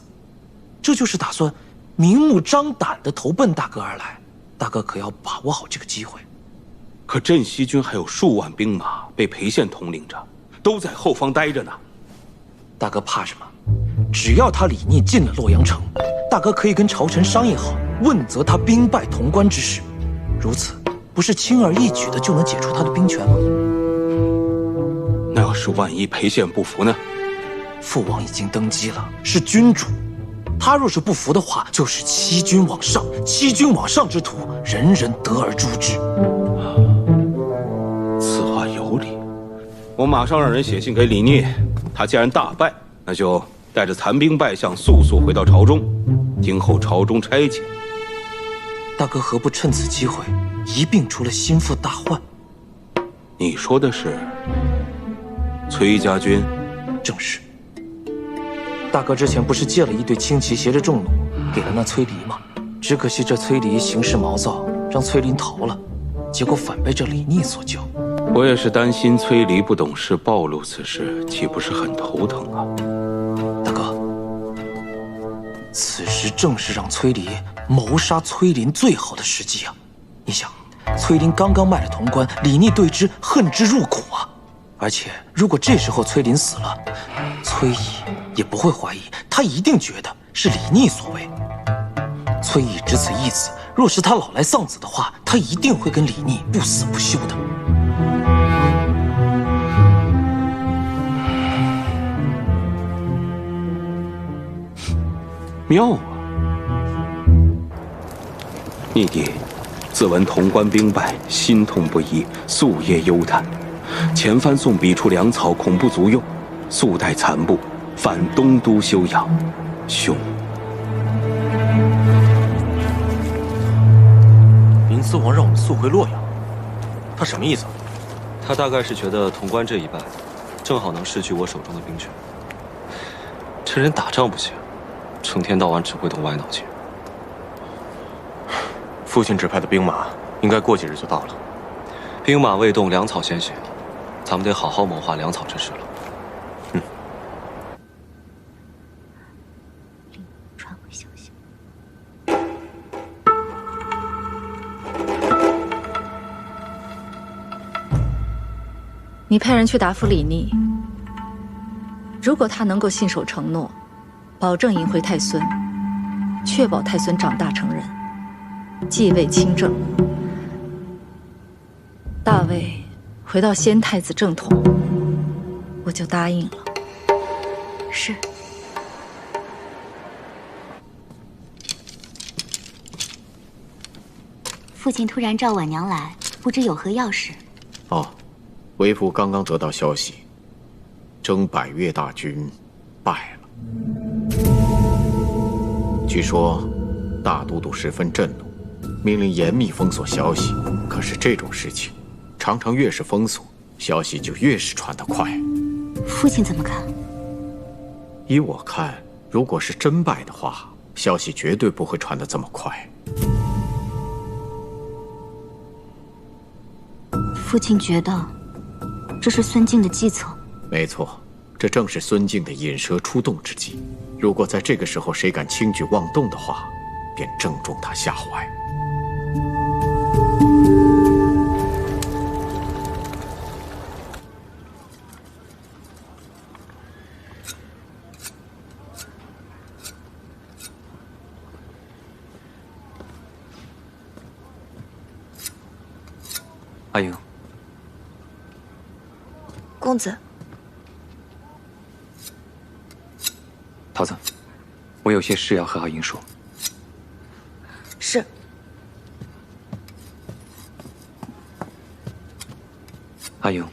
[SPEAKER 22] 这就是打算明目张胆地投奔大哥而来。大哥可要把握好这个机会。
[SPEAKER 6] 可镇西军还有数万兵马被裴宪统领着，都在后方待着呢。
[SPEAKER 22] 大哥怕什么？只要他李逆进了洛阳城，大哥可以跟朝臣商议好，问责他兵败潼关之事。如此，不是轻而易举的就能解除他的兵权吗？
[SPEAKER 6] 那要是万一裴宪不服呢？
[SPEAKER 22] 父王已经登基了，是君主，他若是不服的话，就是欺君罔上。欺君罔上之徒，人人得而诛之。
[SPEAKER 6] 此话有理，我马上让人写信给李逆。他既然大败，那就带着残兵败将速速回到朝中，听候朝中差遣。
[SPEAKER 22] 大哥何不趁此机会一并除了心腹大患？
[SPEAKER 6] 你说的是崔家军？
[SPEAKER 22] 正是。
[SPEAKER 21] 大哥之前不是借了一对轻骑携着众弩给了那崔离吗？只可惜这崔离行事毛躁，让崔林逃了，结果反被这李逆所救。
[SPEAKER 10] 我也是担心崔离不懂事暴露此事，岂不是很头疼啊？
[SPEAKER 21] 大哥，此时正是让崔离谋杀崔林最好的时机啊！你想，崔林刚刚卖了潼关，李逆对之恨之入骨啊！而且如果这时候崔林死了，崔乙也不会怀疑，他一定觉得是李逆所为。崔乙只此一子，若是他老来丧子的话，他一定会跟李逆不死不休的。
[SPEAKER 10] 妙啊！逆弟自闻潼关兵败，心痛不已，夙夜忧叹。前番送笔出粮草，恐不足用，速带残部返东都休养。兄，
[SPEAKER 21] 林思王让我们速回洛阳，他什么意思？
[SPEAKER 1] 他大概是觉得潼关这一败，正好能失去我手中的兵权。这人打仗不行，成天到晚只会动歪脑筋。
[SPEAKER 7] 父亲指派的兵马，应该过几日就到了。
[SPEAKER 1] 兵马未动，粮草先行，咱们得好好谋划粮草之事了。
[SPEAKER 19] 传回消息。
[SPEAKER 17] 你派人去答复李逆，如果他能够信守承诺，保证迎回太孙，确保太孙长大成人，继位亲政，大魏回到先太子正统，我就答应了。
[SPEAKER 5] 是。
[SPEAKER 19] 父亲突然召婉娘来，不知有何要事。
[SPEAKER 13] 哦，为父刚刚得到消息，征百越大军败了。据说大都督十分震怒，命令严密封锁消息。可是这种事情，常常越是封锁，消息就越是传得快。
[SPEAKER 19] 父亲怎么看？
[SPEAKER 13] 依我看，如果是真败的话，消息绝对不会传得这么快。
[SPEAKER 19] 父亲觉得这是孙敬的计策。
[SPEAKER 13] 没错，这正是孙敬的引蛇出洞之计。如果在这个时候谁敢轻举妄动的话，便正中他下怀。
[SPEAKER 1] 阿英，
[SPEAKER 9] 公子，
[SPEAKER 14] 桃子，我有些事要和阿英说。
[SPEAKER 9] 是。
[SPEAKER 14] 阿英，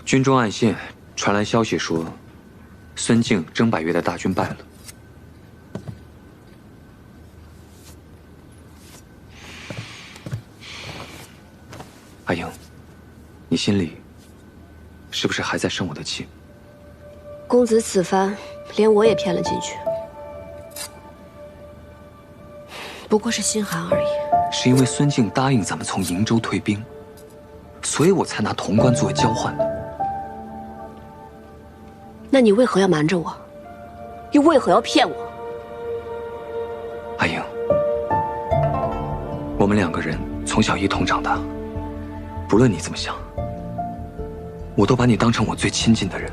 [SPEAKER 14] 军中暗线传来消息说，孙敬征百越的大军败了。阿英，你心里是不是还在生我的气？
[SPEAKER 5] 公子此番连我也骗了进去，不过是心寒而已。
[SPEAKER 14] 是因为孙敬答应咱们从瀛州退兵，所以我才拿潼关作为交换的。
[SPEAKER 5] 那你为何要瞒着我？又为何要骗我？
[SPEAKER 14] 阿英，我们两个人从小一同长大。不论你怎么想，我都把你当成我最亲近的人。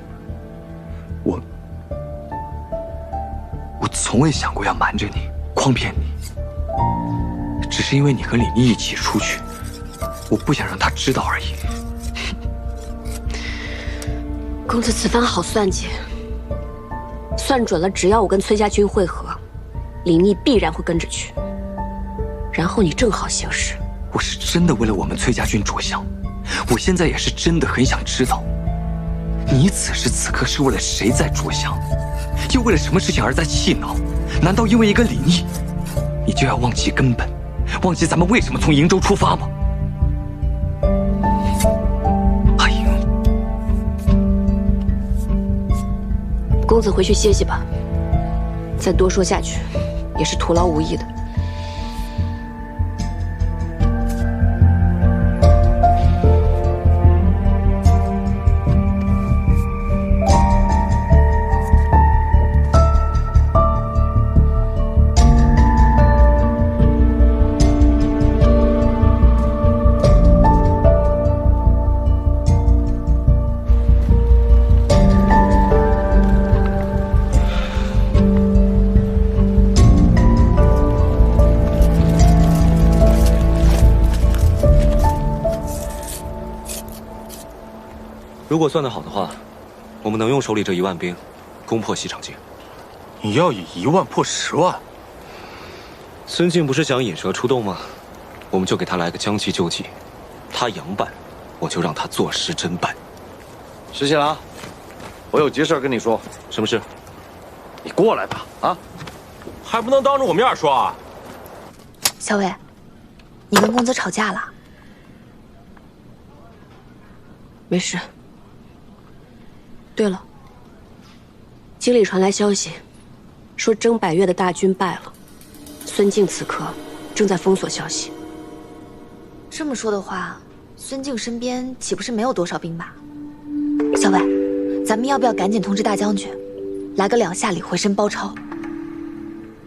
[SPEAKER 14] 我从未想过要瞒着你、诓骗你，只是因为你和李丽一起出去，我不想让他知道而已。
[SPEAKER 5] 公子此番好算计，算准了，只要我跟崔家军会合，李逆必然会跟着去，然后你正好行事。
[SPEAKER 14] 我是真的为了我们崔家军着想，我现在也是真的很想知道，你此时此刻是为了谁在着想，又为了什么事情而在气恼？难道因为一个李逆，你就要忘记根本，忘记咱们为什么从瀛州出发吗？阿英，
[SPEAKER 5] 公子回去歇息吧，再多说下去也是徒劳无益的。
[SPEAKER 1] 如果算得好的话，我们能用手里这1万兵，攻破西长境。
[SPEAKER 7] 你要以1万破10万？
[SPEAKER 1] 孙敬不是想引蛇出洞吗？我们就给他来个将计就计，他佯败，我就让他坐实真败。
[SPEAKER 16] 石七郎，我有急事跟你说。
[SPEAKER 1] 什么事？
[SPEAKER 16] 你过来吧。啊，
[SPEAKER 6] 还不能当着我面说啊？
[SPEAKER 9] 小伟，你跟公子吵架了？
[SPEAKER 5] 没事。对了，京里传来消息，说征百越的大军败了，孙敬此刻正在封锁消息。
[SPEAKER 9] 这么说的话，孙敬身边岂不是没有多少兵马？小伟，咱们要不要赶紧通知大将军，来个2下里回身包抄？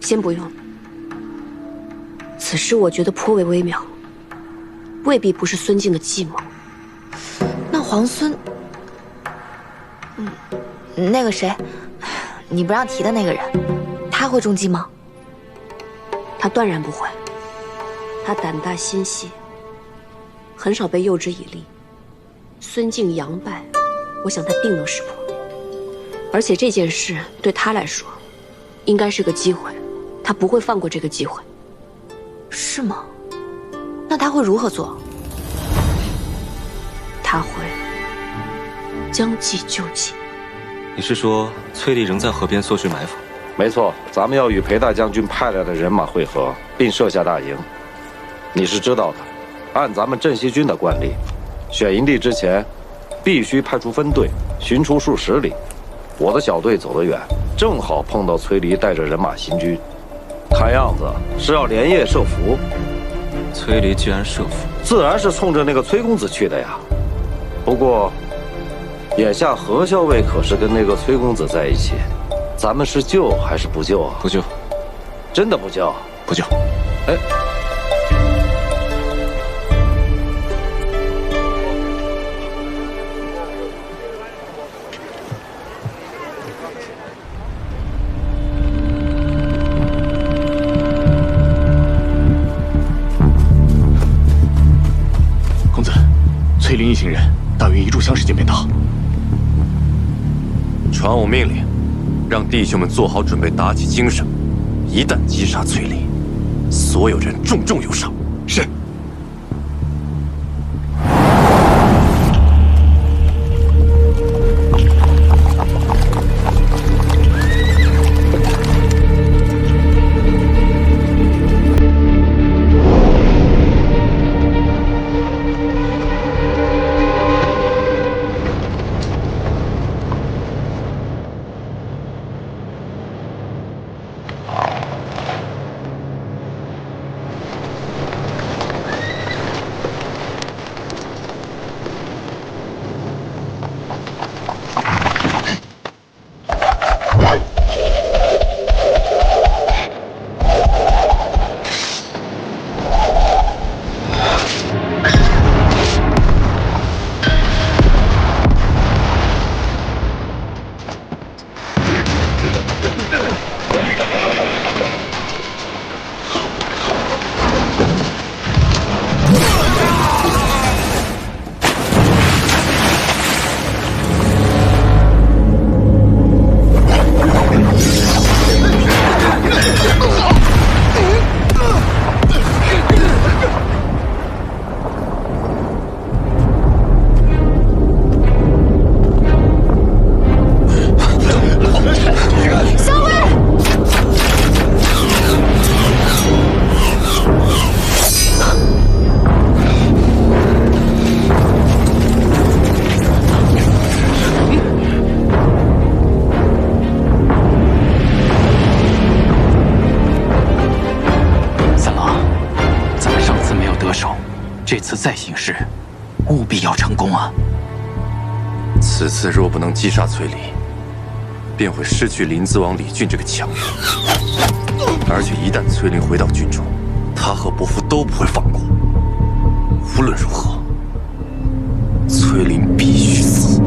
[SPEAKER 5] 先不用，此事我觉得颇为微妙，未必不是孙敬的计谋。
[SPEAKER 9] 那皇孙，那个谁，你不让提的那个人，他会中计吗？
[SPEAKER 5] 他断然不会，他胆大心细，很少被诱之以利。孙敬佯败，我想他定能识破。而且这件事对他来说，应该是个机会，他不会放过这个机会。
[SPEAKER 9] 是吗？那他会如何做？
[SPEAKER 5] 他会将计就计。
[SPEAKER 1] 你是说崔丽仍在河边缩水埋伏？
[SPEAKER 16] 没错，咱们要与裴大将军派来的人马会合，并设下大营。你是知道的，按咱们镇西军的惯例，选营地之前，必须派出分队巡出数10里。我的小队走得远，正好碰到崔离带着人马行军，看样子是要连夜设伏。
[SPEAKER 1] 崔离既然设伏，
[SPEAKER 16] 自然是冲着那个崔公子去的呀。不过，眼下何校尉可是跟那个崔公子在一起，咱们是救还是不救啊？
[SPEAKER 1] 不救，
[SPEAKER 16] 真的不救？
[SPEAKER 1] 不救。
[SPEAKER 16] 哎。
[SPEAKER 7] 公子，崔林一行人大约1炷香时间便到。传我命令，让弟兄们做好准备，打起精神。一旦击杀崔林，所有人重重有赏。是。
[SPEAKER 22] 再行事，务必要成功啊！
[SPEAKER 7] 此次若不能击杀崔离，便会失去临淄王李俊这个强人。而且一旦崔林回到军中，他和伯父都不会放过。无论如何，崔林必须死。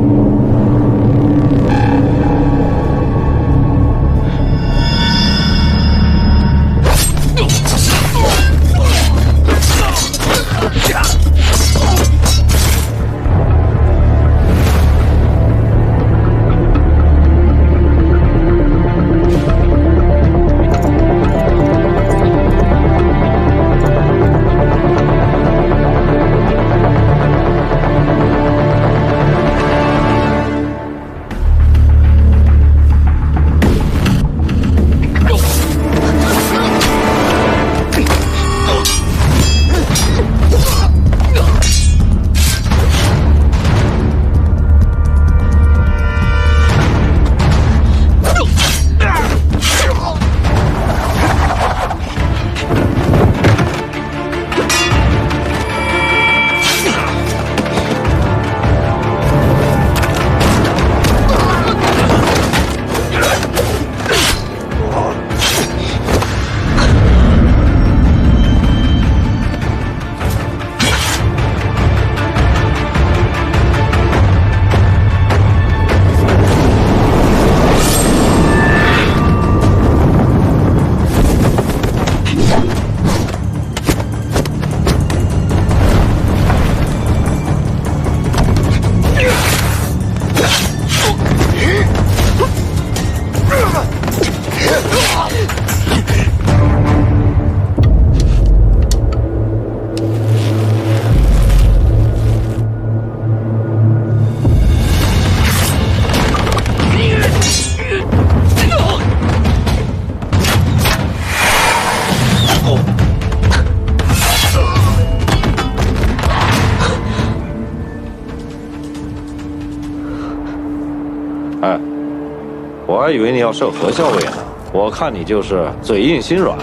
[SPEAKER 16] 我还以为你要设何校尉呢，我看你就是嘴硬心软。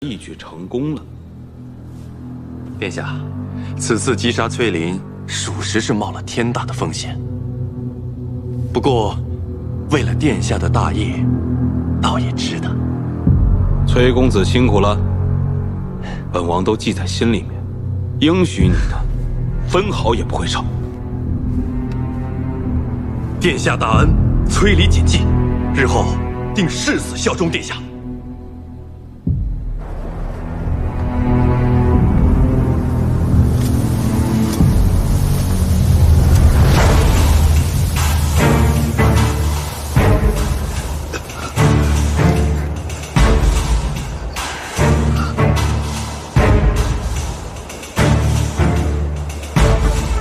[SPEAKER 10] 一举成功了。
[SPEAKER 7] 殿下，此次击杀崔林，属实是冒了天大的风险。不过，为了殿下的大业，倒也值得。
[SPEAKER 10] 崔公子辛苦了，本王都记在心里面，应许你的，分毫也不会少。
[SPEAKER 7] 殿下大恩，崔离谨记，日后定誓死效忠殿下。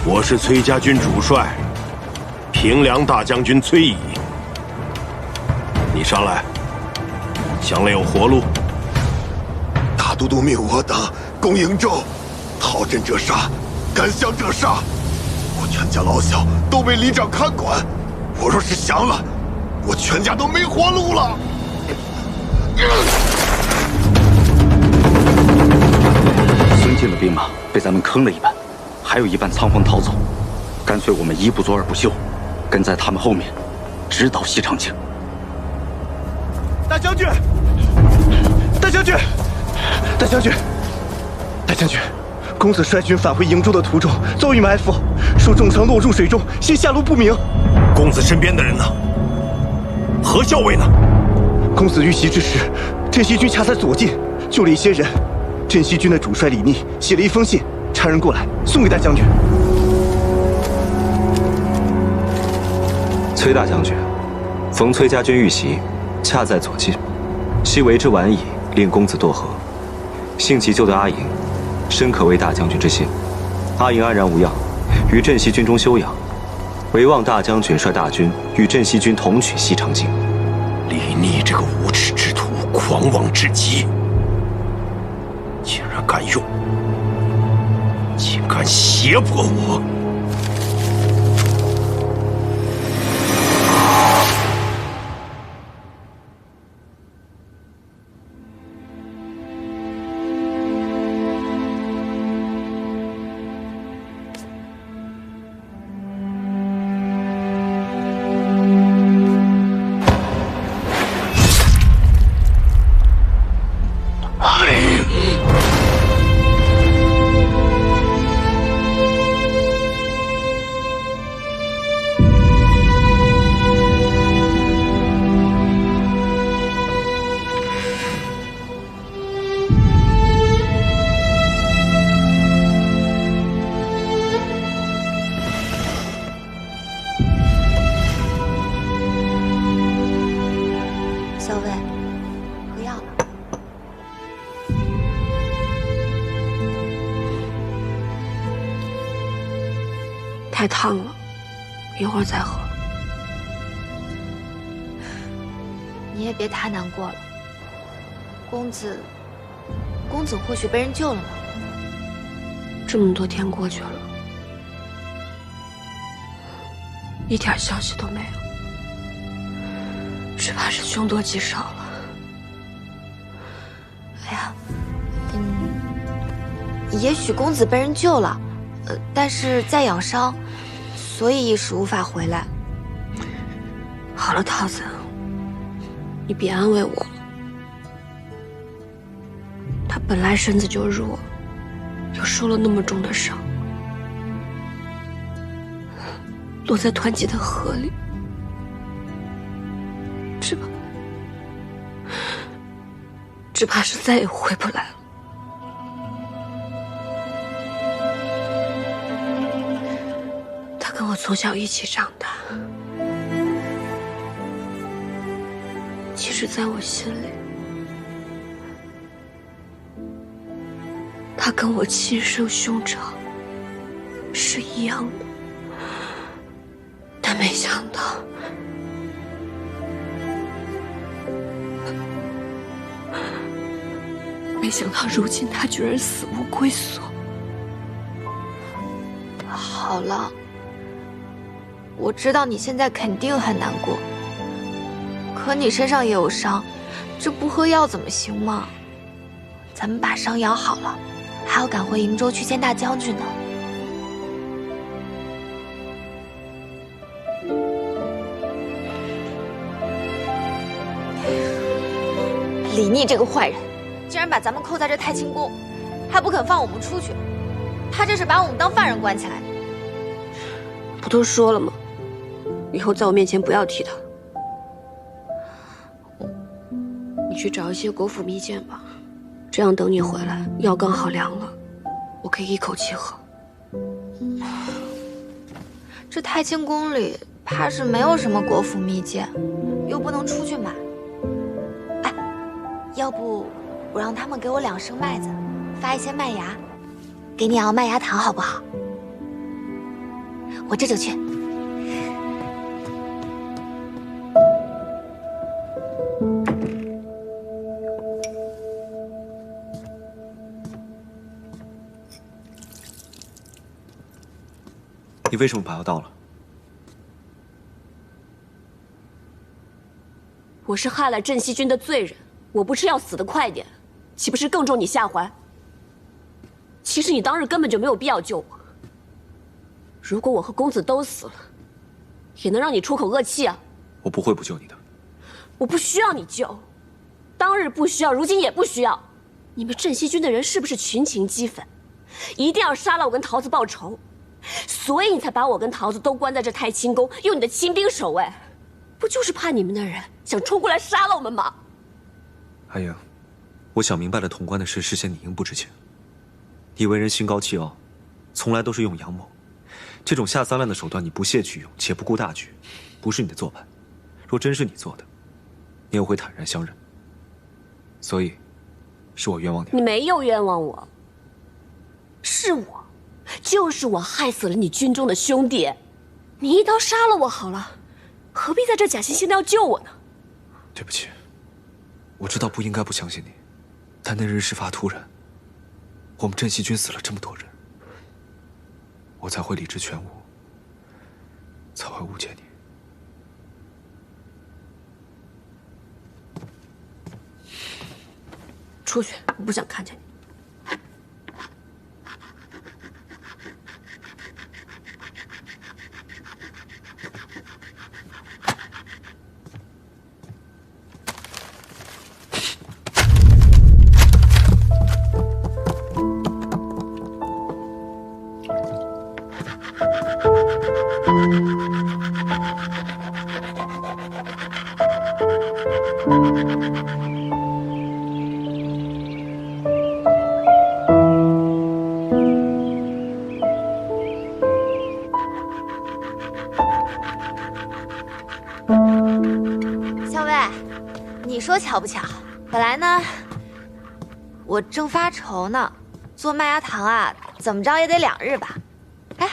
[SPEAKER 15] 我是崔家军主帅，平凉大将军崔乙。你上来，想了有活路。
[SPEAKER 4] 大都督命我等攻瀛州，逃阵者杀，敢降者杀。我全家老小都被里长看管，我若是降了，我全家都没活路了。
[SPEAKER 18] 孙敬的兵马被咱们坑了一半，还有一半仓皇逃走，干脆我们一不做二不休，跟在他们后面，直捣西长京。
[SPEAKER 7] 大将军，大将军，大将军，大将军，公子率军返回瀛州的途中遭遇埋伏，受重伤落入水中，现下落不明。
[SPEAKER 15] 公子身边的人呢？何校尉呢？
[SPEAKER 7] 公子遇袭之时，镇西军恰在左近，救了一些人。镇西军的主帅李逆写了一封信，差人过来送给大将军。
[SPEAKER 1] 崔大将军，逢崔家军遇袭，恰在左近，昔为之晚矣，令公子堕河。幸其救得阿莹，深可为大将军之幸。阿莹安然无恙，于镇西军中休养。唯望大将军率大军与镇西军同取西长京。
[SPEAKER 15] 李逆这个无耻之徒，狂妄至极，竟然敢胁迫我！
[SPEAKER 5] 太烫了，一会儿再喝。
[SPEAKER 9] 你也别太难过了，公子或许被人救了呢。
[SPEAKER 5] 这么多天过去了，一点消息都没有，只怕是凶多吉少了。
[SPEAKER 9] 哎呀，也许公子被人救了，但是在养伤，所以一时无法回来。
[SPEAKER 5] 好了，桃子，你别安慰我了。他本来身子就弱，又受了那么重的伤，落在湍急的河里，只怕是再也回不来了。他跟我从小一起长大，其实在我心里，他跟我亲生兄长是一样的，但没想到，如今他居然死无归所。
[SPEAKER 9] 好了，我知道你现在肯定很难过，可你身上也有伤，这不喝药怎么行嘛？咱们把伤养好了，还要赶回瀛州去见大将军呢。李逆这个坏人，竟然把咱们扣在这太清宫，还不肯放我们出去。他这是把我们当犯人关起来的。
[SPEAKER 5] 不都说了吗？以后在我面前不要提他。你去找一些国府蜜饯吧，这样等你回来，药刚好凉了，我可以一口气喝。
[SPEAKER 9] 这太清宫里怕是没有什么国府蜜饯，又不能出去买。哎，要不我让他们给我2升麦子，发一些麦芽，给你熬麦芽糖，好不好？我这就去。
[SPEAKER 1] 你为什么把药倒了？
[SPEAKER 5] 我是害了镇西军的罪人，我不吃药死得快点，岂不是更重你下怀？其实你当日根本就没有必要救我。如果我和公子都死了，也能让你出口恶气啊！
[SPEAKER 1] 我不会不救你的。
[SPEAKER 5] 我不需要你救，当日不需要，如今也不需要。你们镇西军的人是不是群情激愤，一定要杀了我跟桃子报仇？所以你才把我跟桃子都关在这太清宫，用你的亲兵守卫，不就是怕你们的人想冲过来杀了我们吗？
[SPEAKER 1] 阿英，我想明白了潼关的事，事先你应不知情。你为人心高气傲，从来都是用阳谋，这种下三滥的手段你不屑去用，且不顾大局，不是你的做派。若真是你做的，你也会坦然相认。所以，是我冤枉你。
[SPEAKER 5] 你没有冤枉我，是我。就是我害死了你军中的兄弟，你一刀杀了我好了，何必在这假惺惺的要救我呢？
[SPEAKER 1] 对不起，我知道不应该不相信你，但那日事发突然，我们镇西军死了这么多人，我才会理智全无，才会误解你。
[SPEAKER 5] 出去，我不想看见你。
[SPEAKER 9] 校尉，你说巧不巧？本来呢，我正发愁呢，做麦芽糖啊，怎么着也得2日吧。哎，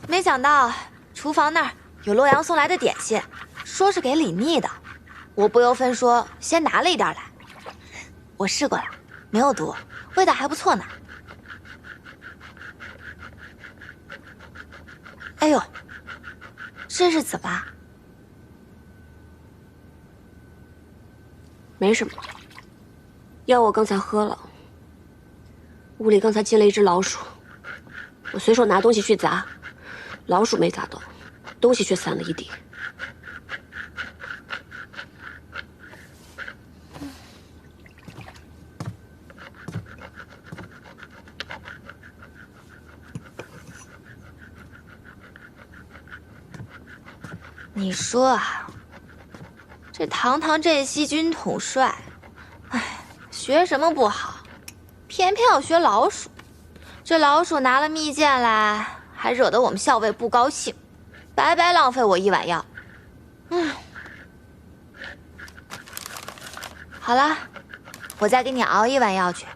[SPEAKER 9] 没想到厨房那儿有洛阳送来的点心，说是给李逆的，我不由分说先拿了一点来。我试过了，没有毒，味道还不错呢。哎呦，这是怎么？
[SPEAKER 5] 没什么，药我刚才喝了。屋里刚才进了一只老鼠，我随手拿东西去砸，老鼠没砸到，东西却散了一地。
[SPEAKER 9] 你说啊，这堂堂镇西军统帅，哎，学什么不好，偏偏要学老鼠。这老鼠拿了蜜饯来，还惹得我们校尉不高兴，白白浪费我1碗药。好了，我再给你熬1碗药去。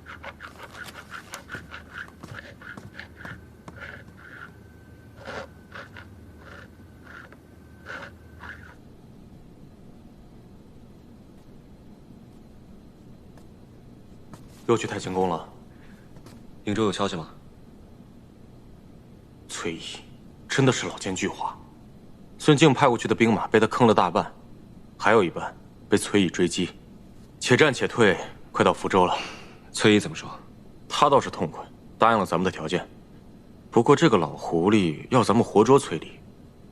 [SPEAKER 6] 又去太清宫了。
[SPEAKER 1] 瀛州有消息吗？
[SPEAKER 6] 崔毅真的是老奸巨猾，孙敬派过去的兵马被他坑了大半，还有一半被崔毅追击，且战且退，快到福州了。
[SPEAKER 1] 崔姨怎么说？
[SPEAKER 15] 他倒是痛快，答应了咱们的条件。不过这个老狐狸要咱们活捉崔离，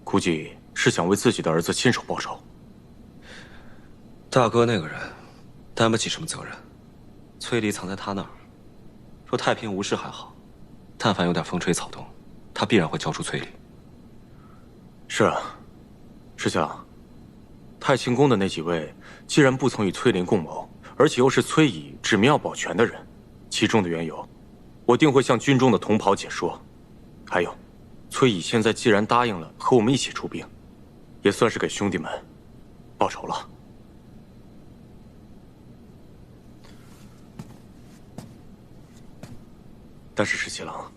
[SPEAKER 15] 估计是想为自己的儿子亲手报仇。
[SPEAKER 1] 大哥那个人，担不起什么责任。崔离藏在他那儿，说太平无事还好，但凡有点风吹草动，他必然会交出崔离。
[SPEAKER 15] 是啊，师兄，太清宫的那几位既然不曾与崔林共谋，而且又是崔乙指名要保全的人，其中的缘由，我定会向军中的同袍解说。还有，崔乙现在既然答应了和我们一起出兵，也算是给兄弟们报仇了。但是石七郎，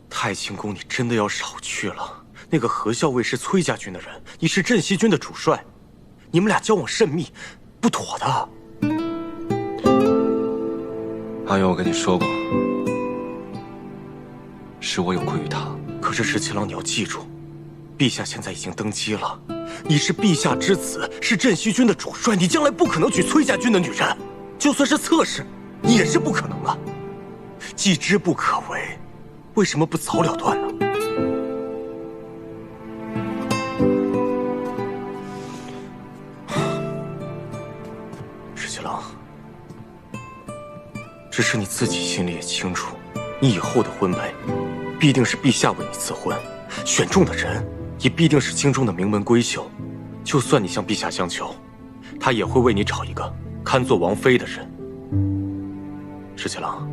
[SPEAKER 15] 太清宫你真的要少去了。那个何校尉是崔家军的人，你是镇西军的主帅，你们俩交往甚密，不妥的。
[SPEAKER 1] 阿勇，我跟你说过，是我有愧于他。
[SPEAKER 15] 可是石七郎，你要记住，陛下现在已经登基了，你是陛下之子，是镇西军的主帅，你将来不可能娶崔家军的女人，就算是侧室，也是不可能的。既知不可为，为什么不早了断呢？石七郎，只是你自己心里也清楚，你以后的婚配必定是陛下为你赐婚，选中的人也必定是京中的名门闺秀。就算你向陛下相求，他也会为你找一个堪做王妃的人。石七郎，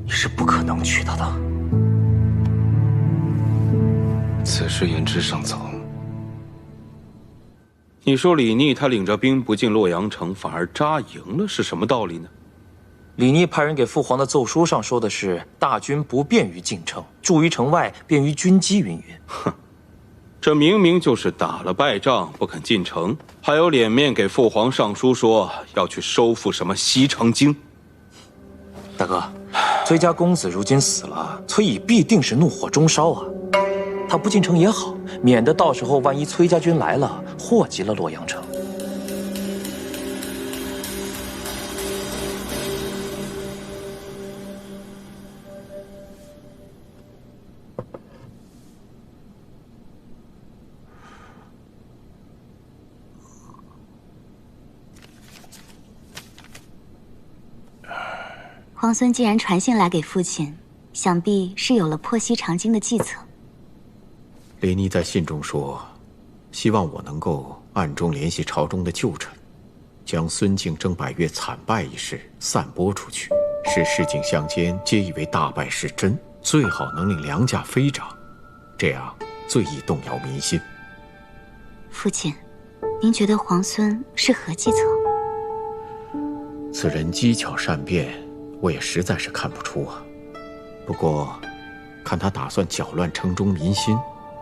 [SPEAKER 15] 你是不可能娶她的。
[SPEAKER 1] 此事言之尚早。
[SPEAKER 10] 你说李逆他领着兵不进洛阳城，反而扎营了，是什么道理呢？
[SPEAKER 21] 李逆派人给父皇的奏书上说的是大军不便于进城，驻于城外，便于军机云云。
[SPEAKER 10] 哼，这明明就是打了败仗不肯进城，还有脸面给父皇上书说要去收复什么西长京。
[SPEAKER 21] 大哥，崔家公子如今死了，崔乙必定是怒火中烧啊！他不进城也好，免得到时候万一崔家军来了，祸及了洛阳城。
[SPEAKER 19] 皇孙既然传信来给父亲，想必是有了破西长京的计策。
[SPEAKER 13] 李逆在信中说，希望我能够暗中联系朝中的旧臣，将孙敬征百越惨败一事散播出去，使市井乡间皆以为大败是真，最好能令粮价飞涨，这样最易动摇民心。
[SPEAKER 19] 父亲，您觉得皇孙是何计策？
[SPEAKER 13] 此人机巧善变，我也实在是看不出啊。不过，看他打算搅乱城中民心，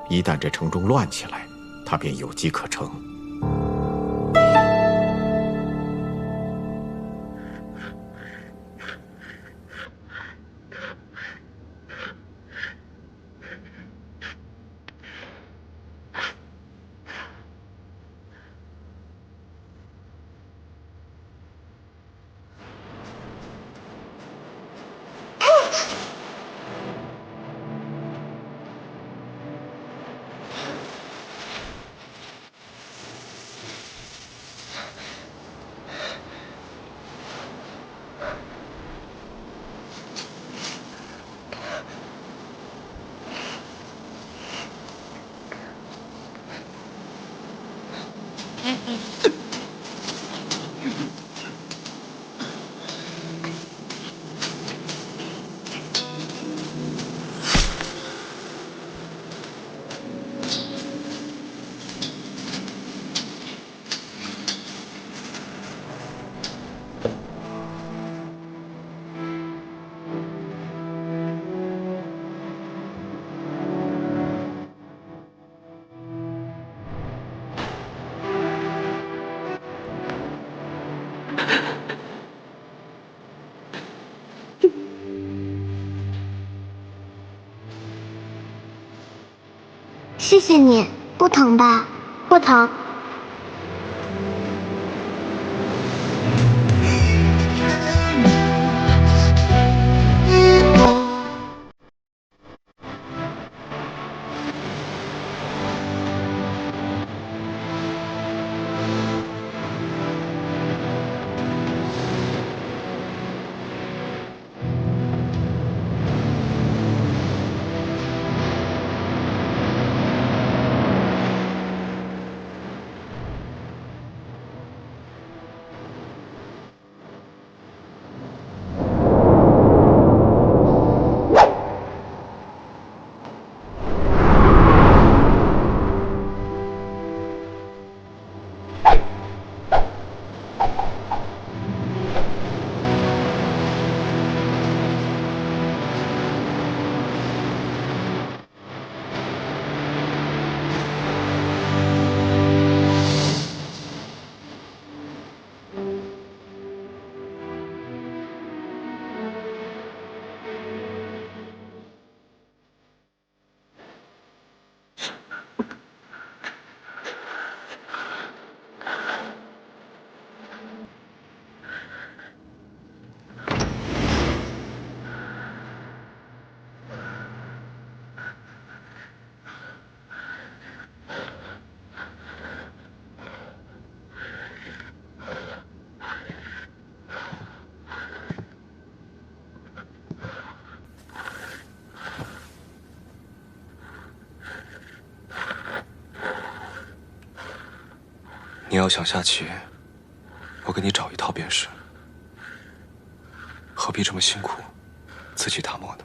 [SPEAKER 13] 一旦这城中乱起来，他便有机可乘。
[SPEAKER 12] 谢谢你，不疼吧？不疼。
[SPEAKER 1] 你要想下棋，我给你找一套便是。何必这么辛苦，自己打磨呢？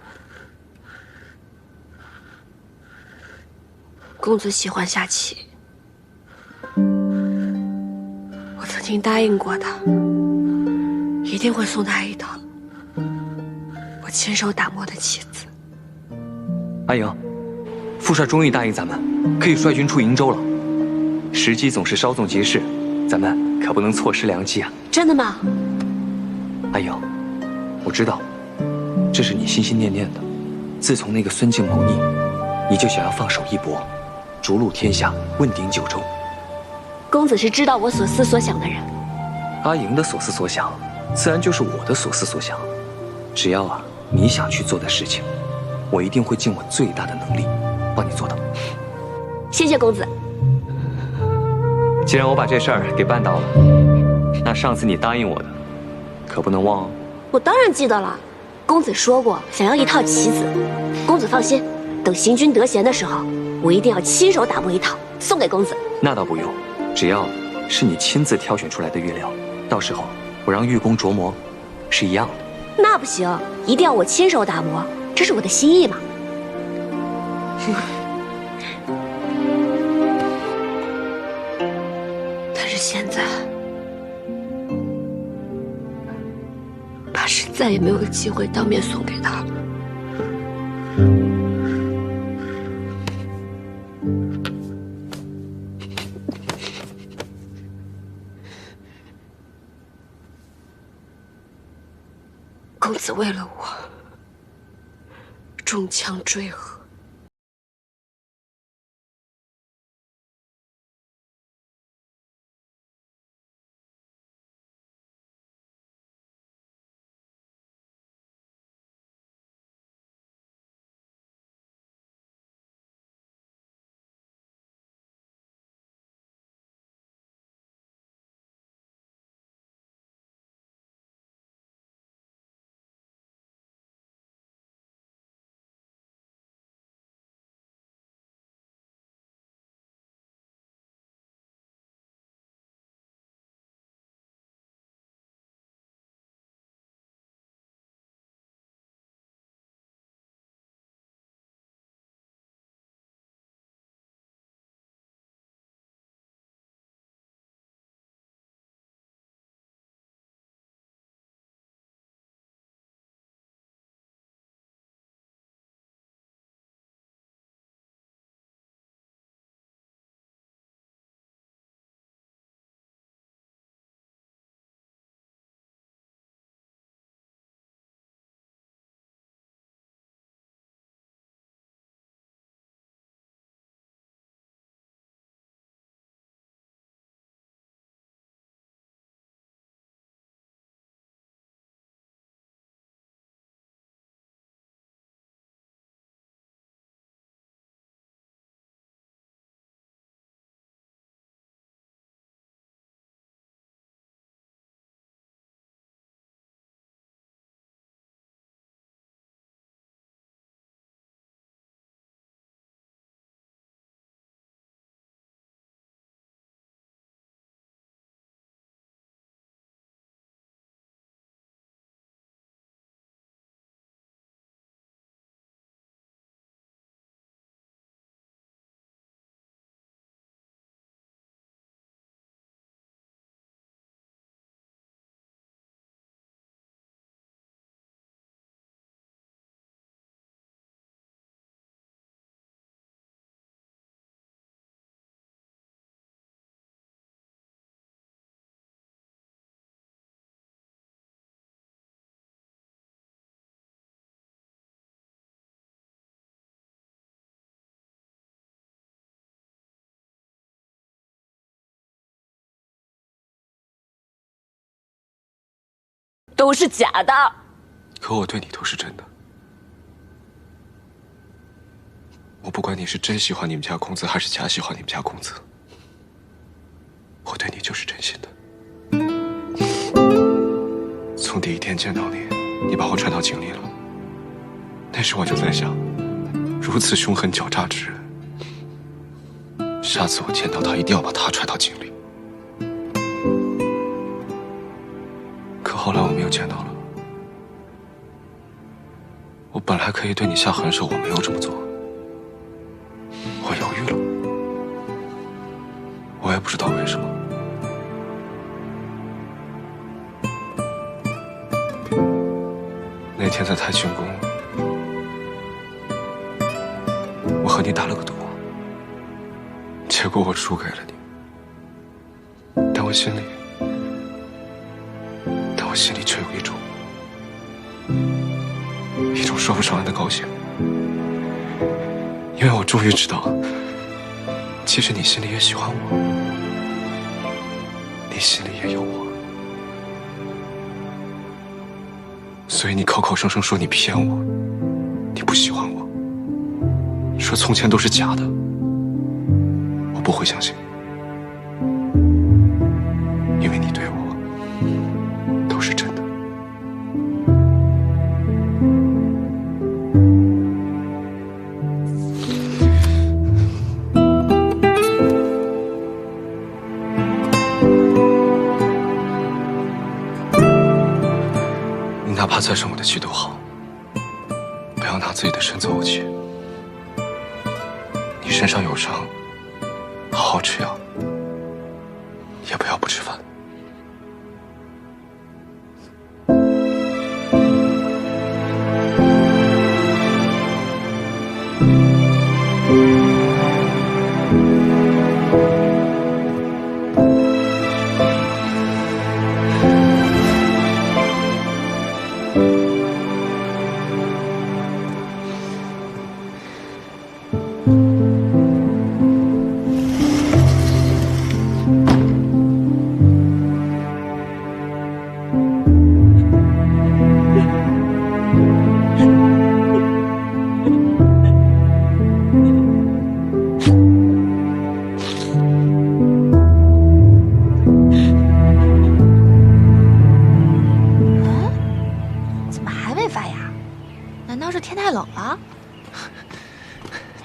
[SPEAKER 5] 公子喜欢下棋，我曾经答应过他，一定会送他一套我亲手打磨的棋子。
[SPEAKER 14] 阿莹，副帅终于答应咱们，可以率军出瀛州了。时机总是稍纵即逝，咱们可不能错失良机啊！
[SPEAKER 5] 真的吗？
[SPEAKER 14] 阿莹，我知道，这是你心心念念的。自从那个孙敬谋逆，你就想要放手一搏，逐鹿天下，问鼎九州。
[SPEAKER 5] 公子是知道我所思所想的人。
[SPEAKER 14] 阿莹的所思所想，自然就是我的所思所想。只要你想去做的事情，我一定会尽我最大的能力帮你做到。
[SPEAKER 5] 谢谢公子。
[SPEAKER 14] 既然我把这事儿给办到了，那上次你答应我的，可不能忘哦。
[SPEAKER 5] 我当然记得了，公子说过想要一套棋子。公子放心，等行军得闲的时候，我一定要亲手打磨一套送给公子。
[SPEAKER 14] 那倒不用，只要是你亲自挑选出来的玉料，到时候我让玉工琢磨，是一样的。
[SPEAKER 5] 那不行，一定要我亲手打磨，这是我的心意嘛。但是现在，怕是再也没有机会当面送给他了。公子为了我，中枪坠河。都是假的。
[SPEAKER 1] 可我对你都是真的。我不管你是真喜欢你们家公子，还是假喜欢你们家公子，我对你就是真心的。从第一天见到你，你把我传到井里了，那时我就在想，如此凶狠狡诈之人，下次我见到他一定要把他传到井里。可后来我们又见到了。我本来可以对你下狠手，我没有这么做。我犹豫了，我也不知道为什么。那天在太清宫，我和你打了个赌，结果我输给了你。但我心里却有一种说不上来的高兴，因为我终于知道，其实你心里也喜欢我，你心里也有我，所以你口口声声说你骗我，你不喜欢我，说从前都是假的，我不会相信，因为你对我都是真的。哪怕再生我的气都好，不要拿自己的身子怄气。你身上有伤，好好吃药，也不要不吃饭。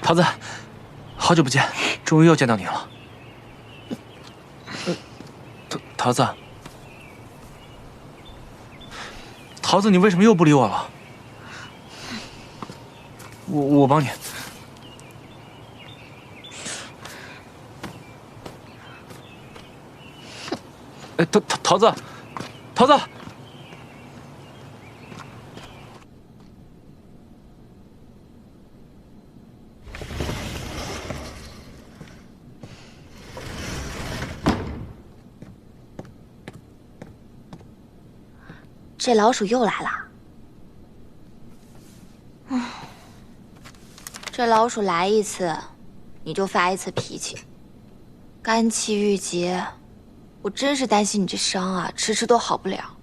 [SPEAKER 21] 桃子，好久不见，终于又见到你了。桃子，桃子，你为什么又不理我了？我帮你。哎，桃子，桃子。
[SPEAKER 9] 这老鼠又来了。这老鼠来一次，你就发一次脾气，肝气郁结，我真是担心你这伤啊，迟迟都好不了。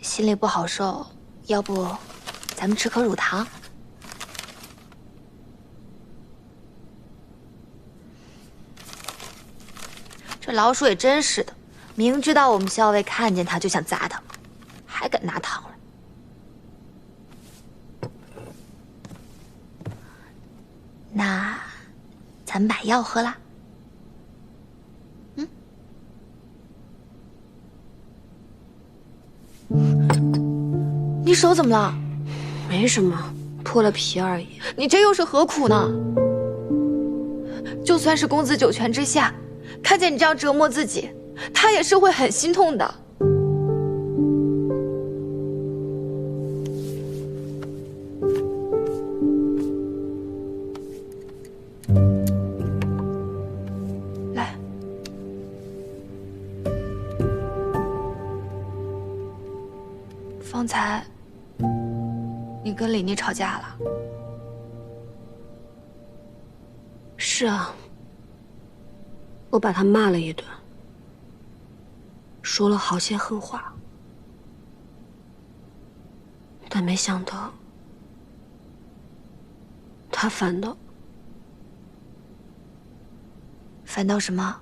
[SPEAKER 9] 心里不好受，要不咱们吃颗乳糖？这老鼠也真是的。明知道我们校尉看见他就想砸他，还敢拿糖来。那，咱们把药喝了。你手怎么了？
[SPEAKER 5] 没什么，破了皮而已。
[SPEAKER 9] 你这又是何苦呢？就算是公子九泉之下，看见你这样折磨自己。他也是会很心痛的。来，方才你跟李妮吵架了？
[SPEAKER 5] 是啊，我把他骂了一顿。说了好些狠话，但没想到他反倒
[SPEAKER 9] 什么？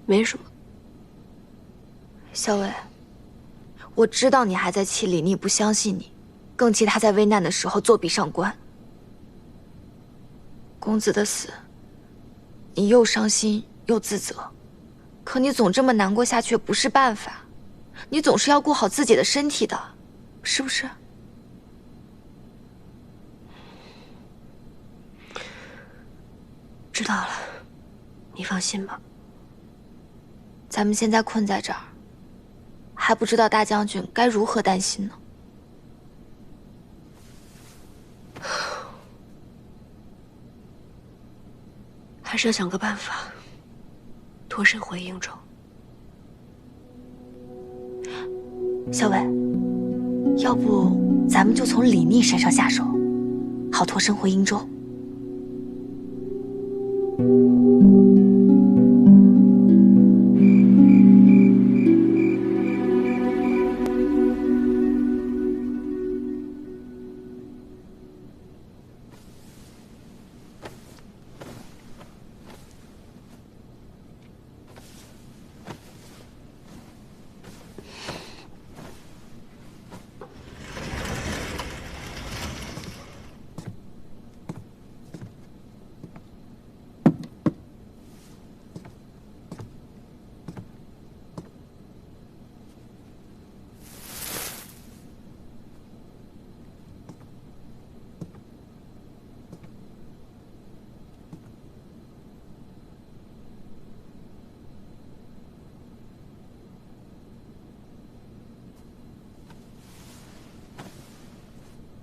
[SPEAKER 5] 没什么。
[SPEAKER 9] 校尉，我知道你还在气李妮不相信你，更气他在危难的时候作壁上观。公子的死，你又伤心又自责，可你总这么难过下去不是办法。你总是要顾好自己的身体的，是不是？
[SPEAKER 5] 知道了，你放心吧。
[SPEAKER 9] 咱们现在困在这儿，还不知道大将军该如何担心呢。
[SPEAKER 5] 还是要想个办法，脱身回应州。
[SPEAKER 9] 小伟，要不咱们就从李逆身上下手，好脱身回应州。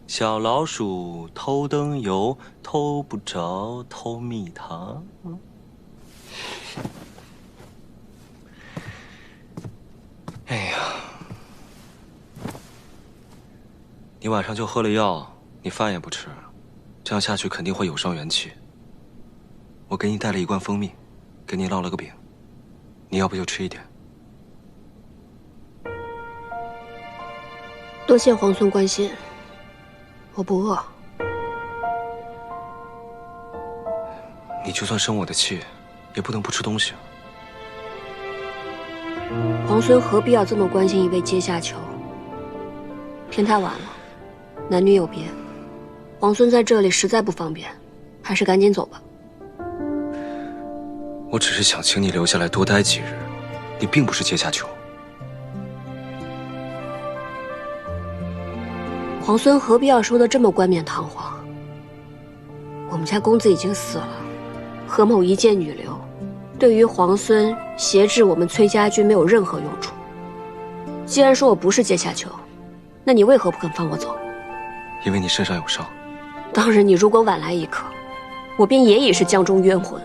[SPEAKER 2] 小老鼠偷灯油，偷不着偷蜜糖。哎呀，你晚上就喝了药，你饭也不吃，这样下去肯定会有伤元气。我给你带了一罐蜂蜜，给你烙了个饼，你要不就吃一点。
[SPEAKER 5] 多谢皇孙关心。我不饿。
[SPEAKER 2] 你就算生我的气，也不能不吃东西。
[SPEAKER 5] 皇孙何必要这么关心一位阶下囚？天太晚了，男女有别，皇孙在这里实在不方便，还是赶紧走吧。
[SPEAKER 2] 我只是想请你留下来多待几日，你并不是阶下囚。
[SPEAKER 5] 皇孙何必要说的这么冠冕堂皇？我们家公子已经死了，何某一介女流，对于皇孙挟制我们崔家军没有任何用处。既然说我不是阶下囚，那你为何不肯放我走？
[SPEAKER 2] 因为你身上有伤。
[SPEAKER 5] 当然，你如果晚来一刻，我便也已是江中冤魂，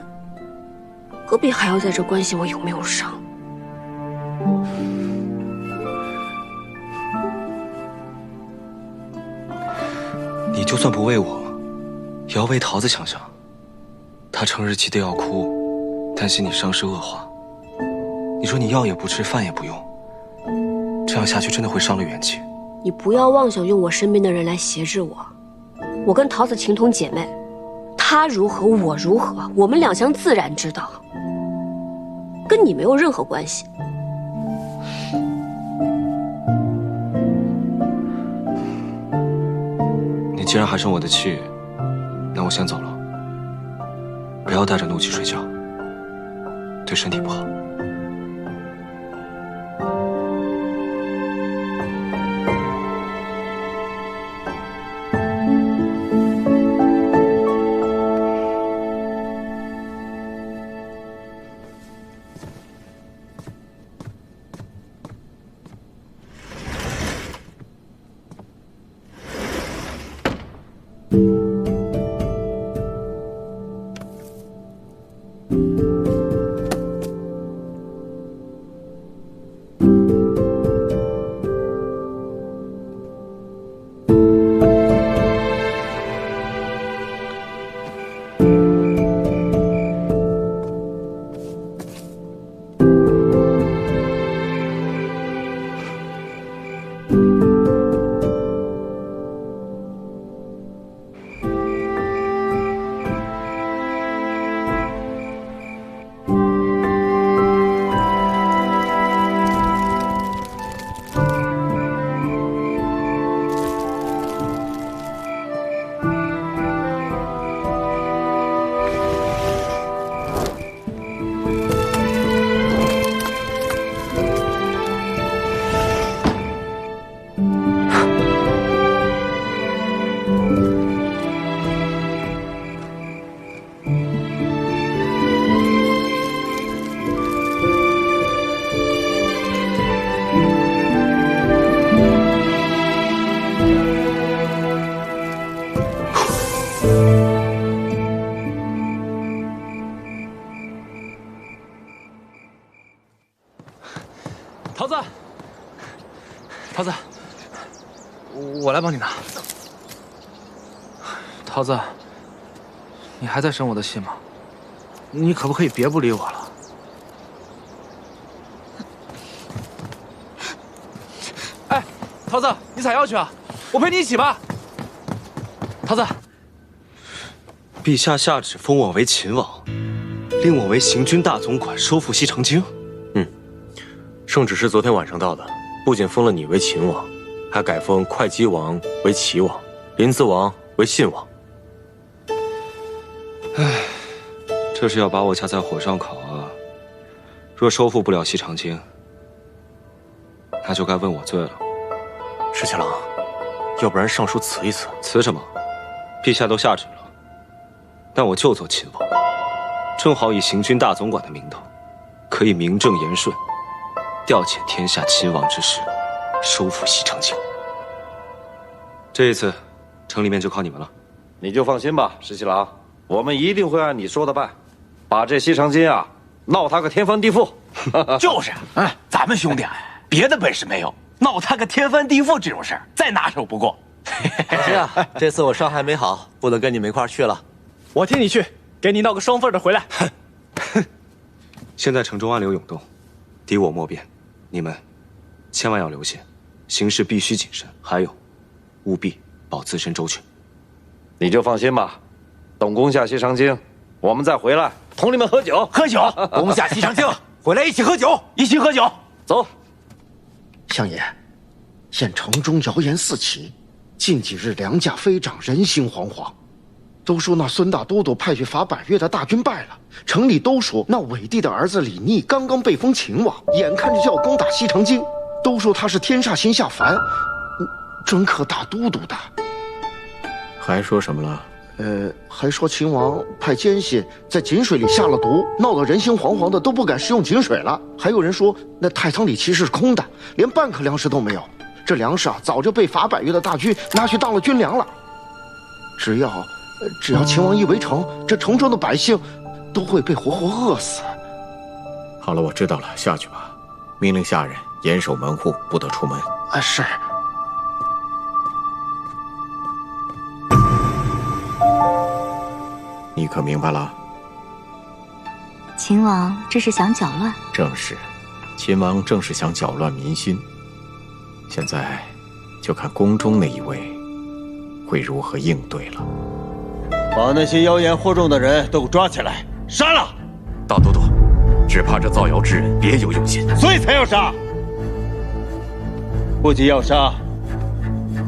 [SPEAKER 5] 何必还要在这关心我有没有伤？
[SPEAKER 2] 你就算不为我，也要为桃子想想。她成日气得要哭，担心你伤势恶化。你说你药也不吃，饭也不用，这样下去真的会伤了元气。
[SPEAKER 5] 你不要妄想用我身边的人来挟制我。我跟桃子情同姐妹，她如何我如何，我们两相自然之道，跟你没有任何关系。
[SPEAKER 2] 你既然还生我的气，那我先走了。不要带着怒气睡觉，对身体不好。
[SPEAKER 7] 桃子，桃子，我来帮你拿。桃子，你还在生我的气吗？你可不可以别不理我了？哎，桃子，你采药去啊？我陪你一起吧。桃子，
[SPEAKER 2] 陛下下旨封我为秦王，令我为行军大总管，收复西长京。
[SPEAKER 15] 圣旨是昨天晚上到的，不仅封了你为秦王，还改封会稽王为齐王，临淄王为信王。
[SPEAKER 2] 唉，这是要把我架在火上烤啊！若收复不了西长京，那就该问我罪了。
[SPEAKER 15] 石七郎，要不然上书辞一辞？
[SPEAKER 2] 辞什么？陛下都下旨了。但我就做秦王，正好以行军大总管的名头，可以名正言顺调遣天下亲王之师，收复西长京。这一次，城里面就靠你们了。
[SPEAKER 16] 你就放心吧，石七郎，我们一定会按你说的办，把这西长京啊闹他个天翻地覆。
[SPEAKER 3] 就是，咱们兄弟别的本事没有，闹他个天翻地覆这种事儿再拿手不过。
[SPEAKER 20] 是啊，这次我伤还没好，不能跟你们一块儿去了。
[SPEAKER 6] 我替你去，给你闹个双份的回来。
[SPEAKER 2] 现在城中暗流涌动，敌我莫辨，你们千万要留心，行事必须谨慎，还有，务必保自身周全。
[SPEAKER 16] 你就放心吧，等攻下西长京，我们再回来同你们喝酒。
[SPEAKER 3] 喝酒，攻下西长京，回来一起喝酒，一起喝酒。
[SPEAKER 16] 走。
[SPEAKER 23] 相爷，现城中谣言四起，近几日粮价飞涨，人心惶惶。都说那孙大都督派去伐百越的大军败了，城里都说那伟帝的儿子李逆刚刚被封秦王，眼看着就要攻打西长京，都说他是天煞星下凡，专克大都督的。
[SPEAKER 15] 还说什么了？
[SPEAKER 23] 还说秦王派奸细在井水里下了毒，闹得人心惶惶的，都不敢食用井水了。还有人说那太仓里其实是空的，连半颗粮食都没有。这粮食啊，早就被伐百越的大军拿去当了军粮了。只要秦王一围城，这城中的百姓都会被活活饿死。
[SPEAKER 13] 好了，我知道了，下去吧。命令下人严守门户，不得出门。
[SPEAKER 23] 是。
[SPEAKER 13] 你可明白了？
[SPEAKER 19] 秦王这是想搅乱？
[SPEAKER 13] 正是，秦王正是想搅乱民心。现在就看宫中那一位会如何应对了。
[SPEAKER 11] 把那些妖言惑众的人都抓起来，杀了！
[SPEAKER 10] 大都督，只怕这造谣之人别有用心，
[SPEAKER 11] 所以才要杀。不仅要杀，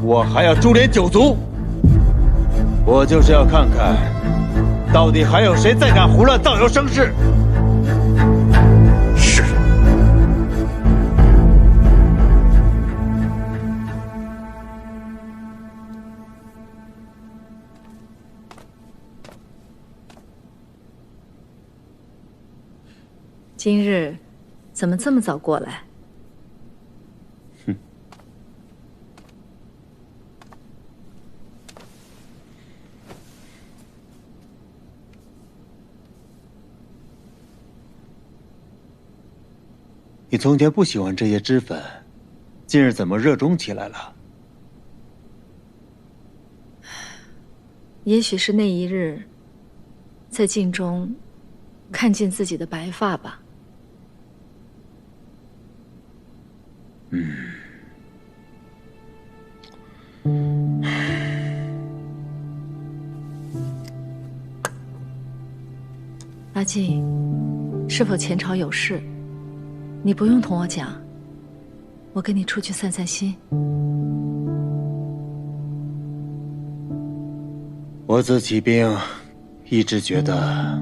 [SPEAKER 11] 我还要株连九族。我就是要看看，到底还有谁再敢胡乱造谣生事。
[SPEAKER 10] 是。
[SPEAKER 17] 今日怎么这么早过来？
[SPEAKER 11] 你从前不喜欢这些脂粉，今日怎么热衷起来了？
[SPEAKER 17] 也许是那一日，在镜中看见自己的白发吧。阿静，是否前朝有事？你不用同我讲，我跟你出去散散心。
[SPEAKER 11] 我自起兵，一直觉得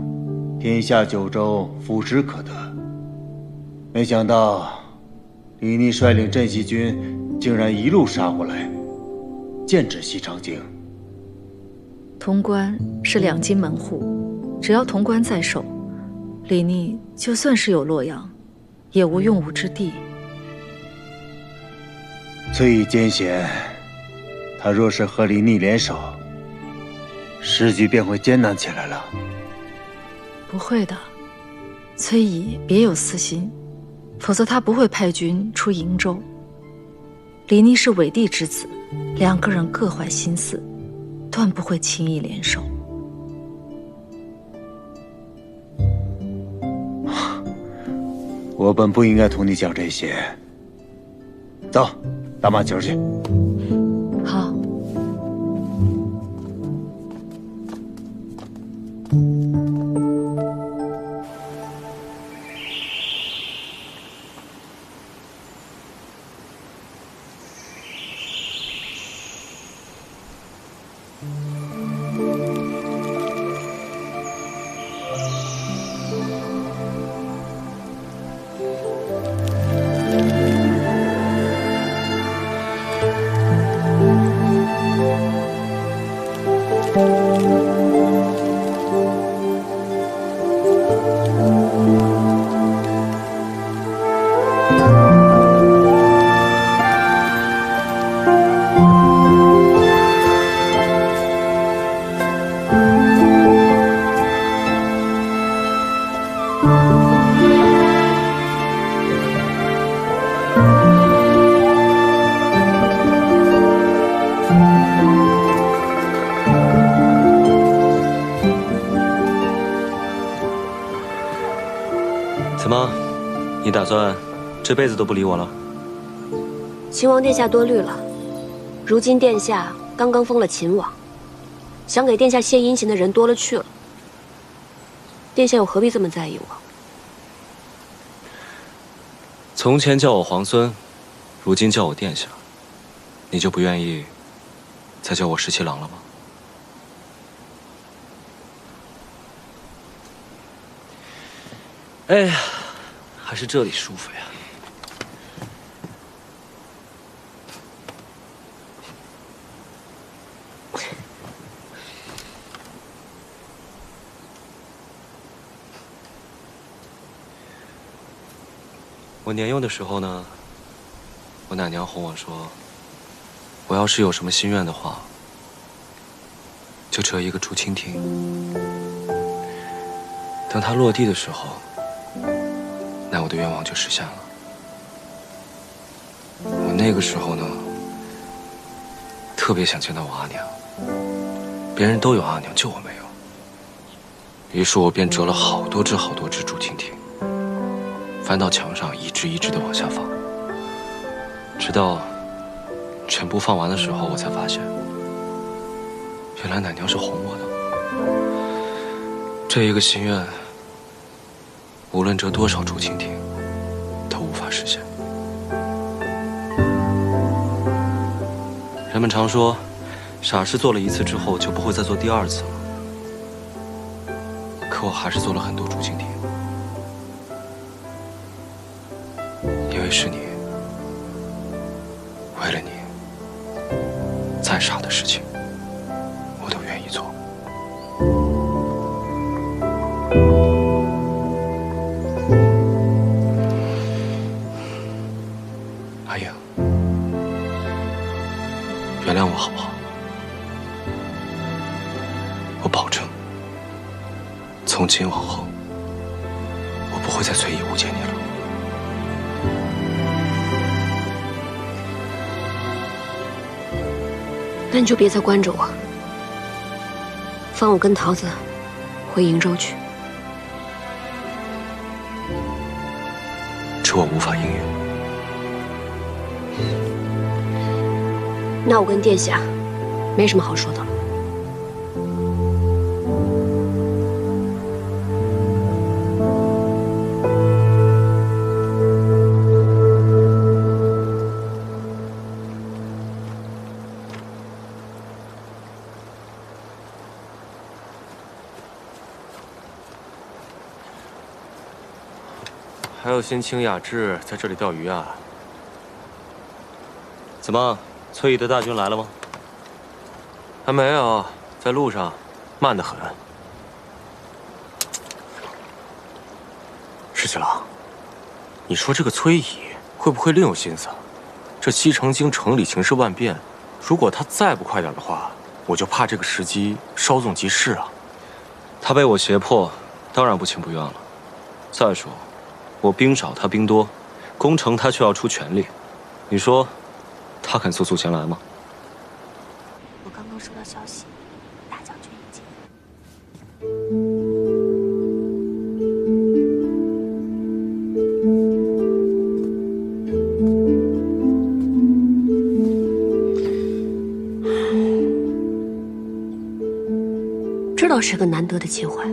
[SPEAKER 11] 天下九州福祉可得。没想到李逆率领镇西军竟然一路杀过来，剑指西长京。
[SPEAKER 17] 潼关是两京门户，只要潼关在手，李逆就算是有洛阳，也无用武之地。
[SPEAKER 11] 崔乙艰险，他若是和李逆联手，时局便会艰难起来了。
[SPEAKER 17] 不会的，崔乙别有私心，否则他不会派军出瀛州。李逆是伪帝之子，两个人各怀心思，断不会轻易联手。
[SPEAKER 11] 我本不应该同你讲这些。走，打马球去。
[SPEAKER 17] 好。
[SPEAKER 2] 怎么，你打算这辈子都不理我了？
[SPEAKER 5] 秦王殿下多虑了，如今殿下刚刚封了秦王，想给殿下献殷勤的人多了去了。殿下又何必这么在意我？
[SPEAKER 2] 从前叫我皇孙，如今叫我殿下，你就不愿意再叫我十七郎了吗？哎呀，还是这里舒服呀。我年幼的时候呢，我奶娘哄我说，我要是有什么心愿的话，就折一个竹蜻蜓。等它落地的时候，那我的愿望就实现了。我那个时候呢，特别想见到我阿娘，别人都有阿娘，就我没有。于是我便折了好多只竹蜻蜓，翻到墙上，一只一只的往下放，直到全部放完的时候，我才发现，原来奶娘是哄我的。这一个心愿，无论折多少竹蜻蜓，都无法实现。人们常说，傻事做了一次之后，就不会再做第二次了。可我还是做了很多竹蜻蜓，因为是你，为了你，再傻的事情，我都愿意做。阿英，原谅我好不好？我保证，从今往后，我不会再随意误解你了。
[SPEAKER 5] 那你就别再关着我，放我跟桃子回瀛州去。
[SPEAKER 2] 这我无法应允。
[SPEAKER 5] 那我跟殿下没什么好说的了。
[SPEAKER 15] 还有新清雅致在这里钓鱼啊？
[SPEAKER 2] 怎么，崔乙的大军来了吗？
[SPEAKER 15] 还没有，在路上，慢得很。石七郎，你说这个崔乙会不会另有心思？这西城京城里情势万变，如果他再不快点的话，我就怕这个时机稍纵即逝啊。
[SPEAKER 2] 他被我胁迫，当然不情不愿了。再说，我兵少他兵多，攻城他却要出全力，你说，他肯速速前来吗？
[SPEAKER 9] 我刚刚收到消息，大将军已经。
[SPEAKER 5] 知道是个难得的机会，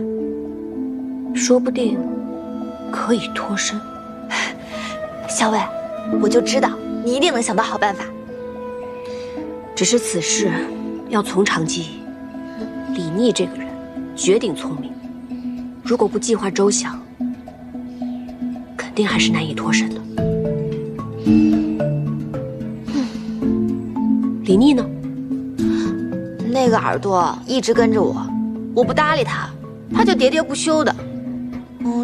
[SPEAKER 5] 说不定可以脱身。
[SPEAKER 9] 校尉，我就知道你一定能想到好办法。
[SPEAKER 5] 只是此事要从长计议。李逆这个人绝顶聪明，如果不计划周详，肯定还是难以脱身的。李逆呢？
[SPEAKER 9] 那个耳朵一直跟着我，我不搭理他，他就喋喋不休的。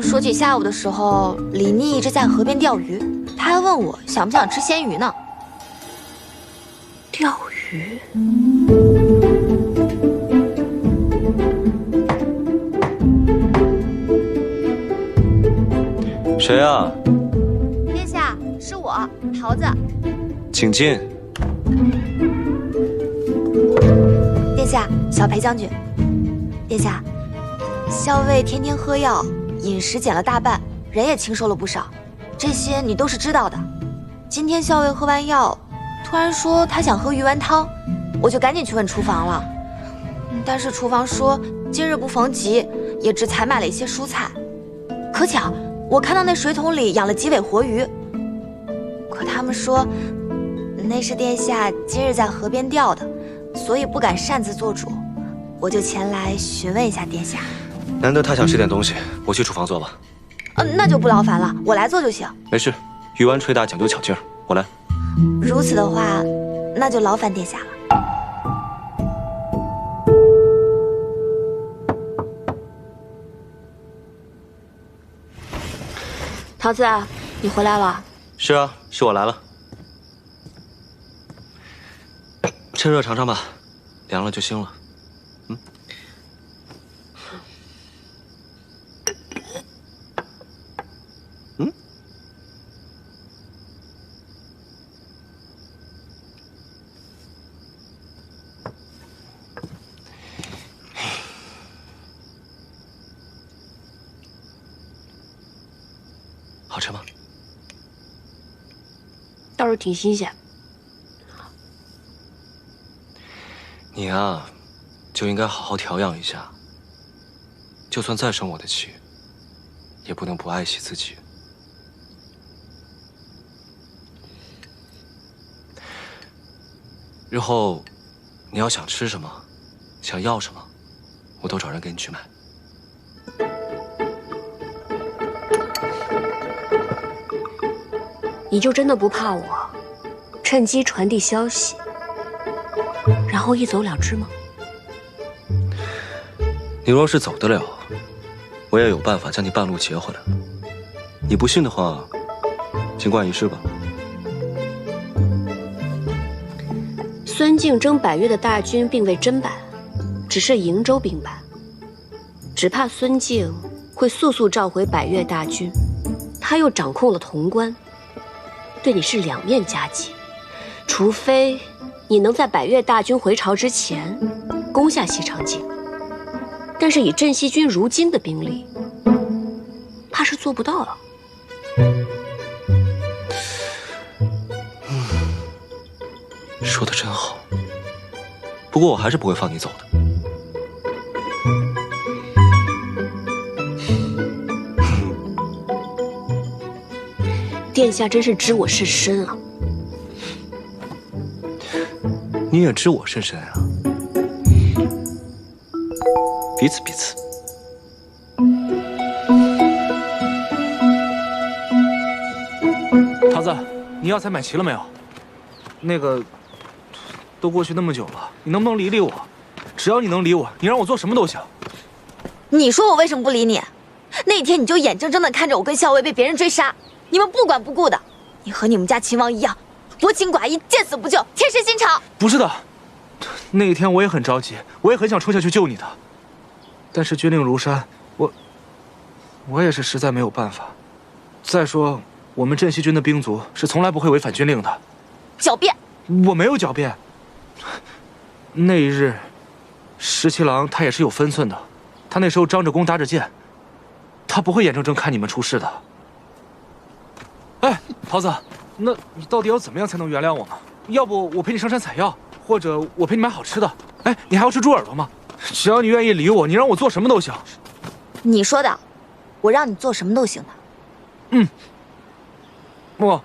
[SPEAKER 9] 说起下午的时候，李逆一直在河边钓鱼，他还问我想不想吃鲜鱼呢。
[SPEAKER 5] 钓鱼？
[SPEAKER 2] 谁啊？
[SPEAKER 9] 殿下，是我，桃子。
[SPEAKER 2] 请进。
[SPEAKER 9] 殿下，小裴将军。殿下，校尉天天喝药，饮食减了大半，人也清瘦了不少，这些你都是知道的。今天校尉喝完药，突然说他想喝鱼丸汤，我就赶紧去问厨房了。但是厨房说今日不逢集，也只采买了一些蔬菜。可巧我看到那水桶里养了几尾活鱼，可他们说那是殿下今日在河边钓的，所以不敢擅自做主，我就前来询问一下殿下。
[SPEAKER 2] 难得他想吃点东西，我去厨房做吧。
[SPEAKER 9] 那就不劳烦了，我来做就行。
[SPEAKER 2] 没事，鱼丸捶打讲究巧劲儿，我来。
[SPEAKER 9] 如此的话，那就劳烦殿下了。
[SPEAKER 5] 桃子，你回来了。
[SPEAKER 2] 是啊，是我来了。趁热尝尝吧，凉了就腥了。好吃吗？
[SPEAKER 5] 倒是挺新鲜。
[SPEAKER 2] 你啊，就应该好好调养一下。就算再生我的气，也不能不爱惜自己。日后你要想吃什么，想要什么，我都找人给你去买。
[SPEAKER 5] 你就真的不怕我趁机传递消息，然后一走了之吗？
[SPEAKER 2] 你若是走得了，我也有办法将你半路截回来。你不信的话，尽管一试吧。
[SPEAKER 5] 孙敬征百越的大军并未真败，只是瀛州兵败，只怕孙敬会速速召回百越大军，他又掌控了潼关，对你是两面夹击。除非你能在百越大军回朝之前攻下西长京，但是以镇西军如今的兵力，怕是做不到了。
[SPEAKER 2] 说的真好，不过我还是不会放你走的。
[SPEAKER 5] 殿下真是知我甚深啊！
[SPEAKER 2] 你也知我甚深啊，彼此彼此。
[SPEAKER 21] 桃子，你药材买齐了没有？那个，都过去那么久了，你能不能理理我？只要你能理我，你让我做什么都行。
[SPEAKER 9] 你说我为什么不理你？那天你就眼睁睁地看着我跟校尉被别人追杀，你们不管不顾的。你和你们家秦王一样，薄情寡义，见死不救，铁石心肠。
[SPEAKER 21] 不是的，那一天我也很着急，我也很想冲下去救你的，但是军令如山，我也是实在没有办法。再说，我们镇西军的兵卒是从来不会违反军令的。
[SPEAKER 9] 狡辩！
[SPEAKER 21] 我没有狡辩。那一日，十七郎他也是有分寸的，他那时候张着弓搭着箭，他不会眼睁睁看你们出事的。哎，桃子，那你到底要怎么样才能原谅我呢？要不我陪你上山采药，或者我陪你买好吃的。哎，你还要吃猪耳朵吗？只要你愿意理我，你让我做什么都行。
[SPEAKER 9] 你说的，我让你做什么都行的。
[SPEAKER 21] 嗯。我，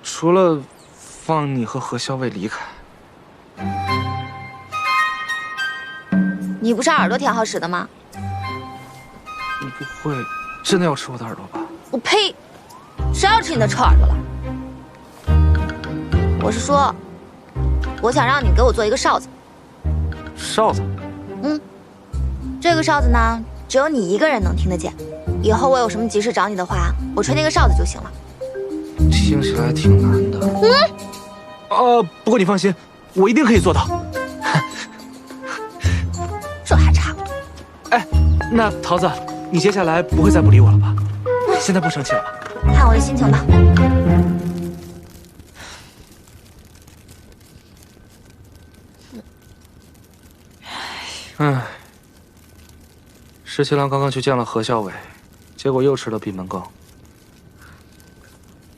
[SPEAKER 21] 除了放你和何校尉离开。
[SPEAKER 9] 你不是耳朵挺好使的吗？
[SPEAKER 21] 你不会真的要吃我的耳朵吧？
[SPEAKER 9] 我呸！谁要吃你的臭耳朵了？我是说，我想让你给我做一个哨子。
[SPEAKER 21] 哨子？
[SPEAKER 9] 嗯，这个哨子呢，只有你一个人能听得见。以后我有什么急事找你的话，我吹那个哨子就行了。
[SPEAKER 21] 听起来挺难的。不过你放心，我一定可以做到。
[SPEAKER 9] 这还差不多。
[SPEAKER 21] 哎，那桃子，你接下来不会再不理我了吧？现在不生气了吧？
[SPEAKER 9] 看我的心情吧。
[SPEAKER 21] 唉，十七郎刚刚去见了何校尉，结果又吃了闭门羹。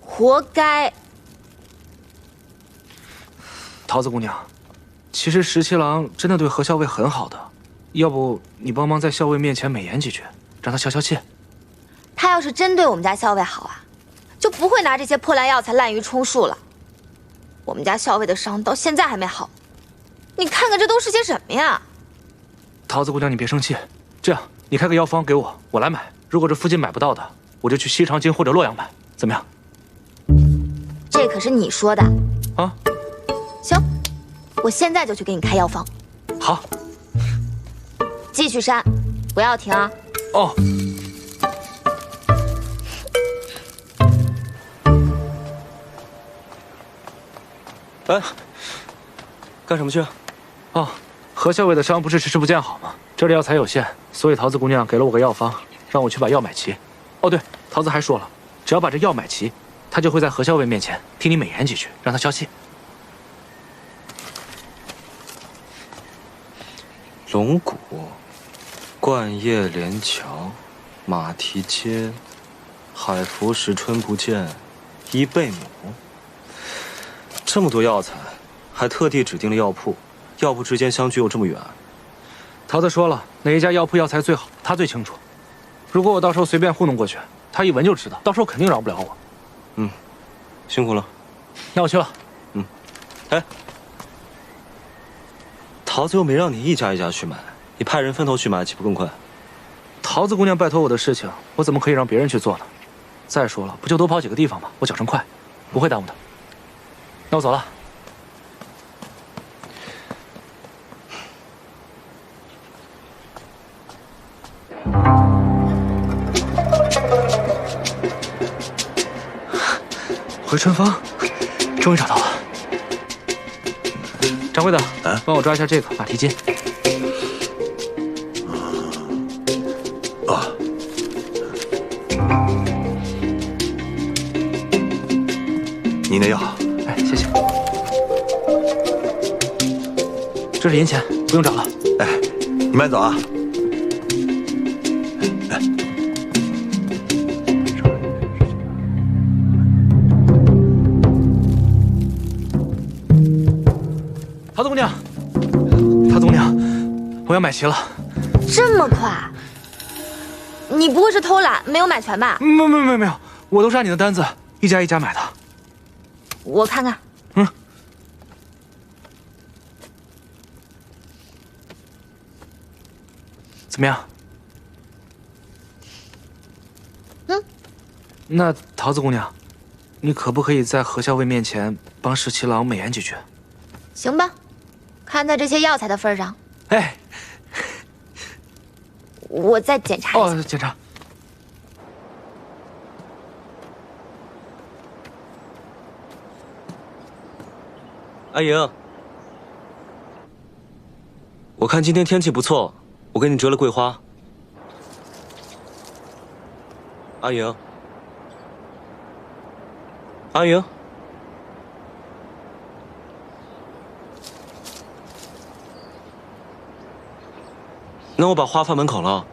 [SPEAKER 9] 活该。
[SPEAKER 21] 桃子姑娘，其实十七郎真的对何校尉很好的，要不你帮忙在校尉面前美言几句，让他消消气。
[SPEAKER 9] 他要是真对我们家校尉好啊，就不会拿这些破烂药材滥竽充数了。我们家校尉的伤到现在还没好，你看看这都是些什么呀？
[SPEAKER 21] 桃子姑娘，你别生气，这样你开个药方给我，我来买。如果这附近买不到的，我就去西长京或者洛阳买，怎么样？
[SPEAKER 9] 这可是你说的
[SPEAKER 21] 啊。
[SPEAKER 9] 行，我现在就去给你开药方。
[SPEAKER 21] 好，
[SPEAKER 9] 继续扇，不要停啊。
[SPEAKER 21] 哦。
[SPEAKER 2] 哎，干什么去？
[SPEAKER 21] 哦，何校尉的伤不是迟迟不见好吗？这里药材有限，所以桃子姑娘给了我个药方，让我去把药买齐。哦，对，桃子还说了，只要把这药买齐，她就会在何校尉面前替你美言几句，让他消气。
[SPEAKER 1] 龙骨、冠叶连桥、马蹄街、海服时春不见、伊贝母，这么多药材，还特地指定了药铺，药铺之间相距又这么远。
[SPEAKER 21] 桃子说了，哪一家药铺药材最好，他最清楚。如果我到时候随便糊弄过去，他一闻就知道，到时候肯定饶不了我。
[SPEAKER 1] 嗯，辛苦了。
[SPEAKER 21] 那我去了。
[SPEAKER 1] 嗯，哎。桃子又没让你一家一家去买，你派人分头去买，岂不更快？
[SPEAKER 21] 桃子姑娘拜托我的事情，我怎么可以让别人去做呢？再说了，不就多跑几个地方吗？我脚程快，不会耽误的。那我走了。回春芳，终于找到了。掌柜的，帮我抓一下这个马蹄筋。
[SPEAKER 10] 啊，你那药，
[SPEAKER 21] 哎，谢谢。这是银钱，不用找了。
[SPEAKER 10] 哎，你慢走啊。
[SPEAKER 21] 桃子姑娘，桃子姑娘，我要买齐了。
[SPEAKER 9] 这么快？你不会是偷懒没有买全吧？
[SPEAKER 21] 没有，我都是按你的单子一家一家买的。
[SPEAKER 9] 我看看。
[SPEAKER 21] 嗯。怎么样？
[SPEAKER 9] 嗯。
[SPEAKER 21] 那桃子姑娘，你可不可以在何校尉面前帮十七郎美言几句？
[SPEAKER 9] 行吧，看在这些药材的份上，
[SPEAKER 21] 哎，
[SPEAKER 9] 我再检查一下。
[SPEAKER 21] 哦，检查。
[SPEAKER 2] 阿莹，我看今天天气不错，我给你折了桂花。阿莹，阿莹，那我把花放门口了。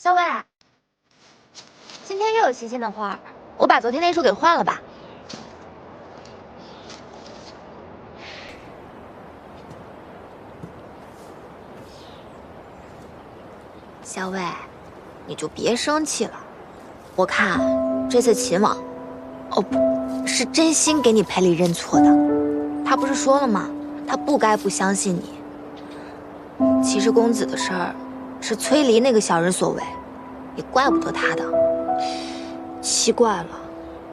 [SPEAKER 9] 校尉，今天又有新鲜的花，我把昨天那束给换了吧。校尉，你就别生气了。我看这次秦王，哦不，是真心给你赔礼认错的。他不是说了吗？他不该不相信你。其实公子的事儿是崔离那个小人所为，也怪不得他的。
[SPEAKER 5] 奇怪了，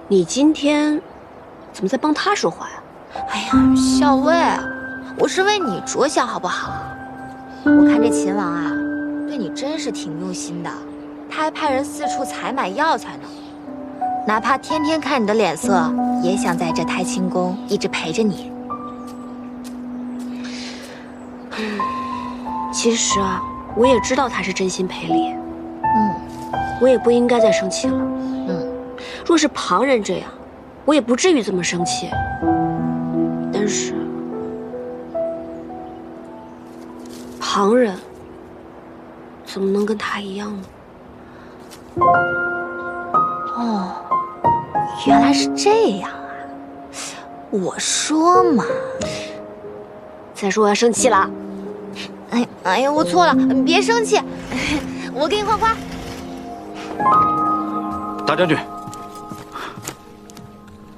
[SPEAKER 5] 你今天怎么在帮他说话呀？
[SPEAKER 9] 哎呀，校尉，我是为你着想，好不好？我看这秦王啊，对你真是挺用心的，他还派人四处采买药材呢。哪怕天天看你的脸色，也想在这太清宫一直陪着你。
[SPEAKER 5] 其实啊，我也知道他是真心赔礼。我也不应该再生气了。若是旁人这样，我也不至于这么生气。但是，旁人怎么能跟他一样呢？
[SPEAKER 9] 哦，原来是这样啊！我说嘛，
[SPEAKER 5] 再说我要生气了。
[SPEAKER 9] 哎呀，我错了，你别生气，我给你换花。
[SPEAKER 18] 大将军，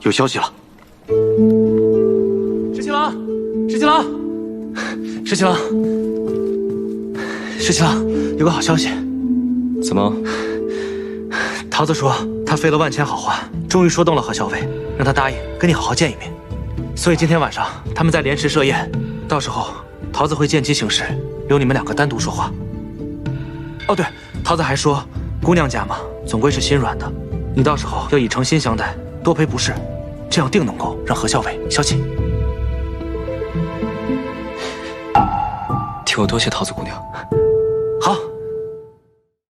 [SPEAKER 18] 有消息了。
[SPEAKER 21] 十七郎，十七郎，十七郎，十七郎，有个好消息。
[SPEAKER 2] 怎么？
[SPEAKER 21] 桃子说他费了万千好话，终于说动了何校尉，让他答应跟你好好见一面。所以今天晚上他们在莲池设宴，到时候桃子会见机行事，留你们两个单独说话。哦对，桃子还说，姑娘家嘛，总归是心软的，你到时候要以诚心相待，多赔不是，这样定能够让何校尉消气。
[SPEAKER 2] 替我多谢桃子姑娘。